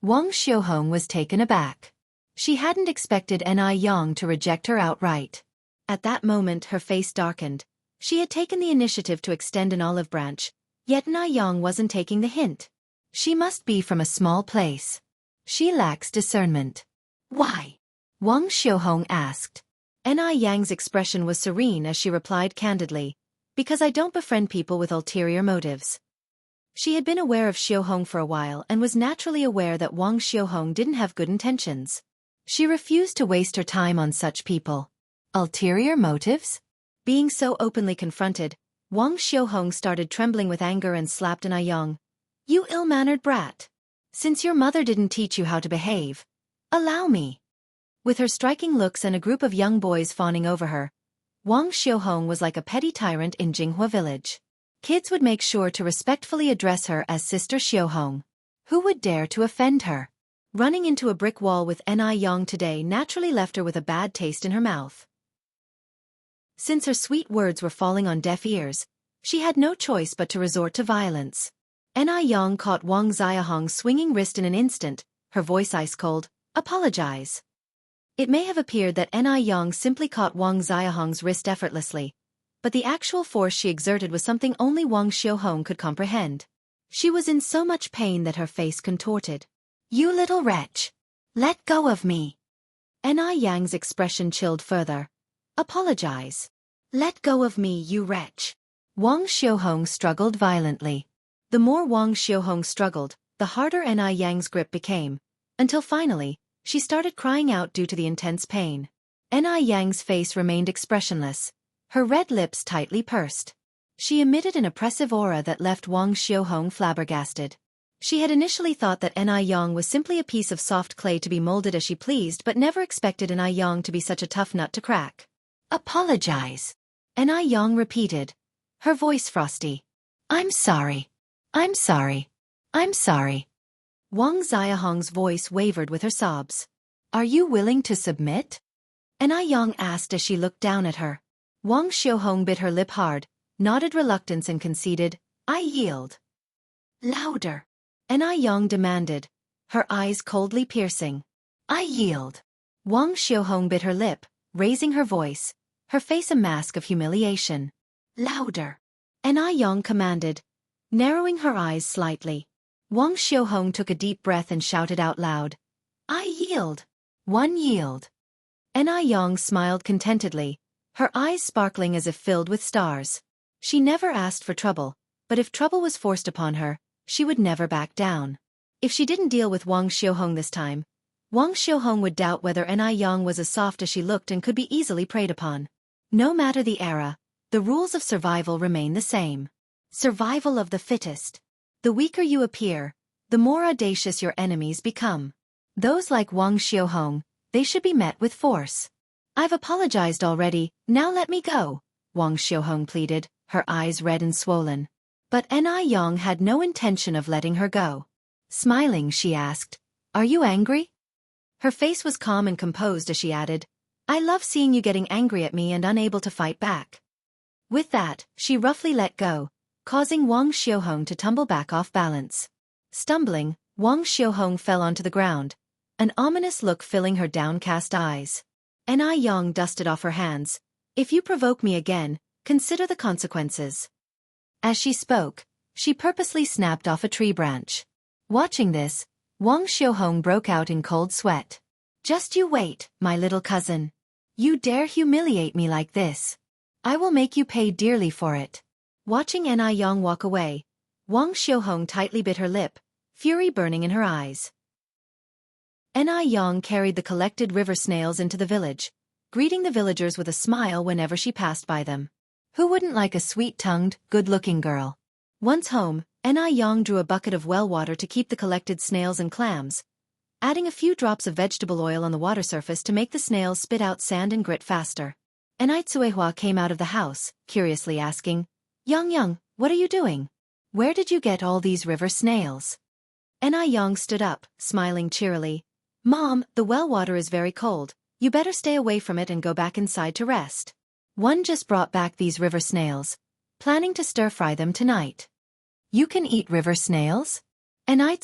Wang Xiaohong was taken aback. She hadn't expected Yang to reject her outright. At that moment her face darkened. She had taken the initiative to extend an olive branch, yet Yang wasn't taking the hint. She must be from a small place. She lacks discernment. Why? Wang Xiaohong asked. Yang's expression was serene as she replied candidly, Because I don't befriend people with ulterior motives. She had been aware of Xiaohong for a while and was naturally aware that Wang Xiaohong didn't have good intentions. She refused to waste her time on such people. Ulterior motives? Being so openly confronted, Wang Xiuhong started trembling with anger and slapped Anew. You ill-mannered brat. Since your mother didn't teach you how to behave, allow me. With her striking looks and a group of young boys fawning over her, Wang Xiuhong was like a petty tyrant in Jianghu village. Kids would make sure to respectfully address her as Sister Xiuhong. Who would dare to offend her? Running into a brick wall with Anew today naturally left her with a bad taste in her mouth. Since her sweet words were falling on deaf ears, she had no choice but to resort to violence. Anew caught Wang Xiuhong's swinging wrist in an instant, her voice ice-cold. Apologize. It may have appeared that Anew simply caught Wang Xiuhong's wrist effortlessly, but the actual force she exerted was something only Wang Xiuhong could comprehend. She was in so much pain that her face contorted. You little wretch! Let go of me! Aneyang's expression chilled further. Apologize. Let go of me, you wretch! Wang Xiuhong struggled violently. The more Wang Xiuhong struggled, the harder Aneyang's grip became, until finally, she started crying out due to the intense pain. Aneyang's face remained expressionless, her red lips tightly pursed. She emitted an oppressive aura that left Wang Xiuhong flabbergasted. She had initially thought that Anew was simply a piece of soft clay to be molded as she pleased but never expected Anew to be such a tough nut to crack. Apologize. Anew repeated, her voice frosty. I'm sorry. I'm sorry. I'm sorry. Wang Xiuhong's voice wavered with her sobs. Are you willing to submit? Anew asked as she looked down at her. Wang Xiuhong bit her lip hard, nodded reluctance and conceded, I yield. Louder. Anew demanded, her eyes coldly piercing. I yield. Wang Xiuhong bit her lip, raising her voice, her face a mask of humiliation. Louder. Anew commanded, narrowing her eyes slightly. Wang Xiuhong took a deep breath and shouted out loud. I yield. One yield. Anew smiled contentedly, her eyes sparkling as if filled with stars. She never asked for trouble, but if trouble was forced upon her, she would never back down. If she didn't deal with Wang Xiuhong this time, Wang Xiuhong would doubt whether Anew was as soft as she looked and could be easily preyed upon. No matter the era, the rules of survival remain the same. Survival of the fittest. The weaker you appear, the more audacious your enemies become. Those like Wang Xiuhong, they should be met with force. I've apologized already, now let me go, Wang Xiuhong pleaded, her eyes red and swollen. But Anew had no intention of letting her go. Smiling, she asked, Are you angry? Her face was calm and composed as she added, I love seeing you getting angry at me and unable to fight back. With that, she roughly let go, causing Wang Xiuhong to tumble back off balance. Stumbling, Wang Xiuhong fell onto the ground, an ominous look filling her downcast eyes. Anew dusted off her hands. If you provoke me again, consider the consequences. As she spoke, she purposely snapped off a tree branch. Watching this, Wang Xiuhong broke out in cold sweat. Just you wait, my little cousin. You dare humiliate me like this. I will make you pay dearly for it. Watching Anew walk away, Wang Xiuhong tightly bit her lip, fury burning in her eyes. Anew carried the collected river snails into the village, greeting the villagers with a smile whenever she passed by them. Who wouldn't like a sweet-tongued, good-looking girl? Once home, Anew drew a bucket of well water to keep the collected snails and clams, adding a few drops of vegetable oil on the water surface to make the snails spit out sand and grit faster. Anew came out of the house, curiously asking, Yang, what are you doing? Where did you get all these river snails? Anew stood up, smiling cheerily. Mom, the well water is very cold. You better stay away from it and go back inside to rest. One just brought back these river snails, planning to stir-fry them tonight. You can eat river snails? Anew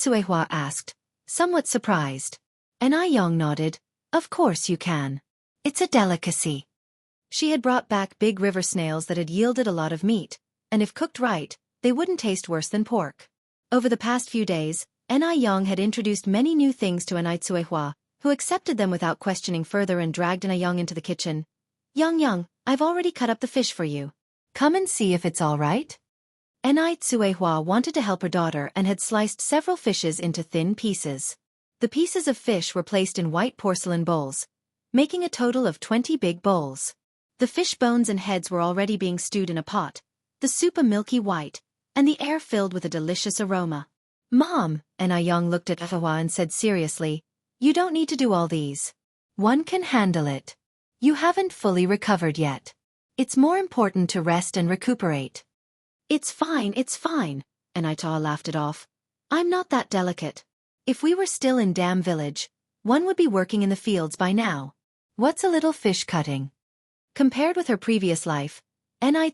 asked, somewhat surprised. Anew nodded, of course you can. It's a delicacy. She had brought back big river snails that had yielded a lot of meat, and if cooked right, they wouldn't taste worse than pork. Over the past few days, Anew had introduced many new things to Anew, who accepted them without questioning further and dragged Anew into the kitchen. Yang, I've already cut up the fish for you. Come and see if it's all right. Anew wanted to help her daughter and had sliced several fishes into thin pieces. The pieces of fish were placed in white porcelain bowls, making a total of 20 big bowls. The fish bones and heads were already being stewed in a pot, the soup a milky white, and the air filled with a delicious aroma. Mom, Anew looked at Hua and said seriously, you don't need to do all these. One can handle it. You haven't fully recovered yet. It's more important to rest and recuperate. It's fine, Anew laughed it off. I'm not that delicate. If we were still in Dam Village, one would be working in the fields by now. What's a little fish cutting? Compared with her previous life, Anew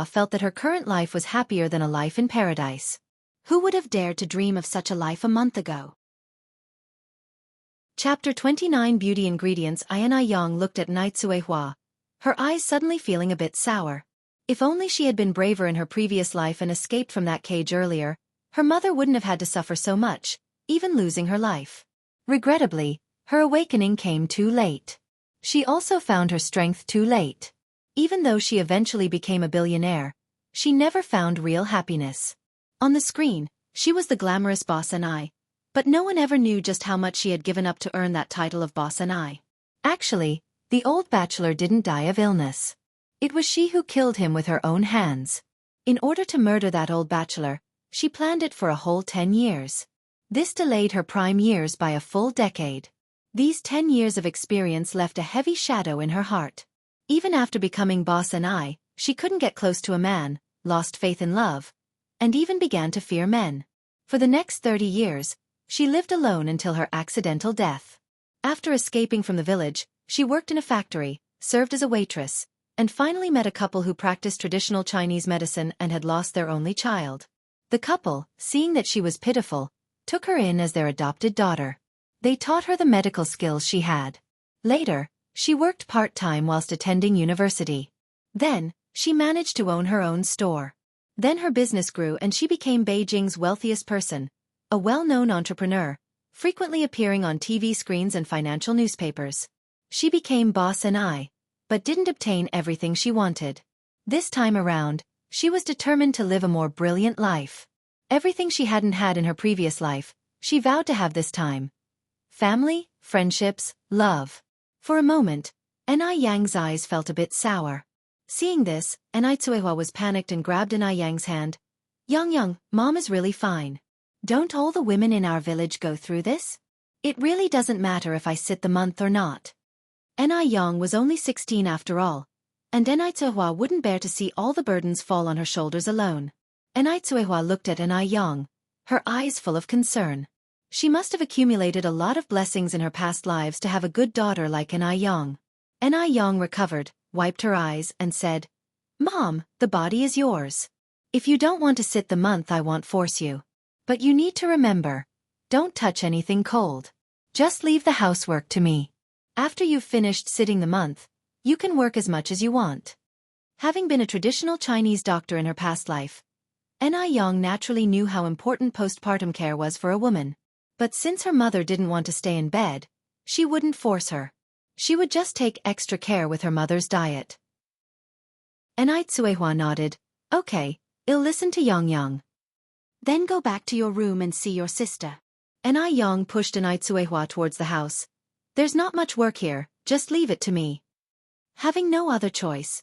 felt that her current life was happier than a life in paradise. Who would have dared to dream of such a life a month ago? Chapter 29 Beauty Ingredients. Anew looked at Anew, her eyes suddenly feeling a bit sour. If only she had been braver in her previous life and escaped from that cage earlier, her mother wouldn't have had to suffer so much, even losing her life. Regrettably, her awakening came too late. She also found her strength too late. Even though she eventually became a billionaire, she never found real happiness. On the screen, she was the glamorous boss Anew, but no one ever knew just how much she had given up to earn that title of boss Anew. Actually, the old bachelor didn't die of illness. It was she who killed him with her own hands. In order to murder that old bachelor, she planned it for a whole 10 years. This delayed her prime years by a full decade. These 10 years of experience left a heavy shadow in her heart. Even after becoming boss Anew, she couldn't get close to a man, lost faith in love, and even began to fear men. For the next 30 years, she lived alone until her accidental death. After escaping from the village, she worked in a factory, served as a waitress, and finally met a couple who practiced traditional Chinese medicine and had lost their only child. The couple, seeing that she was pitiful, took her in as their adopted daughter. They taught her the medical skills she had. Later, she worked part-time whilst attending university. Then, she managed to own her own store. Then her business grew and she became Beijing's wealthiest person, a well-known entrepreneur, frequently appearing on TV screens and financial newspapers. She became boss Anew, but didn't obtain everything she wanted. This time around, she was determined to live a more brilliant life. Everything she hadn't had in her previous life, she vowed to have this time. Family, friendships, love. For a moment, Anew's eyes felt a bit sour. Seeing this, Anew was panicked and grabbed Anew's hand. Yang, Mom is really fine. Don't all the women in our village go through this? It really doesn't matter if I sit the month or not. Anew was only 16 after all, and Anew wouldn't bear to see all the burdens fall on her shoulders alone. Anew looked at Anew, her eyes full of concern. She must have accumulated a lot of blessings in her past lives to have a good daughter like Anew. Anew recovered, wiped her eyes, and said, Mom, the body is yours. If you don't want to sit the month, I won't force you. But you need to remember, don't touch anything cold. Just leave the housework to me. After you've finished sitting the month, you can work as much as you want. Having been a traditional Chinese doctor in her past life, Anew naturally knew how important postpartum care was for a woman. But since her mother didn't want to stay in bed, she wouldn't force her. She would just take extra care with her mother's diet. Anew nodded. Okay, I'll listen to Yang. Then go back to your room and see your sister. Anew pushed Anew towards the house. There's not much work here, just leave it to me. Having no other choice,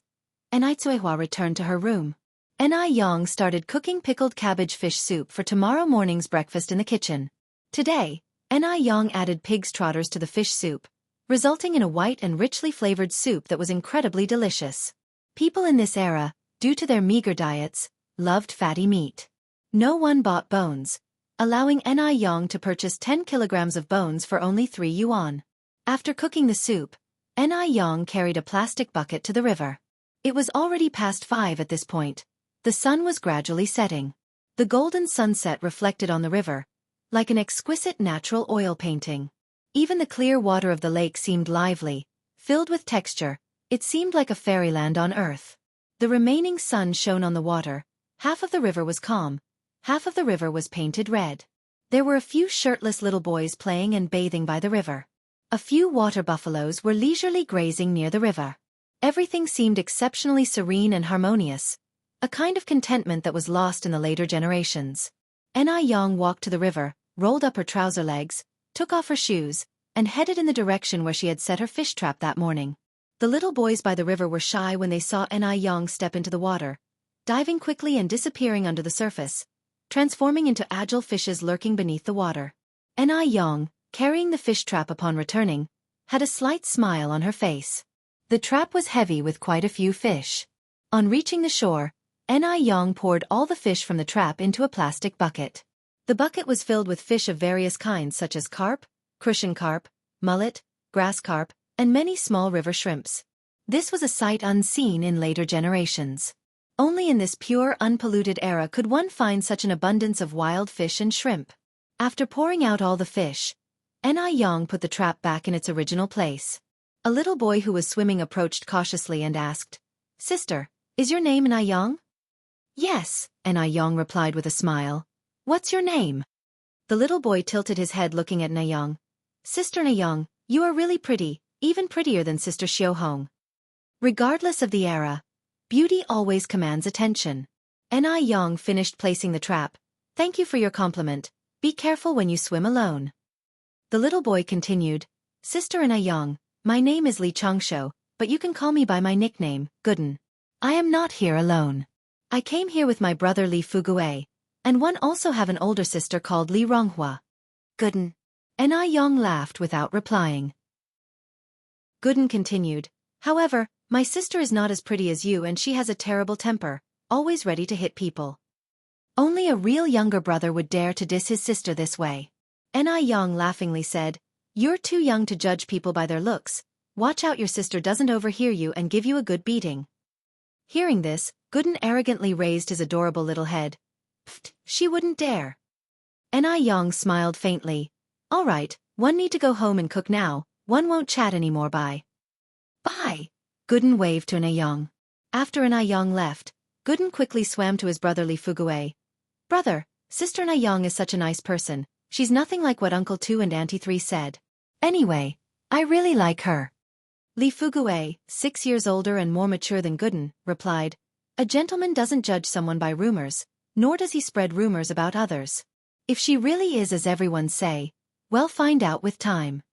Anew returned to her room. Anew started cooking pickled cabbage fish soup for tomorrow morning's breakfast in the kitchen. Today, Anew added pig's trotters to the fish soup, resulting in a white and richly flavored soup that was incredibly delicious. People in this era, due to their meager diets, loved fatty meat. No one bought bones, allowing Anew to purchase 10 kilograms of bones for only 3 yuan. After cooking the soup, Anew carried a plastic bucket to the river. It was already past 5 at this point. The sun was gradually setting. The golden sunset reflected on the river, like an exquisite natural oil painting. Even the clear water of the lake seemed lively, filled with texture. It seemed like a fairyland on earth. The remaining sun shone on the water. Half of the river was calm, half of the river was painted red. There were a few shirtless little boys playing and bathing by the river. A few water buffaloes were leisurely grazing near the river. Everything seemed exceptionally serene and harmonious, a kind of contentment that was lost in the later generations. Anew walked to the river, rolled up her trouser legs, took off her shoes, and headed in the direction where she had set her fish trap that morning. The little boys by the river were shy when they saw Anew step into the water, diving quickly and disappearing under the surface, transforming into agile fishes lurking beneath the water. Anew, carrying the fish trap upon returning, had a slight smile on her face. The trap was heavy with quite a few fish. On reaching the shore, Anew poured all the fish from the trap into a plastic bucket. The bucket was filled with fish of various kinds such as carp, crucian carp, mullet, grass carp, and many small river shrimps. This was a sight unseen in later generations. Only in this pure, unpolluted era could one find such an abundance of wild fish and shrimp. After pouring out all the fish, Anew put the trap back in its original place. A little boy who was swimming approached cautiously and asked, "Sister, is your name Anew?" "Yes," Anew replied with a smile. "What's your name?" The little boy tilted his head looking at Anew. "Sister Anew, you are really pretty, even prettier than Sister Xiaohong." Regardless of the era, beauty always commands attention. Anew finished placing the trap. "Thank you for your compliment. Be careful when you swim alone." The little boy continued, "Sister Anew, my name is Xianxia, but you can call me by my nickname, Gooden. I am not here alone. I came here with my brother Li Fugue, and one also have an older sister called Li Ronghua." "Gooden." Anew laughed without replying. Gooden continued, "However, my sister is not as pretty as you and she has a terrible temper, always ready to hit people. Only a real younger brother would dare to diss his sister this way." Anew laughingly said, "You're too young to judge people by their looks. Watch out your sister doesn't overhear you and give you a good beating." Hearing this, Gooden arrogantly raised his adorable little head. "Pfft, she wouldn't dare." Anew smiled faintly. "All right, one need to go home and cook now, one won't chat anymore, bye." "Bye." Gooden waved to Anew. After Anew left, Gooden quickly swam to his brother Li Fugue. "Brother, Sister Anew is such a nice person, she's nothing like what Uncle 2 and Auntie 3 said. Anyway, I really like her." Li Fugue, 6 years older and more mature than Gooden, replied, "A gentleman doesn't judge someone by rumors, nor does he spread rumors about others. If she really is as everyone say, we'll find out with time."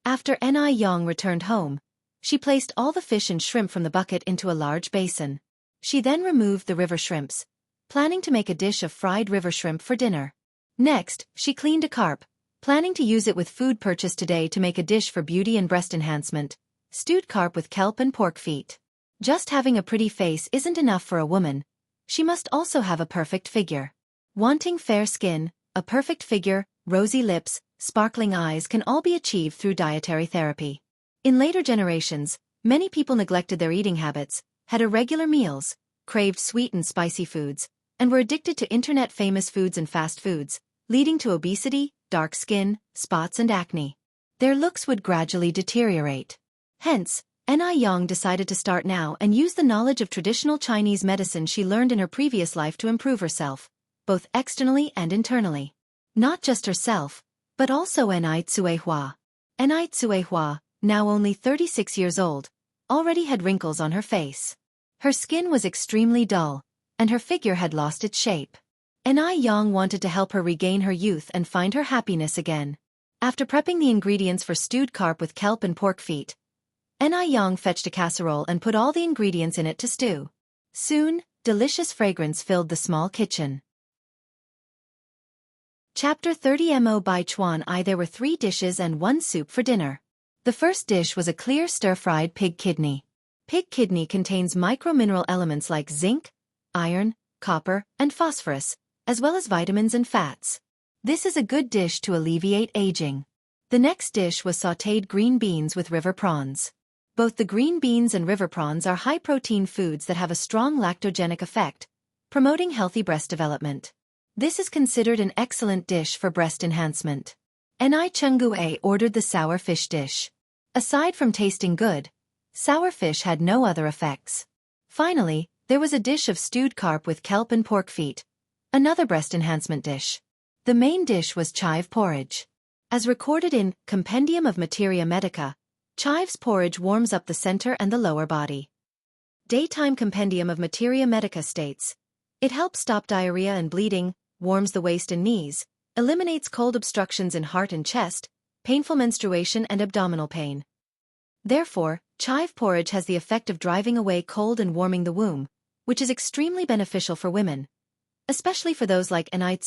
After Anew returned home, she placed all the fish and shrimp from the bucket into a large basin. She then removed the river shrimps, planning to make a dish of fried river shrimp for dinner. Next, she cleaned a carp, planning to use it with food purchased today to make a dish for beauty and breast enhancement, stewed carp with kelp and pork feet. Just having a pretty face isn't enough for a woman, she must also have a perfect figure. Wanting fair skin, a perfect figure, rosy lips, sparkling eyes can all be achieved through dietary therapy. In later generations, many people neglected their eating habits, had irregular meals, craved sweet and spicy foods, and were addicted to internet-famous foods and fast foods, leading to obesity, dark skin, spots and acne. Their looks would gradually deteriorate. Hence, Anew decided to start now and use the knowledge of traditional Chinese medicine she learned in her previous life to improve herself, both externally and internally. Not just herself, but also Anew Tsuehua. Anew Tsuehua, now only 36 years old, already had wrinkles on her face. Her skin was extremely dull, and her figure had lost its shape. Anew wanted to help her regain her youth and find her happiness again. After prepping the ingredients for stewed carp with kelp and pork feet, Anew fetched a casserole and put all the ingredients in it to stew. Soon, delicious fragrance filled the small kitchen. Chapter 30 Mo by Chuan I. There were 3 dishes and 1 soup for dinner. The first dish was a clear stir-fried pig kidney. Pig kidney contains micromineral elements like zinc, iron, copper, and phosphorus, as well as vitamins and fats. This is a good dish to alleviate aging. The next dish was sautéed green beans with river prawns. Both the green beans and river prawns are high-protein foods that have a strong lactogenic effect, promoting healthy breast development. This is considered an excellent dish for breast enhancement. Jianghu ordered the sour fish dish. Aside from tasting good, sour fish had no other effects. Finally, there was a dish of stewed carp with kelp and pork feet, another breast enhancement dish. The main dish was chive porridge. As recorded in Compendium of Materia Medica, chive's porridge warms up the center and the lower body. Daytime Compendium of Materia Medica states, it helps stop diarrhea and bleeding, warms the waist and knees, eliminates cold obstructions in heart and chest, painful menstruation and abdominal pain. Therefore, chive porridge has the effect of driving away cold and warming the womb, which is extremely beneficial for women, especially for those like Anew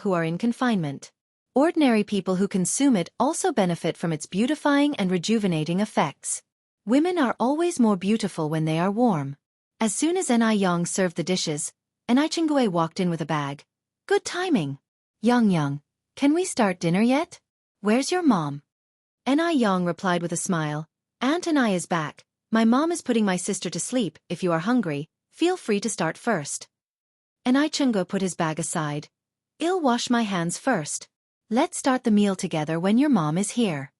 who are in confinement. Ordinary people who consume it also benefit from its beautifying and rejuvenating effects. Women are always more beautiful when they are warm. As soon as Anew served the dishes, Xianxia walked in with a bag. Good timing. Yang, can we start dinner yet? Where's your mom? Anew replied with a smile. Aunt Anai is back. My mom is putting my sister to sleep. If you are hungry, feel free to start first. Xianxia put his bag aside. I'll wash my hands first. Let's start the meal together when your mom is here.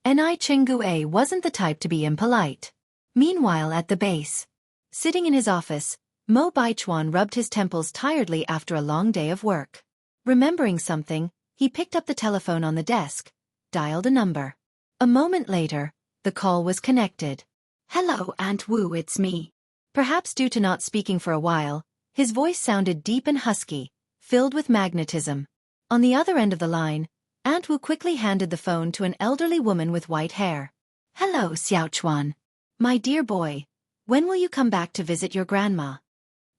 Xianxia wasn't the type to be impolite. Meanwhile, at the base, sitting in his office, Mo Baichuan rubbed his temples tiredly after a long day of work. Remembering something, he picked up the telephone on the desk, dialed a number. A moment later, the call was connected. Hello, Aunt Wu, it's me. Perhaps due to not speaking for a while, his voice sounded deep and husky, filled with magnetism. On the other end of the line, Aunt Wu quickly handed the phone to an elderly woman with white hair. Hello, Xiaochuan. My dear boy, when will you come back to visit your grandma?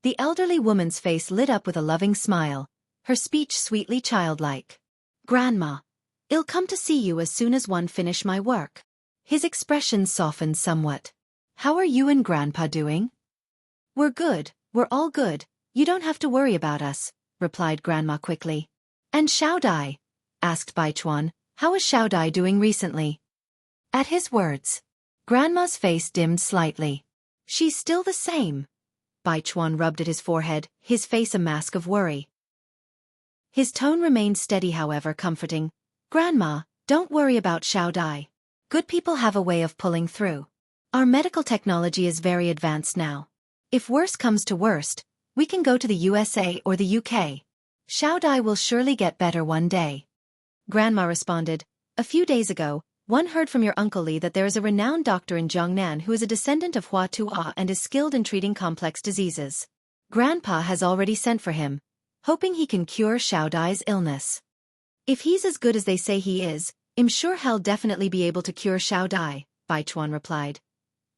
The elderly woman's face lit up with a loving smile, her speech sweetly childlike. Grandma, I'll come to see you as soon as one finish my work. His expression softened somewhat. How are you and Grandpa doing? We're good, we're all good. You don't have to worry about us, replied Grandma quickly. And Xiaodai? Asked Baichuan. How is Xiaodai doing recently? At his words, Grandma's face dimmed slightly. She's still the same. Baichuan rubbed at his forehead, his face a mask of worry. His tone remained steady, however comforting. Grandma, don't worry about Xiaodai. Good people have a way of pulling through. Our medical technology is very advanced now. If worse comes to worst, we can go to the USA or the UK. Xiaodai will surely get better one day. Grandma responded, a few days ago, one heard from your Uncle Li that there is a renowned doctor in Jiangnan who is a descendant of Hua Tuo and is skilled in treating complex diseases. Grandpa has already sent for him, hoping he can cure Xiaodai's illness. If he's as good as they say he is, I'm sure he'll definitely be able to cure Xiaodai, Baichuan replied.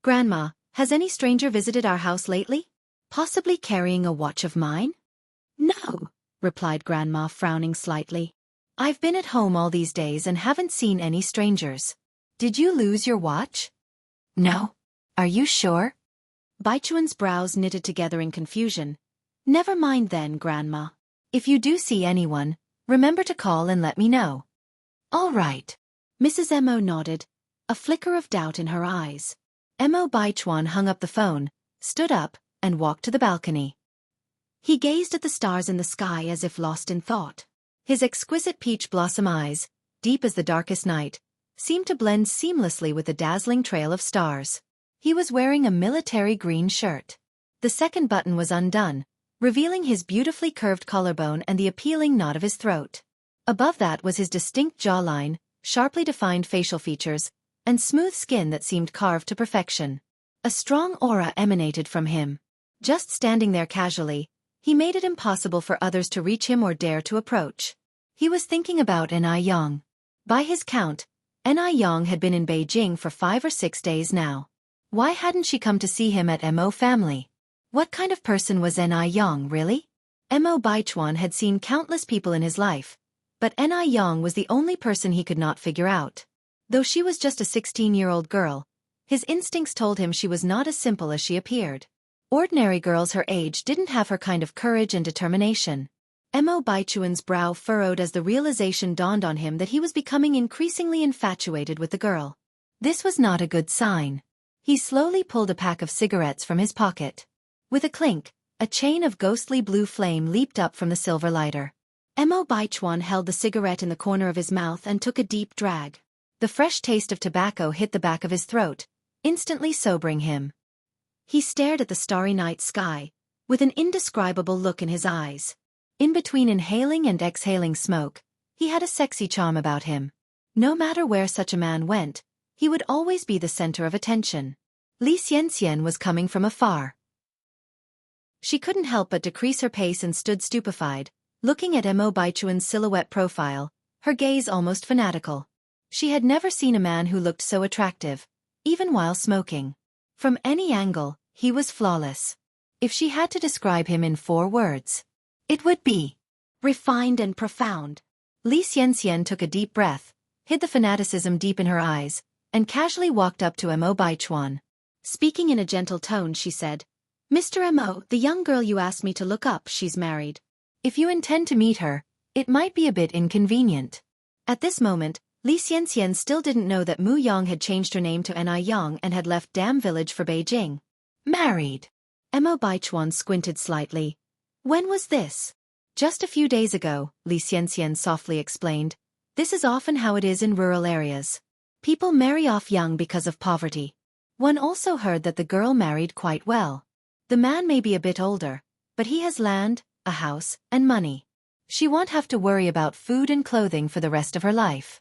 Grandma, has any stranger visited our house lately? Possibly carrying a watch of mine? No, replied Grandma, frowning slightly. I've been at home all these days and haven't seen any strangers. Did you lose your watch? No. Are you sure? Baichuan's brows knitted together in confusion. Never mind then, Grandma. If you do see anyone, remember to call and let me know. All right. Mrs. Mo nodded, a flicker of doubt in her eyes. Mo Baichuan hung up the phone, stood up, and walked to the balcony. He gazed at the stars in the sky as if lost in thought. His exquisite peach blossom eyes, deep as the darkest night, seemed to blend seamlessly with the dazzling trail of stars. He was wearing a military green shirt. The second button was undone, revealing his beautifully curved collarbone and the appealing knot of his throat. Above that was his distinct jawline, sharply defined facial features, and smooth skin that seemed carved to perfection. A strong aura emanated from him. Just standing there casually, he made it impossible for others to reach him or dare to approach. He was thinking about Anew. By his count, Anew had been in Beijing for 5 or 6 days now. Why hadn't she come to see him at Mo family? What kind of person was Anew really? Mo Baichuan had seen countless people in his life, but Anew was the only person he could not figure out. Though she was just a 16-year-old girl, his instincts told him she was not as simple as she appeared. Ordinary girls her age didn't have her kind of courage and determination. Mo Baichuan's brow furrowed as the realization dawned on him that he was becoming increasingly infatuated with the girl. This was not a good sign. He slowly pulled a pack of cigarettes from his pocket. With a clink, a chain of ghostly blue flame leaped up from the silver lighter. Mo Baichuan held the cigarette in the corner of his mouth and took a deep drag. The fresh taste of tobacco hit the back of his throat, instantly sobering him. He stared at the starry night sky, with an indescribable look in his eyes. In between inhaling and exhaling smoke, he had a sexy charm about him. No matter where such a man went, he would always be the center of attention. Xianxia was coming from afar. She couldn't help but decrease her pace and stood stupefied, looking at Mo Baichuan's silhouette profile, her gaze almost fanatical. She had never seen a man who looked so attractive. even while smoking. From any angle, he was flawless. If she had to describe him in 4 words, it would be refined and profound. Li Xianxian took a deep breath, hid the fanaticism deep in her eyes, and casually walked up to Mo Baichuan. Speaking in a gentle tone, she said, "Mr. Mo, the young girl you asked me to look up, she's married. If you intend to meet her, it might be a bit inconvenient." At this moment, Li Xianxian still didn't know that Mu Yang had changed her name to Anai Yang and had left Dam Village for Beijing. Married. Mo Baichuan squinted slightly. When was this? Just a few days ago, Li Xianxian softly explained. This is often how it is in rural areas. People marry off young because of poverty. One also heard that the girl married quite well. The man may be a bit older, but he has land, a house, and money. She won't have to worry about food and clothing for the rest of her life.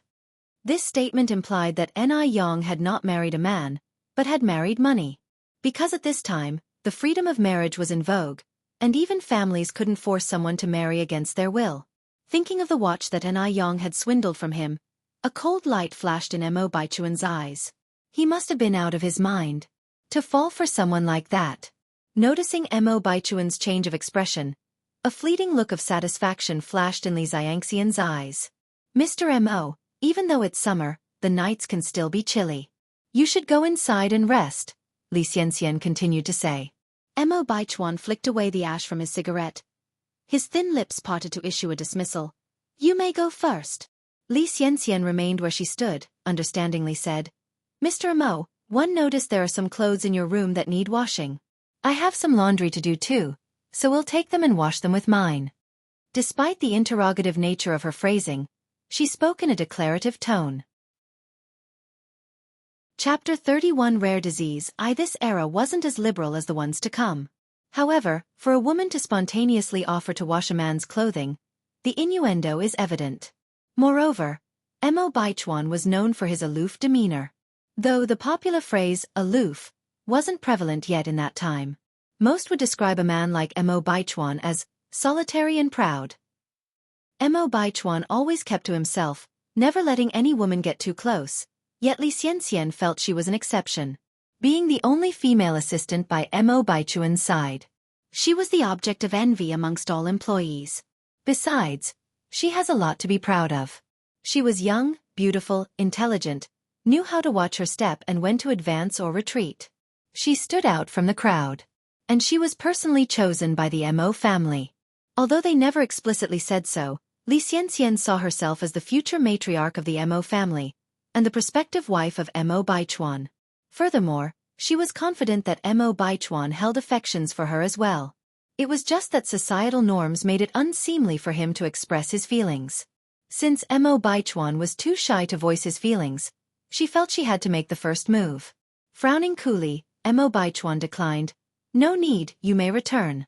This statement implied that Ni Yang had not married a man, but had married money. Because at this time, the freedom of marriage was in vogue, and even families couldn't force someone to marry against their will. Thinking of the watch that Ni Yang had swindled from him, a cold light flashed in Mo Baichuan's eyes. He must have been out of his mind to fall for someone like that. Noticing Mo Baichuan's change of expression, a fleeting look of satisfaction flashed in Li Xianxian's eyes. "Mr. Mo, even though it's summer, the nights can still be chilly. You should go inside and rest," Li Xianxian continued to say. Mo Baichuan flicked away the ash from his cigarette. His thin lips parted to issue a dismissal. "You may go first." Li Xianxian remained where she stood, understandingly said, "Mr. Mo, one noticed there are some clothes in your room that need washing. I have some laundry to do too, so we'll take them and wash them with mine." Despite the interrogative nature of her phrasing, she spoke in a declarative tone. Chapter 31 Rare Disease. This era wasn't as liberal as the ones to come. However, for a woman to spontaneously offer to wash a man's clothing, the innuendo is evident. Moreover, Mo Baichuan was known for his aloof demeanor. Though the popular phrase, aloof, wasn't prevalent yet in that time, most would describe a man like Mo Baichuan as solitary and proud. Mo Baichuan always kept to himself, never letting any woman get too close, yet Li Xianxian felt she was an exception. Being the only female assistant by Mo Baichuan's side, she was the object of envy amongst all employees. Besides, she has a lot to be proud of. She was young, beautiful, intelligent, knew how to watch her step and when to advance or retreat. She stood out from the crowd. And she was personally chosen by the Mo family. Although they never explicitly said so, Li Xianxian saw herself as the future matriarch of the Mo family, and the prospective wife of Mo Baichuan. Furthermore, she was confident that Mo Baichuan held affections for her as well. It was just that societal norms made it unseemly for him to express his feelings. Since Mo Baichuan was too shy to voice his feelings, she felt she had to make the first move. Frowning coolly, Mo Baichuan declined. "No need, you may return."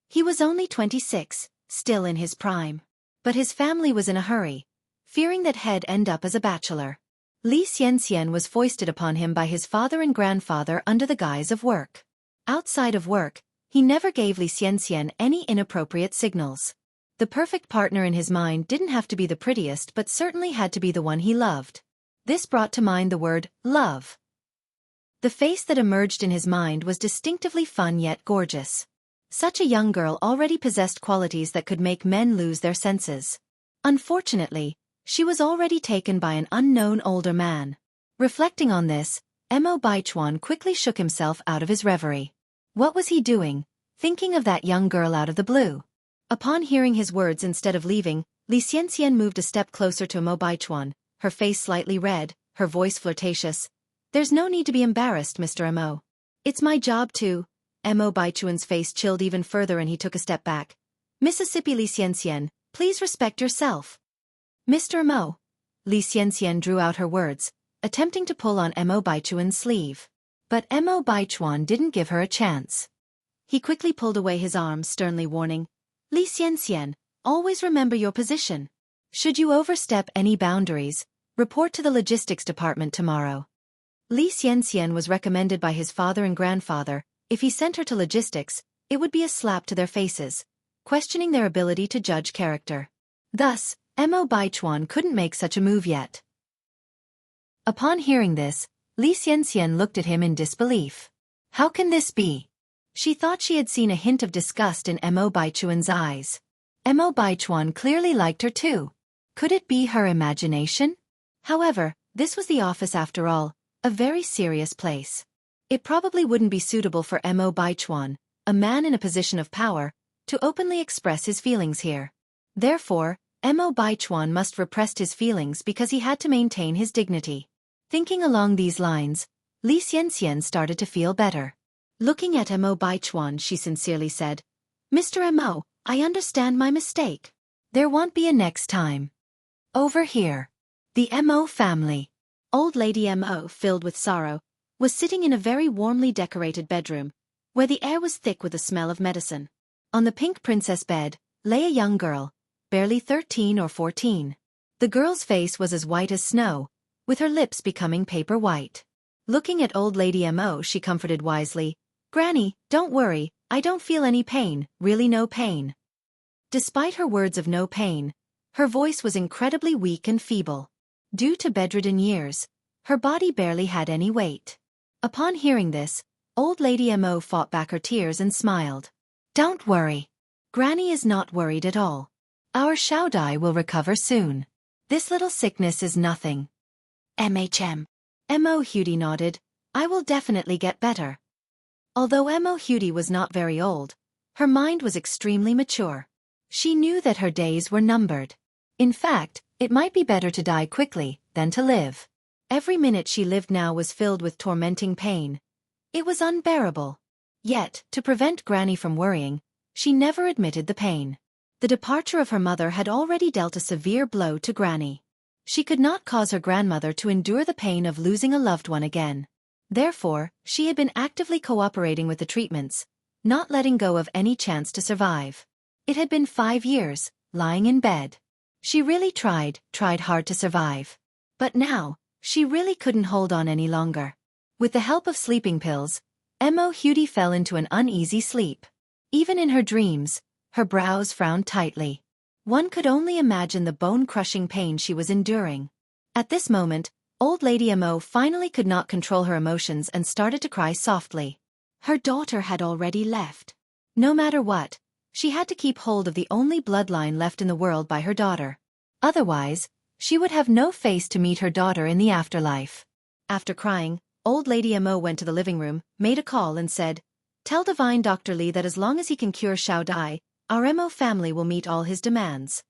He was only 26, still in his prime. But his family was in a hurry, fearing that he'd end up as a bachelor. Li Xianxian was foisted upon him by his father and grandfather under the guise of work. Outside of work, he never gave Li Xianxian any inappropriate signals. The perfect partner in his mind didn't have to be the prettiest but certainly had to be the one he loved. This brought to mind the word, love. The face that emerged in his mind was distinctively fun yet gorgeous. Such a young girl already possessed qualities that could make men lose their senses. Unfortunately, she was already taken by an unknown older man. Reflecting on this, Mo Baichuan quickly shook himself out of his reverie. What was he doing, thinking of that young girl out of the blue? Upon hearing his words, instead of leaving, Li Xianxian moved a step closer to Mo Baichuan, her face slightly red, her voice flirtatious. "There's no need to be embarrassed, Mr. Mo. It's my job to..." Mo Baichuan's face chilled even further and he took a step back. "Mississippi Li Xianxian, please respect yourself." "Mr. Mo." Li Xianxian drew out her words, attempting to pull on Mo Baichuan's sleeve. But Mo Baichuan didn't give her a chance. He quickly pulled away his arm, sternly warning, "Li Xianxian, always remember your position. Should you overstep any boundaries, report to the logistics department tomorrow." Li Xianxian was recommended by his father and grandfather. If he sent her to logistics, it would be a slap to their faces, questioning their ability to judge character. Thus, Mo Baichuan couldn't make such a move yet. Upon hearing this, Xianxia looked at him in disbelief. How can this be? She thought she had seen a hint of disgust in Mo Baichuan's eyes. Mo Baichuan clearly liked her too. Could it be her imagination? However, this was the office after all, a very serious place. It probably wouldn't be suitable for Mo Baichuan, a man in a position of power, to openly express his feelings here. Therefore, Mo Baichuan must repress his feelings because he had to maintain his dignity. Thinking along these lines, Xianxia started to feel better. Looking at Mo Baichuan, she sincerely said, "Mr. Mo, I understand my mistake. There won't be a next time." Over here. The Mo family. Old Lady Mo, filled with sorrow, was sitting in a very warmly decorated bedroom, where the air was thick with the smell of medicine. On the pink princess bed lay a young girl, barely 13 or 14. The girl's face was as white as snow, with her lips becoming paper white. Looking at Old Lady Mo, she comforted wisely, "Granny, don't worry, I don't feel any pain, really no pain." Despite her words of no pain, her voice was incredibly weak and feeble. Due to bedridden years, her body barely had any weight. Upon hearing this, Old Lady Mo fought back her tears and smiled. "Don't worry. Granny is not worried at all. Our Xiaodai will recover soon. This little sickness is nothing." Mo Hudi nodded, "I will definitely get better." Although Mo Hudi was not very old, her mind was extremely mature. She knew that her days were numbered. In fact, it might be better to die quickly than to live. Every minute she lived now was filled with tormenting pain. It was unbearable. Yet, to prevent Granny from worrying, she never admitted the pain. The departure of her mother had already dealt a severe blow to Granny. She could not cause her grandmother to endure the pain of losing a loved one again. Therefore, she had been actively cooperating with the treatments, not letting go of any chance to survive. It had been 5 years, lying in bed. She really tried hard to survive. But now, she really couldn't hold on any longer. With the help of sleeping pills, Mo Hudi fell into an uneasy sleep. Even in her dreams, her brows frowned tightly. One could only imagine the bone-crushing pain she was enduring. At this moment, Old Lady Mo finally could not control her emotions and started to cry softly. Her daughter had already left. No matter what, she had to keep hold of the only bloodline left in the world by her daughter. Otherwise, she would have no face to meet her daughter in the afterlife. After crying, Old Lady Mo went to the living room, made a call and said, "Tell Divine Dr. Li that as long as he can cure Xiao Dai, our Mo family will meet all his demands."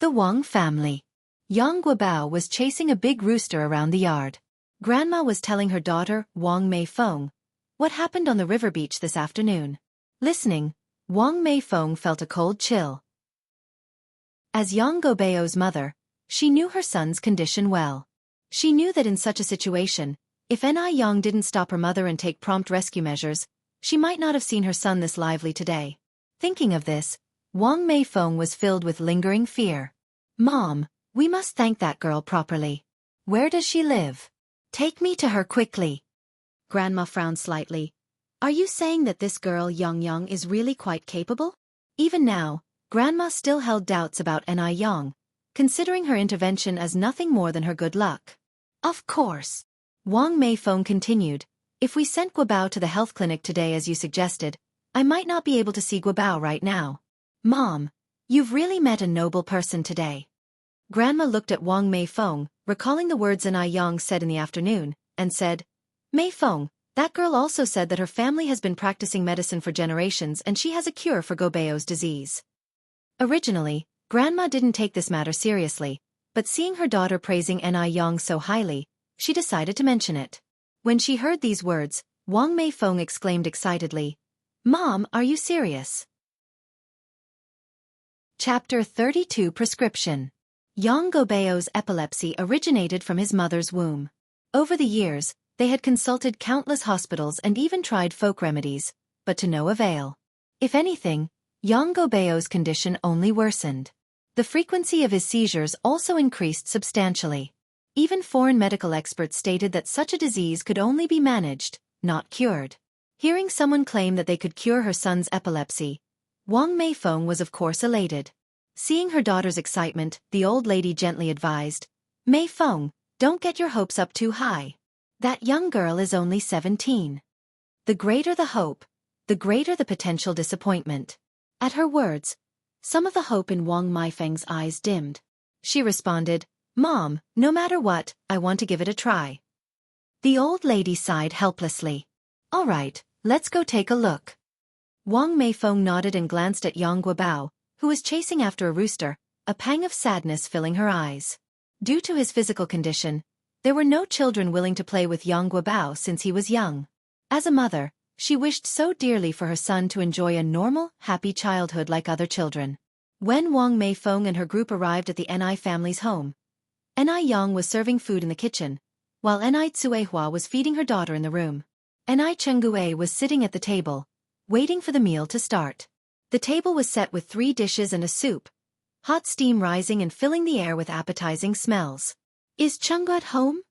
The Wang family. Yang Guobao was chasing a big rooster around the yard. Grandma was telling her daughter, Wang Meifeng, what happened on the river beach this afternoon. Listening, Wang Meifeng felt a cold chill. As Yang Guobao's mother, she knew her son's condition well. She knew that in such a situation, if Yang didn't stop her mother and take prompt rescue measures, she might not have seen her son this lively today. Thinking of this, Wang Meifeng was filled with lingering fear. "Mom, we must thank that girl properly. Where does she live? Take me to her quickly." Grandma frowned slightly. "Are you saying that this girl Yang is really quite capable?" Even now, Grandma still held doubts about Yang, considering her intervention as nothing more than her good luck. "Of course," Wang Meifeng continued, "if we sent Guobao to the health clinic today as you suggested, I might not be able to see Guobao right now. Mom, you've really met a noble person today." Grandma looked at Wang Meifeng, recalling the words Yang said in the afternoon, and said, "Meifeng, that girl also said that her family has been practicing medicine for generations and she has a cure for Guobao's disease." Originally, Grandma didn't take this matter seriously, but seeing her daughter praising Yang so highly, she decided to mention it. When she heard these words, Wang Meifeng exclaimed excitedly, "Mom, are you serious?" Chapter 32 Prescription. Yang Guobao's epilepsy originated from his mother's womb. Over the years, they had consulted countless hospitals and even tried folk remedies, but to no avail. If anything, Yang Guobao's condition only worsened. The frequency of his seizures also increased substantially. Even foreign medical experts stated that such a disease could only be managed, not cured. Hearing someone claim that they could cure her son's epilepsy, Wang Meifeng was of course elated. Seeing her daughter's excitement, the old lady gently advised, "Meifeng, don't get your hopes up too high. That young girl is only 17. The greater the hope, the greater the potential disappointment. At her words, some of the hope in Wang Meifeng's eyes dimmed. She responded, Mom, no matter what, I want to give it a try. The old lady sighed helplessly. All right, let's go take a look. Wang Meifeng nodded and glanced at Yang Guobao, who was chasing after a rooster, a pang of sadness filling her eyes. Due to his physical condition, there were no children willing to play with Yang Guobao since he was young. As a mother, she wished so dearly for her son to enjoy a normal, happy childhood like other children. When Wang Meifeng and her group arrived at the Ni family's home, Ni Yang was serving food in the kitchen, while Ni Tsuehua was feeding her daughter in the room. Ni Chengguei was sitting at the table, waiting for the meal to start. The table was set with 3 dishes and a soup, hot steam rising and filling the air with appetizing smells. Is Chenggu at home?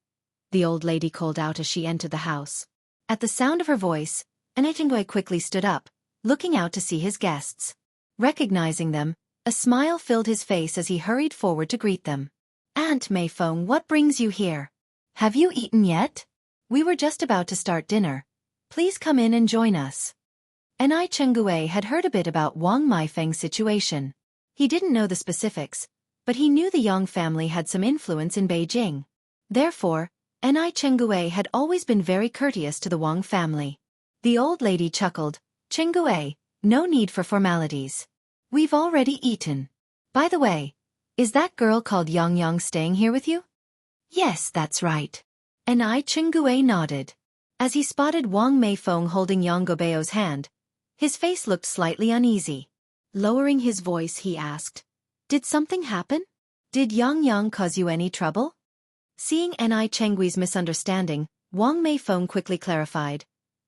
The old lady called out as she entered the house. At the sound of her voice, Ni Chengguei quickly stood up, looking out to see his guests. Recognizing them, a smile filled his face as he hurried forward to greet them. Aunt Meifeng, what brings you here? Have you eaten yet? We were just about to start dinner. Please come in and join us. Ni Chengguei had heard a bit about Wang Meifeng's situation. He didn't know the specifics, but he knew the Yang family had some influence in Beijing. Therefore, Ni Chengguei had always been very courteous to the Wang family. The old lady chuckled, Chengguei, no need for formalities. We've already eaten. By the way, is that girl called Yang staying here with you? Yes, that's right. Ni Chengguei nodded. As he spotted Wang Meifeng holding Yang Guobao's hand, his face looked slightly uneasy. Lowering his voice, he asked, Did something happen? Did Yang cause you any trouble? Seeing Ni Chenggui's misunderstanding, Wang Meifeng quickly clarified.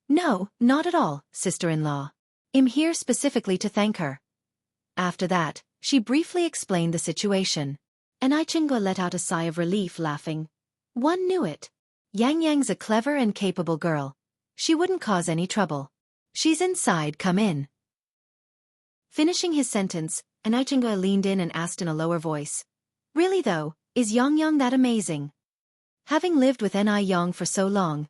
No, not at all, sister-in-law. I'm here specifically to thank her. After that, she briefly explained the situation. Ni Chengguo let out a sigh of relief, laughing. One knew it. Yang's a clever and capable girl. She wouldn't cause any trouble. She's inside, come in. Finishing his sentence, Ni Chengguo leaned in and asked in a lower voice. Really though, is Yang that amazing? Having lived with Ni Yang for so long,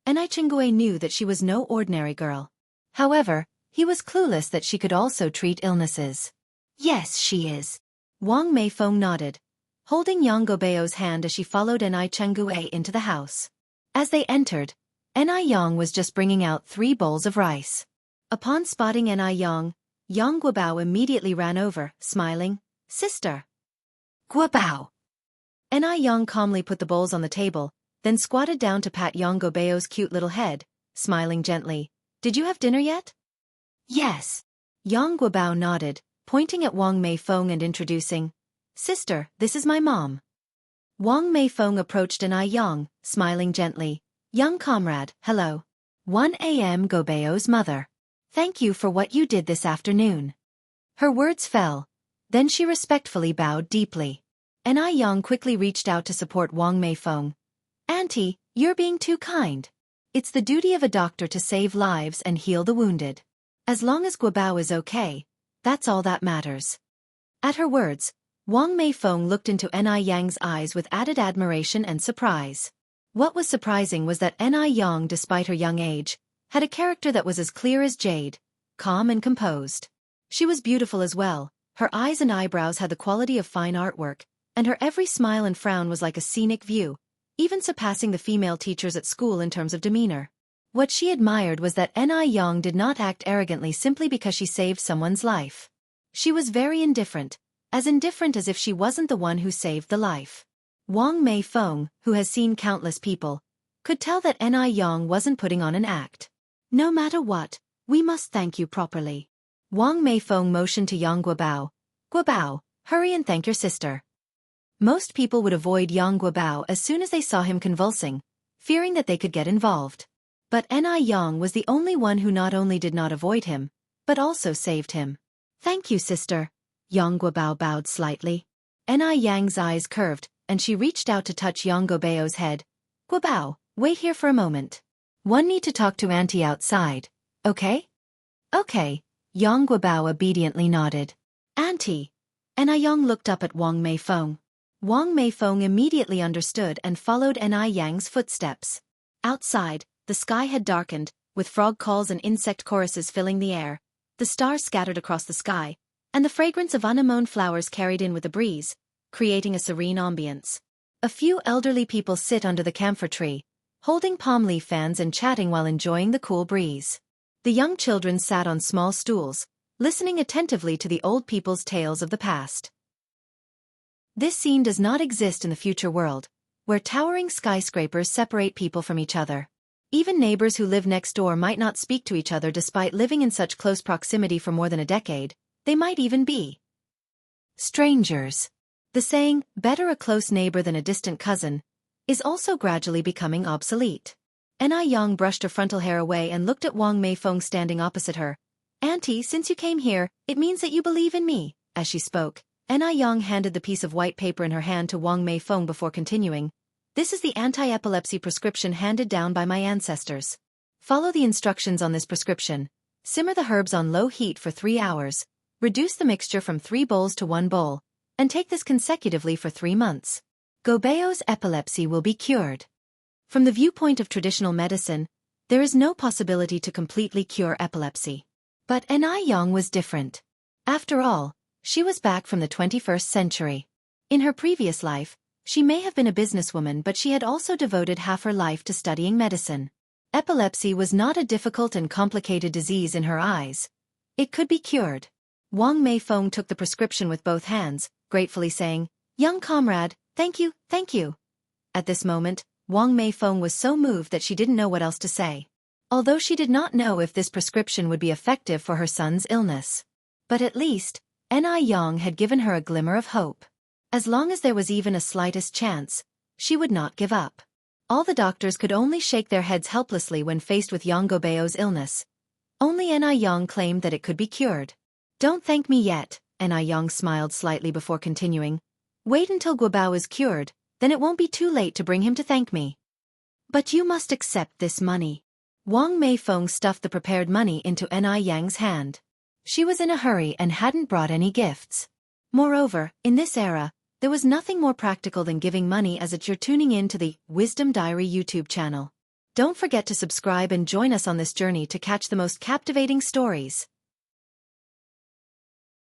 Ni Chengguo knew that she was no ordinary girl. However, he was clueless that she could also treat illnesses. Yes, she is. Wang Meifeng nodded, holding Yang Guobao's hand as she followed Ni Chengguo into the house. As they entered, Ni Yang was just bringing out 3 bowls of rice. Upon spotting Ni Yang Guobao immediately ran over, smiling, Sister. Guobao. Ni Yang calmly put the bowls on the table, then squatted down to pat Yang Guobao's cute little head, smiling gently. Did you have dinner yet? Yes. Yang Guobao nodded, pointing at Wang Meifeng and introducing, Sister, this is my mom. Wang Meifeng approached Ni Yang, smiling gently. Young comrade, hello. 1 a.m. Guobao's mother. Thank you for what you did this afternoon. Her words fell. Then she respectfully bowed deeply. Ni Yang quickly reached out to support Wang Meifeng. Auntie, you're being too kind. It's the duty of a doctor to save lives and heal the wounded. As long as Guobao is okay, that's all that matters. At her words, Wang Meifeng looked into Ni Yang's eyes with added admiration and surprise. What was surprising was that Ni Yang, despite her young age, had a character that was as clear as jade, calm and composed. She was beautiful as well, her eyes and eyebrows had the quality of fine artwork, and her every smile and frown was like a scenic view, even surpassing the female teachers at school in terms of demeanor. What she admired was that Ni Yang did not act arrogantly simply because she saved someone's life. She was very indifferent as if she wasn't the one who saved the life. Wang Meifeng, who has seen countless people, could tell that Ni Yang wasn't putting on an act. No matter what, we must thank you properly. Wang Meifeng motioned to Yang Guobao. Guobao, hurry and thank your sister. Most people would avoid Yang Guobao as soon as they saw him convulsing, fearing that they could get involved. But Ni Yang was the only one who not only did not avoid him, but also saved him. Thank you, sister. Yang Guobao bowed slightly. Ni Yang's eyes curved, and she reached out to touch Yang Guobao's head. Guobao, wait here for a moment. One need to talk to Auntie outside, okay? Okay. Yang Guobao obediently nodded. Auntie. Ni Yang looked up at Wang Meifeng. Wang Meifeng immediately understood and followed Ni Yang's footsteps. Outside, the sky had darkened, with frog calls and insect choruses filling the air, the stars scattered across the sky, and the fragrance of unknown flowers carried in with the breeze, creating a serene ambience. A few elderly people sit under the camphor tree, holding palm leaf fans and chatting while enjoying the cool breeze. The young children sat on small stools, listening attentively to the old people's tales of the past. This scene does not exist in the future world, where towering skyscrapers separate people from each other. Even neighbors who live next door might not speak to each other despite living in such close proximity for more than a decade. They might even be strangers. The saying, better a close neighbor than a distant cousin, is also gradually becoming obsolete. Anew brushed her frontal hair away and looked at Wang Meifeng standing opposite her. Auntie, since you came here, it means that you believe in me. As she spoke, Anew handed the piece of white paper in her hand to Wang Meifeng before continuing. This is the anti-epilepsy prescription handed down by my ancestors. Follow the instructions on this prescription. Simmer the herbs on low heat for 3 hours. Reduce the mixture from 3 bowls to 1 bowl, and take this consecutively for 3 months. Gobeo's epilepsy will be cured. From the viewpoint of traditional medicine, there is no possibility to completely cure epilepsy. But Anew was different. After all, she was back from the 21st century. In her previous life, she may have been a businesswoman, but she had also devoted half her life to studying medicine. Epilepsy was not a difficult and complicated disease in her eyes. It could be cured. Wang Meifeng took the prescription with both hands, gratefully saying, "Young comrade, thank you, thank you." At this moment, Wang Meifeng was so moved that she didn't know what else to say. Although she did not know if this prescription would be effective for her son's illness. But at least, Anew had given her a glimmer of hope. As long as there was even a slightest chance, she would not give up. All the doctors could only shake their heads helplessly when faced with Yang Gobeo's illness. Only Anew claimed that it could be cured. "Don't thank me yet," Anew smiled slightly before continuing. "Wait until Guobao is cured, then it won't be too late to bring him to thank me. But you must accept this money." Wang Meifeng stuffed the prepared money into Anew's hand. She was in a hurry and hadn't brought any gifts. Moreover, in this era, there was nothing more practical than giving money. As you're tuning in to the Wisdom Diary YouTube channel. Don't forget to subscribe and join us on this journey to catch the most captivating stories.